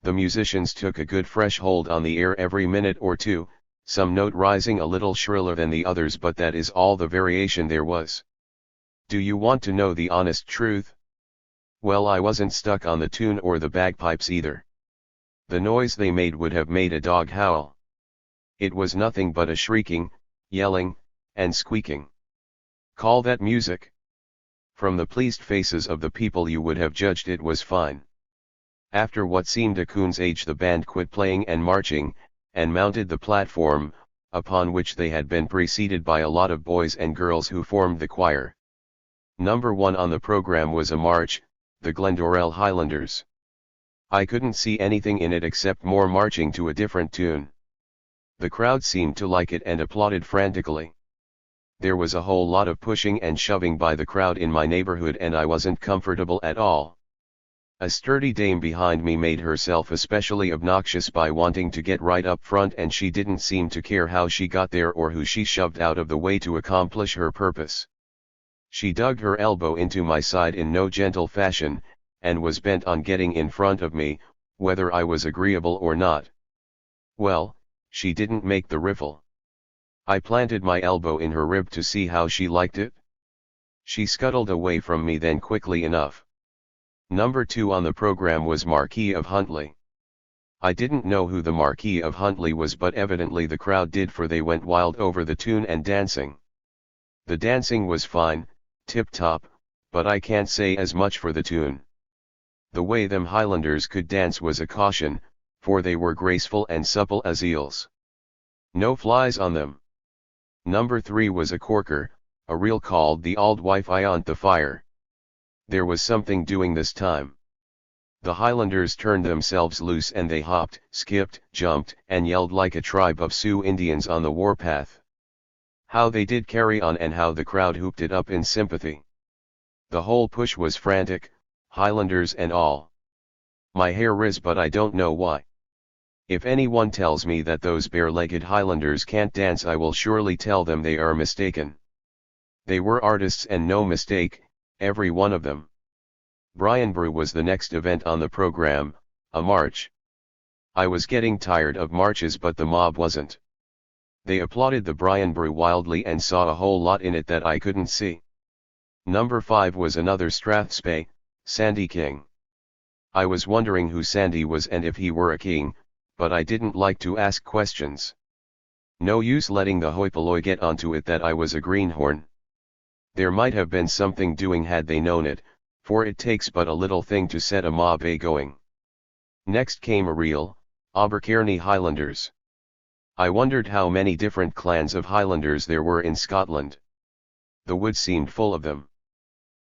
The musicians took a good fresh hold on the air every minute or two, some note rising a little shriller than the others, but that is all the variation there was. Do you want to know the honest truth? Well, I wasn't stuck on the tune or the bagpipes either. The noise they made would have made a dog howl. It was nothing but a shrieking, yelling, and squeaking. Call that music? From the pleased faces of the people you would have judged it was fine. After what seemed a coon's age, the band quit playing and marching, and mounted the platform, upon which they had been preceded by a lot of boys and girls who formed the choir. Number 1 on the program was a march, the Glendorel Highlanders. I couldn't see anything in it except more marching to a different tune. The crowd seemed to like it and applauded frantically. There was a whole lot of pushing and shoving by the crowd in my neighborhood, and I wasn't comfortable at all. A sturdy dame behind me made herself especially obnoxious by wanting to get right up front, and she didn't seem to care how she got there or who she shoved out of the way to accomplish her purpose. She dug her elbow into my side in no gentle fashion, and was bent on getting in front of me, whether I was agreeable or not. Well, she didn't make the riffle. I planted my elbow in her rib to see how she liked it. She scuttled away from me then quickly enough. Number 2 on the program was Marquis of Huntly. I didn't know who the Marquis of Huntly was, but evidently the crowd did, for they went wild over the tune and dancing. The dancing was fine, tip-top, but I can't say as much for the tune. The way them Highlanders could dance was a caution, for they were graceful and supple as eels. No flies on them. Number 3 was a corker, a reel called the Auld Wife Ayont the Fire. There was something doing this time. The Highlanders turned themselves loose and they hopped, skipped, jumped, and yelled like a tribe of Sioux Indians on the warpath. How they did carry on and how the crowd whooped it up in sympathy. The whole push was frantic, Highlanders and all. My hair riz, but I don't know why. If anyone tells me that those bare-legged Highlanders can't dance, I will surely tell them they are mistaken. They were artists and no mistake, every one of them. Brian Brew was the next event on the program, a march. I was getting tired of marches, but the mob wasn't. They applauded the Brian Brew wildly and saw a whole lot in it that I couldn't see. Number 5 was another Strathspey, Sandy King. I was wondering who Sandy was and if he were a king, but I didn't like to ask questions. No use letting the hoi polloi get onto it that I was a greenhorn. There might have been something doing had they known it, for it takes but a little thing to set a mob a-going. Next came a real, Abercairnie Highlanders. I wondered how many different clans of Highlanders there were in Scotland. The woods seemed full of them.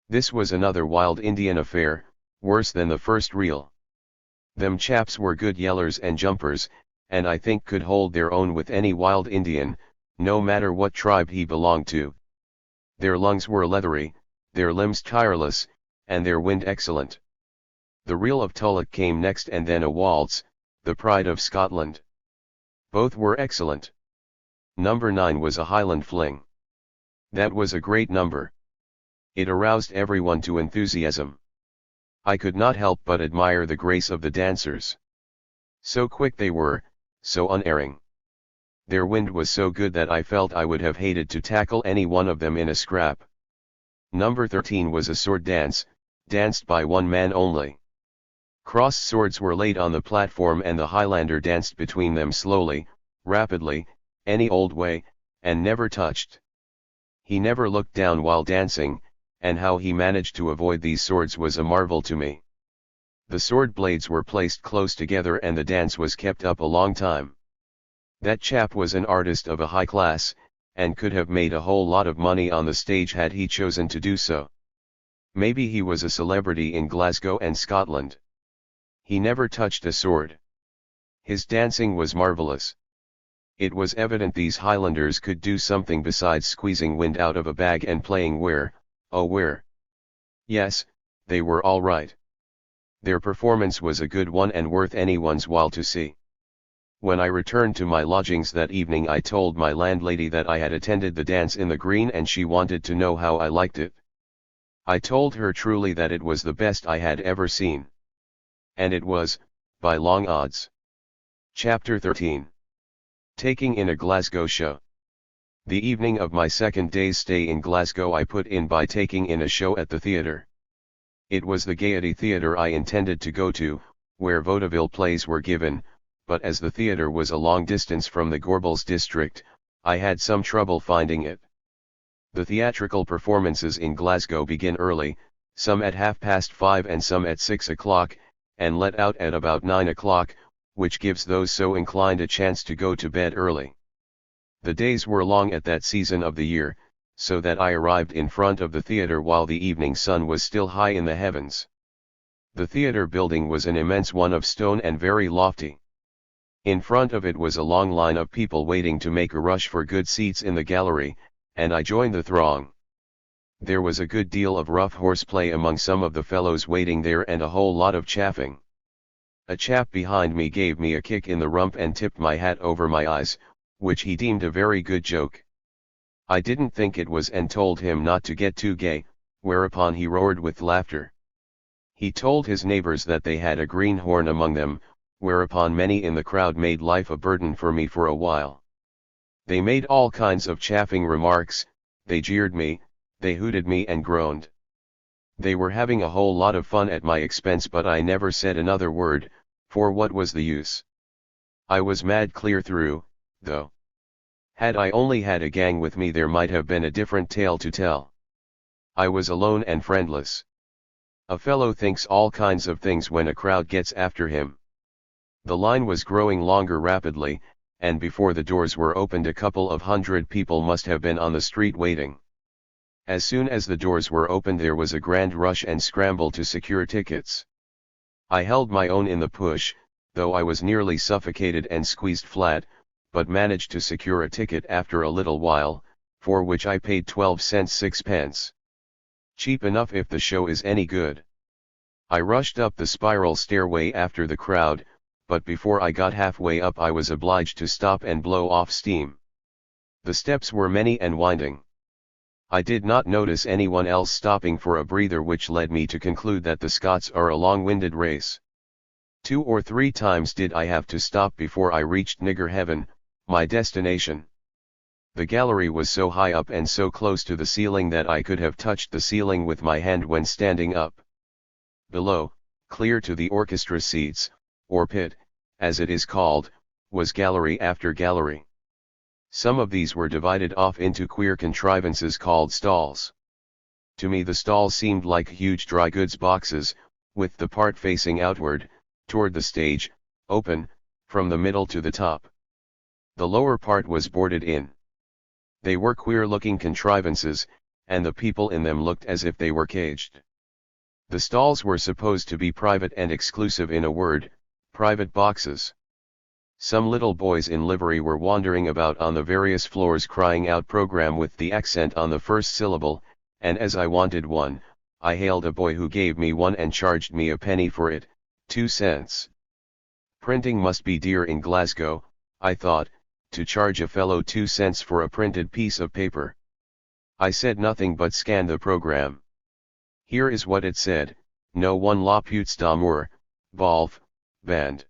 This was another wild Indian affair, worse than the first reel. Them chaps were good yellers and jumpers, and I think could hold their own with any wild Indian, no matter what tribe he belonged to. Their lungs were leathery, their limbs tireless, and their wind excellent. The reel of Tulloch came next and then a waltz, the pride of Scotland. Both were excellent. Number 9 was a Highland fling. That was a great number. It aroused everyone to enthusiasm. I could not help but admire the grace of the dancers. So quick they were, so unerring. Their wind was so good that I felt I would have hated to tackle any one of them in a scrap. Number 13 was a sword dance, danced by one man only. Crossed swords were laid on the platform and the Highlander danced between them slowly, rapidly, any old way, and never touched. He never looked down while dancing, and how he managed to avoid these swords was a marvel to me. The sword blades were placed close together and the dance was kept up a long time. That chap was an artist of a high class, and could have made a whole lot of money on the stage had he chosen to do so. Maybe he was a celebrity in Glasgow and Scotland. He never touched a sword. His dancing was marvelous. It was evident these Highlanders could do something besides squeezing wind out of a bag and playing where, oh where. Yes, they were all right. Their performance was a good one and worth anyone's while to see. When I returned to my lodgings that evening I told my landlady that I had attended the dance in the Green and she wanted to know how I liked it. I told her truly that it was the best I had ever seen. And it was, by long odds. Chapter 13. Taking in a Glasgow show. The evening of my second day's stay in Glasgow I put in by taking in a show at the theatre. It was the Gaiety Theatre I intended to go to, where vaudeville plays were given, but as the theatre was a long distance from the Gorbals district, I had some trouble finding it. The theatrical performances in Glasgow begin early, some at 5:30 and some at 6 o'clock, and let out at about 9 o'clock, which gives those so inclined a chance to go to bed early. The days were long at that season of the year, so that I arrived in front of the theatre while the evening sun was still high in the heavens. The theatre building was an immense one of stone and very lofty. In front of it was a long line of people waiting to make a rush for good seats in the gallery, and I joined the throng. There was a good deal of rough horseplay among some of the fellows waiting there and a whole lot of chaffing. A chap behind me gave me a kick in the rump and tipped my hat over my eyes, which he deemed a very good joke. I didn't think it was and told him not to get too gay, whereupon he roared with laughter. He told his neighbors that they had a greenhorn among them, whereupon many in the crowd made life a burden for me for a while. They made all kinds of chaffing remarks, they jeered me, they hooted me and groaned. They were having a whole lot of fun at my expense, but I never said another word, for what was the use? I was mad clear through, though. Had I only had a gang with me there might have been a different tale to tell. I was alone and friendless. A fellow thinks all kinds of things when a crowd gets after him. The line was growing longer rapidly, and before the doors were opened a couple of hundred people must have been on the street waiting. As soon as the doors were opened there was a grand rush and scramble to secure tickets. I held my own in the push, though I was nearly suffocated and squeezed flat, but managed to secure a ticket after a little while, for which I paid 12 cents 6 pence. Cheap enough if the show is any good. I rushed up the spiral stairway after the crowd, but before I got halfway up I was obliged to stop and blow off steam. The steps were many and winding. I did not notice anyone else stopping for a breather, which led me to conclude that the Scots are a long-winded race. 2 or 3 times did I have to stop before I reached Nigger Heaven, my destination. The gallery was so high up and so close to the ceiling that I could have touched the ceiling with my hand when standing up. Below, clear to the orchestra seats, or pit, as it is called, was gallery after gallery. Some of these were divided off into queer contrivances called stalls. To me the stalls seemed like huge dry goods boxes, with the part facing outward, toward the stage, open, from the middle to the top. The lower part was boarded in. They were queer-looking contrivances, and the people in them looked as if they were caged. The stalls were supposed to be private and exclusive, in a word, private boxes. Some little boys in livery were wandering about on the various floors crying out program with the accent on the first syllable, and as I wanted one, I hailed a boy who gave me one and charged me a penny for it, 2 cents. Printing must be dear in Glasgow, I thought, to charge a fellow 2 cents for a printed piece of paper. I said nothing but scanned the program. Here is what it said: No 1 La Putes d'Amour, Balf, Band.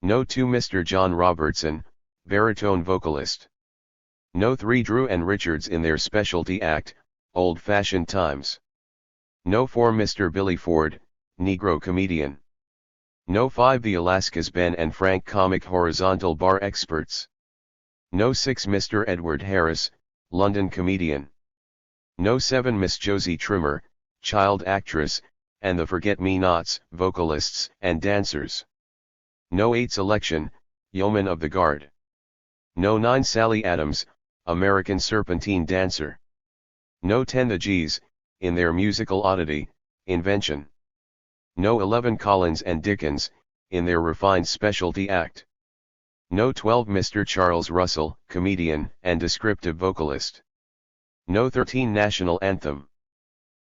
No 2 Mr. John Robertson, baritone vocalist. No 3 Drew and Richards in their specialty act, old-fashioned times. No 4 Mr. Billy Ford, Negro comedian. No 5 The Alaskas Ben and Frank comic horizontal bar experts. No 6 Mr. Edward Harris, London comedian. No 7 Miss Josie Trimmer, child actress, and the Forget-Me-Nots, vocalists and dancers. No 8 Selection, Yeoman of the Guard. No 9 Sally Adams, American Serpentine dancer. No 10 The G's, in their musical oddity, invention. No 11 Collins and Dickens, in their refined specialty act. No 12 Mr. Charles Russell, comedian and descriptive vocalist. No 13 National Anthem.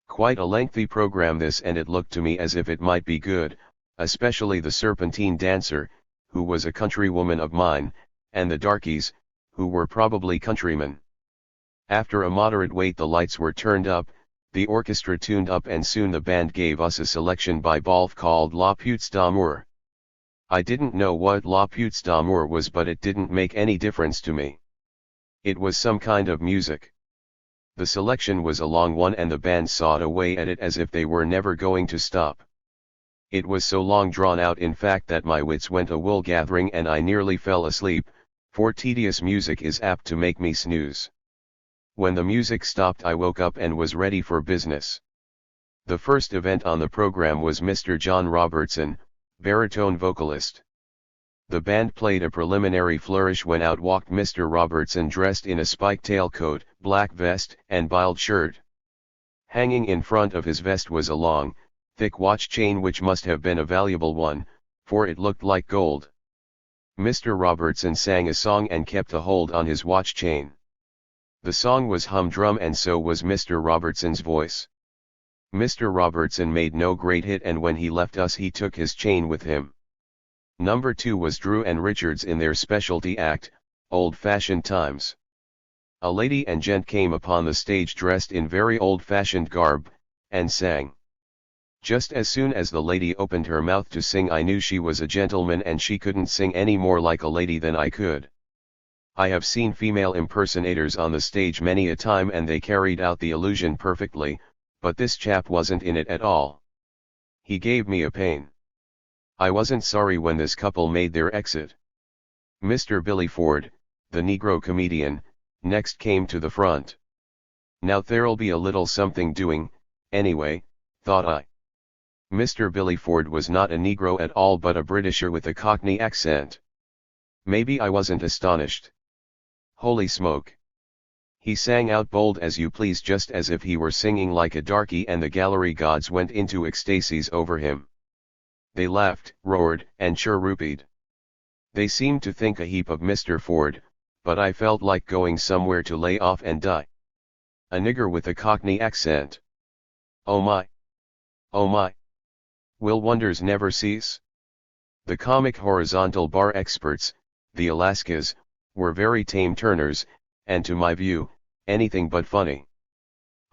Quite a lengthy program this, and it looked to me as if it might be good, especially the Serpentine dancer, who was a countrywoman of mine, and the darkies, who were probably countrymen. After a moderate wait the lights were turned up, the orchestra tuned up, and soon the band gave us a selection by Balf called La Putes d'Amour. I didn't know what La Putes d'Amour was, but it didn't make any difference to me. It was some kind of music. The selection was a long one, and the band sawed away at it as if they were never going to stop. It was so long drawn out, in fact, that my wits went a wool gathering and I nearly fell asleep, for tedious music is apt to make me snooze. When the music stopped I woke up and was ready for business. The first event on the program was Mr. John Robertson, baritone vocalist. The band played a preliminary flourish when out walked Mr. Robertson, dressed in a spike tailcoat, black vest, and biled shirt. Hanging in front of his vest was a long, thick watch chain, which must have been a valuable one, for it looked like gold. Mr. Robertson sang a song and kept a hold on his watch chain. The song was humdrum, and so was Mr. Robertson's voice. Mr. Robertson made no great hit, and when he left us he took his chain with him. Number 2 was Drew and Richards in their specialty act, Old-Fashioned Times. A lady and gent came upon the stage dressed in very old-fashioned garb, and sang. Just as soon as the lady opened her mouth to sing I knew she was a gentleman, and she couldn't sing any more like a lady than I could. I have seen female impersonators on the stage many a time, and they carried out the illusion perfectly, but this chap wasn't in it at all. He gave me a pain. I wasn't sorry when this couple made their exit. Mr. Billy Ford, the Negro comedian, next came to the front. Now there'll be a little something doing, anyway, thought I. Mr. Billy Ford was not a Negro at all, but a Britisher with a Cockney accent. Maybe I wasn't astonished. Holy smoke! He sang out bold as you please, just as if he were singing like a darky, and the gallery gods went into ecstasies over him. They laughed, roared, and chirrupied. They seemed to think a heap of Mr. Ford, but I felt like going somewhere to lay off and die. A nigger with a Cockney accent. Oh my! Oh my! Will wonders never cease? The comic horizontal bar experts, the Alaskas, were very tame turners, and to my view, anything but funny.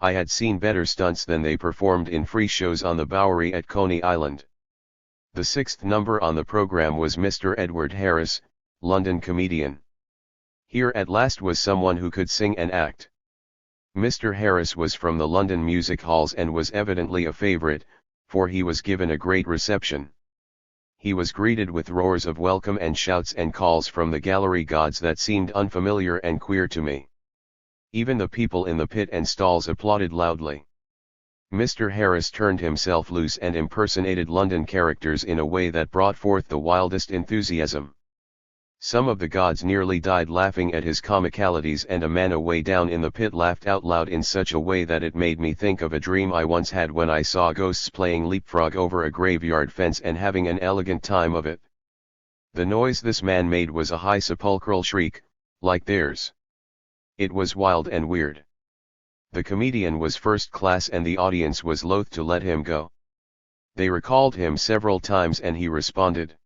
I had seen better stunts than they performed in free shows on the Bowery at Coney Island. The sixth number on the program was Mr. Edward Harris, London comedian. Here at last was someone who could sing and act. Mr. Harris was from the London music halls and was evidently a favorite, for he was given a great reception. He was greeted with roars of welcome and shouts and calls from the gallery gods that seemed unfamiliar and queer to me. Even the people in the pit and stalls applauded loudly. Mr. Harris turned himself loose and impersonated London characters in a way that brought forth the wildest enthusiasm. Some of the gods nearly died laughing at his comicalities, and a man away down in the pit laughed out loud in such a way that it made me think of a dream I once had when I saw ghosts playing leapfrog over a graveyard fence and having an elegant time of it. The noise this man made was a high sepulchral shriek, like theirs. It was wild and weird. The comedian was first class and the audience was loath to let him go. They recalled him several times and he responded.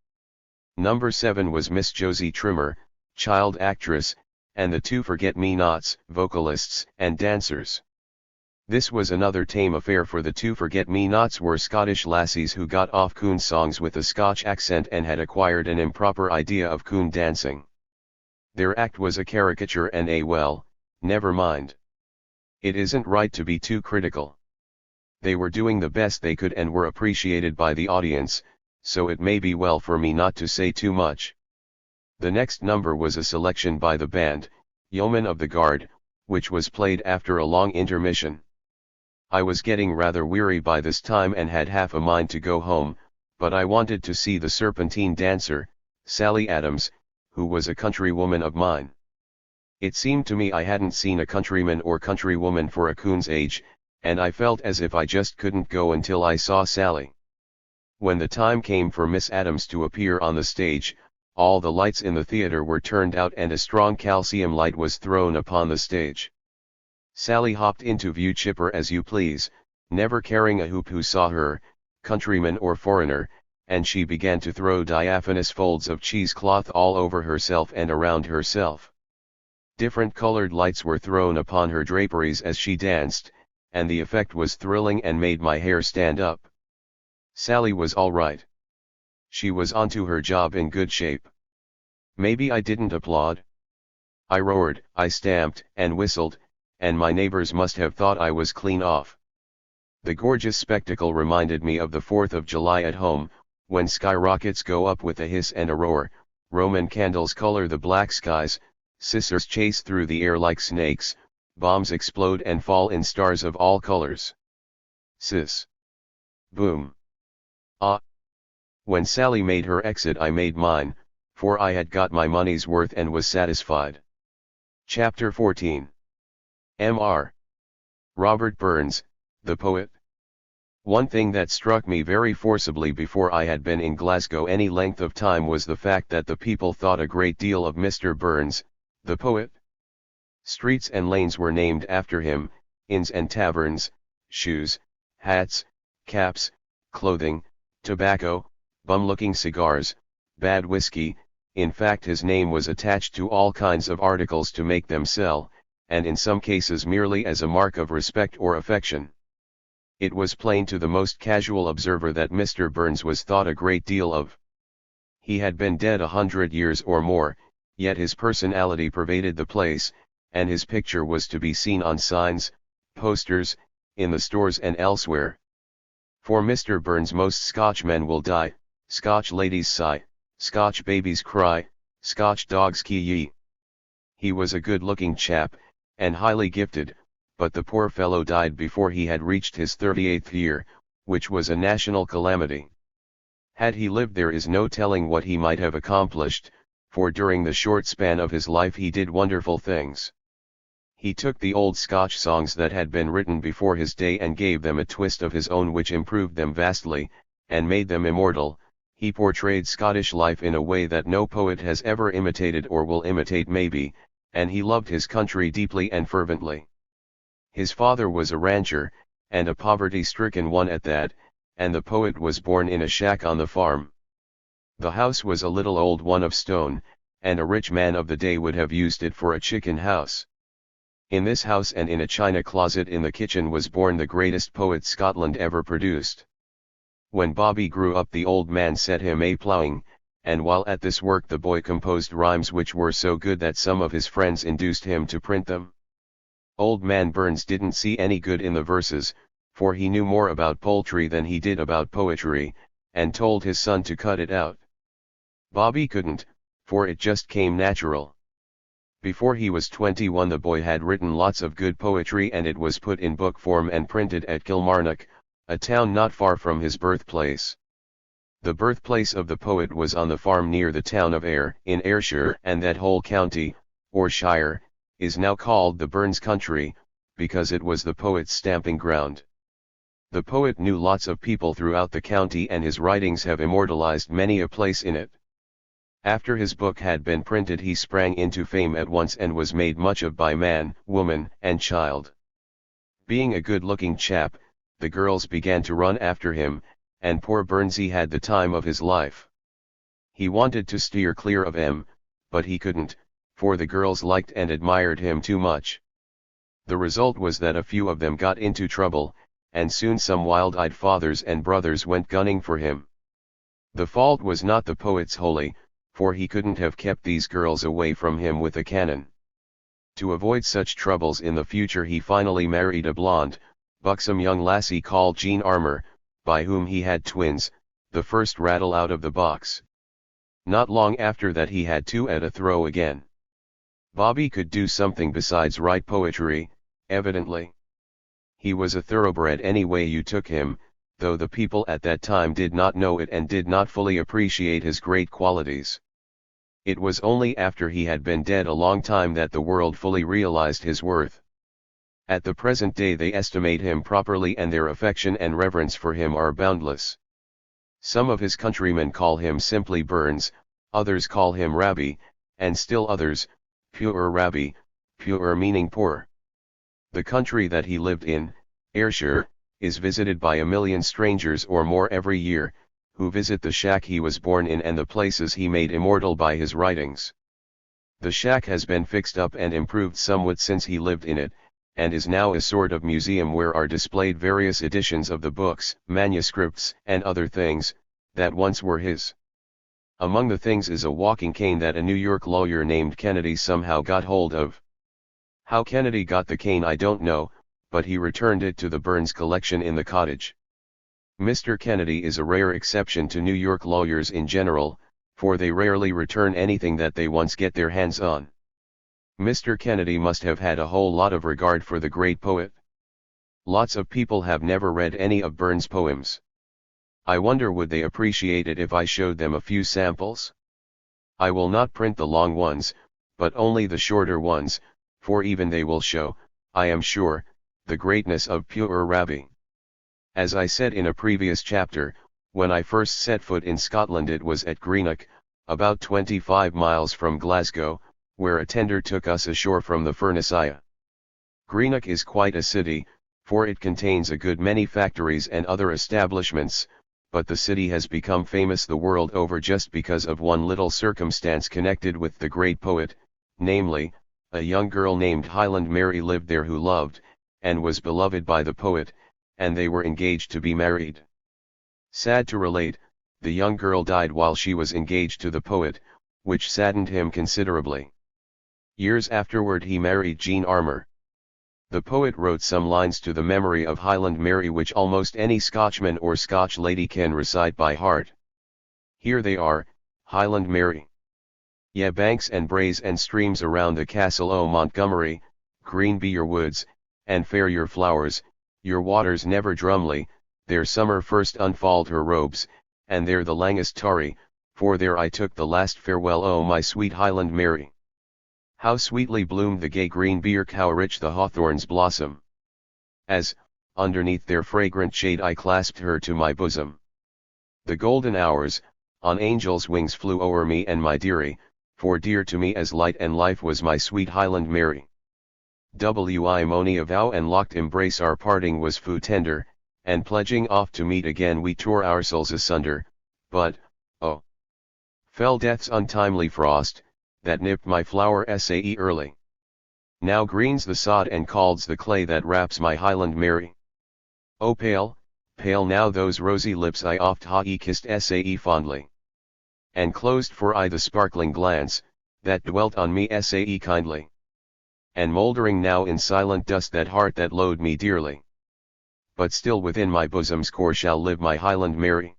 Number 7 was Miss Josie Trimmer, child actress, and the two forget-me-nots, vocalists and dancers. This was another tame affair, for the two forget-me-nots were Scottish lassies who got off coon songs with a Scotch accent and had acquired an improper idea of coon dancing. Their act was a caricature and well, never mind. It isn't right to be too critical. They were doing the best they could and were appreciated by the audience, so it may be well for me not to say too much. The next number was a selection by the band, Yeomen of the Guard, which was played after a long intermission. I was getting rather weary by this time and had half a mind to go home, but I wanted to see the Serpentine dancer, Sally Adams, who was a countrywoman of mine. It seemed to me I hadn't seen a countryman or countrywoman for a coon's age, and I felt as if I just couldn't go until I saw Sally. When the time came for Miss Adams to appear on the stage, all the lights in the theater were turned out and a strong calcium light was thrown upon the stage. Sally hopped into view, chipper as you please, never caring a hoop who saw her, countryman or foreigner, and she began to throw diaphanous folds of cheesecloth all over herself and around herself. Different colored lights were thrown upon her draperies as she danced, and the effect was thrilling and made my hair stand up. Sally was all right. She was onto her job in good shape. Maybe I didn't applaud. I roared, I stamped, and whistled, and my neighbors must have thought I was clean off. The gorgeous spectacle reminded me of the 4th of July at home, when skyrockets go up with a hiss and a roar, Roman candles color the black skies, scissors chase through the air like snakes, bombs explode and fall in stars of all colors. Sis. Boom. Ah. When Sally made her exit I made mine, for I had got my money's worth and was satisfied. Chapter 14. Mr. Robert Burns, the poet. One thing that struck me very forcibly before I had been in Glasgow any length of time was the fact that the people thought a great deal of Mr. Burns, the poet. Streets and lanes were named after him, inns and taverns, shoes, hats, caps, clothing, tobacco, bum-looking cigars, bad whiskey. In fact, his name was attached to all kinds of articles to make them sell, and in some cases merely as a mark of respect or affection. It was plain to the most casual observer that Mr. Burns was thought a great deal of. He had been dead 100 years or more, yet his personality pervaded the place, and his picture was to be seen on signs, posters, in the stores and elsewhere. For Mr. Burns most Scotchmen will die, Scotch ladies sigh, Scotch babies cry, Scotch dogs kee yee. He was a good-looking chap, and highly gifted, but the poor fellow died before he had reached his 38th year, which was a national calamity. Had he lived there is no telling what he might have accomplished, for during the short span of his life he did wonderful things. He took the old Scotch songs that had been written before his day and gave them a twist of his own which improved them vastly, and made them immortal. He portrayed Scottish life in a way that no poet has ever imitated or will imitate maybe, and he loved his country deeply and fervently. His father was a rancher, and a poverty-stricken one at that, and the poet was born in a shack on the farm. The house was a little old one of stone, and a rich man of the day would have used it for a chicken house. In this house and in a china closet in the kitchen was born the greatest poet Scotland ever produced. When Bobby grew up the old man set him a-ploughing, and while at this work the boy composed rhymes which were so good that some of his friends induced him to print them. Old man Burns didn't see any good in the verses, for he knew more about poultry than he did about poetry, and told his son to cut it out. Bobby couldn't, for it just came natural. Before he was 21 the boy had written lots of good poetry and it was put in book form and printed at Kilmarnock, a town not far from his birthplace. The birthplace of the poet was on the farm near the town of Ayr in Ayrshire, and that whole county, or shire, is now called the Burns country, because it was the poet's stamping ground. The poet knew lots of people throughout the county and his writings have immortalized many a place in it. After his book had been printed he sprang into fame at once and was made much of by man, woman, and child. Being a good-looking chap, the girls began to run after him, and poor Burnsy had the time of his life. He wanted to steer clear of them, but he couldn't, for the girls liked and admired him too much. The result was that a few of them got into trouble, and soon some wild-eyed fathers and brothers went gunning for him. The fault was not the poet's wholly, for he couldn't have kept these girls away from him with a cannon. To avoid such troubles in the future he finally married a blonde, buxom young lassie called Jean Armour, by whom he had twins, the first rattle out of the box. Not long after that he had two at a throw again. Bobby could do something besides write poetry, evidently. He was a thoroughbred any way you took him, though the people at that time did not know it and did not fully appreciate his great qualities. It was only after he had been dead a long time that the world fully realized his worth. At the present day they estimate him properly and their affection and reverence for him are boundless. Some of his countrymen call him simply Burns, others call him Rabbi, and still others, Pure Rabbi, pure meaning poor. The country that he lived in, Ayrshire, is visited by 1 million strangers or more every year, who visit the shack he was born in and the places he made immortal by his writings. The shack has been fixed up and improved somewhat since he lived in it, and is now a sort of museum where are displayed various editions of the books, manuscripts, and other things, that once were his. Among the things is a walking cane that a New York lawyer named Kennedy somehow got hold of. How Kennedy got the cane I don't know, but he returned it to the Burns collection in the cottage. Mr. Kennedy is a rare exception to New York lawyers in general, for they rarely return anything that they once get their hands on. Mr. Kennedy must have had a whole lot of regard for the great poet. Lots of people have never read any of Burns' poems. I wonder would they appreciate it if I showed them a few samples? I will not print the long ones, but only the shorter ones, for even they will show, I am sure, the greatness of Pure Rabbi. As I said in a previous chapter, when I first set foot in Scotland it was at Greenock, about 25 miles from Glasgow, where a tender took us ashore from the Furnacea. Greenock is quite a city, for it contains a good many factories and other establishments, but the city has become famous the world over just because of one little circumstance connected with the great poet, namely, a young girl named Highland Mary lived there who loved, and was beloved by the poet, and they were engaged to be married. Sad to relate, the young girl died while she was engaged to the poet, which saddened him considerably. Years afterward he married Jean Armour. The poet wrote some lines to the memory of Highland Mary which almost any Scotchman or Scotch lady can recite by heart. Here they are, Highland Mary. Ye banks and braes and streams around the castle o' Montgomery, green be your woods, and fair your flowers, your waters never drumly, there summer first unfalled her robes, and there the langest tarry, for there I took the last farewell o' my sweet Highland Mary. How sweetly bloomed the gay green birk, how rich the hawthorns blossom. As, underneath their fragrant shade, I clasped her to my bosom. The golden hours, on angels' wings flew o'er me and my dearie, for dear to me as light and life was my sweet Highland Mary. Wi mony a vow and locked embrace, our parting was fu tender, and pledging off to meet again we tore our souls asunder, but, oh! Fell death's untimely frost, that nipped my flower sae early. Now greens the sod and calds the clay that wraps my Highland Mary. Oh pale, pale now those rosy lips I oft hae kissed sae fondly. And closed for aye the sparkling glance, that dwelt on me sae kindly. And mouldering now in silent dust that heart that loed me dearly. But still within my bosom's core shall live my Highland Mary.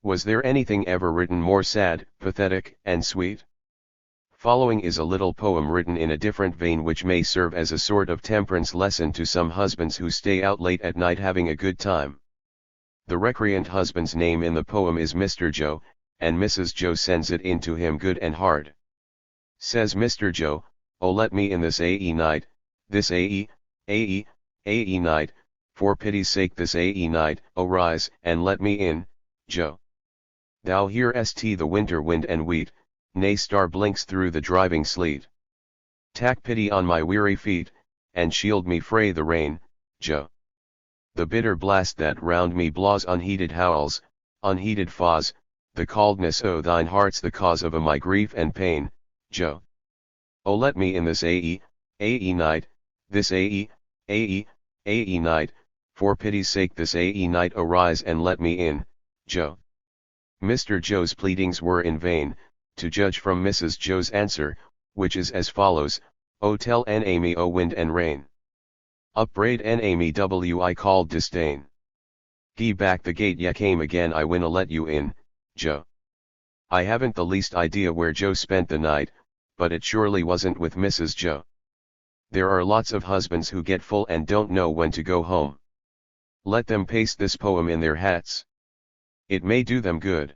Was there anything ever written more sad, pathetic, and sweet? Following is a little poem written in a different vein which may serve as a sort of temperance lesson to some husbands who stay out late at night having a good time. The recreant husband's name in the poem is Mr. Joe, and Mrs. Joe sends it in to him good and hard. Says Mr. Joe, "Oh let me in this night, this night, for pity's sake this night, oh rise and let me in, Joe. Thou hearest the winter wind and wheat, nay star blinks through the driving sleet. Tak pity on my weary feet, and shield me frae the rain, Joe. The bitter blast that round me blaws unheeded howls, unheeded faws, the coldness o' thine heart's the cause of my grief and pain, Joe. Oh let me in this night, this night, for pity's sake this night arise and let me in, Joe." Mr. Joe's pleadings were in vain, to judge from Mrs. Joe's answer, which is as follows: "O tell en Amy o wind and rain. Upbraid en Amy wi called disdain. Gie back the gate ye came again I winna let you in, Joe." I haven't the least idea where Joe spent the night, but it surely wasn't with Mrs. Joe. There are lots of husbands who get full and don't know when to go home. Let them paste this poem in their hats. It may do them good.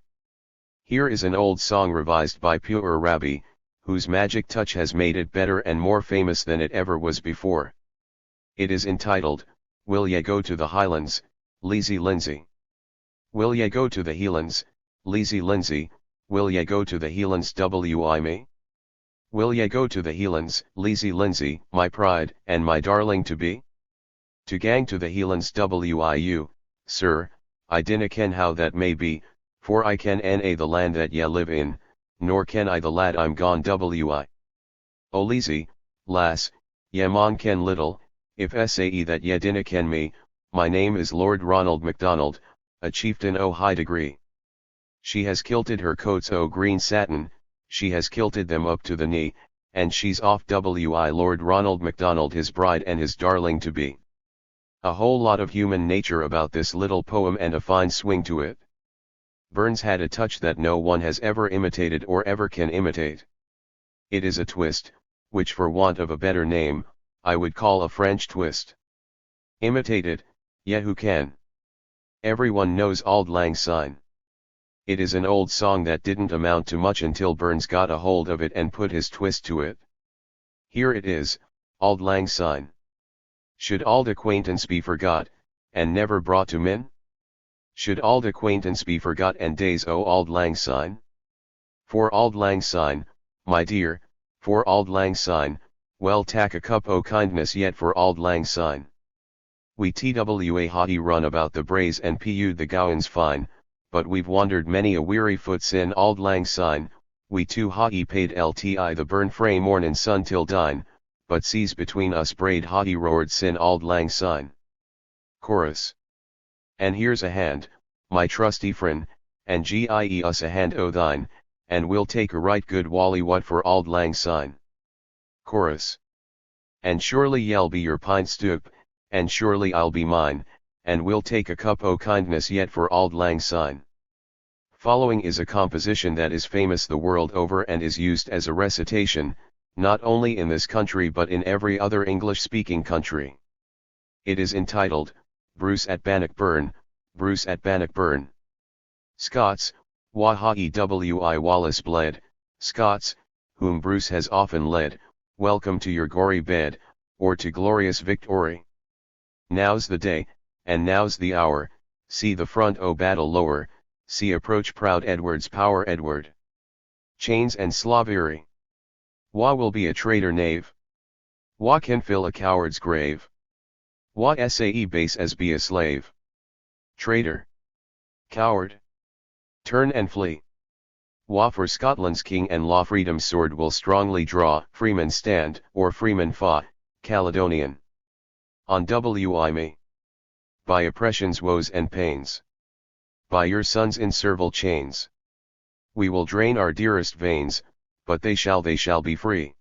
Here is an old song revised by Pure Rabbi, whose magic touch has made it better and more famous than it ever was before. It is entitled, "Will Ye Go to the Highlands, Leezy Lindsay?" Will ye go to the Heelands, Leezy Lindsay, will ye go to the Heelands wi me? Will ye go to the Heelands, Leezy Lindsay, my pride, and my darling to be? To gang to the Heelands wiu, sir, I dinna ken how that may be, for I ken na the land that ye live in, nor ken I the lad I'm gone wi. O Leezy, lass, ye maun ken little, if sae that ye dinna ken me, my name is Lord Ronald MacDonald, a chieftain o' high degree. She has kilted her coats o' green satin, she has kilted them up to the knee, and she's off wi Lord Ronald MacDonald his bride and his darling to be. A whole lot of human nature about this little poem and a fine swing to it. Burns had a touch that no one has ever imitated or ever can imitate. It is a twist, which for want of a better name, I would call a French twist. Imitated, yet who can? Everyone knows Auld Lang Syne. It is an old song that didn't amount to much until Burns got a hold of it and put his twist to it. Here it is, Auld Lang Syne. Should auld acquaintance be forgot, and never brought to min? Should auld acquaintance be forgot and days o' Auld Lang Syne? For Auld Lang Syne, my dear, for Auld Lang Syne, well tak a cup o' kindness yet for Auld Lang Syne. We twa hae run about the braes and pu'd the gowans fine, but we've wandered many a weary foot sin Auld Lang Syne, we two hae paid lti the burn frae mornin' sun till dine, but seas between us braid hae roared sin Auld Lang Syne. Chorus. And here's a hand, my trusty friend, and gie us a hand o' thine, and we'll take a right good wally what for Auld Lang Syne. Chorus. And surely ye'll be your pint stoup, and surely I'll be mine, and we'll take a cup o' kindness yet for Auld Lang Syne. Following is a composition that is famous the world over and is used as a recitation, not only in this country but in every other English-speaking country. It is entitled, Bruce at Bannockburn, Bruce at Bannockburn. Scots, wha hae wi Wallace bled, Scots, whom Bruce has often led, welcome to your gory bed, or to glorious victory. Now's the day, and now's the hour, see the front o' battle lower, see approach proud Edward's power Edward. Chains and slavery. Wha will be a traitor knave? Wha can fill a coward's grave? Wha sae base as be a slave? Traitor. Coward. Turn and flee. Wha for Scotland's king and law freedom's sword will strongly draw, freemen stand, or freemen fa, Caledonian. On me. By oppression's woes and pains. By your sons in servile chains. We will drain our dearest veins, but they shall be free.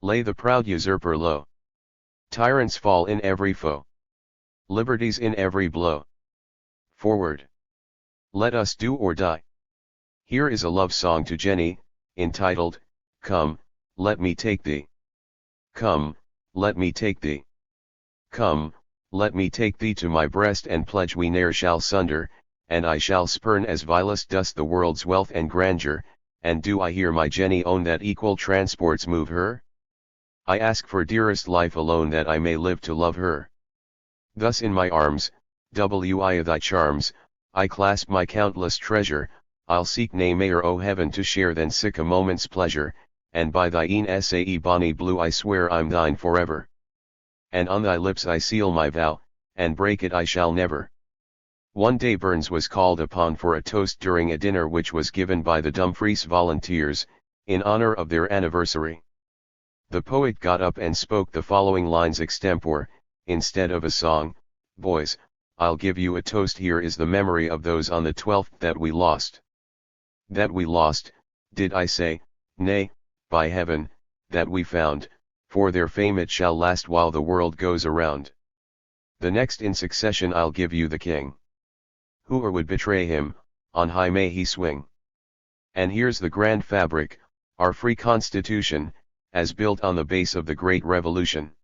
Lay the proud usurper low. Tyrants fall in every foe. Liberties in every blow. Forward. Let us do or die. Here is a love song to Jenny, entitled, Come, Let Me Take Thee. Come, let me take thee. Come, let me take thee to my breast and pledge we ne'er shall sunder, and I shall spurn as vilest dust the world's wealth and grandeur, and do I hear my Jenny own that equal transports move her? I ask for dearest life alone that I may live to love her. Thus in my arms, of thy charms, I clasp my countless treasure, I'll seek nae mair o heaven to share than sic a moment's pleasure, and by thy een sae bonny blue I swear I'm thine forever. And on thy lips I seal my vow, and break it I shall never. One day Burns was called upon for a toast during a dinner which was given by the Dumfries Volunteers, in honor of their anniversary. The poet got up and spoke the following lines extempore, instead of a song: Boys, I'll give you a toast, here is the memory of those on the 12th that we lost. That we lost, did I say? Nay, by heaven, that we found, for their fame it shall last while the world goes around. The next in succession I'll give you the king. Whoe'er would betray him, on high may he swing. And here's the grand fabric, our free constitution, as built on the base of the great revolution.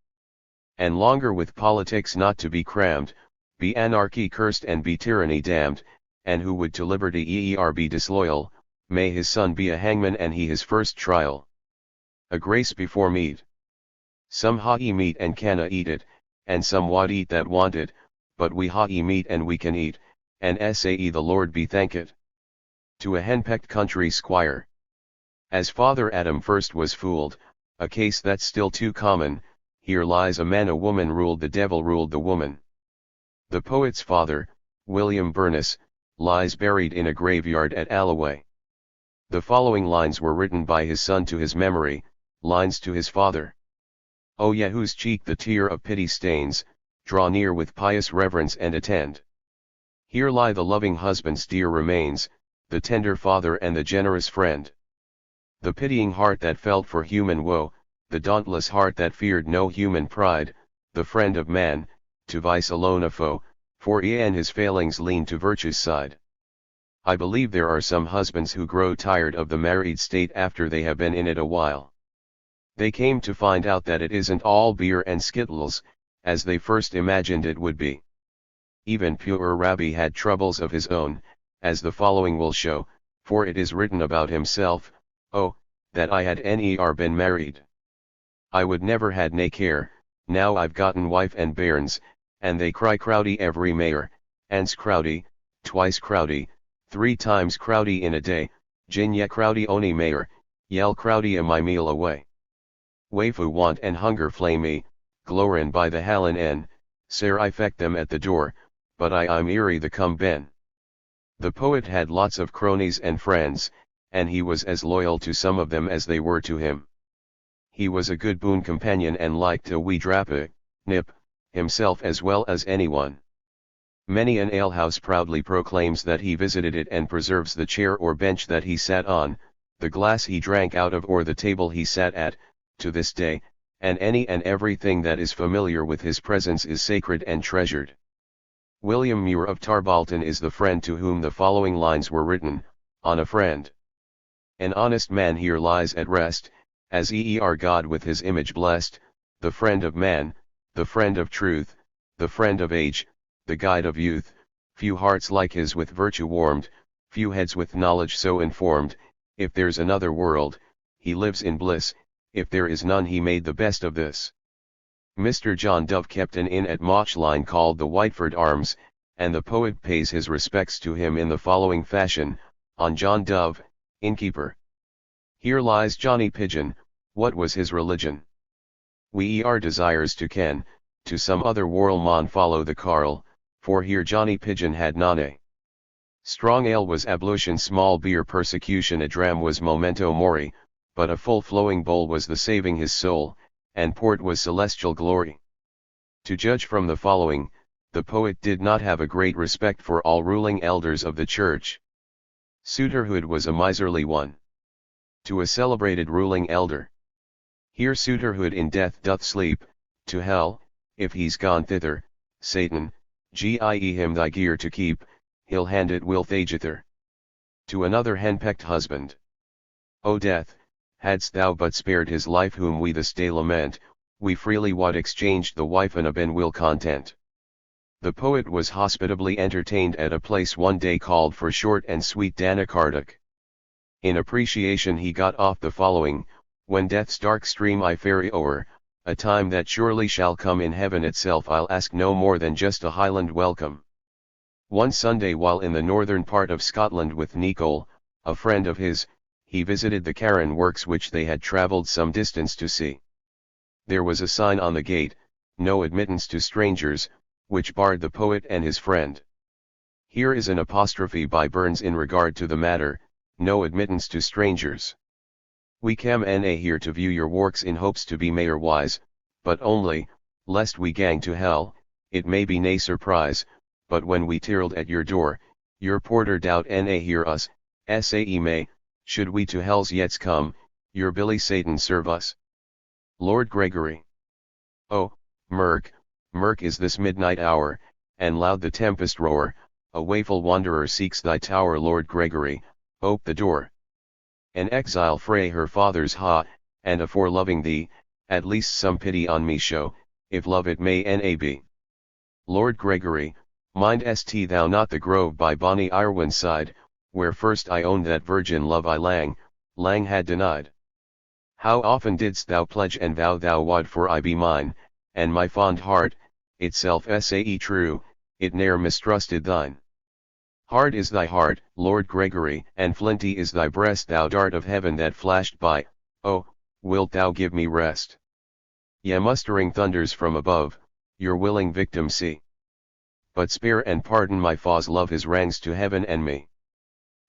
And longer with politics not to be crammed, be anarchy cursed and be tyranny damned, and who would to liberty be disloyal, may his son be a hangman and he his first trial. A grace before meat. Some ha-e meat and canna eat it, and some wad eat that want it, but we ha-e meat and we can eat, and sae the Lord be thanked. To a henpecked country squire. As Father Adam first was fooled, a case that's still too common, here lies a man, a woman ruled, the devil ruled the woman. The poet's father, William Burness, lies buried in a graveyard at Alloway. The following lines were written by his son to his memory, lines to his father. O ye whose cheek the tear of pity stains, draw near with pious reverence and attend. Here lie the loving husband's dear remains, the tender father and the generous friend. The pitying heart that felt for human woe, the dauntless heart that feared no human pride, the friend of man, to vice alone a foe, for e'en his failings lean to virtue's side. I believe there are some husbands who grow tired of the married state after they have been in it a while. They came to find out that it isn't all beer and skittles, as they first imagined it would be. Even pure Rabbi had troubles of his own, as the following will show, for it is written about himself, Oh, that I had been married. I would never had nae care, now I've gotten wife and bairns, and they cry crowdy every mayor, ance crowdy, twice crowdy, 3 times crowdy in a day, gin ye crowdy ony mayor, yell crowdy a my meal away. Wafu want and hunger flay me, glorin by the hallen en, sare I feck them at the door, but I'm eerie the come ben. The poet had lots of cronies and friends, and he was as loyal to some of them as they were to him. He was a good boon companion and liked a wee drappa, nip, himself as well as anyone. Many an alehouse proudly proclaims that he visited it and preserves the chair or bench that he sat on, the glass he drank out of or the table he sat at, to this day, and any and everything that is familiar with his presence is sacred and treasured. William Muir of Tarbolton is the friend to whom the following lines were written, on a friend. An honest man here lies at rest, as God with his image blessed, the friend of man, the friend of truth, the friend of age, the guide of youth, few hearts like his with virtue warmed, few heads with knowledge so informed, if there's another world, he lives in bliss, if there is none he made the best of this. Mr. John Dove kept an inn at Mauchline called the Whiteford Arms, and the poet pays his respects to him in the following fashion: on John Dove, innkeeper. Here lies Johnny Pigeon, what was his religion? We are desires to ken, to some other world mon follow the carl, for here Johnny Pigeon had none. Strong ale was ablution, small beer persecution, a dram was memento mori, but a full flowing bowl was the saving his soul, and port was celestial glory. To judge from the following, the poet did not have a great respect for all ruling elders of the church. Suitorhood was a miserly one. To a celebrated ruling elder. Here suitorhood in death doth sleep, to hell, if he's gone thither, Satan, give him thy gear to keep, he'll hand it with thither. To another henpecked husband. O death, hadst thou but spared his life whom we this day lament, we freely would exchanged the wife and a ben will content. The poet was hospitably entertained at a place one day called for short and sweet Danacardoc. In appreciation he got off the following: when death's dark stream I ferry o'er, a time that surely shall come in heaven itself, I'll ask no more than just a Highland welcome. One Sunday while in the northern part of Scotland with Nicol, a friend of his, he visited the Carron works which they had travelled some distance to see. There was a sign on the gate, no admittance to strangers, which barred the poet and his friend. Here is an apostrophe by Burns in regard to the matter: no admittance to strangers. We cam here to view your works in hopes to be mayor wise, but only, lest we gang to hell, it may be nae surprise, but when we tirled at your door, your porter doubt hear us, sae may, should we to hell's yets come, your Billy Satan serve us. Lord Gregory. Oh, murk is this midnight hour, and loud the tempest roar, a waeful wanderer seeks thy tower. Lord Gregory, ope the door. An exile frae her father's ha, and afore loving thee, at least some pity on me show, if love it may be. Lord Gregory, mind'st thou not the grove by bonny Irwin's side, where first I owned that virgin love I lang had denied? How often didst thou pledge and vow thou wad for I be mine, and my fond heart, itself sae true, it ne'er mistrusted thine. Hard is thy heart, Lord Gregory, and flinty is thy breast, thou dart of heaven that flashed by, oh, wilt thou give me rest? Ye mustering thunders from above, your willing victim see. But spare and pardon my faw's love, his rangs to heaven and me.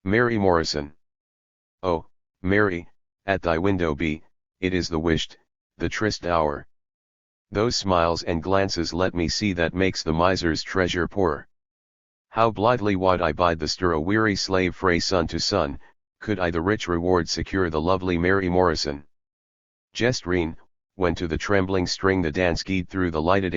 Mary Morrison. Oh, Mary, at thy window be, it is the wished, the tryst hour. Those smiles and glances let me see that makes the miser's treasure poor. How blithely wad I bide the stir a weary slave frae sun to sun, could I the rich reward secure the lovely Mary Morrison. Gestrine, when to the trembling string the dance gied through the lighted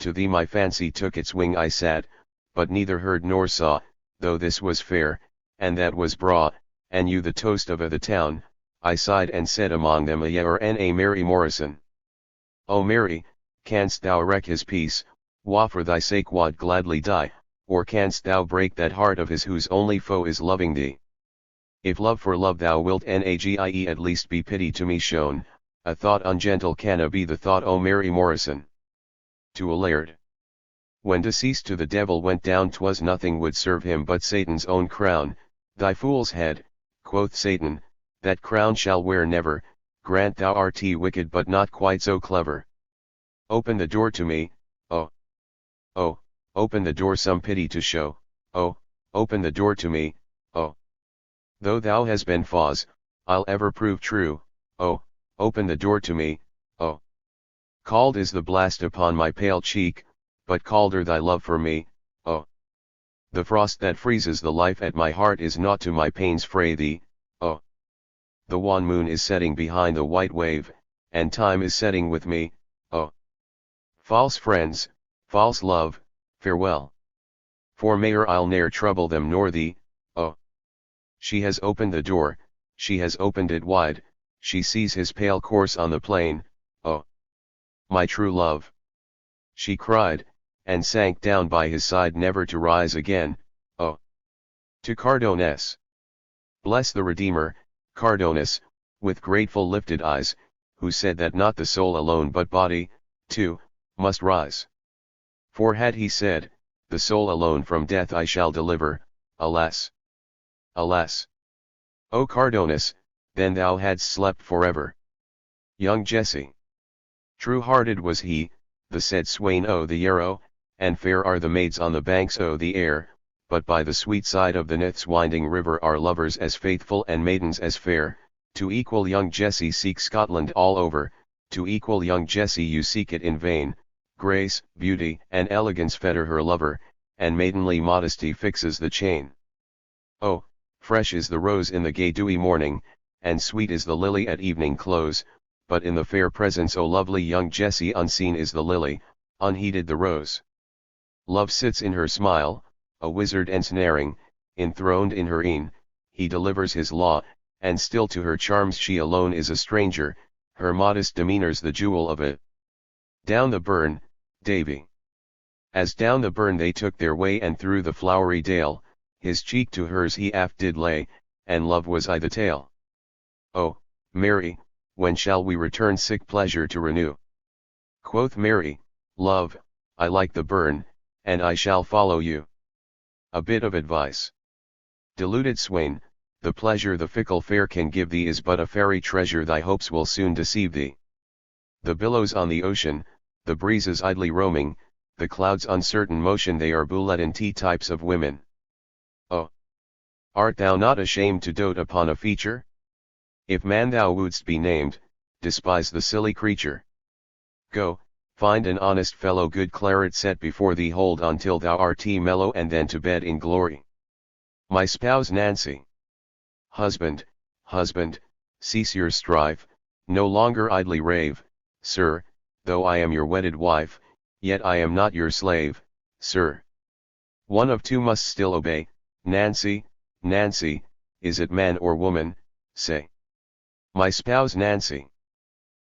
to thee my fancy took its wing. I sat, but neither heard nor saw, though this was fair, and that was braw, and you the toast of the town, I sighed and said among them a yea or a Mary Morrison. O Mary, canst thou wreck his peace, wha for thy sake wad gladly die, or canst thou break that heart of his whose only foe is loving thee? If love for love thou wilt nage, at least be pity to me shown, a thought ungentle canna be the thought. O Mary Morrison. To a laird. When deceased to the devil went down, 'twas nothing would serve him but Satan's own crown. Thy fool's head, quoth Satan, that crown shall wear never, grant thou art wicked but not quite so clever. Open the door to me, oh. Oh, open the door, some pity to show, oh, open the door to me, oh. Though thou has been false, I'll ever prove true, oh, open the door to me, oh. Cold is the blast upon my pale cheek, but colder thy love for me, oh. The frost that freezes the life at my heart is naught to my pains frae thee, oh. The wan moon is setting behind the white wave, and time is setting with me, oh. False friends, false love, farewell. For mayor I'll ne'er trouble them nor thee, oh. She has opened the door, she has opened it wide, she sees his pale corse on the plain, oh. My true love. She cried, and sank down by his side never to rise again, oh. To Cardoness. Bless the Redeemer, Cardoness, with grateful lifted eyes, who said that not the soul alone but body, too, must rise. For had he said, the soul alone from death I shall deliver, alas! Alas! O Cardonus, then thou hadst slept forever. Young Jesse. True-hearted was he, the said swain o' the Yarrow, and fair are the maids on the banks o' the Ayr, but by the sweet side of the Nith's winding river are lovers as faithful and maidens as fair. To equal young Jesse seek Scotland all over, to equal young Jesse you seek it in vain. Grace, beauty, and elegance fetter her lover, and maidenly modesty fixes the chain. Oh, fresh is the rose in the gay dewy morning, and sweet is the lily at evening close, but in the fair presence o' lovely young Jessie unseen is the lily, unheeded the rose. Love sits in her smile, a wizard ensnaring, enthroned in her een, he delivers his law, and still to her charms she alone is a stranger, her modest demeanor's the jewel of it. Down the burn, Davy. As down the burn they took their way and through the flowery dale, his cheek to hers he aft did lay, and love was I the tale. Oh, Mary, when shall we return sick pleasure to renew? Quoth Mary, love, I like the burn, and I shall follow you. A bit of advice. Deluded swain, the pleasure the fickle fair can give thee is but a fairy treasure thy hopes will soon deceive thee. The billows on the ocean, the breezes idly roaming, the clouds' uncertain motion they are bulletin types of women. Oh! Art thou not ashamed to dote upon a feature? If man thou wouldst be named, despise the silly creature. Go, find an honest fellow good claret set before thee hold on till thou art mellow and then to bed in glory. My spouse Nancy. Husband, husband, cease your strife, no longer idly rave, sir, though I am your wedded wife, yet I am not your slave, sir. One of two must still obey, Nancy, Nancy, is it man or woman, say. My spouse Nancy.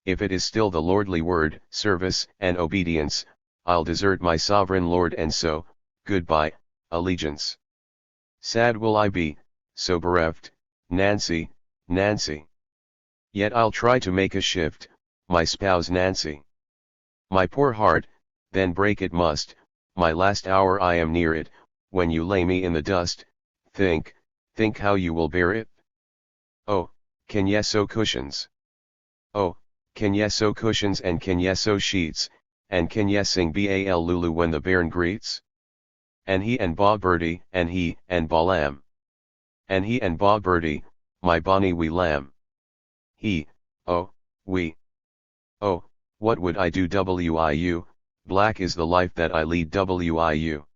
If it is still the lordly word, service, and obedience, I'll desert my sovereign lord and so, goodbye, allegiance. Sad will I be, so bereft, Nancy, Nancy. Yet I'll try to make a shift, my spouse Nancy. My poor heart, then break it must, my last hour I am near it, when you lay me in the dust, think how you will bear it. Oh, can ye sew cushions? Oh, can ye sew cushions and can ye sew sheets, and can ye sing Bal Lulu when the bairn greets? And he and Ba Birdie, and he and Ba Lamb. And he and Ba Birdie, my bonny wee lamb. He, oh, we. Oh, what would I do wiu, black is the life that I lead wiu.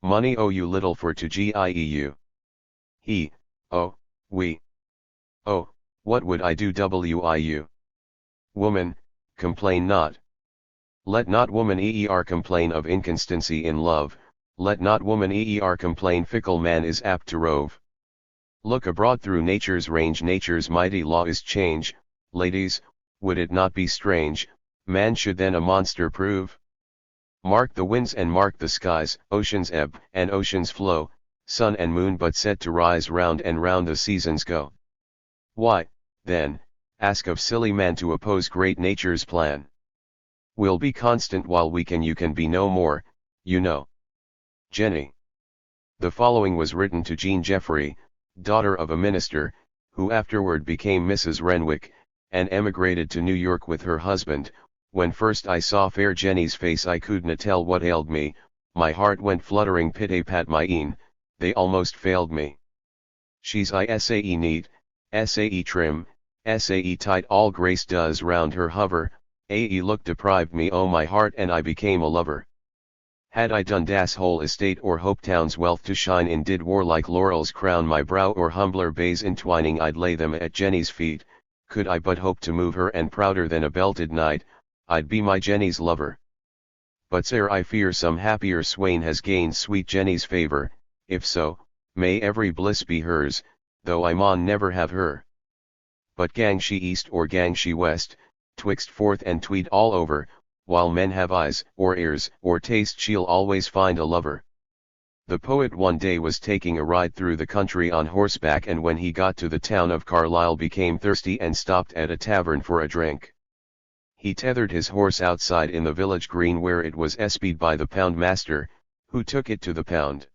Money oh you little for to gieu. He, oh, we. Oh, what would I do wiu. Woman, complain not. Let not woman complain of inconstancy in love, let not woman complain fickle man is apt to rove. Look abroad through nature's range, nature's mighty law is change, ladies, would it not be strange, man should then a monster prove? Mark the winds and mark the skies, oceans ebb and oceans flow, sun and moon but set to rise round and round the seasons go. Why, then, ask of silly man to oppose great nature's plan? We'll be constant while we can, you can be no more, you know. Jenny. The following was written to Jean Jeffrey, daughter of a minister, who afterward became Mrs. Renwick, and emigrated to New York with her husband. When first I saw fair Jenny's face I couldna tell what ailed me, my heart went fluttering pit-a-pat my een, they almost failed me. She's Isae neat, Sae trim, Sae tight, all grace does round her hover, Ae look deprived me o' my heart and I became a lover. Had I done das whole estate or Hopetown's wealth to shine in, did warlike laurels crown my brow or humbler bays entwining, I'd lay them at Jenny's feet, could I but hope to move her, and prouder than a belted knight, I'd be my Jenny's lover. But sir, I fear some happier swain has gained sweet Jenny's favour, if so, may every bliss be hers, though I maun never have her. But gang she east or gang she west, twixt Forth and Tweed all over, while men have eyes, or ears, or taste, she'll always find a lover. The poet one day was taking a ride through the country on horseback, and when he got to the town of Carlisle became thirsty and stopped at a tavern for a drink. He tethered his horse outside in the village green where it was espied by the pound master, who took it to the pound.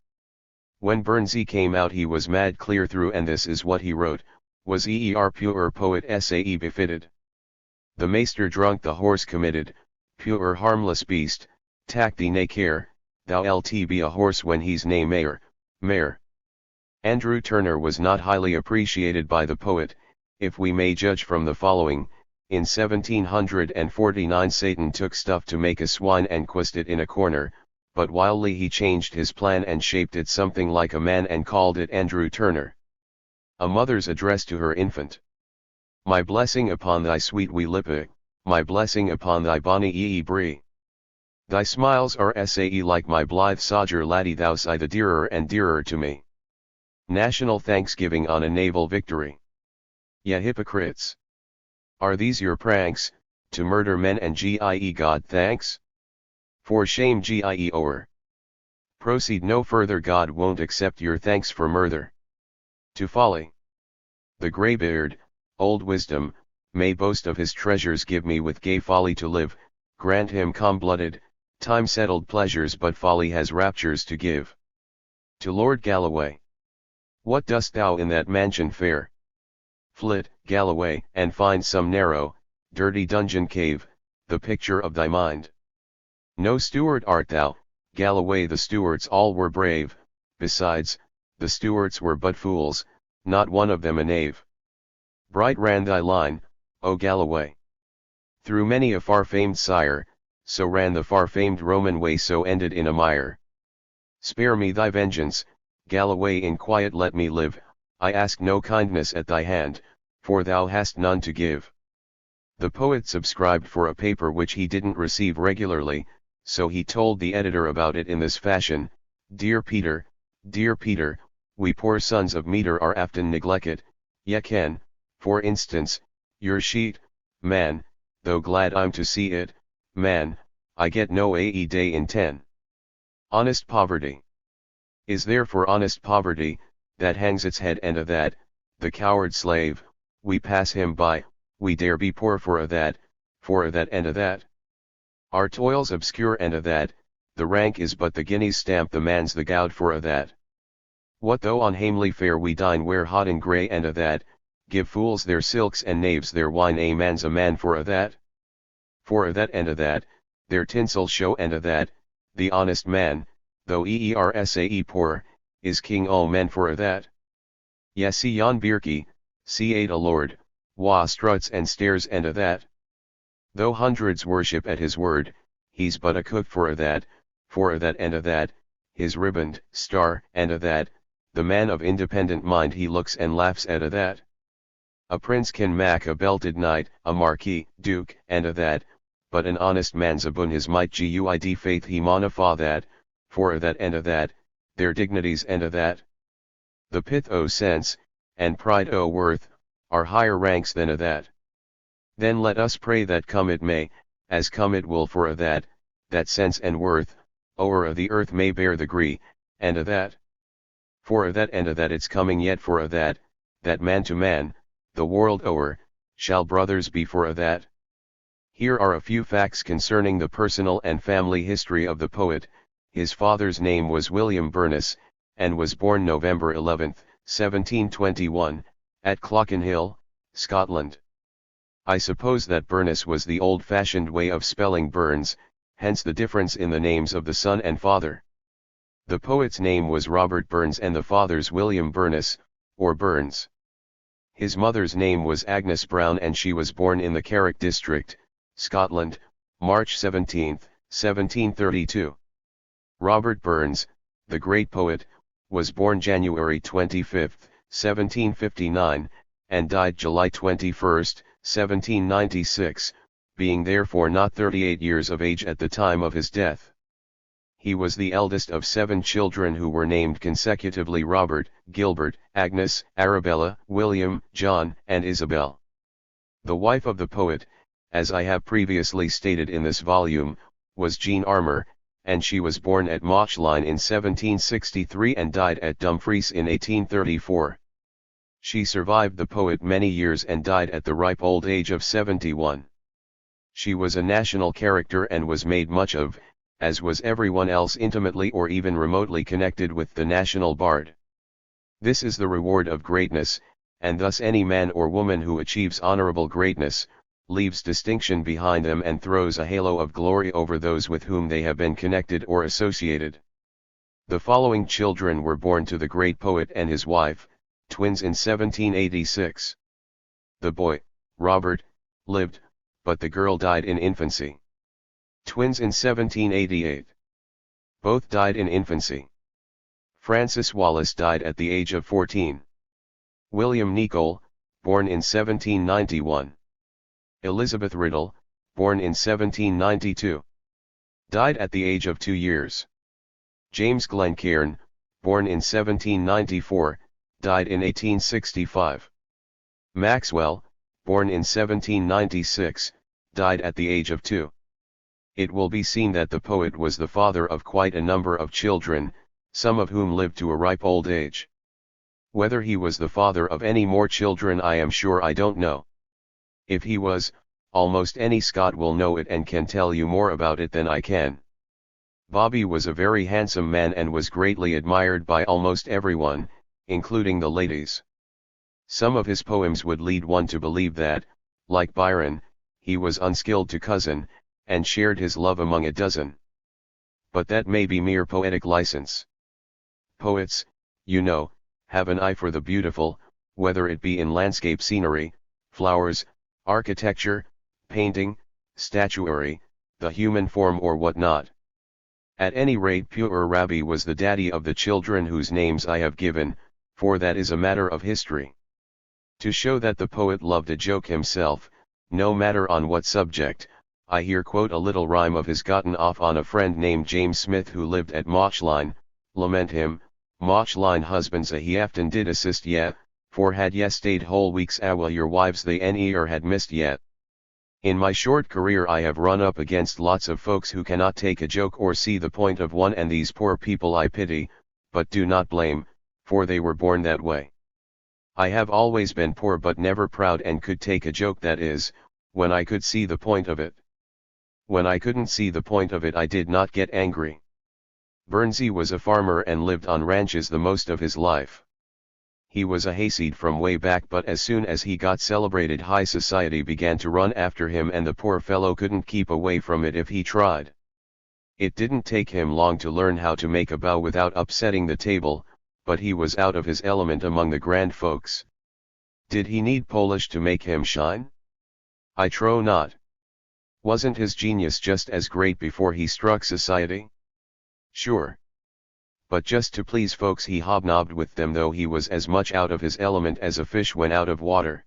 When Burnsy came out he was mad clear through, and this is what he wrote: was pure poet sae befitted. The maester drunk the horse committed, pure harmless beast, tak thee nae care, thou lt be a horse when he's nae mare. Andrew Turner was not highly appreciated by the poet, if we may judge from the following. In 1749 Satan took stuff to make a swine and quist it in a corner, but wildly he changed his plan and shaped it something like a man and called it Andrew Turner. A mother's address to her infant. My blessing upon thy sweet wee lippe, my blessing upon thy bonny ee brie. Thy smiles are sae like my blithe sodger laddie, thou si the dearer and dearer to me. National Thanksgiving on a naval victory. Ye hypocrites! Are these your pranks, to murder men and gie God thanks? For shame gie o'er. Proceed no further, God won't accept your thanks for murder. To folly. The greybeard, old wisdom, may boast of his treasures, give me with gay folly to live, grant him calm-blooded, time-settled pleasures, but folly has raptures to give. To Lord Galloway. What dost thou in that mansion fair? Flit, Galloway, and find some narrow, dirty dungeon cave, the picture of thy mind. No steward art thou, Galloway, the stewards all were brave, besides, the stewards were but fools, not one of them a knave. Bright ran thy line, O Galloway. Through many a far-famed sire, so ran the far-famed Roman way, so ended in a mire. Spare me thy vengeance, Galloway, in quiet let me live, I ask no kindness at thy hand, for thou hast none to give. The poet subscribed for a paper which he didn't receive regularly, so he told the editor about it in this fashion: Dear Peter, we poor sons of metre are often neglected. Ye ken, for instance, your sheet, man, though glad I'm to see it, man, I get no a day in 10. Honest poverty. Is there for honest poverty, that hangs its head, and a that, the coward slave, we pass him by, we dare be poor for a that, and a that. Our toils obscure, and a that, the rank is but the guinea's stamp, the man's the gowd for a that. What though on hamely fare we dine, wear hot and grey, and a that, give fools their silks and knaves their wine, a man's a man for a that. For a that and a that, their tinsel show, and a that, the honest man, though sae poor, is king all men for a that. Ye see yon birkie, see a lord, wha struts and stares, and a that. Though hundreds worship at his word, he's but a cook for a that, and a that, his riband, star, and a that, the man of independent mind, he looks and laughs at a that. A prince can mak a belted knight, a marquis, duke, and a that, but an honest man's abun his might, guid faith he mauna fa that, for a that and a that, their dignities, and a that. The pith o' sense, and pride o' worth, are higher ranks than a that. Then let us pray that come it may, as come it will, for a that sense and worth, o'er a the earth may bear the gree, and a that. For a that and a that it's coming yet, for a that man to man, the world o'er, shall brothers be for a that. Here are a few facts concerning the personal and family history of the poet. His father's name was William Burness, and was born November 11, 1721, at Clockenhill, Scotland. I suppose that Burness was the old-fashioned way of spelling Burns, hence the difference in the names of the son and father. The poet's name was Robert Burns and the father's William Burness, or Burns. His mother's name was Agnes Brown, and she was born in the Carrick district, Scotland, March 17, 1732. Robert Burns, the great poet, was born January 25, 1759, and died July 21, 1796, being therefore not 38 years of age at the time of his death. He was the eldest of 7 children who were named consecutively Robert, Gilbert, Agnes, Arabella, William, John, and Isabel. The wife of the poet, as I have previously stated in this volume, was Jean Armour, and she was born at Mauchline in 1763 and died at Dumfries in 1834. She survived the poet many years and died at the ripe old age of 71. She was a national character and was made much of, as was everyone else intimately or even remotely connected with the national bard. This is the reward of greatness, and thus any man or woman who achieves honorable greatness, leaves distinction behind them and throws a halo of glory over those with whom they have been connected or associated. The following children were born to the great poet and his wife, twins in 1786. The boy, Robert, lived, but the girl died in infancy. Twins in 1788. Both died in infancy. Francis Wallace died at the age of 14. William Nicol, born in 1791. Elizabeth Riddle, born in 1792. Died at the age of 2 years. James Glencairn, born in 1794, died in 1865. Maxwell, born in 1796, died at the age of 2. It will be seen that the poet was the father of quite a number of children, some of whom lived to a ripe old age. Whether he was the father of any more children I am sure I don't know. If he was, almost any Scot will know it and can tell you more about it than I can. Bobby was a very handsome man and was greatly admired by almost everyone, including the ladies. Some of his poems would lead one to believe that, like Byron, he was unskilled to cousin, and shared his love among a dozen. But that may be mere poetic license. Poets, you know, have an eye for the beautiful, whether it be in landscape scenery, flowers, architecture, painting, statuary, the human form or what not. At any rate Pure Rabbi was the daddy of the children whose names I have given, for that is a matter of history. To show that the poet loved a joke himself, no matter on what subject, I here quote a little rhyme of his gotten off on a friend named James Smith who lived at Mauchline. Lament him, Mauchline husbands he aften did assist ye, for had ye stayed whole weeks awa your wives they ne'er had missed yet. In my short career I have run up against lots of folks who cannot take a joke or see the point of one, and these poor people I pity, but do not blame, for they were born that way. I have always been poor but never proud and could take a joke, that is, when I could see the point of it. When I couldn't see the point of it I did not get angry. Burnsy was a farmer and lived on ranches the most of his life. He was a hayseed from way back, but as soon as he got celebrated high society began to run after him and the poor fellow couldn't keep away from it if he tried. It didn't take him long to learn how to make a bow without upsetting the table, but he was out of his element among the grand folks. Did he need polish to make him shine? I trow not. Wasn't his genius just as great before he struck society? Sure. But just to please folks he hobnobbed with them, though he was as much out of his element as a fish when out of water.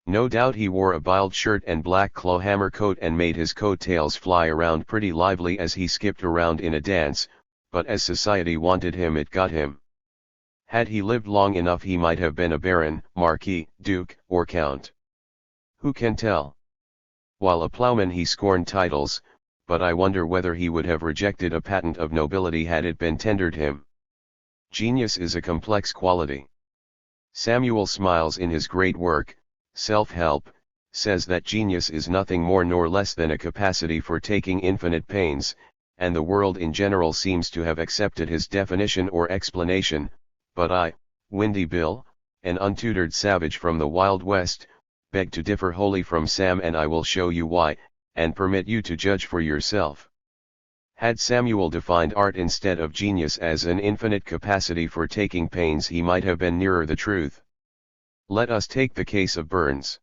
No doubt he wore a biled shirt and black clawhammer coat and made his coat-tails fly around pretty lively as he skipped around in a dance, but as society wanted him it got him. Had he lived long enough he might have been a baron, marquis, duke, or count. Who can tell? While a ploughman he scorned titles, but I wonder whether he would have rejected a patent of nobility had it been tendered him. Genius is a complex quality. Samuel Smiles in his great work, Self-Help, says that genius is nothing more nor less than a capacity for taking infinite pains, and the world in general seems to have accepted his definition or explanation, but I, Windy Bill, an untutored savage from the Wild West, beg to differ wholly from Sam, and I will show you why, and permit you to judge for yourself. Had Samuel defined art instead of genius as an infinite capacity for taking pains, he might have been nearer the truth. Let us take the case of Burns.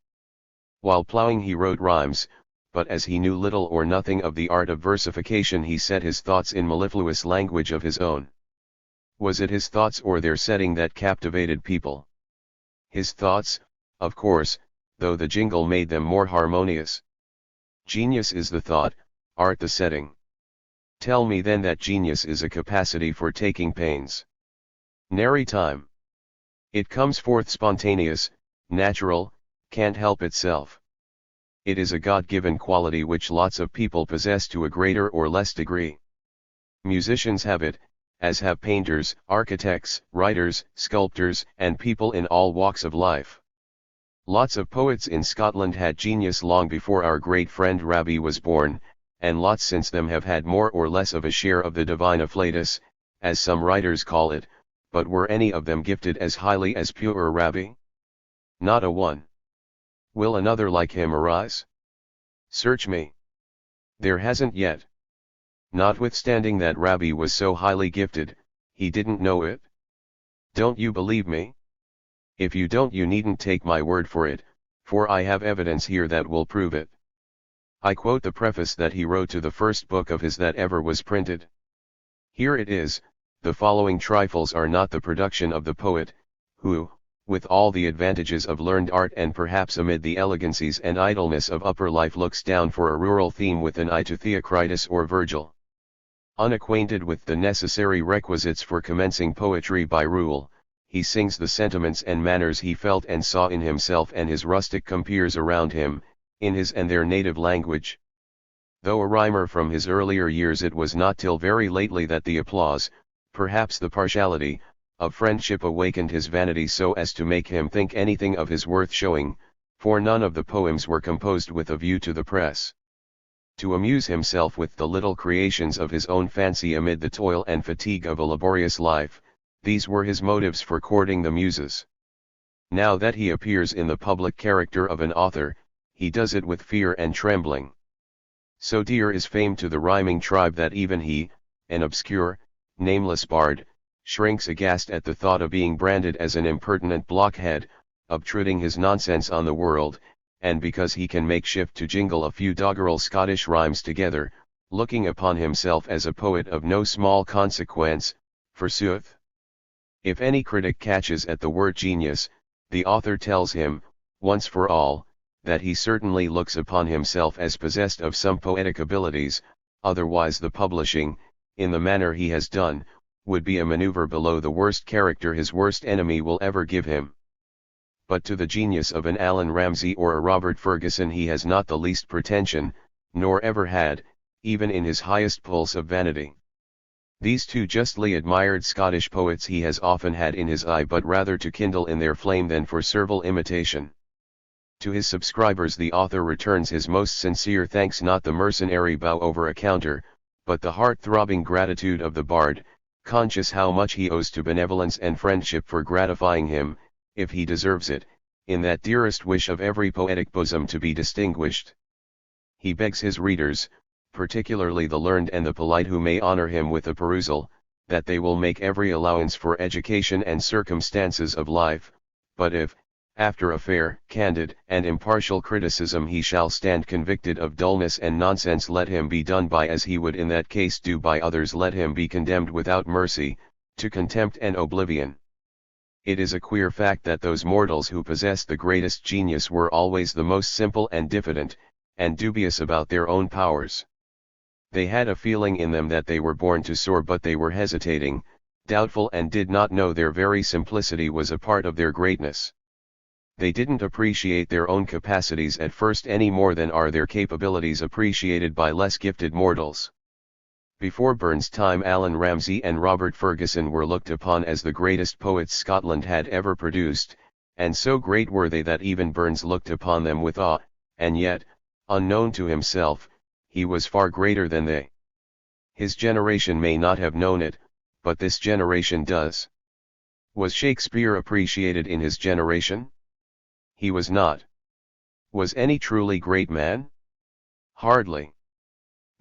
While ploughing he wrote rhymes, but as he knew little or nothing of the art of versification he set his thoughts in mellifluous language of his own. Was it his thoughts or their setting that captivated people? His thoughts, of course, though the jingle made them more harmonious. Genius is the thought, art the setting. Tell me then that genius is a capacity for taking pains. Nary time. It comes forth spontaneous, natural, can't help itself. It is a God-given quality which lots of people possess to a greater or less degree. Musicians have it, as have painters, architects, writers, sculptors, and people in all walks of life. Lots of poets in Scotland had genius long before our great friend Rabbie was born, and lots since them have had more or less of a share of the divine afflatus, as some writers call it, but were any of them gifted as highly as pure Rabbie? Not a one. Will another like him arise? Search me. There hasn't yet. Notwithstanding that Rabbie was so highly gifted, he didn't know it. Don't you believe me? If you don't, you needn't take my word for it, for I have evidence here that will prove it. I quote the preface that he wrote to the first book of his that ever was printed. Here it is. The following trifles are not the production of the poet, who, with all the advantages of learned art and perhaps amid the elegancies and idleness of upper life, looks down for a rural theme with an eye to Theocritus or Virgil. Unacquainted with the necessary requisites for commencing poetry by rule, he sings the sentiments and manners he felt and saw in himself and his rustic compeers around him, in his and their native language. Though a rhymer from his earlier years, it was not till very lately that the applause, perhaps the partiality, of friendship awakened his vanity so as to make him think anything of his worth showing, for none of the poems were composed with a view to the press. To amuse himself with the little creations of his own fancy amid the toil and fatigue of a laborious life, these were his motives for courting the muses. Now that he appears in the public character of an author, he does it with fear and trembling. So dear is fame to the rhyming tribe that even he, an obscure, nameless bard, shrinks aghast at the thought of being branded as an impertinent blockhead, obtruding his nonsense on the world, and because he can make shift to jingle a few doggerel Scottish rhymes together, looking upon himself as a poet of no small consequence, forsooth. If any critic catches at the word genius, the author tells him, once for all, that he certainly looks upon himself as possessed of some poetic abilities, otherwise the publishing, in the manner he has done, would be a maneuver below the worst character his worst enemy will ever give him. But to the genius of an Allan Ramsay or a Robert Fergusson he has not the least pretension, nor ever had, even in his highest pulse of vanity. These two justly admired Scottish poets he has often had in his eye, but rather to kindle in their flame than for servile imitation. To his subscribers the author returns his most sincere thanks, not the mercenary bow over a counter, but the heart-throbbing gratitude of the bard, conscious how much he owes to benevolence and friendship for gratifying him, if he deserves it, in that dearest wish of every poetic bosom to be distinguished. He begs his readers, particularly the learned and the polite who may honor him with a perusal, that they will make every allowance for education and circumstances of life, but if, after a fair, candid, and impartial criticism he shall stand convicted of dullness and nonsense, let him be done by as he would in that case do by others, let him be condemned without mercy, to contempt and oblivion. It is a queer fact that those mortals who possessed the greatest genius were always the most simple and diffident, and dubious about their own powers. They had a feeling in them that they were born to soar, but they were hesitating, doubtful, and did not know their very simplicity was a part of their greatness. They didn't appreciate their own capacities at first any more than are their capabilities appreciated by less gifted mortals. Before Burns' time, Allan Ramsay and Robert Fergusson were looked upon as the greatest poets Scotland had ever produced, and so great were they that even Burns looked upon them with awe, and yet, unknown to himself, he was far greater than they. His generation may not have known it, but this generation does. Was Shakespeare appreciated in his generation? He was not. Was any truly great man? Hardly.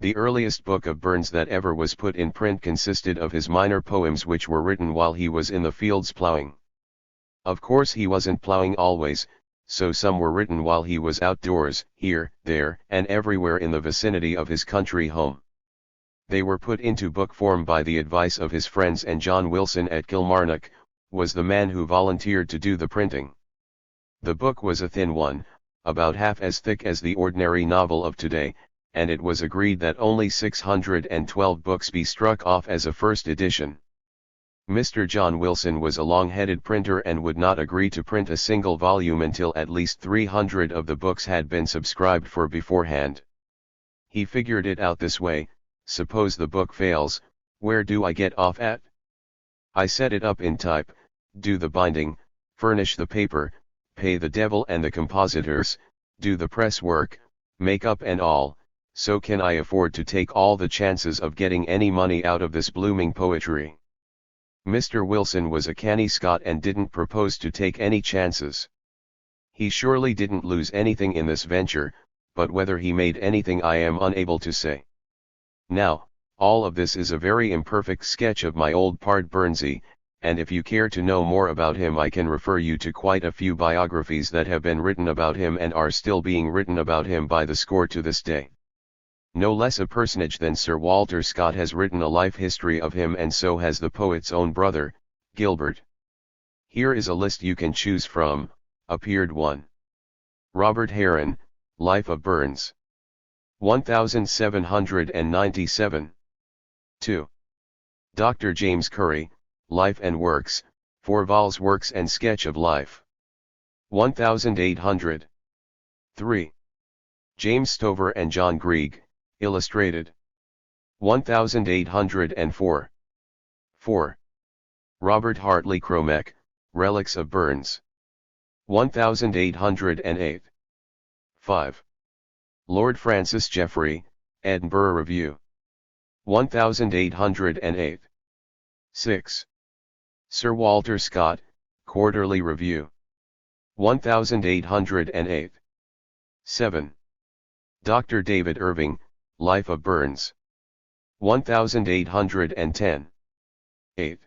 The earliest book of Burns that ever was put in print consisted of his minor poems, which were written while he was in the fields ploughing. Of course he wasn't ploughing always, so some were written while he was outdoors, here, there, and everywhere in the vicinity of his country home. They were put into book form by the advice of his friends, and John Wilson at Kilmarnock was the man who volunteered to do the printing. The book was a thin one, about half as thick as the ordinary novel of today, and it was agreed that only 612 books be struck off as a first edition. Mr. John Wilson was a long-headed printer and would not agree to print a single volume until at least 300 of the books had been subscribed for beforehand. He figured it out this way: suppose the book fails, where do I get off at? I set it up in type, do the binding, furnish the paper, pay the devil and the compositors, do the press work, make up and all, so can I afford to take all the chances of getting any money out of this blooming poetry. Mr. Wilson was a canny Scot and didn't propose to take any chances. He surely didn't lose anything in this venture, but whether he made anything I am unable to say. Now, all of this is a very imperfect sketch of my old pard Burnsy, and if you care to know more about him I can refer you to quite a few biographies that have been written about him and are still being written about him by the score to this day. No less a personage than Sir Walter Scott has written a life history of him, and so has the poet's own brother, Gilbert. Here is a list you can choose from. Appeared 1. Robert Heron, Life of Burns. 1797. 2. Dr. James Curry, Life and Works, 4 vols Works and Sketch of Life. 1800. 3. James Stover and John Grieg, Illustrated. 1804. 4. Robert Hartley Cromek, Relics of Burns. 1808. 5. Lord Francis Jeffrey, Edinburgh Review. 1808. 6. Sir Walter Scott, Quarterly Review. 1808. 7. Dr. David Irving, Life of Burns. 1810. 8.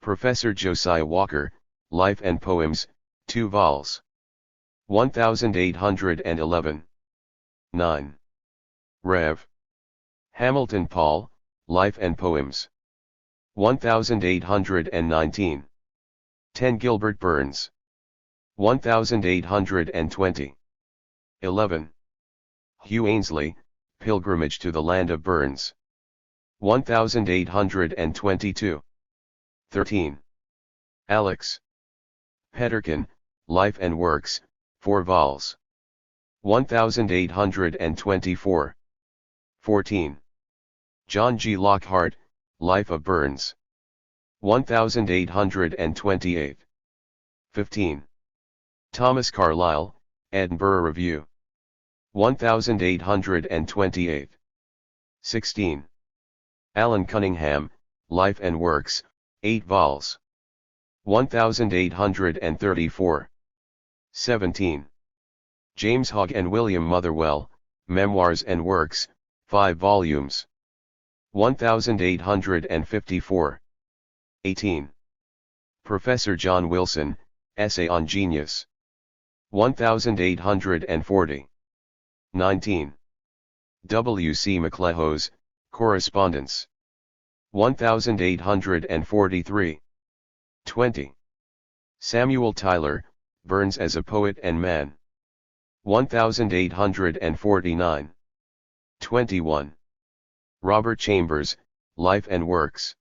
Professor Josiah Walker, Life and Poems, 2 vols. 1811. 9. Rev. Hamilton Paul, Life and Poems. 1819. 10. Gilbert Burns. 1820. 11. Hugh Ainsley, Pilgrimage to the Land of Burns. 1822. 13. Alex. Petterkin, Life and Works, 4 vols. 1824. 14. John G. Lockhart, Life of Burns. 1828. 15. Thomas Carlyle, Edinburgh Review. 1828. 16. Alan Cunningham, Life and Works, 8 vols. 1834. 17. James Hogg and William Motherwell, Memoirs and Works, 5 volumes. 1854. 18. Professor John Wilson, Essay on Genius. 1840. 19. W. C. MacLehose, Correspondence. 1843. 20. Samuel Tyler, Burns as a Poet and Man. 1849. 21. Robert Chambers, Life and Works.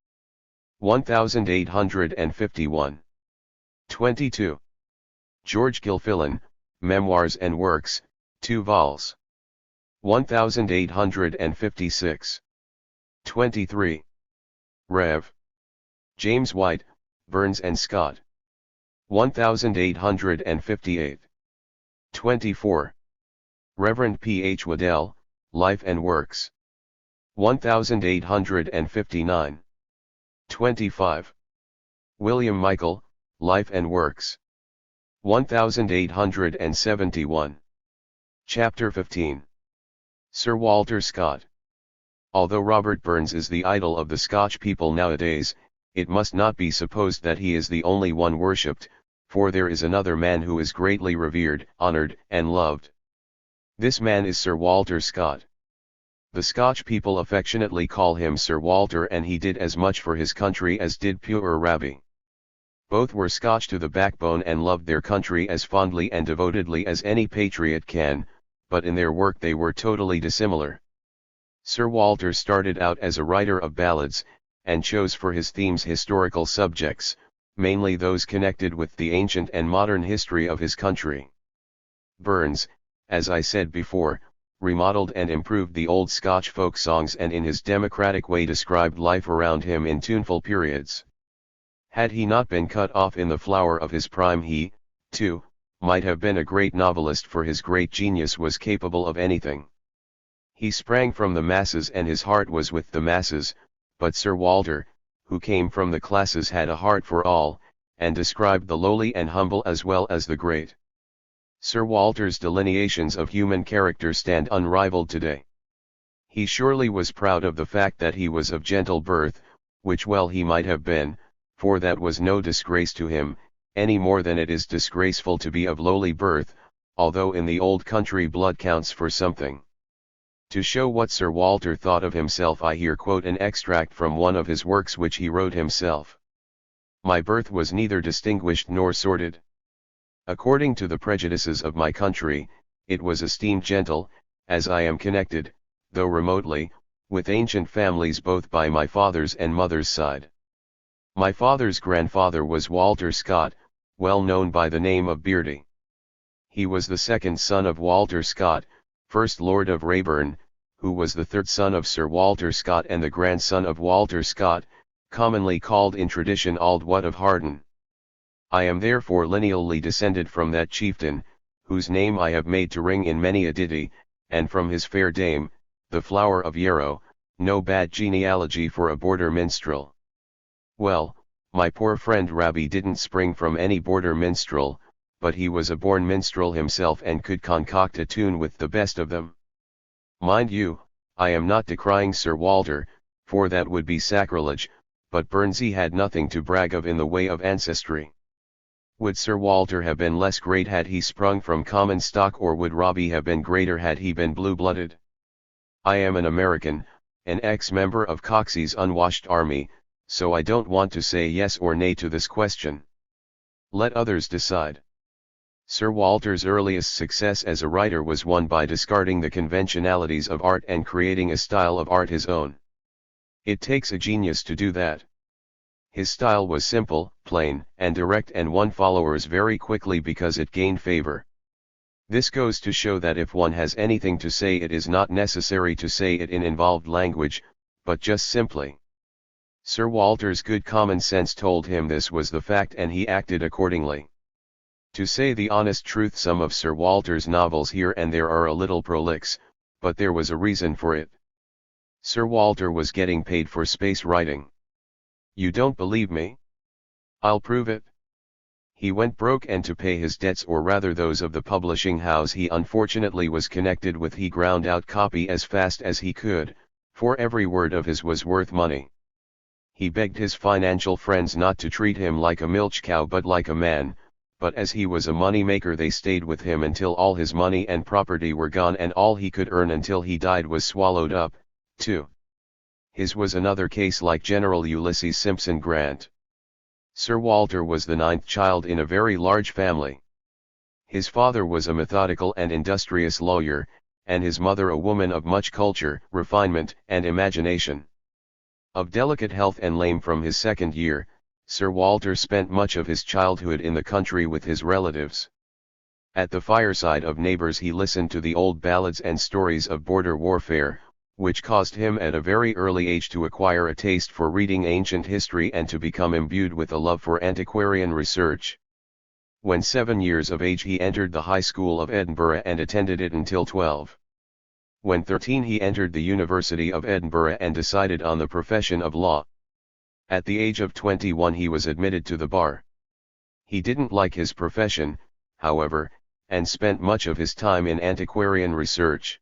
1851. 22. George Gilfillan, Memoirs and Works, 2 vols. 1856. 23. Rev. James White, Burns and Scott. 1858. 24. Reverend P. H. Waddell, Life and Works. 1859. 25. William Michael, Life and Works. 1871. Chapter 15. Sir Walter Scott. Although Robert Burns is the idol of the Scotch people nowadays, it must not be supposed that he is the only one worshipped, for there is another man who is greatly revered, honored, and loved. This man is Sir Walter Scott. The Scotch people affectionately call him Sir Walter, and he did as much for his country as did Puir Raby. Both were Scotch to the backbone and loved their country as fondly and devotedly as any patriot can, but in their work they were totally dissimilar. Sir Walter started out as a writer of ballads, and chose for his themes historical subjects, mainly those connected with the ancient and modern history of his country. Burns, as I said before, remodeled and improved the old Scotch folk songs and in his democratic way described life around him in tuneful periods. Had he not been cut off in the flower of his prime he, too, might have been a great novelist, for his great genius was capable of anything. He sprang from the masses and his heart was with the masses, but Sir Walter, who came from the classes, had a heart for all, and described the lowly and humble as well as the great. Sir Walter's delineations of human character stand unrivaled today. He surely was proud of the fact that he was of gentle birth, which well he might have been, for that was no disgrace to him, any more than it is disgraceful to be of lowly birth, although in the old country blood counts for something. To show what Sir Walter thought of himself, I here quote an extract from one of his works which he wrote himself. My birth was neither distinguished nor sordid. According to the prejudices of my country, it was esteemed gentle, as I am connected, though remotely, with ancient families both by my father's and mother's side. My father's grandfather was Walter Scott, well known by the name of Beardy. He was the second son of Walter Scott, first Lord of Rayburn, who was the third son of Sir Walter Scott and the grandson of Walter Scott, commonly called in tradition Auld Wat of Harden. I am therefore lineally descended from that chieftain, whose name I have made to ring in many a ditty, and from his fair dame, the flower of Yarrow, no bad genealogy for a border minstrel. Well, my poor friend Rabbie didn't spring from any border minstrel, but he was a born minstrel himself and could concoct a tune with the best of them. Mind you, I am not decrying Sir Walter, for that would be sacrilege, but Bernsey had nothing to brag of in the way of ancestry. Would Sir Walter have been less great had he sprung from common stock, or would Robbie have been greater had he been blue-blooded? I am an American, an ex-member of Coxey's unwashed army, so I don't want to say yes or nay to this question. Let others decide. Sir Walter's earliest success as a writer was won by discarding the conventionalities of art and creating a style of art his own. It takes a genius to do that. His style was simple, plain, and direct, and won followers very quickly because it gained favor. This goes to show that if one has anything to say, it is not necessary to say it in involved language, but just simply. Sir Walter's good common sense told him this was the fact, and he acted accordingly. To say the honest truth, some of Sir Walter's novels here and there are a little prolix, but there was a reason for it. Sir Walter was getting paid for space writing. You don't believe me? I'll prove it. He went broke, and to pay his debts, or rather those of the publishing house he unfortunately was connected with, he ground out copy as fast as he could, for every word of his was worth money. He begged his financial friends not to treat him like a milch cow but like a man, but as he was a money maker they stayed with him until all his money and property were gone, and all he could earn until he died was swallowed up, too. His was another case like General Ulysses Simpson Grant. Sir Walter was the ninth child in a very large family. His father was a methodical and industrious lawyer, and his mother a woman of much culture, refinement, and imagination. Of delicate health and lame from his second year, Sir Walter spent much of his childhood in the country with his relatives. At the fireside of neighbors he listened to the old ballads and stories of border warfare, which caused him at a very early age to acquire a taste for reading ancient history and to become imbued with a love for antiquarian research. When 7 years of age he entered the High School of Edinburgh and attended it until 12. When 13 he entered the University of Edinburgh and decided on the profession of law. At the age of 21 he was admitted to the bar. He didn't like his profession, however, and spent much of his time in antiquarian research.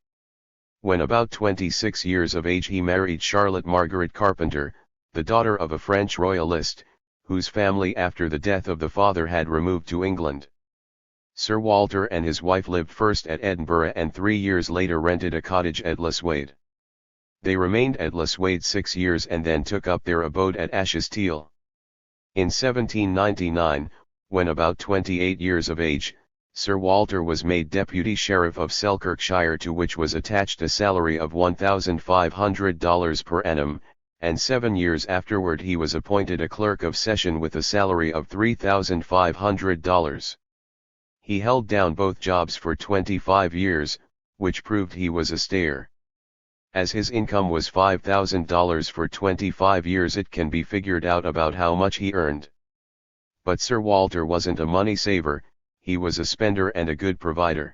When about 26 years of age he married Charlotte Margaret Carpenter, the daughter of a French royalist, whose family after the death of the father had removed to England. Sir Walter and his wife lived first at Edinburgh and 3 years later rented a cottage at Laswade. They remained at Laswade 6 years and then took up their abode at Ashestiel. In 1799, when about 28 years of age, Sir Walter was made Deputy Sheriff of Selkirkshire, to which was attached a salary of $1,500 per annum, and 7 years afterward he was appointed a Clerk of Session with a salary of $3,500. He held down both jobs for 25 years, which proved he was a stayer. As his income was $5,000 for 25 years, it can be figured out about how much he earned. But Sir Walter wasn't a money saver. he was a spender and a good provider.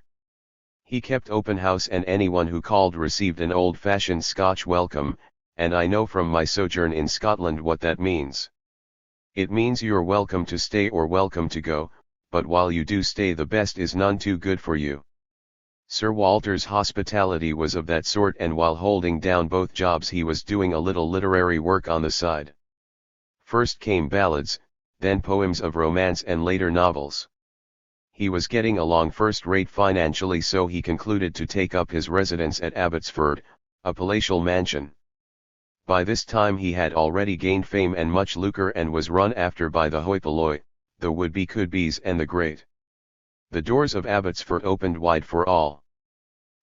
He kept open house and anyone who called received an old-fashioned Scotch welcome, and I know from my sojourn in Scotland what that means. It means you're welcome to stay or welcome to go, but while you do stay the best is none too good for you. Sir Walter's hospitality was of that sort, and while holding down both jobs he was doing a little literary work on the side. First came ballads, then poems of romance and later novels. He was getting along first-rate financially, so he concluded to take up his residence at Abbotsford, a palatial mansion. By this time he had already gained fame and much lucre and was run after by the hoi polloi, the would-be could-be's and the great. The doors of Abbotsford opened wide for all.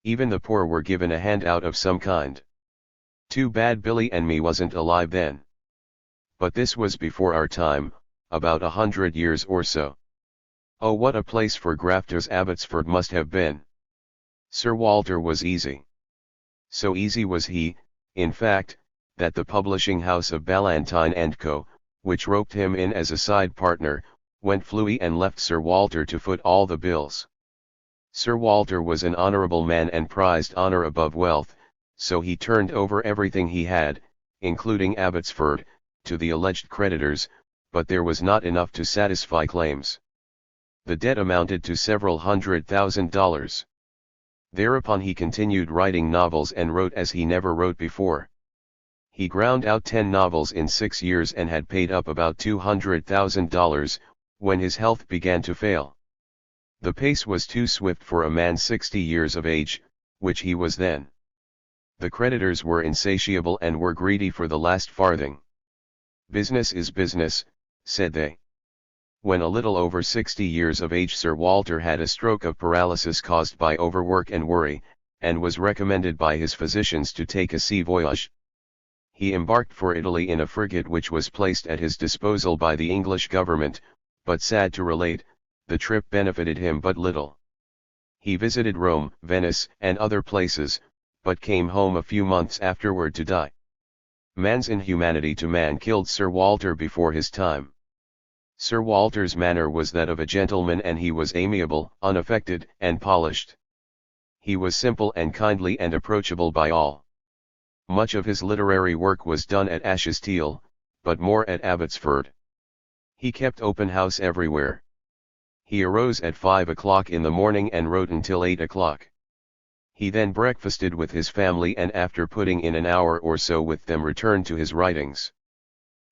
Even the poor were given a handout of some kind. Too bad Billy and me wasn't alive then. But this was before our time, about 100 years or so. Oh, what a place for grafters Abbotsford must have been. Sir Walter was easy. So easy was he, in fact, that the publishing house of Ballantyne & Co., which roped him in as a side partner, went fluey and left Sir Walter to foot all the bills. Sir Walter was an honourable man and prized honour above wealth, so he turned over everything he had, including Abbotsford, to the alleged creditors, but there was not enough to satisfy claims. The debt amounted to several $100,000. Thereupon he continued writing novels and wrote as he never wrote before. He ground out 10 novels in 6 years and had paid up about $200,000, when his health began to fail. The pace was too swift for a man 60 years of age, which he was then. The creditors were insatiable and were greedy for the last farthing. "Business is business," said they. When a little over 60 years of age Sir Walter had a stroke of paralysis caused by overwork and worry, and was recommended by his physicians to take a sea voyage. He embarked for Italy in a frigate which was placed at his disposal by the English government, but sad to relate, the trip benefited him but little. He visited Rome, Venice, and other places, but came home a few months afterward to die. Man's inhumanity to man killed Sir Walter before his time. Sir Walter's manner was that of a gentleman, and he was amiable, unaffected, and polished. He was simple and kindly and approachable by all. Much of his literary work was done at Ashestiel, but more at Abbotsford. He kept open house everywhere. He arose at 5 o'clock in the morning and wrote until 8 o'clock. He then breakfasted with his family and after putting in an hour or so with them returned to his writings.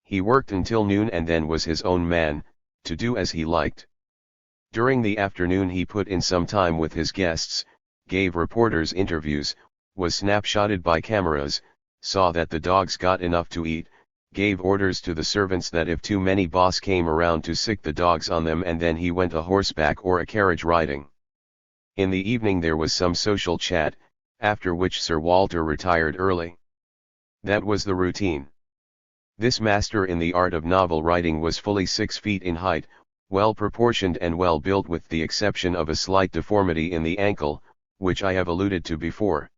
He worked until noon and then was his own man, to do as he liked. During the afternoon he put in some time with his guests, gave reporters interviews, was snapshotted by cameras, saw that the dogs got enough to eat, gave orders to the servants that if too many boss came around to sick the dogs on them, and then he went a horseback or a carriage riding. In the evening there was some social chat, after which Sir Walter retired early. That was the routine. This master in the art of novel writing was fully 6 feet in height, well proportioned and well built with the exception of a slight deformity in the ankle, which I have alluded to before.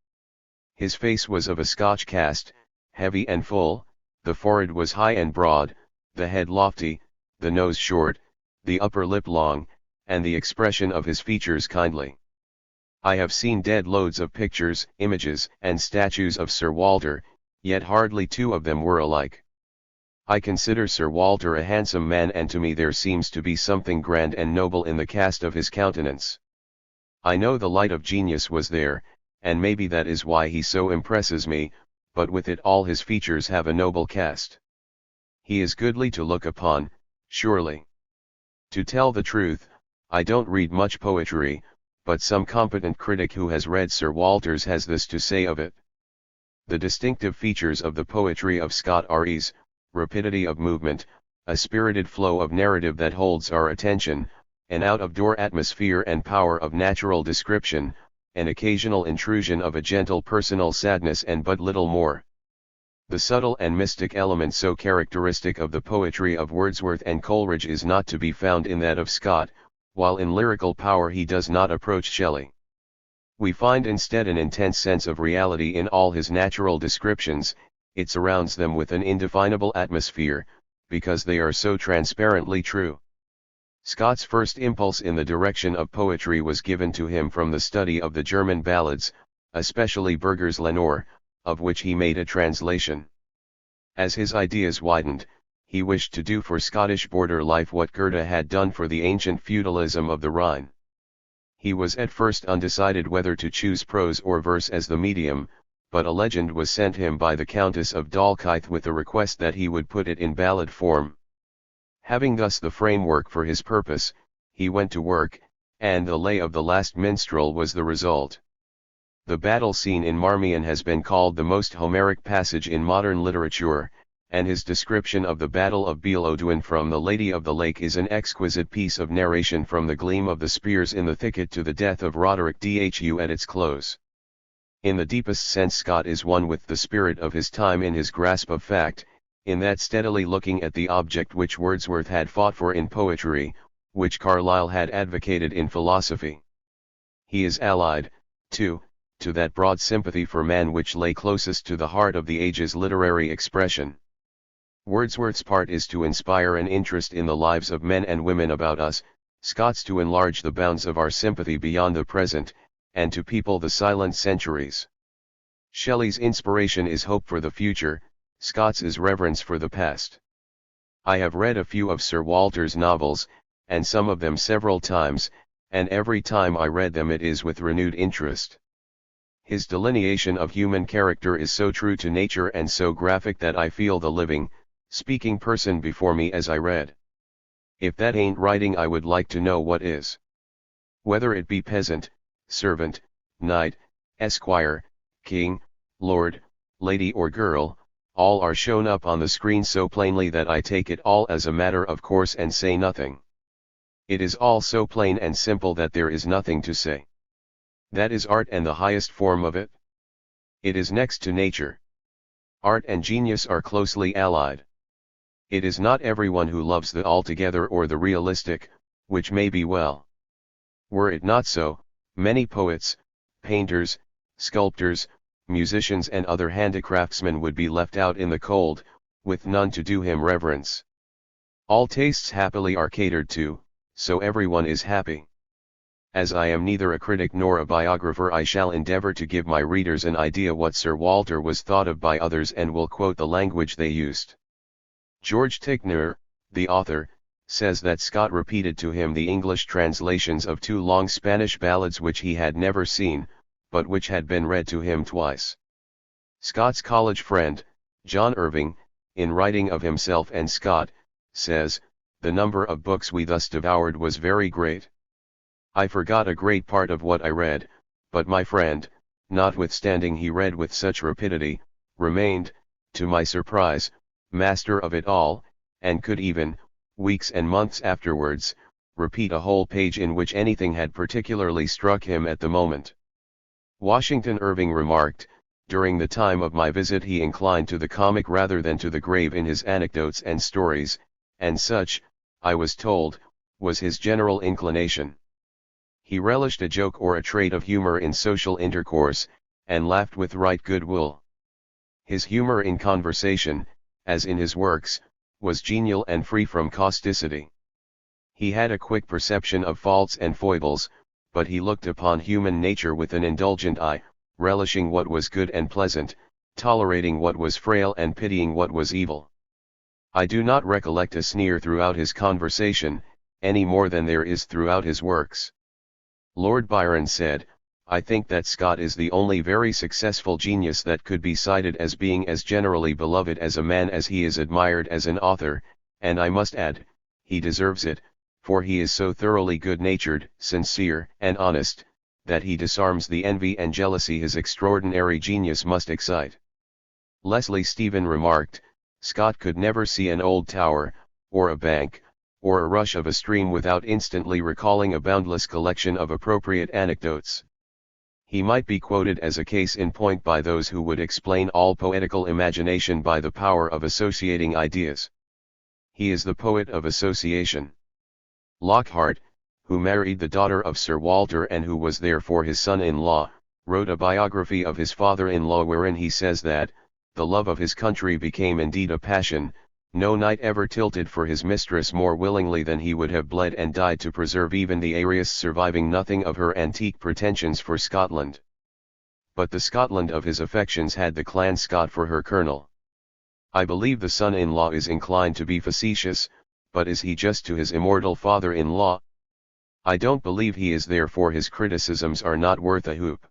His face was of a Scotch cast, heavy and full, the forehead was high and broad, the head lofty, the nose short, the upper lip long, and the expression of his features kindly. I have seen dead loads of pictures, images, and statues of Sir Walter, yet hardly 2 of them were alike. I consider Sir Walter a handsome man, and to me there seems to be something grand and noble in the cast of his countenance. I know the light of genius was there, and maybe that is why he so impresses me, but with it all his features have a noble cast. He is goodly to look upon, surely. To tell the truth, I don't read much poetry, but some competent critic who has read Sir Walter's has this to say of it. The distinctive features of the poetry of Scott are ease, rapidity of movement, a spirited flow of narrative that holds our attention, an out-of-door atmosphere and power of natural description, an occasional intrusion of a gentle personal sadness, and but little more. The subtle and mystic element so characteristic of the poetry of Wordsworth and Coleridge is not to be found in that of Scott, while in lyrical power he does not approach Shelley. We find instead an intense sense of reality in all his natural descriptions. It surrounds them with an indefinable atmosphere, because they are so transparently true. Scott's first impulse in the direction of poetry was given to him from the study of the German ballads, especially Berger's Lenore, of which he made a translation. As his ideas widened, he wished to do for Scottish border life what Goethe had done for the ancient feudalism of the Rhine. He was at first undecided whether to choose prose or verse as the medium, but a legend was sent him by the Countess of Dalkeith with the request that he would put it in ballad form. Having thus the framework for his purpose, he went to work, and the Lay of the Last Minstrel was the result. The battle scene in Marmion has been called the most Homeric passage in modern literature, and his description of the Battle of Beal O'Duin from The Lady of the Lake is an exquisite piece of narration from the gleam of the spears in the thicket to the death of Roderick Dhu at its close. In the deepest sense Scott is one with the spirit of his time in his grasp of fact, in that steadily looking at the object which Wordsworth had fought for in poetry, which Carlyle had advocated in philosophy. He is allied, too, to that broad sympathy for man which lay closest to the heart of the age's literary expression. Wordsworth's part is to inspire an interest in the lives of men and women about us, Scott's to enlarge the bounds of our sympathy beyond the present, and to people the silent centuries. Shelley's inspiration is hope for the future, Scott's is reverence for the past. I have read a few of Sir Walter's novels, and some of them several times, and every time I read them it is with renewed interest. His delineation of human character is so true to nature and so graphic that I feel the living, speaking person before me as I read. If that ain't writing, I would like to know what is. Whether it be peasant, servant, knight, esquire, king, lord, lady or girl, all are shown up on the screen so plainly that I take it all as a matter of course and say nothing. It is all so plain and simple that there is nothing to say. That is art, and the highest form of it. It is next to nature. Art and genius are closely allied. It is not everyone who loves the altogether or the realistic, which may be well. Were it not so, many poets, painters, sculptors, musicians and other handicraftsmen would be left out in the cold, with none to do him reverence. All tastes happily are catered to, so everyone is happy. As I am neither a critic nor a biographer, I shall endeavor to give my readers an idea what Sir Walter was thought of by others, and will quote the language they used. George Ticknor, the author, says that Scott repeated to him the English translations of two long Spanish ballads which he had never seen, but which had been read to him twice. Scott's college friend, John Irving, in writing of himself and Scott, says, "The number of books we thus devoured was very great. I forgot a great part of what I read, but my friend, notwithstanding he read with such rapidity, remained, to my surprise, master of it all, and could even, weeks and months afterwards, repeat a whole page in which anything had particularly struck him at the moment." Washington Irving remarked, "During the time of my visit he inclined to the comic rather than to the grave in his anecdotes and stories, and such, I was told, was his general inclination. He relished a joke or a trait of humor in social intercourse, and laughed with right good will. His humor in conversation, as in his works, was genial and free from causticity. He had a quick perception of faults and foibles, but he looked upon human nature with an indulgent eye, relishing what was good and pleasant, tolerating what was frail and pitying what was evil. I do not recollect a sneer throughout his conversation, any more than there is throughout his works." Lord Byron said, "I think that Scott is the only very successful genius that could be cited as being as generally beloved as a man as he is admired as an author, and I must add, he deserves it, for he is so thoroughly good-natured, sincere, and honest, that he disarms the envy and jealousy his extraordinary genius must excite." Leslie Stephen remarked, "Scott could never see an old tower, or a bank, or a rush of a stream without instantly recalling a boundless collection of appropriate anecdotes." He might be quoted as a case in point by those who would explain all poetical imagination by the power of associating ideas. He is the poet of association. Lockhart, who married the daughter of Sir Walter and who was therefore his son-in-law, wrote a biography of his father-in-law wherein he says that, "the love of his country became indeed a passion, No knight ever tilted for his mistress more willingly than he would have bled and died to preserve even the airiest surviving nothing of her antique pretensions for Scotland. But the Scotland of his affections had the clan Scott for her colonel. I believe the son-in-law is inclined to be facetious, but is he just to his immortal father-in-law? I don't believe he is, therefore his criticisms are not worth a hoop.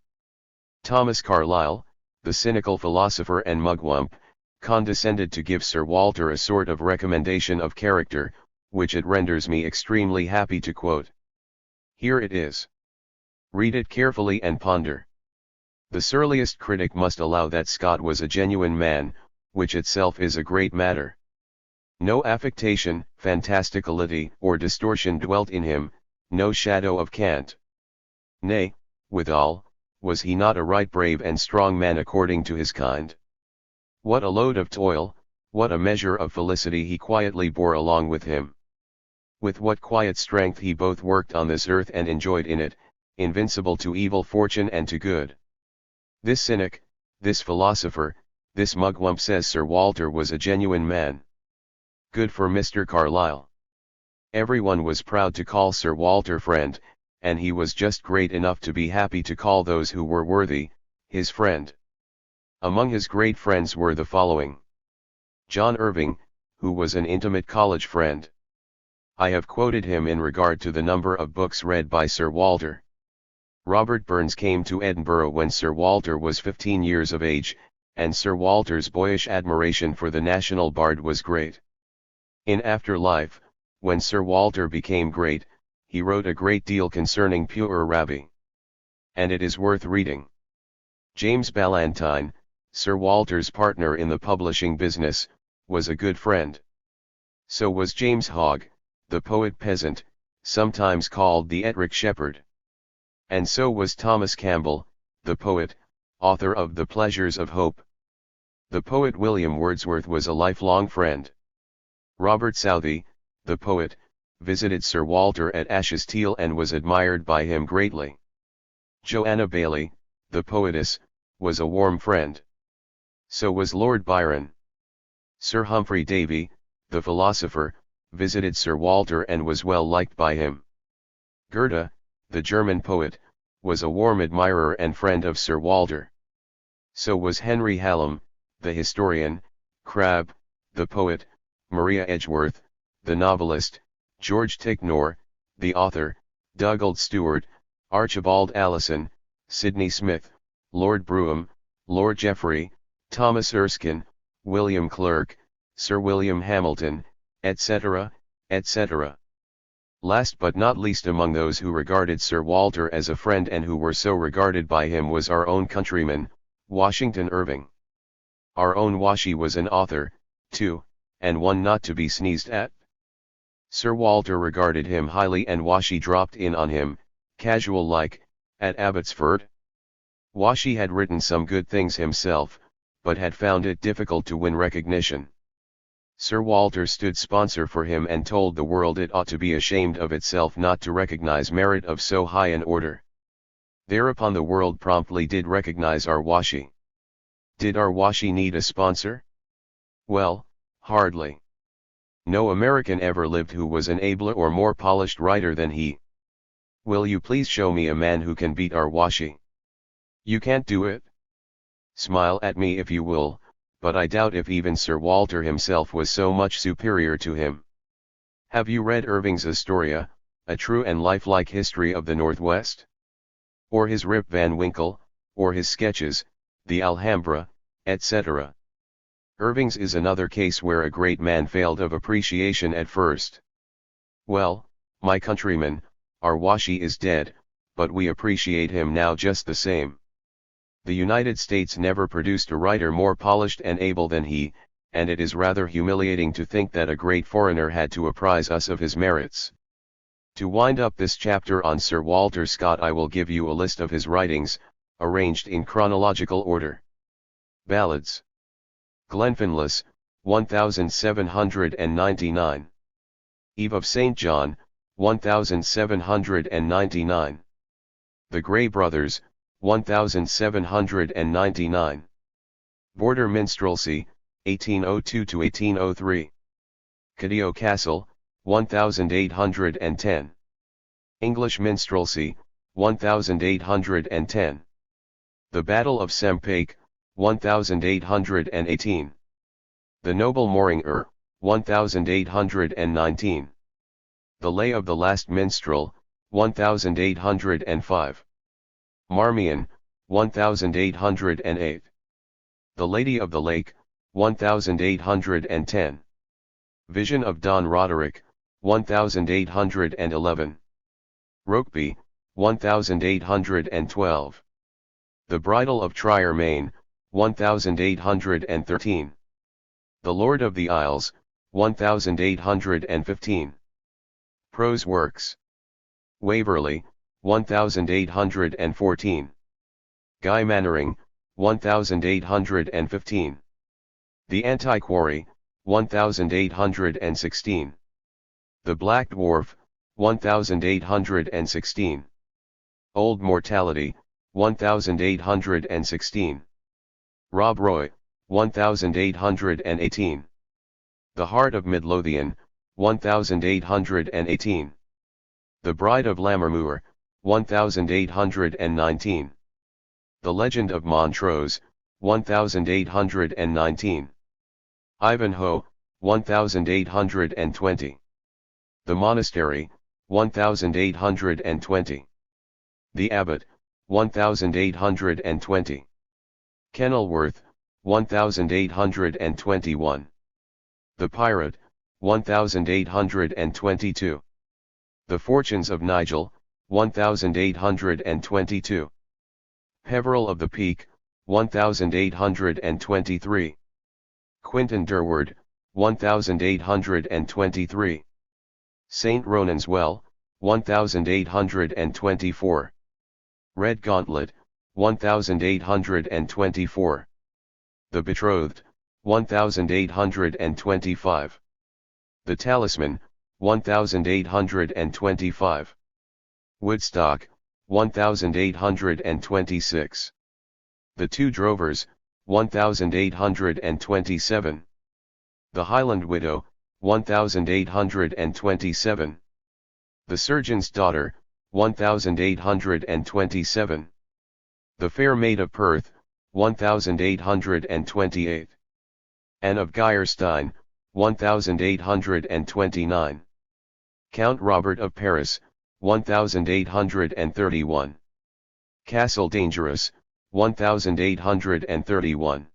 Thomas Carlyle, the cynical philosopher and mugwump, condescended to give Sir Walter a sort of recommendation of character, which it renders me extremely happy to quote. Here it is. Read it carefully and ponder. The surliest critic must allow that Scott was a genuine man, which itself is a great matter. No affectation, fantasticality, or distortion dwelt in him, no shadow of cant. Nay, withal, was he not a right brave and strong man according to his kind? What a load of toil, what a measure of felicity he quietly bore along with him. With what quiet strength he both worked on this earth and enjoyed in it, invincible to evil fortune and to good. This cynic, this philosopher, this mugwump says Sir Walter was a genuine man. Good for Mr. Carlyle. Everyone was proud to call Sir Walter friend, and he was just great enough to be happy to call those who were worthy, his friend. Among his great friends were the following. John Irving, who was an intimate college friend. I have quoted him in regard to the number of books read by Sir Walter. Robert Burns came to Edinburgh when Sir Walter was 15 years of age, and Sir Walter's boyish admiration for the national bard was great. In after life, when Sir Walter became great, he wrote a great deal concerning Pure Raby. And it is worth reading. James Ballantyne, Sir Walter's partner in the publishing business, was a good friend. So was James Hogg, the poet peasant, sometimes called the Ettrick Shepherd. And so was Thomas Campbell, the poet, author of The Pleasures of Hope. The poet William Wordsworth was a lifelong friend. Robert Southey, the poet, visited Sir Walter at Ashestiel and was admired by him greatly. Joanna Baillie, the poetess, was a warm friend. So was Lord Byron. Sir Humphrey Davy, the philosopher, visited Sir Walter and was well liked by him. Goethe, the German poet, was a warm admirer and friend of Sir Walter. So was Henry Hallam, the historian, Crabbe, the poet, Maria Edgeworth, the novelist, George Ticknor, the author, Dugald Stewart, Archibald Alison, Sidney Smith, Lord Brougham, Lord Jeffrey, Thomas Erskine, William Clerk, Sir William Hamilton, etc., etc. Last but not least among those who regarded Sir Walter as a friend and who were so regarded by him was our own countryman, Washington Irving. Our own Washy was an author, too, and one not to be sneezed at. Sir Walter regarded him highly and Washy dropped in on him, casual like, at Abbotsford. Washy had written some good things himself, but had found it difficult to win recognition. Sir Walter stood sponsor for him and told the world it ought to be ashamed of itself not to recognize merit of so high an order. Thereupon the world promptly did recognize our Washy. Did our Washy need a sponsor? Well, hardly. No American ever lived who was an abler or more polished writer than he. Will you please show me a man who can beat our Washy? You can't do it? Smile at me if you will, but I doubt if even Sir Walter himself was so much superior to him. Have you read Irving's Astoria, a true and lifelike history of the Northwest? Or his Rip Van Winkle, or his sketches, the Alhambra, etc.? Irving's is another case where a great man failed of appreciation at first. Well, my countrymen, our Washy is dead, but we appreciate him now just the same. The United States never produced a writer more polished and able than he, and it is rather humiliating to think that a great foreigner had to apprise us of his merits. To wind up this chapter on Sir Walter Scott, I will give you a list of his writings, arranged in chronological order. Ballads. Glenfinlas, 1799. Eve of St. John, 1799. The Grey Brothers, 1799. Border Minstrelsy, 1802 to 1803. Cadio Castle, 1810. English Minstrelsy, 1810. The Battle of Sempach, 1818. The Noble Morringer, 1819. The Lay of the Last Minstrel, 1805. Marmion, 1808. The Lady of the Lake, 1810. Vision of Don Roderick, 1811. Rokeby, 1812. The Bridal of Trier Main, 1813. The Lord of the Isles, 1815. Prose Works. Waverley, 1814. Guy Mannering, 1815. The Antiquary, 1816. The Black Dwarf, 1816. Old Mortality, 1816. Rob Roy, 1818. The Heart of Midlothian, 1818. The Bride of Lammermoor, 1819. The Legend of Montrose, 1819. Ivanhoe, 1820. The Monastery, 1820. The Abbot, 1820. Kenilworth, 1821. The Pirate, 1822. The Fortunes of Nigel, 1822. Peveril of the Peak, 1823. Quintin Durward, 1823. St. Ronan's Well, 1824. Red Gauntlet, 1824. The Betrothed, 1825. The Talisman, 1825. Woodstock, 1826. The Two Drovers, 1827. The Highland Widow, 1827. The Surgeon's Daughter, 1827. The Fair Maid of Perth, 1828. Anne of Geierstein, 1829. Count Robert of Paris, 1831. Castle Dangerous, 1831.